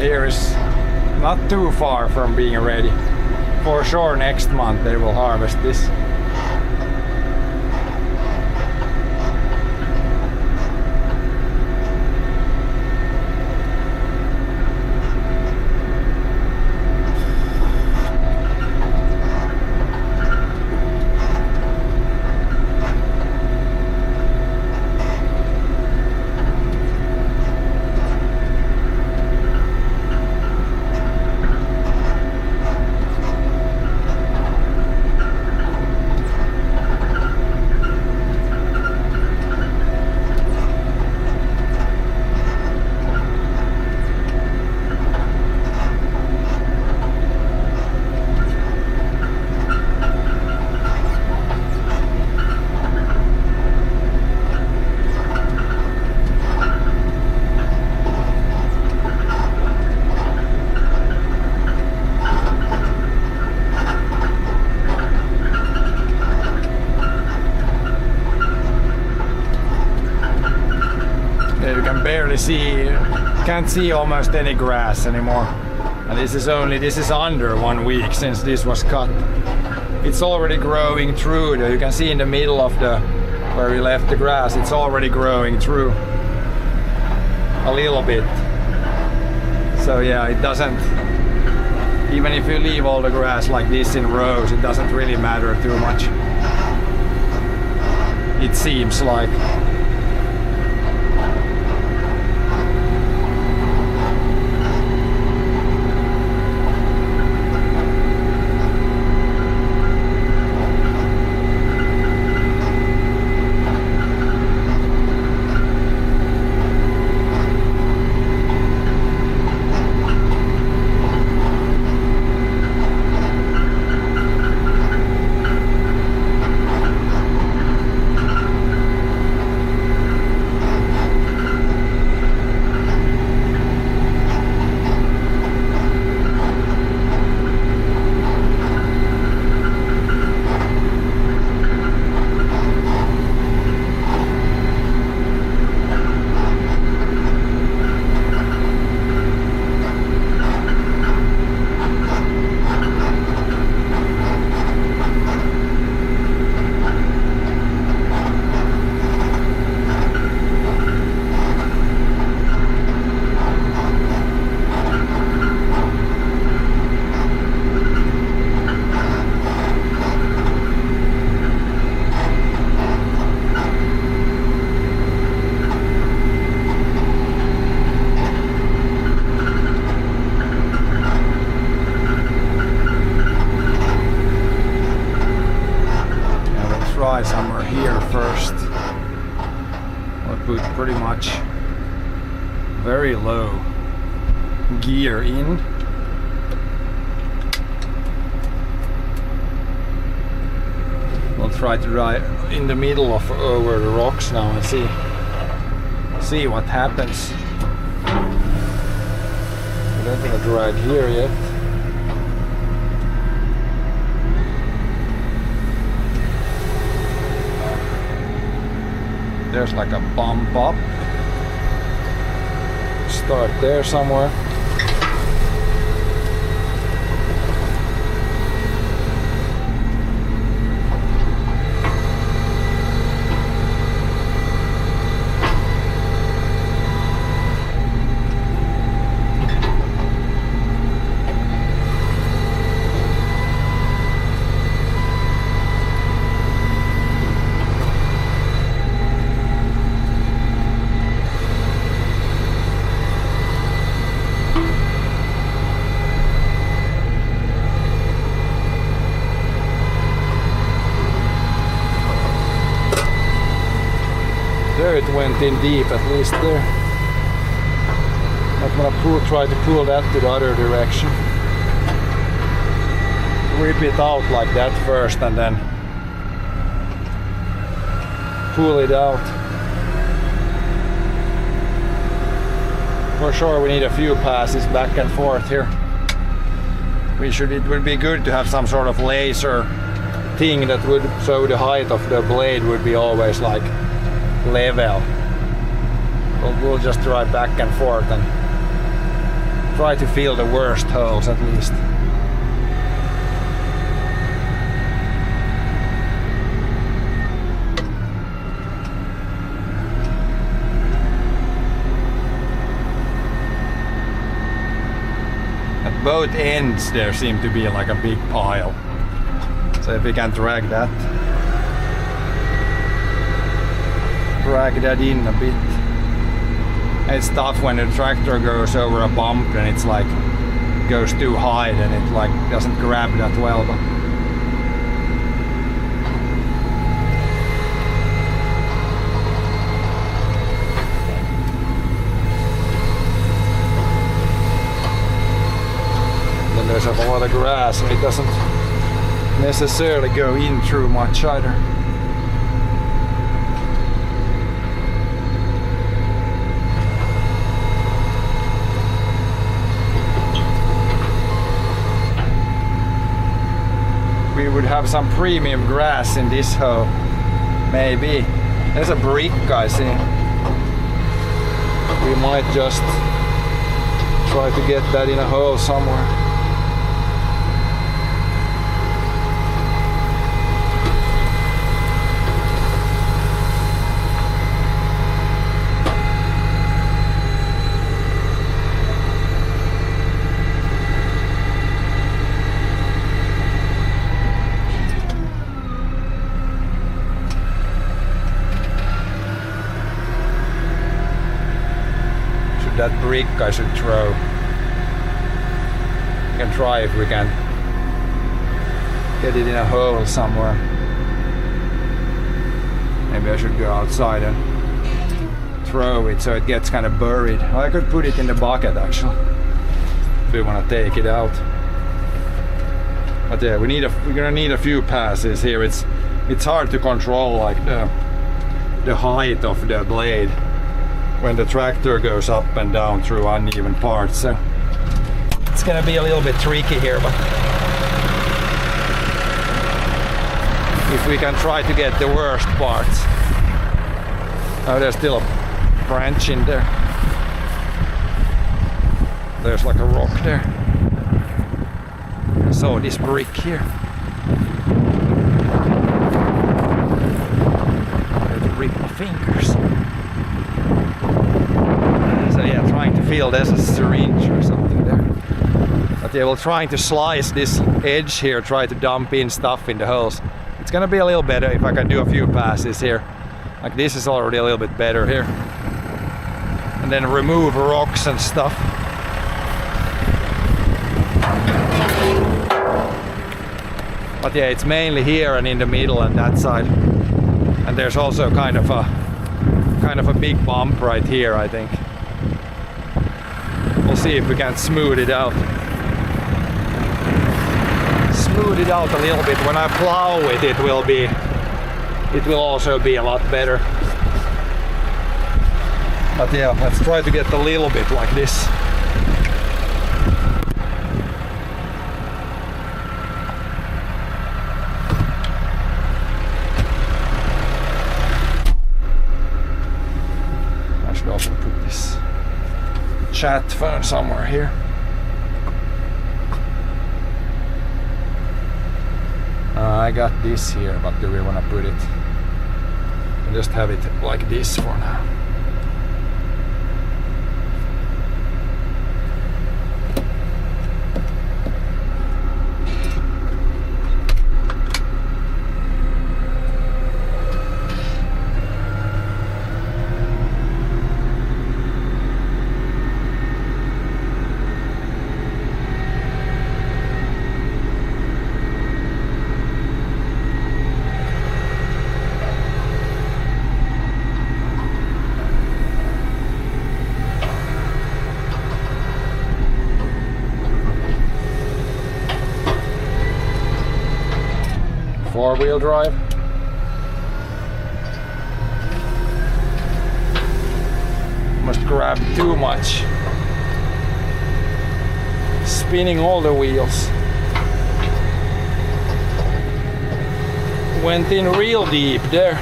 here is not too far from being ready. For sure next month they will harvest this. Can't see almost any grass anymore, and this is under 1 week since this was cut. It's already growing through. You can see in the middle of where we left the grass, it's already growing through a little bit. So yeah, it doesn't, even if you leave all the grass like this in rows, it doesn't really matter too much, it seems like. Somewhere here first. I'll put pretty much very low gear in. I'll try to ride in the middle of over the rocks now and see what happens. I don't think I've ride here yet. There's like a bump up. Start there somewhere. There it went in deep, at least there. I'm gonna try to pull that to the other direction. Rip it out like that first and then pull it out. For sure we need a few passes back and forth here. It would be good to have some sort of laser thing that would show the height of the blade would be always like level. We'll just drive back and forth and Try to fill the worst holes at least. At both ends there seem to be like a big pile. So if we can drag that in a bit. It's tough when the tractor goes over a bump and it's like goes too high, then it like doesn't grab that well. But then there's a lot of grass and it doesn't necessarily go in through much either. We would have some premium grass in this hole. Maybe. There's a brick I see. We might just try to get that in a hole somewhere. That brick I should throw. We can try if we can get it in a hole somewhere. Maybe I should go outside and throw it so it gets kind of buried. I could put it in the bucket actually, if we want to take it out. But yeah, we're gonna need a few passes here. It's hard to control like the height of the blade when the tractor goes up and down through uneven parts, so it's gonna be a little bit tricky here, but if we can try to get the worst parts. Oh, there's still a branch in there. There's like a rock there. I saw this brick here. I had to rip my fingers. So yeah, trying to feel there's a syringe or something there. But yeah, we're trying to slice this edge here, try to dump in stuff in the holes. It's gonna be a little better if I can do a few passes here. Like this is already a little bit better here. And then remove rocks and stuff. But yeah, it's mainly here and in the middle and that side. And there's also kind of a big bump right here, I think. We'll see if we can smooth it out. Smooth it out a little bit. When I plow it will also be a lot better. But yeah, let's try to get a little bit like this. I should also put this chat phone somewhere here. I got this here, but do we want to put it? I'll just have it like this for now. Four-wheel drive. Must grab too much. Spinning all the wheels. Went in real deep there.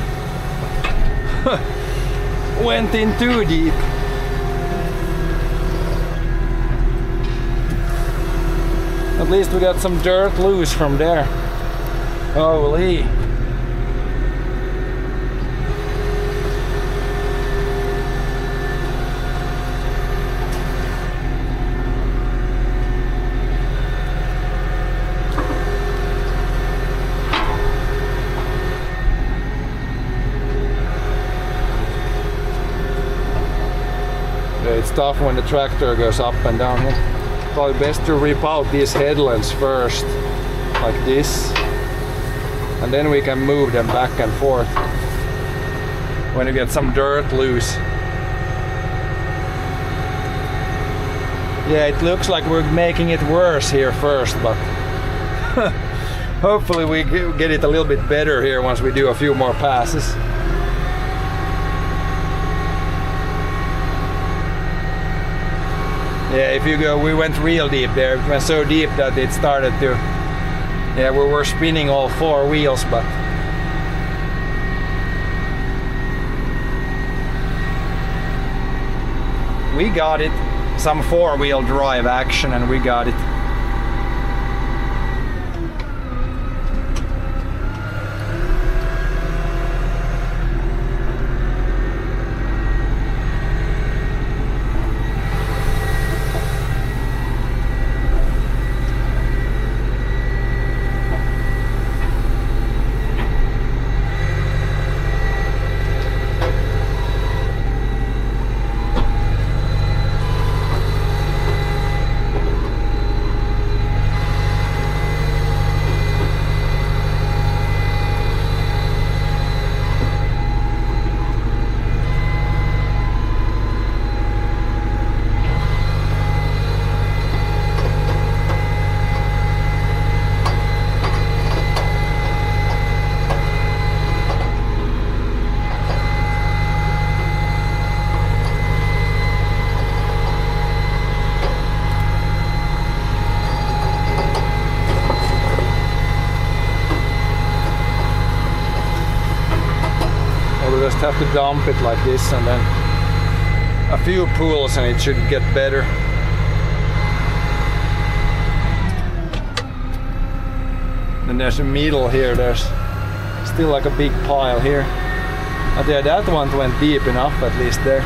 Went in too deep. At least we got some dirt loose from there. Holy. It's tough when the tractor goes up and down here. Probably best to rip out these headlands first, like this, and then we can move them back and forth when you get some dirt loose. Yeah, it looks like we're making it worse here first, but hopefully we get it a little bit better here once we do a few more passes. Yeah, if you go, we went real deep there. It went so deep that it started to, yeah, we were spinning all four wheels, but we got it. Some four-wheel drive action, and we got it. Have to dump it like this, and then a few pulls and it should get better. Then there's a middle here, there's still like a big pile here. But yeah, that one went deep enough at least there.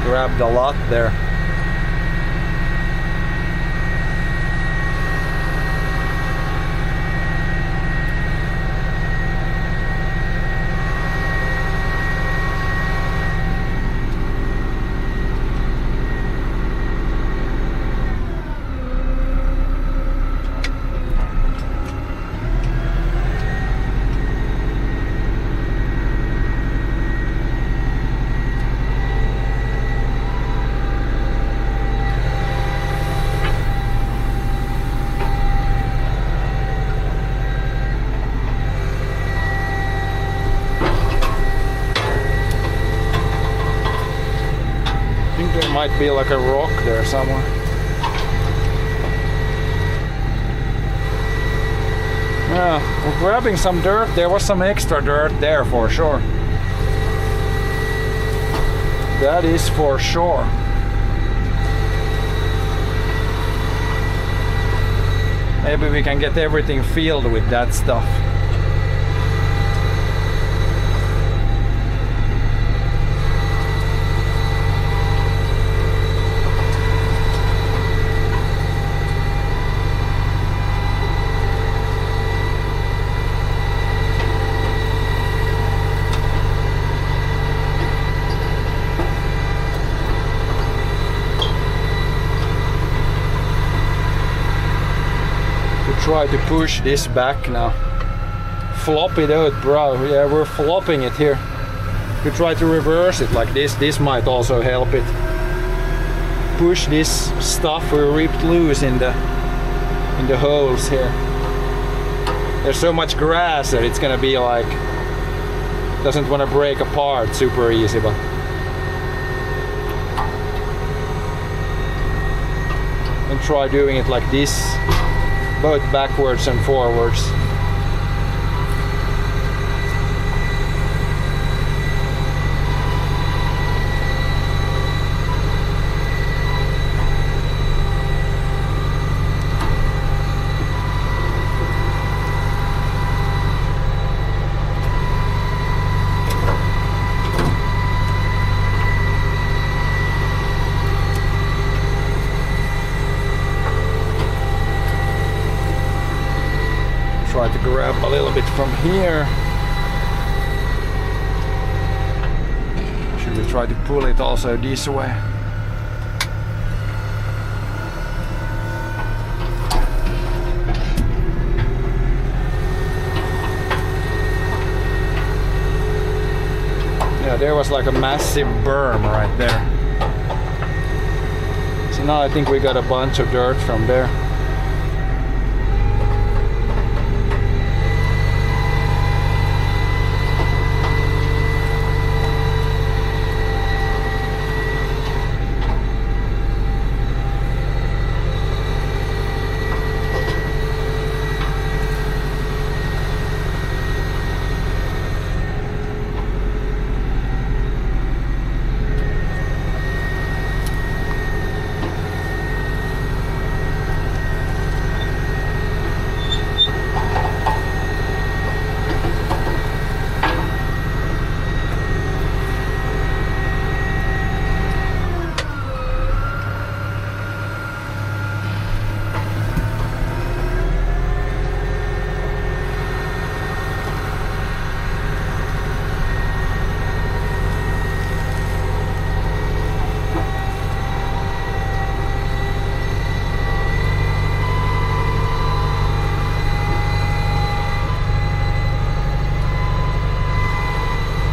Grabbed a lot there. Might be like a rock there somewhere. Yeah, we're grabbing some dirt. There was some extra dirt there for sure. That is for sure. Maybe we can get everything filled with that stuff. Try to push this back now. Flop it out, bro. Yeah, we're flopping it here. We try to reverse it like this. This might also help it. Push this stuff we ripped loose in the holes here. There's so much grass that it's gonna be like, doesn't want to break apart super easy, but and try doing it like this. Both backwards and forwards. try to grab a little bit from here. Should we try to pull it also this way? Yeah, there was like a massive berm right there. So now I think we got a bunch of dirt from there.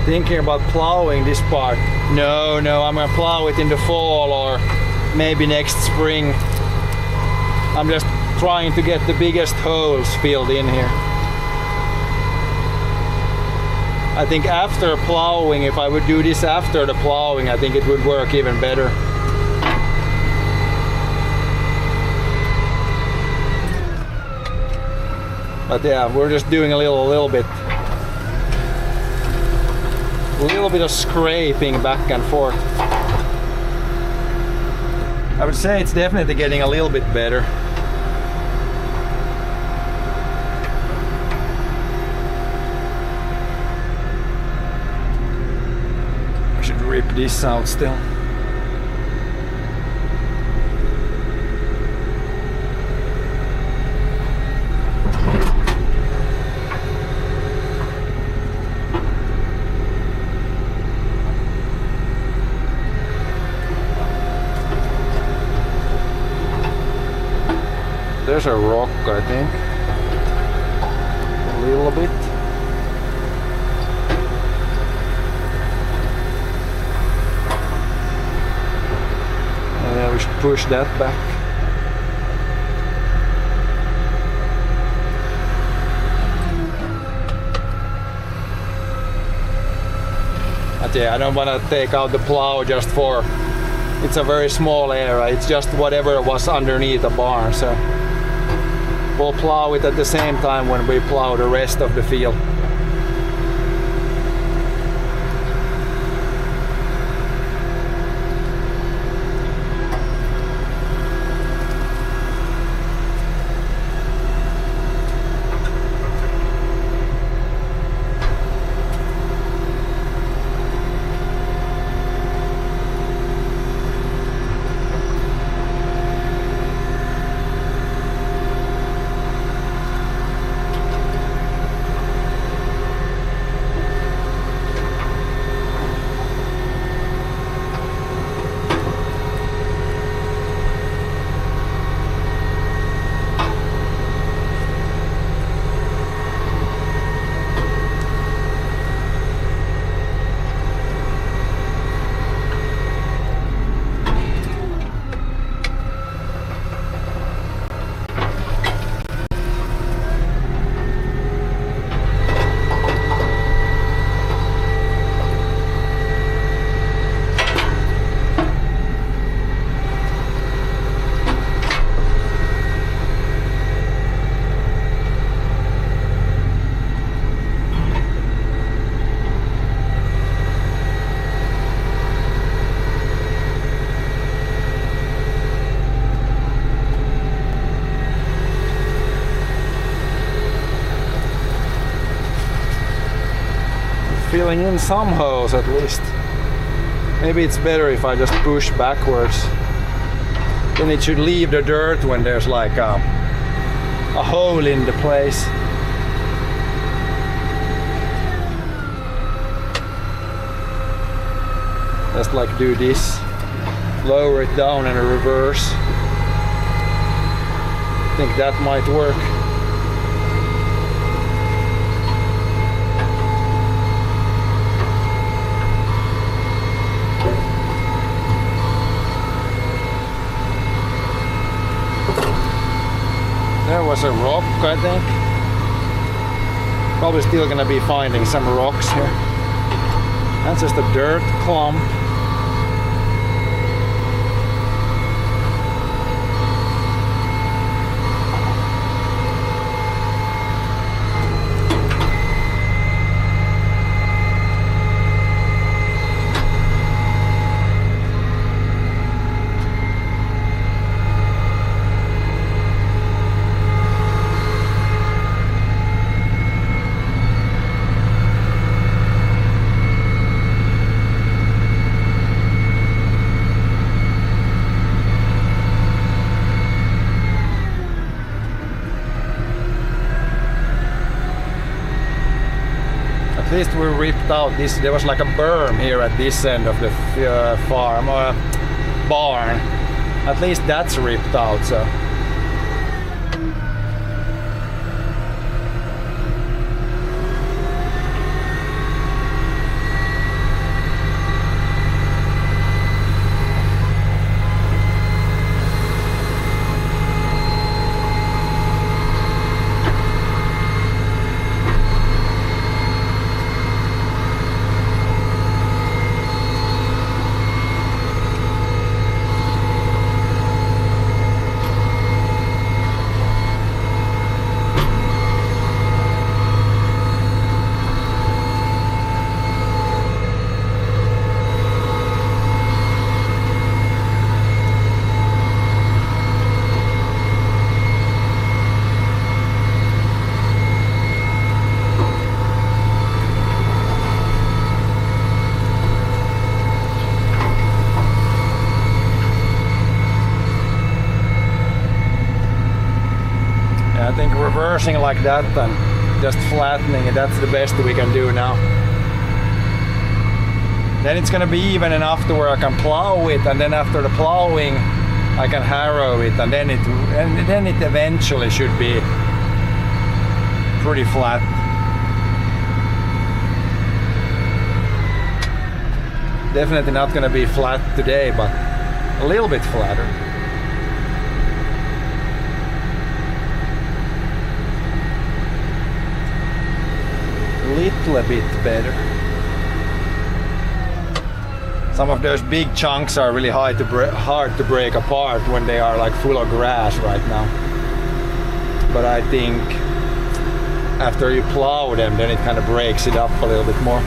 Thinking about plowing this part. No, I'm gonna plow it in the fall or maybe next spring. I'm just trying to get the biggest holes filled in here. I think after plowing, if I would do this after the plowing, I think it would work even better. But yeah, we're just doing a little bit of scraping back and forth. I would say it's definitely getting a little bit better. I should rip this out still. There's a rock, I think. A little bit. Yeah, we should push that back. But yeah, I don't want to take out the plow just for... It's a very small area. It's just whatever was underneath the barn, so... We'll plow it at the same time when we plow the rest of the field. Filling in some holes at least. Maybe it's better if I just push backwards. Then it should leave the dirt when there's like a hole in the place. Just like do this, lower it down and reverse. I think that might work. There was a rock, I think. Probably still gonna be finding some rocks here. That's just a dirt clump. At least we ripped out this. There was like a berm here at this end of the farm or barn. At least that's ripped out. So. I think reversing like that and just flattening it, that's the best we can do now. Then it's gonna be even enough to where I can plow it, and then after the plowing I can harrow it, and then it eventually should be pretty flat. Definitely not gonna be flat today, but a little bit flatter. Little bit better. Some of those big chunks are really hard to break apart when they are like full of grass right now. But I think after you plow them, then it kind of breaks it up a little bit more.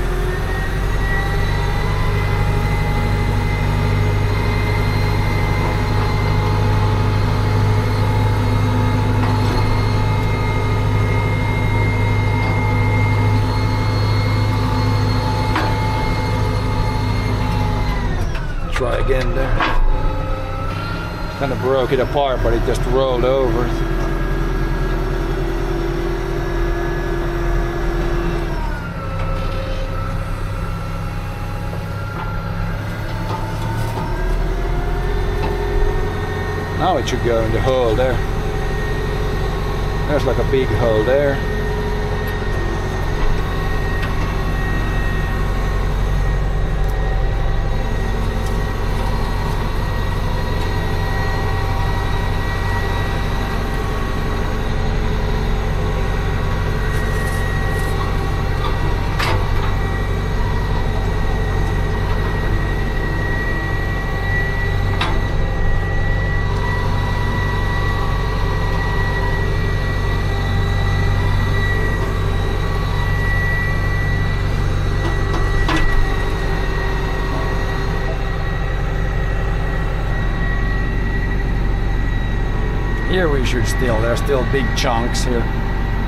Try again there. Kind of broke it apart, but it just rolled over. Now it should go in the hole there. There's like a big hole there. Here we should there's still big chunks here.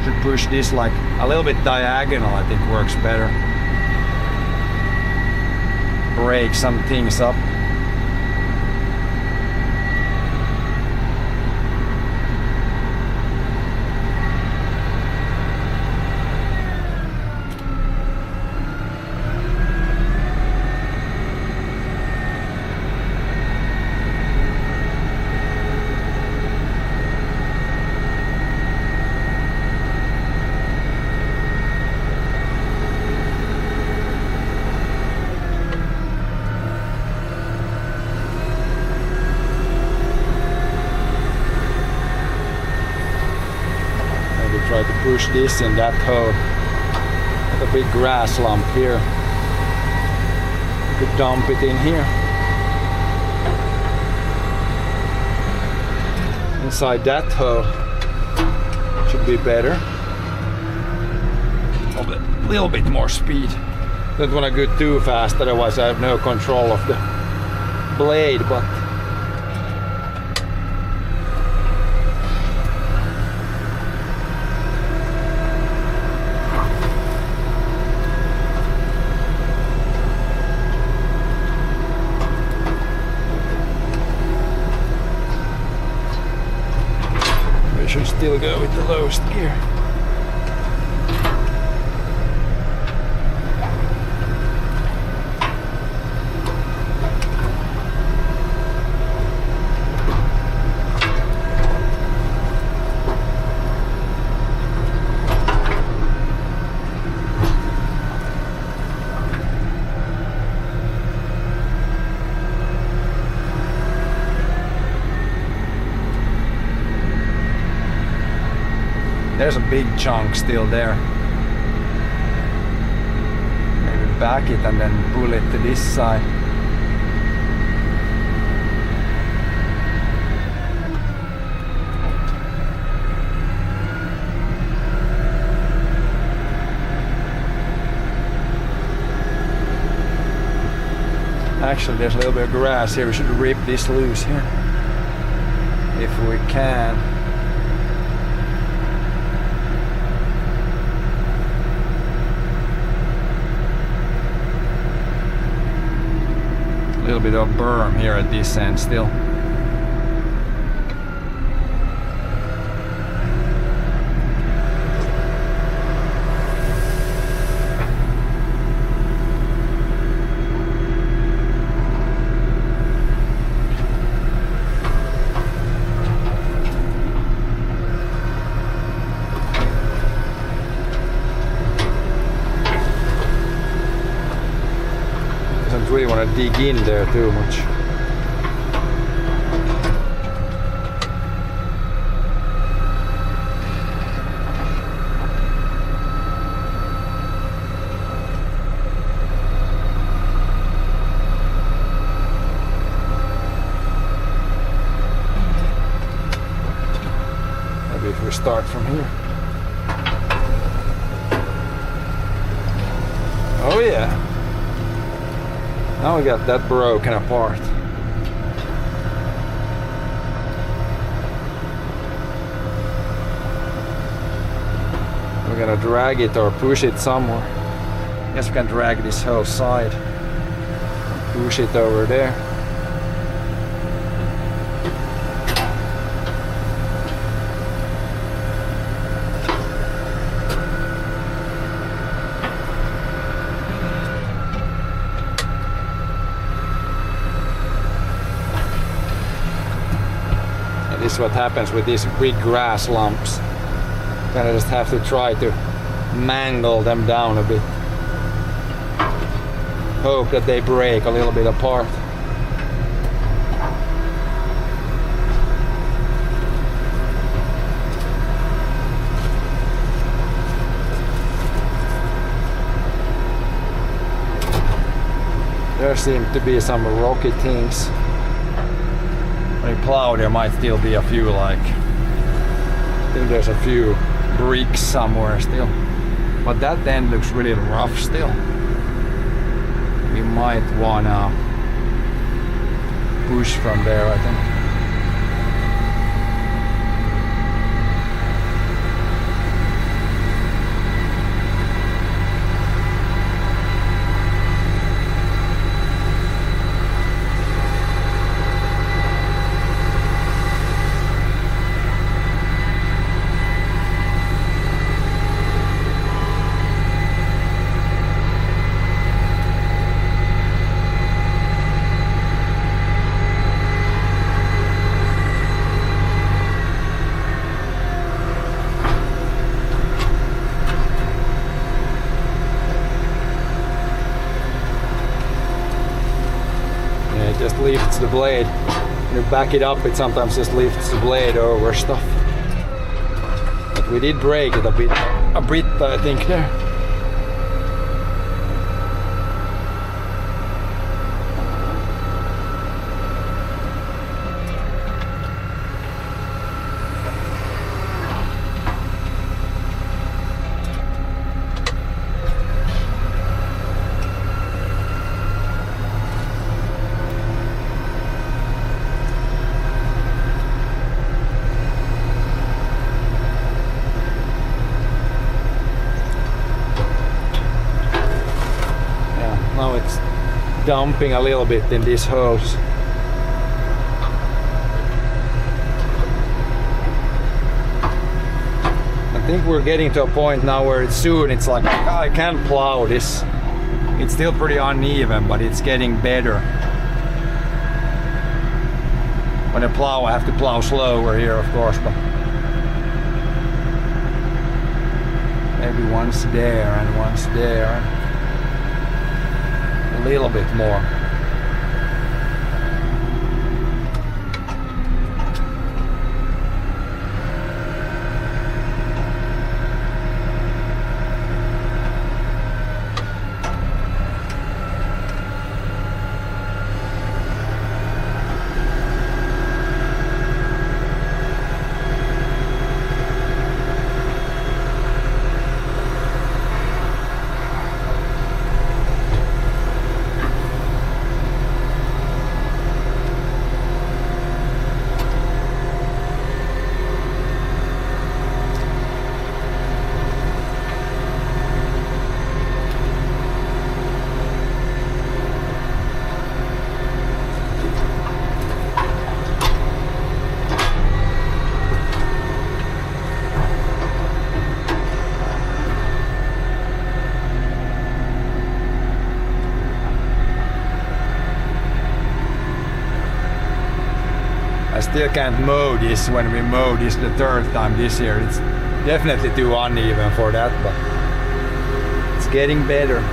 Should push this like a little bit diagonal, I think works better. Break some things up. try to push this in that hole. Got a big grass lump here. You could dump it in here. Inside that hole should be better. A little bit more speed. Don't want to go too fast, otherwise I have no control of the blade, but we should still go with the lowest gear. There's a big chunk still there. Maybe back it and then pull it to this side. Actually, there's a little bit of grass here. We should rip this loose here if we can. A little bit of berm here at this end still. Really want to dig in there too much. Maybe if we start from here. Oh yeah. Now we got that broken apart. We're gonna drag it or push it somewhere. Guess we can drag this whole side. Push it over there. This is what happens with these big grass lumps. Kinda just have to try to mangle them down a bit. Hope that they break a little bit apart. There seem to be some rocky things. When you plow, there might still be a few, like, I think there's a few bricks somewhere still. But that end looks really rough still. We might wanna push from there, I think. Just lifts the blade. When you back it up, it sometimes just lifts the blade over stuff. But We did break it a bit, I think there. Now it's dumping a little bit in this hose. I think we're getting to a point now where it's like I can't plow this. It's still pretty uneven, but it's getting better. When I plow, I have to plow slower here, of course, but maybe once there and once there. A little bit more. I still can't mow this when we mow this the third time this year. It's definitely too uneven for that, but it's getting better.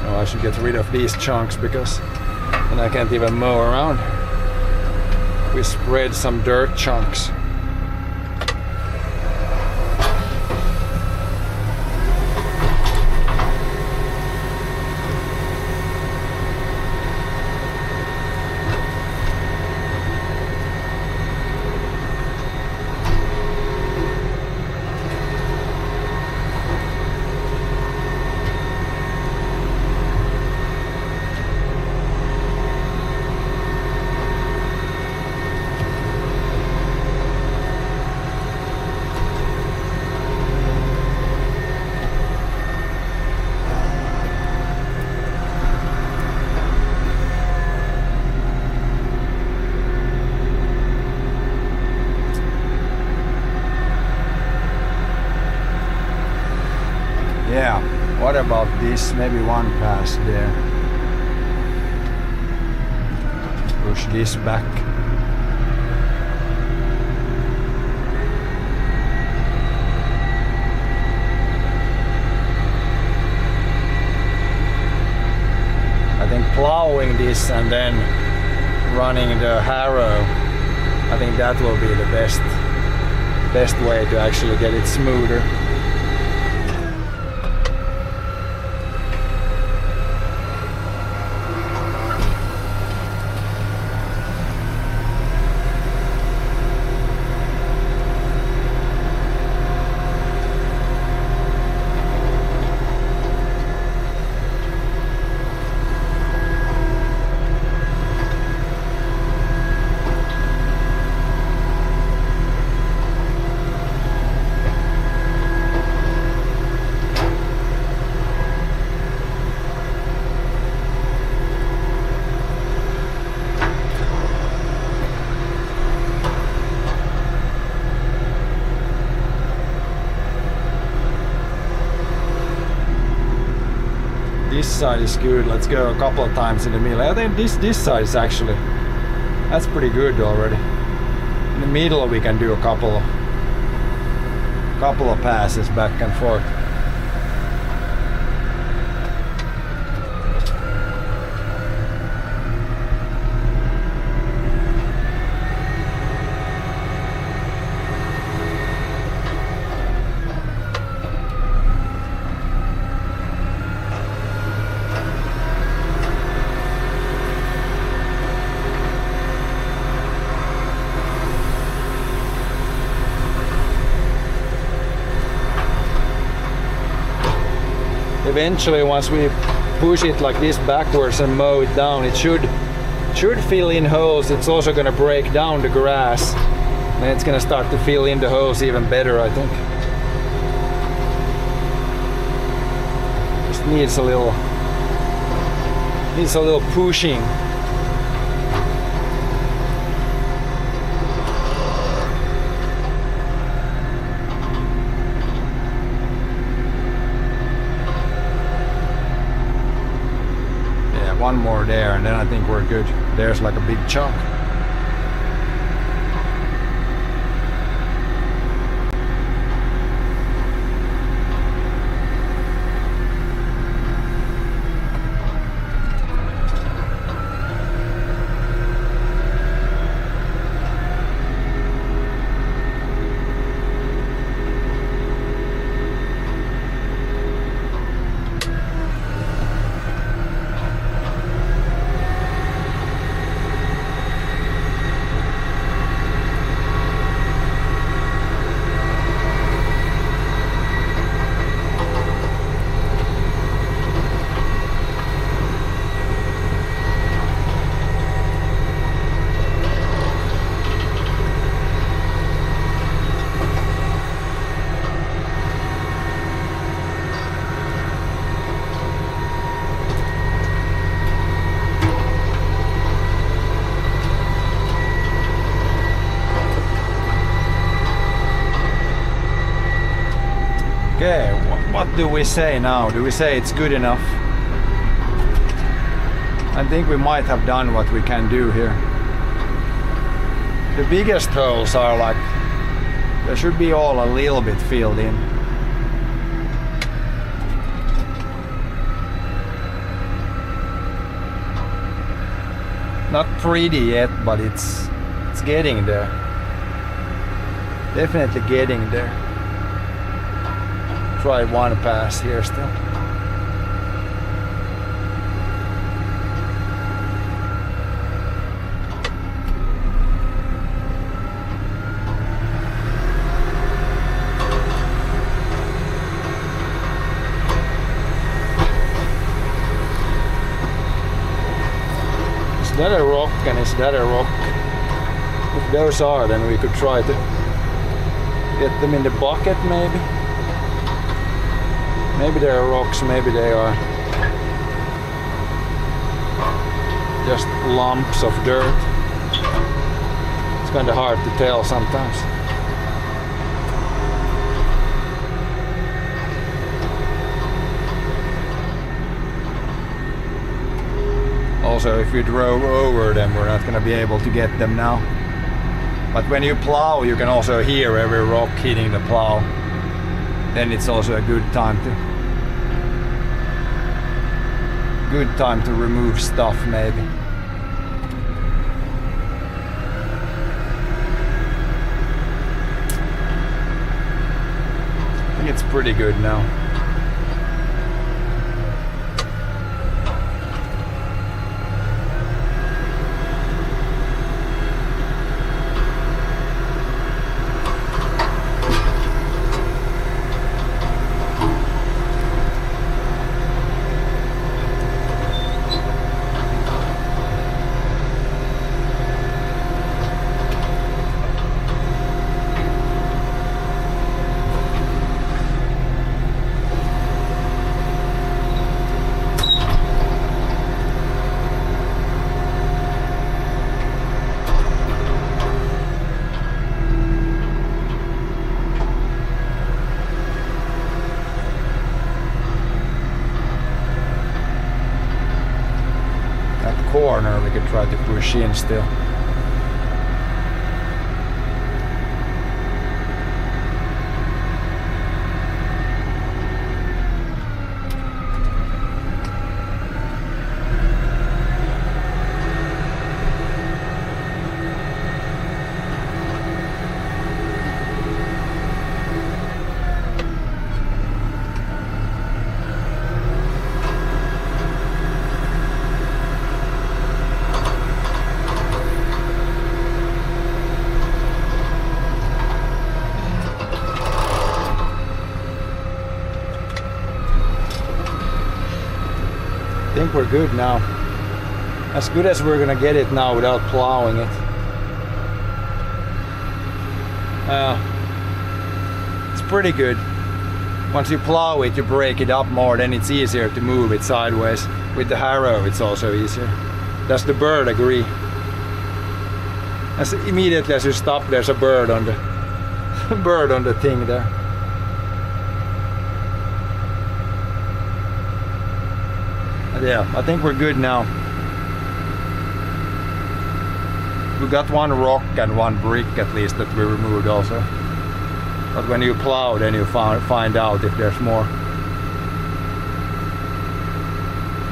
I should get rid of these chunks because then I can't even mow around. We spread some dirt chunks. Yeah, what about this? Maybe one pass there. Push this back. I think plowing this and then running the harrow, I think that will be the best way to actually get it smoother. side is good. Let's go a couple of times in the middle. I think this side is actually, that's pretty good already. In the middle we can do a couple of passes back and forth. Eventually, once we push it like this backwards and mow it down, it should fill in holes. It's also going to break down the grass, and it's going to start to fill in the holes even better, I think. Just needs a little pushing. One more there, and then I think we're good. There's like a big chunk. Okay, what do we say now? Do we say it's good enough? I think we might have done what we can do here. The biggest holes are like, they should be all a little bit filled in. Not pretty yet, but it's getting there. Definitely getting there. Try one pass here still. Is that a rock and is that a rock? If those are, then we could try to get them in the bucket maybe. Maybe they are rocks, maybe they are just lumps of dirt. It's kind of hard to tell sometimes. Also, if we drove over them, we're not going to be able to get them now. But when you plow, you can also hear every rock hitting the plow. Then it's also a good time to remove stuff maybe. I think it's pretty good now. corner, we could try to push in still. I think we're good now. As good as we're gonna get it now without plowing it. It's pretty good. Once you plow it, you break it up more, then it's easier to move it sideways. With the harrow, it's also easier. Does the bird agree? As immediately as you stop, there's a bird on the bird on the thing there. Yeah, I think we're good now. We got one rock and one brick at least that we removed also. But when you plow, then you find out if there's more.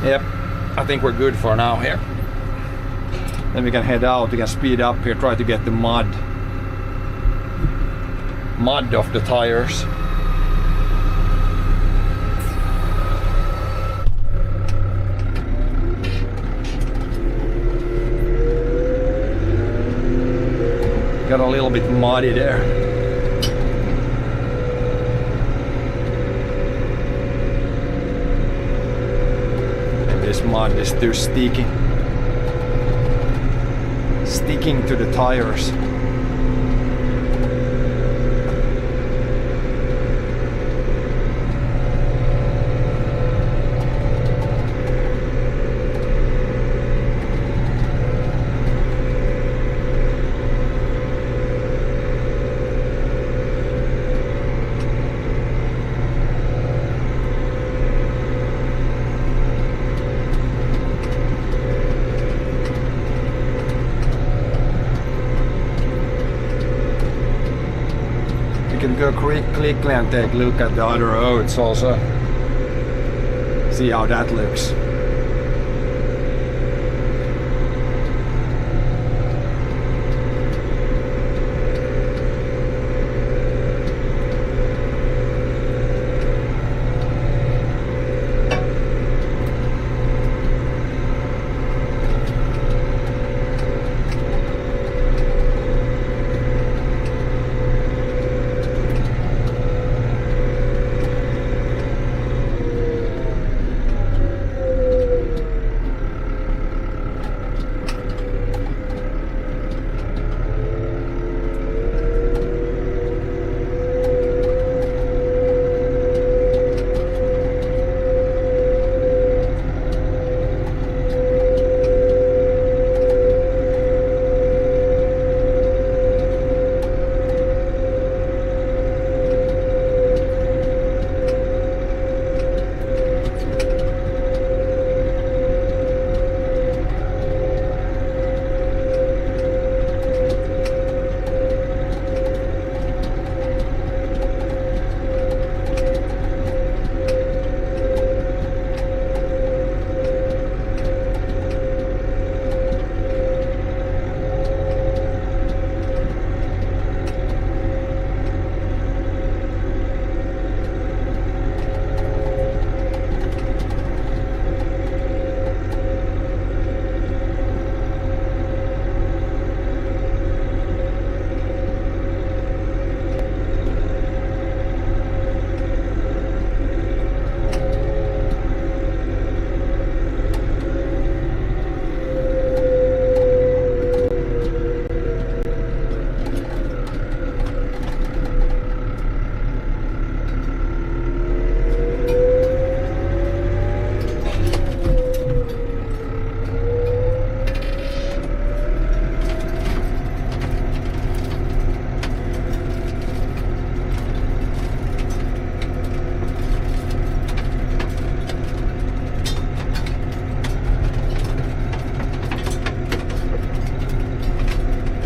Yep, I think we're good for now here. Then we can head out, we can speed up here, try to get the mud off the tires. Got a little bit muddy there. And this mud is too sticky. Sticking to the tires. Can go quickly and take a look at the other roads also. See how that looks.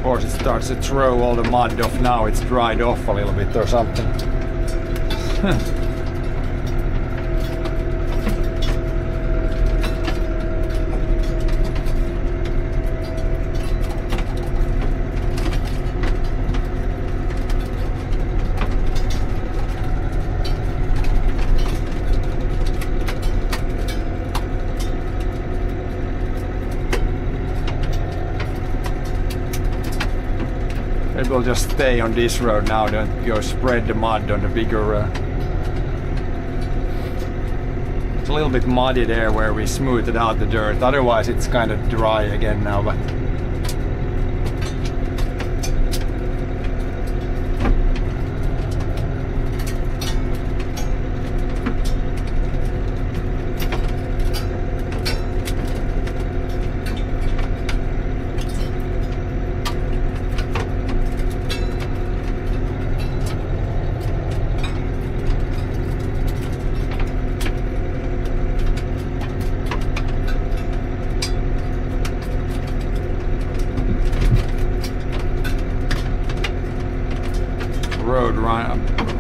course it starts to throw all the mud off. Now it's dried off a little bit or something. Maybe we'll just stay on this road now, don't go spread the mud on the bigger road. It's a little bit muddy there where we smoothed out the dirt, otherwise it's kind of dry again now. But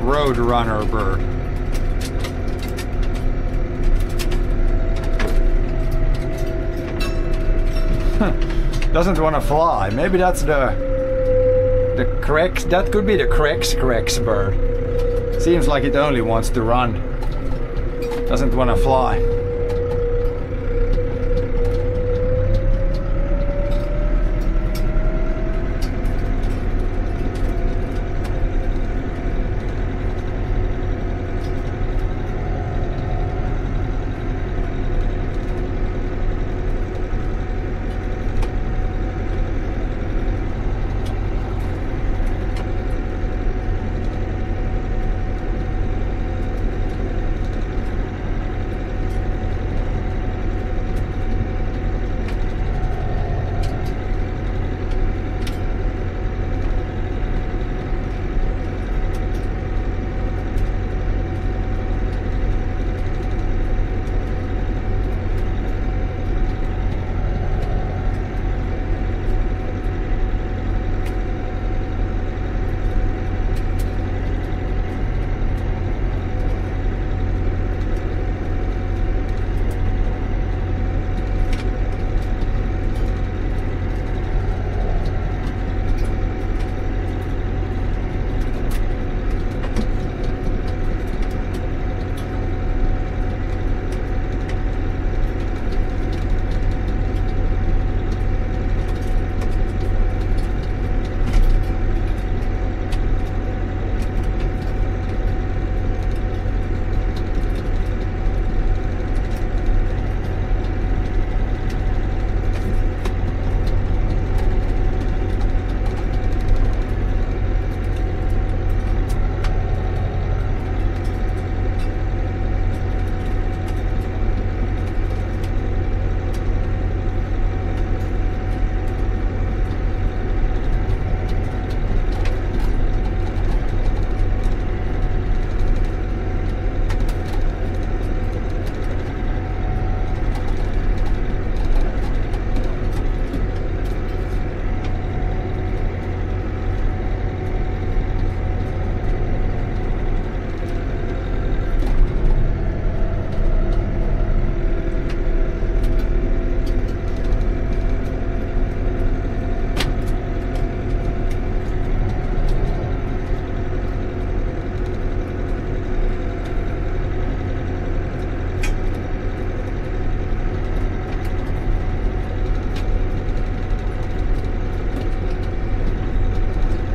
road runner bird. Doesn't want to fly. Maybe that's the Crex. That could be the Crex bird. Seems like it only wants to run. Doesn't want to fly.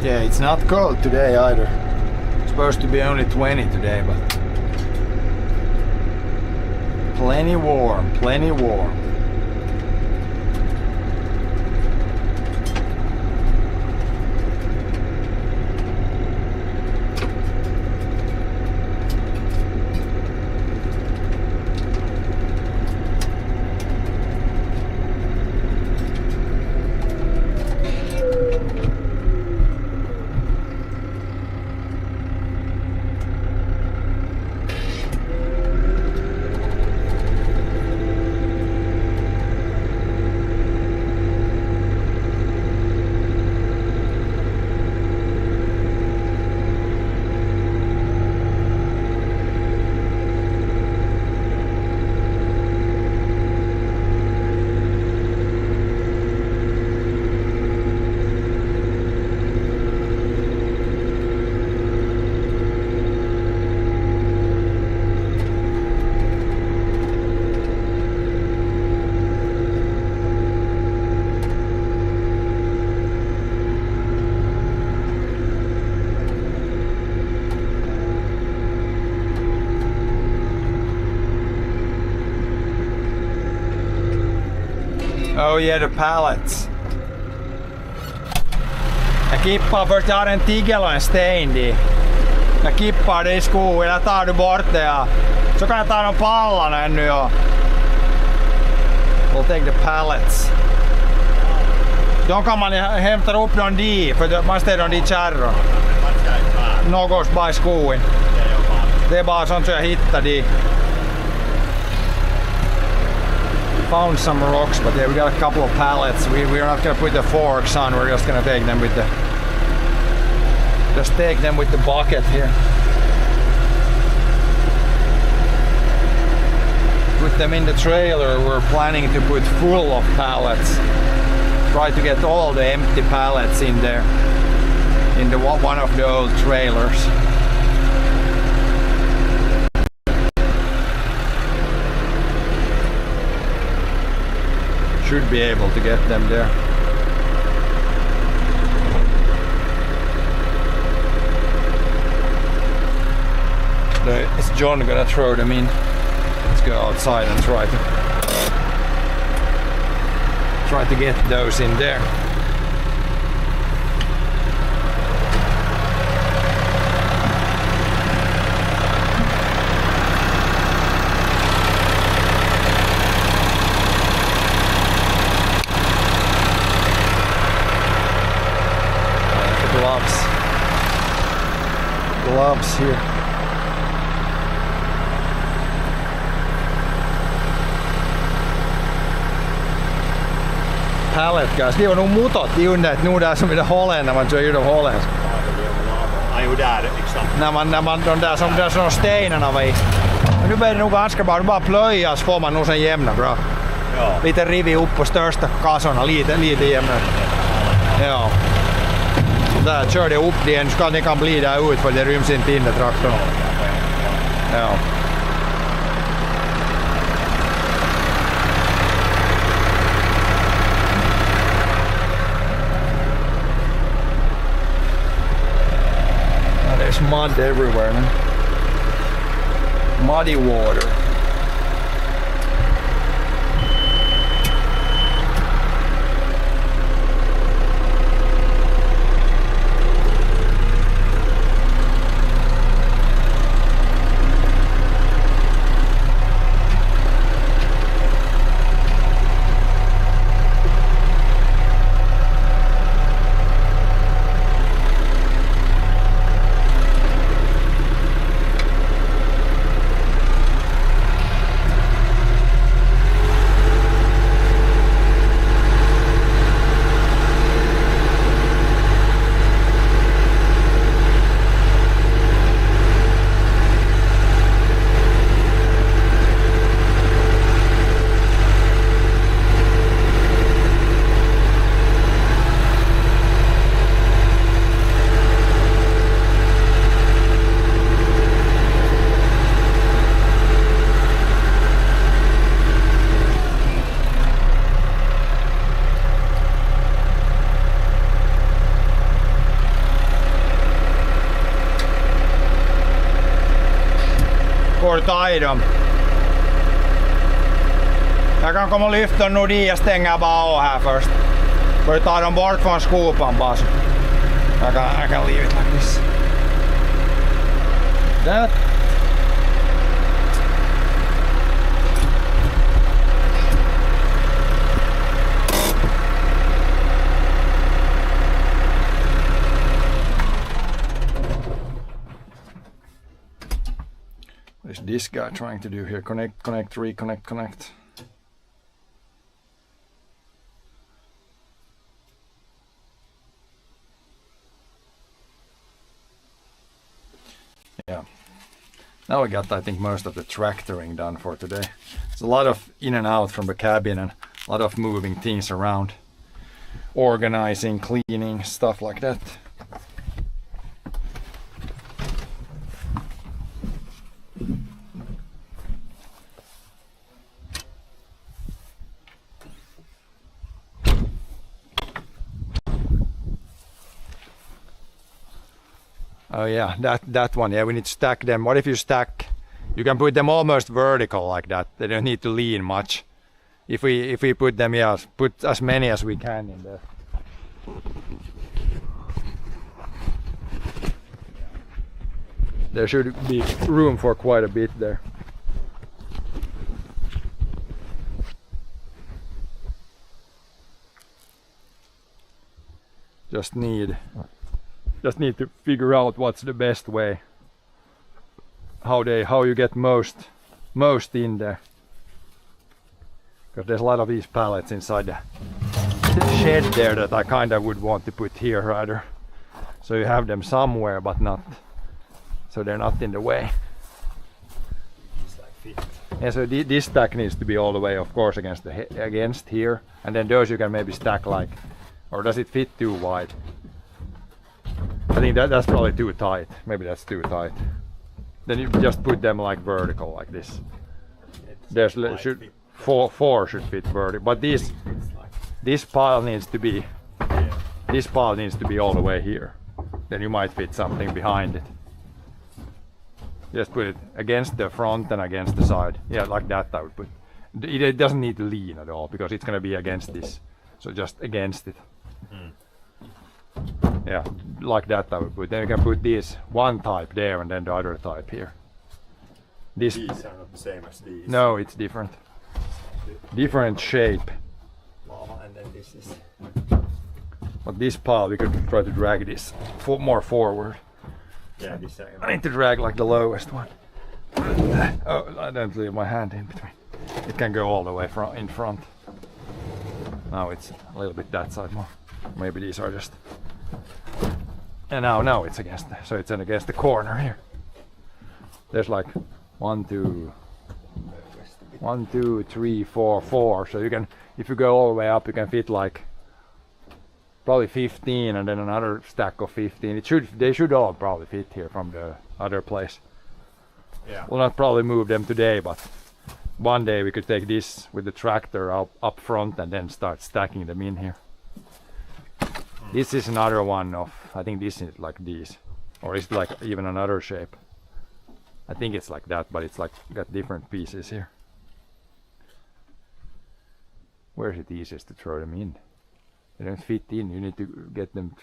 Yeah, it's not cold today either. It's supposed to be only 20 today, but plenty warm, plenty warm. Oh yeah, the pallets. Jag kippar först, jag har en tigel och en sten i. Jag kippar det i skogen, jag tar du bort det ja. Så kan jag ta de pallarna ännu ja. We'll take the pallets. De kan man hämta upp någon di, för man ställer de kärror. Något bara i skogen. Det är bara sånt som jag hittade i. Found some rocks, but yeah, we got a couple of pallets. We're not gonna put the forks on. We're just gonna take them with the. Just take them with the bucket here. Put them in the trailer. We're planning to put full of pallets. Try to get all the empty pallets in there. In the one of the old trailers. Should be able to get them there. Is John gonna throw them in? Let's go outside and try to get those in there. Gloves here. Pallet guys, det var nog mutat i undet nu där som i det hålen när man kör i det hålen. Ja, jo där, exakt. När man de där som stenarna var i. Men nu blir det nog ganska bra, du bara plöjas får man nog sen jämna bra. Ja. Lite rivi upp på största kassorna, lite jämnare. Ja. Där kör det upp det igen, så det kan bli där ut för det ryms inte in i traktorn. Ja. There's mud everywhere, man. Muddy water. Ta i dem. Jag kan komma och lyfta dem dit, jag stänger bara av här först. För att ta dem bort från skopan bara. I can leave it like this. That. What is this guy trying to do here? Connect, reconnect, connect. Yeah. Now we got, I think, most of the tractoring done for today. There's a lot of in and out from the cabin and a lot of moving things around. Organizing, cleaning, stuff like that. Oh yeah, that one. Yeah, we need to stack them. What if you stack? You can put them almost vertical like that. They don't need to lean much. If we put them, yeah, put as many as we can in there. There should be room for quite a bit there. Just need to figure out what's the best way. How you get most in there. Because there's a lot of these pallets inside the shed there that I kind of would want to put here rather. So you have them somewhere, but not, so they're not in the way. And so this stack needs to be all the way, of course, against here, and then those you can maybe stack like, or does it fit too wide? I think that's probably too tight. Maybe that's too tight. Then you just put them like vertical, like this. There's four should fit vertical, but this pile needs to be all the way here. Then you might fit something behind it. Just put it against the front and against the side. Yeah, like that I would put. It doesn't need to lean at all because it's gonna be against this. So just against it. Yeah, like that I would put. Then you can put this one type there and then the other type here. These are not the same as these. No, it's different. Different shape. And then this is. But this pile we could try to drag this more forward. Yeah, this I need to drag like the lowest one. Oh, I don't leave my hand in between. It can go all the way in front. Now it's a little bit that side more. Maybe these are just. And now it's against. So it's against the corner here. There's like 1, 2, 3, 4, 4. So you can, if you go all the way up, you can fit like probably 15, and then another stack of 15. They should all probably fit here from the other place. Yeah. We'll not probably move them today, but one day we could take this with the tractor up front and then start stacking them in here. This is another one of, I think this is like these, or is it like even another shape? I think it's like that, but it's like got different pieces here. Where is it easiest to throw them in? They don't fit in. You need to get them.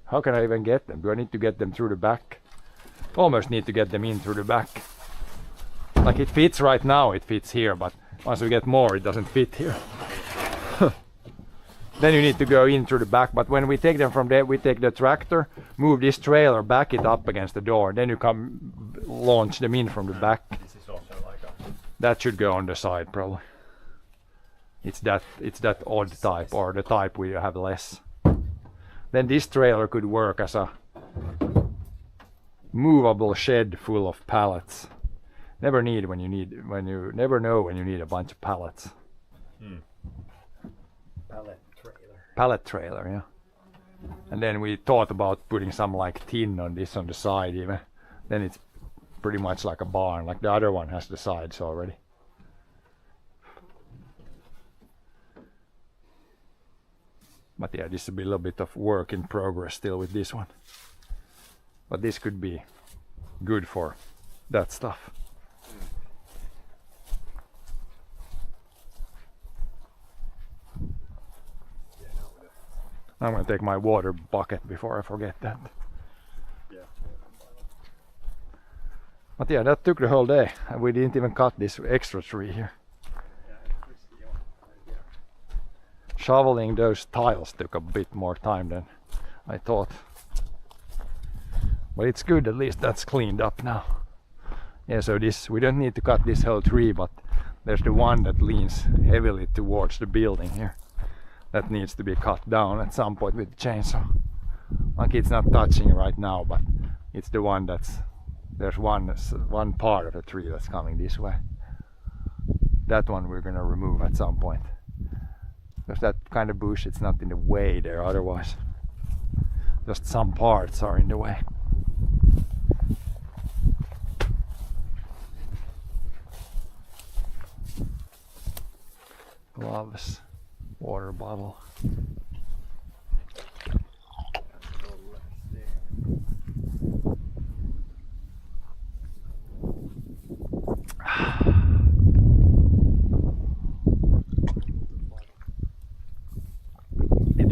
How can I even get them? Do I need to get them through the back? Almost need to get them in through the back. Like it fits right now, it fits here, but once we get more, it doesn't fit here. Then you need to go in through the back, but when we take them from there, we take the tractor, move this trailer, back it up against the door, then you come launch them in from the back. This is also like a. That should go on the side probably. It's that odd type, or the type we have less. Then this trailer could work as a movable shed full of pallets. Never know when you need a bunch of pallets. Pallet trailer, yeah. And then we thought about putting some like tin on this on the side even. Then it's pretty much like a barn, like the other one has the sides already. But yeah, this will be a little bit of work in progress still with this one. But this could be good for that stuff. I'm gonna take my water bucket before I forget that. But yeah, that took the whole day, and we didn't even cut this extra tree here. Shoveling those tiles took a bit more time than I thought. But it's good, at least that's cleaned up now. Yeah, so this, we don't need to cut this whole tree, but there's the one that leans heavily towards the building here. That needs to be cut down at some point with the chainsaw. Like it's not touching right now, but it's the one there's one part of the tree that's coming this way. That one we're gonna remove at some point. Because that kind of bush, it's not in the way there otherwise. Just some parts are in the way. Gloves, water bottle.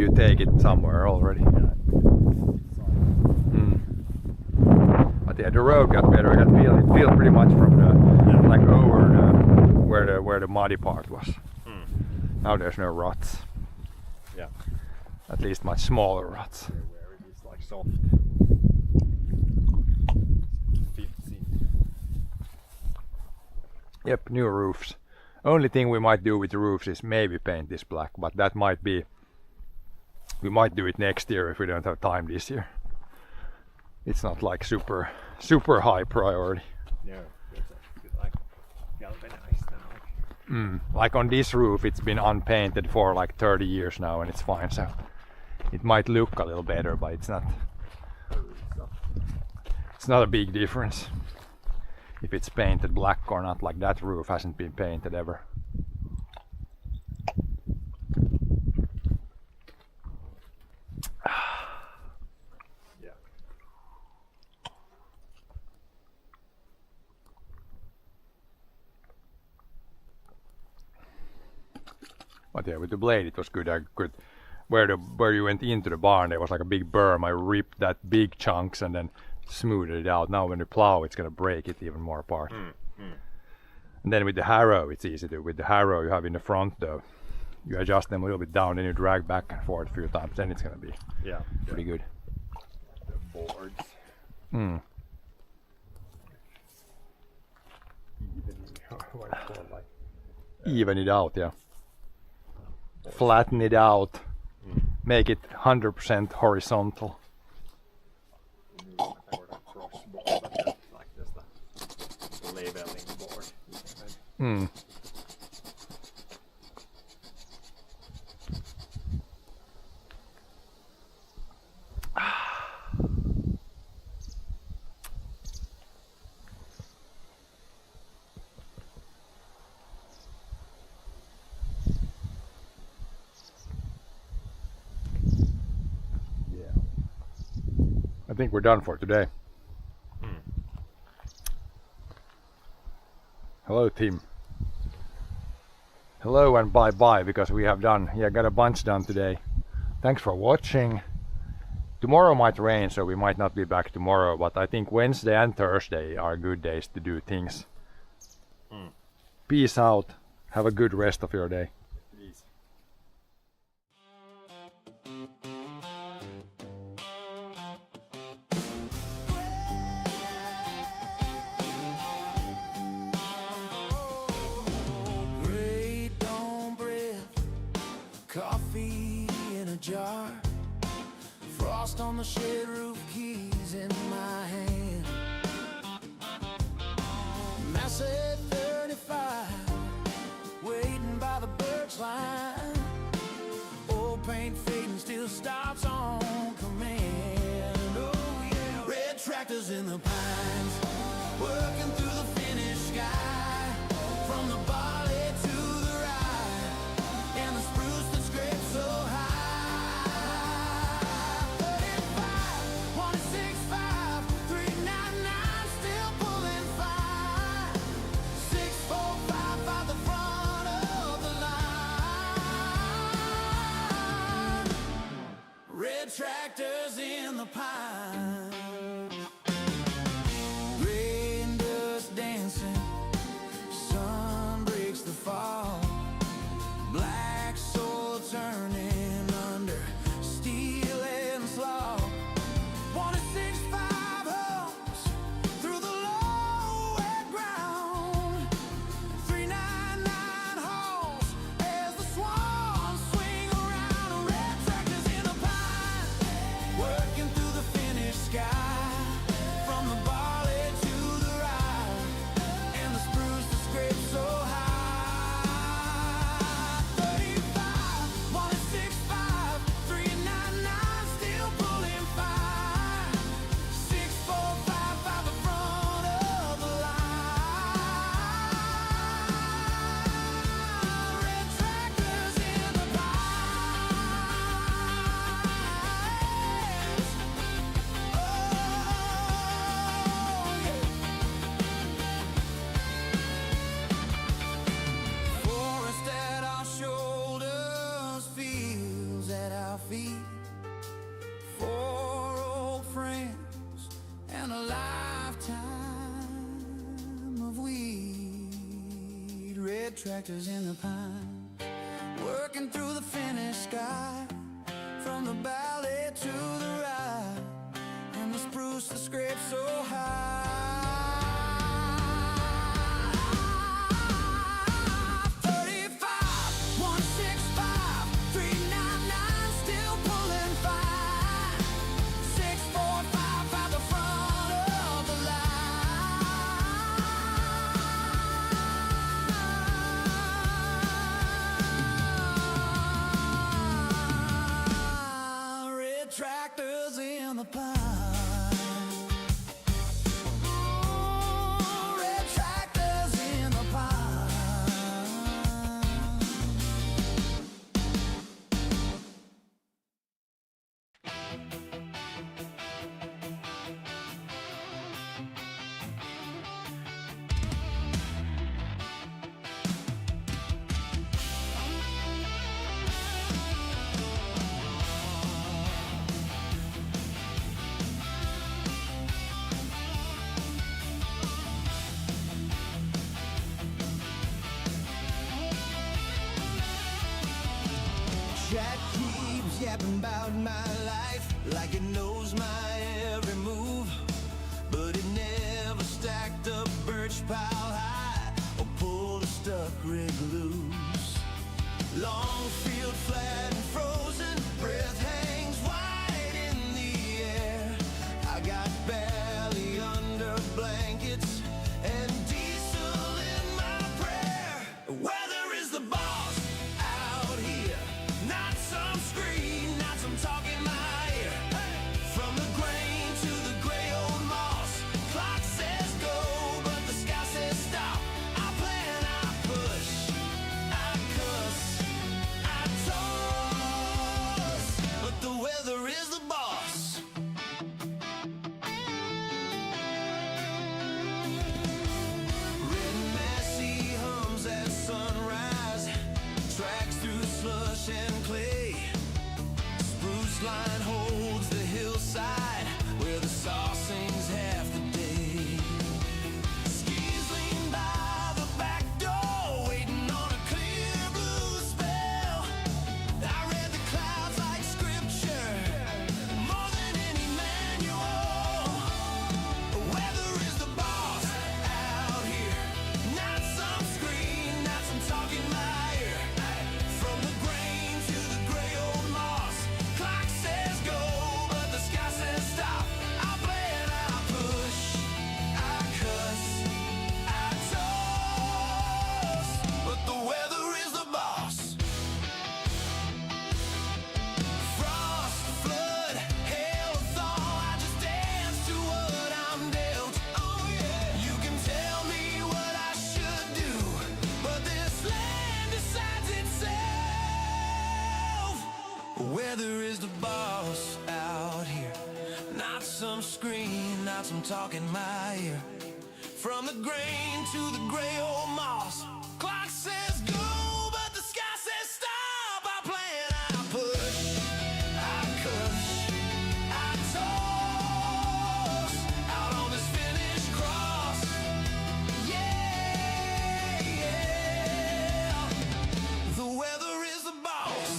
you take it somewhere already. But yeah, the road got better. It feels pretty much from the like over the where the muddy part was. Now there's no ruts. Yeah. At least much smaller ruts. Where it is like soft. 15. Yep, new roofs. Only thing we might do with the roofs is maybe paint this black, but that might be. We might do it next year if we don't have time this year. It's not like super high priority. No, it's like galvanized now. Like on this roof, it's been unpainted for like 30 years now, and it's fine. So it might look a little better, but it's not. It's not a big difference if it's painted black or not. Like that roof hasn't been painted ever. Yeah. But yeah, with the blade it was good. I could where you went into the barn there was like a big berm. I ripped that big chunks and then smoothed it out. Now when you plow it's gonna break it even more apart. And then with the harrow it's easy to. With the harrow you have in the front though, you adjust them a little bit down, then you drag back and forth a few times, then it's gonna be Yeah. pretty good. The boards. What it's called, like Even it out, yeah. Flatten it out. Make it 100% horizontal. like just a leveling board. I think we're done for today. Hello team. Hello and bye bye, because we have got a bunch done today. Thanks for watching. Tomorrow might rain, so we might not be back tomorrow, but I think Wednesday and Thursday are good days to do things. Peace out. Have a good rest of your day. Please. Great dawn breath, coffee in a jar, frost on the shed roof, keys in my hand. Massive 35, waiting by the birch line. Old paint fading, still stops on command. Oh yeah, red tractors in the pines, working through the finished sky. From the barley to the rye, and the spruce that scrapes so high. 35, 165, 399, still pulling fire. 645 by the front of the line. Red tractors in the pines. Rain dust dancing, sun breaks the fall. Black soil turning under steel and slaw. 165 homes through the low wet ground. 399 holes as the swans swing around. Red tractors in the pine, working through the finished sky. feet, 4 old friends, and a lifetime of weed. Red tractors in the pine, working through the finished sky, from the valley to the ride, and the spruce that scrapes so high. 'bout my life like it knows my every move, but it never stacked up birch pile high or pulled a stuck rig loose. Long field flat and frozen, breath hangs wide in the air. I got belly under blankets and diesel in my prayer. Weather is the boss out here, not some screen, not some talking my ear. From the grain to the gray old moss, clock says go, but the sky says stop. I plan, I push, I cuss, I toss, but the weather is the boss. Red and messy hums at sunrise, tracks through slush and clay. Spruce line holds the hillside where the saw sings half the day. Skis lean by the back door, waiting on a clear blue spell. I read the clouds like scripture, more than any manual. Weather is the boss out here, not some screen, not some talking my ear. From the grain to the gray old moss, clock says go, but the sky says stop. I plan, I push, I cuss, I toss, but the weather is the boss. Frost, flood, hail, thaw, I just dance to what I'm dealt. Oh yeah, you can tell me what I should do, but this land decides itself. Weather is the boss out here, not some screen, not some talking my ear. From the grain to the gray old moss, clock says go, but the sky says stop. I plan, I push, I cuss, I toss, out on this finished cross. Yeah, yeah, the weather is the boss.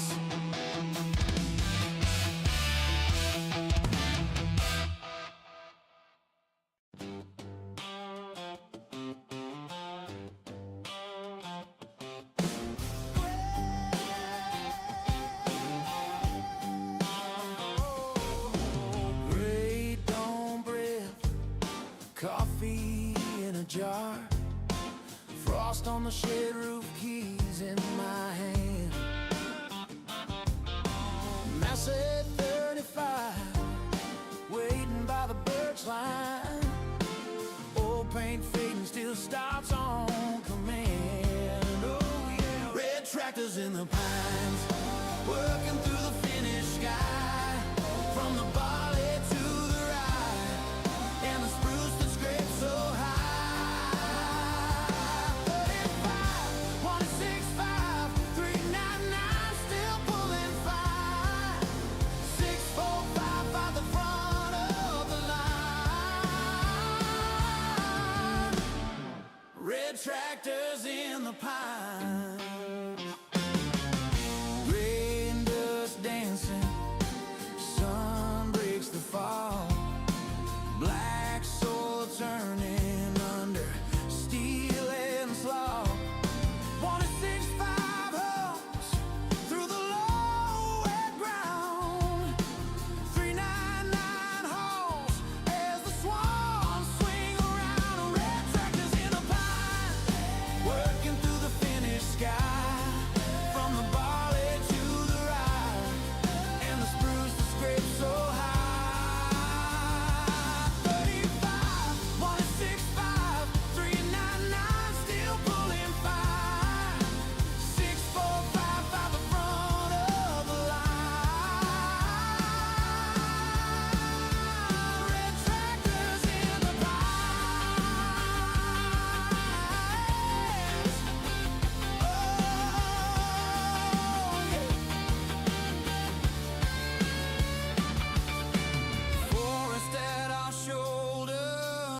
Great dawn bread, coffee in a jar, frost on the shed roof, keys in my hand. Massey 35, waiting by the birch line. Old paint fading, still starts on command. Oh yeah, red tractors in the pines.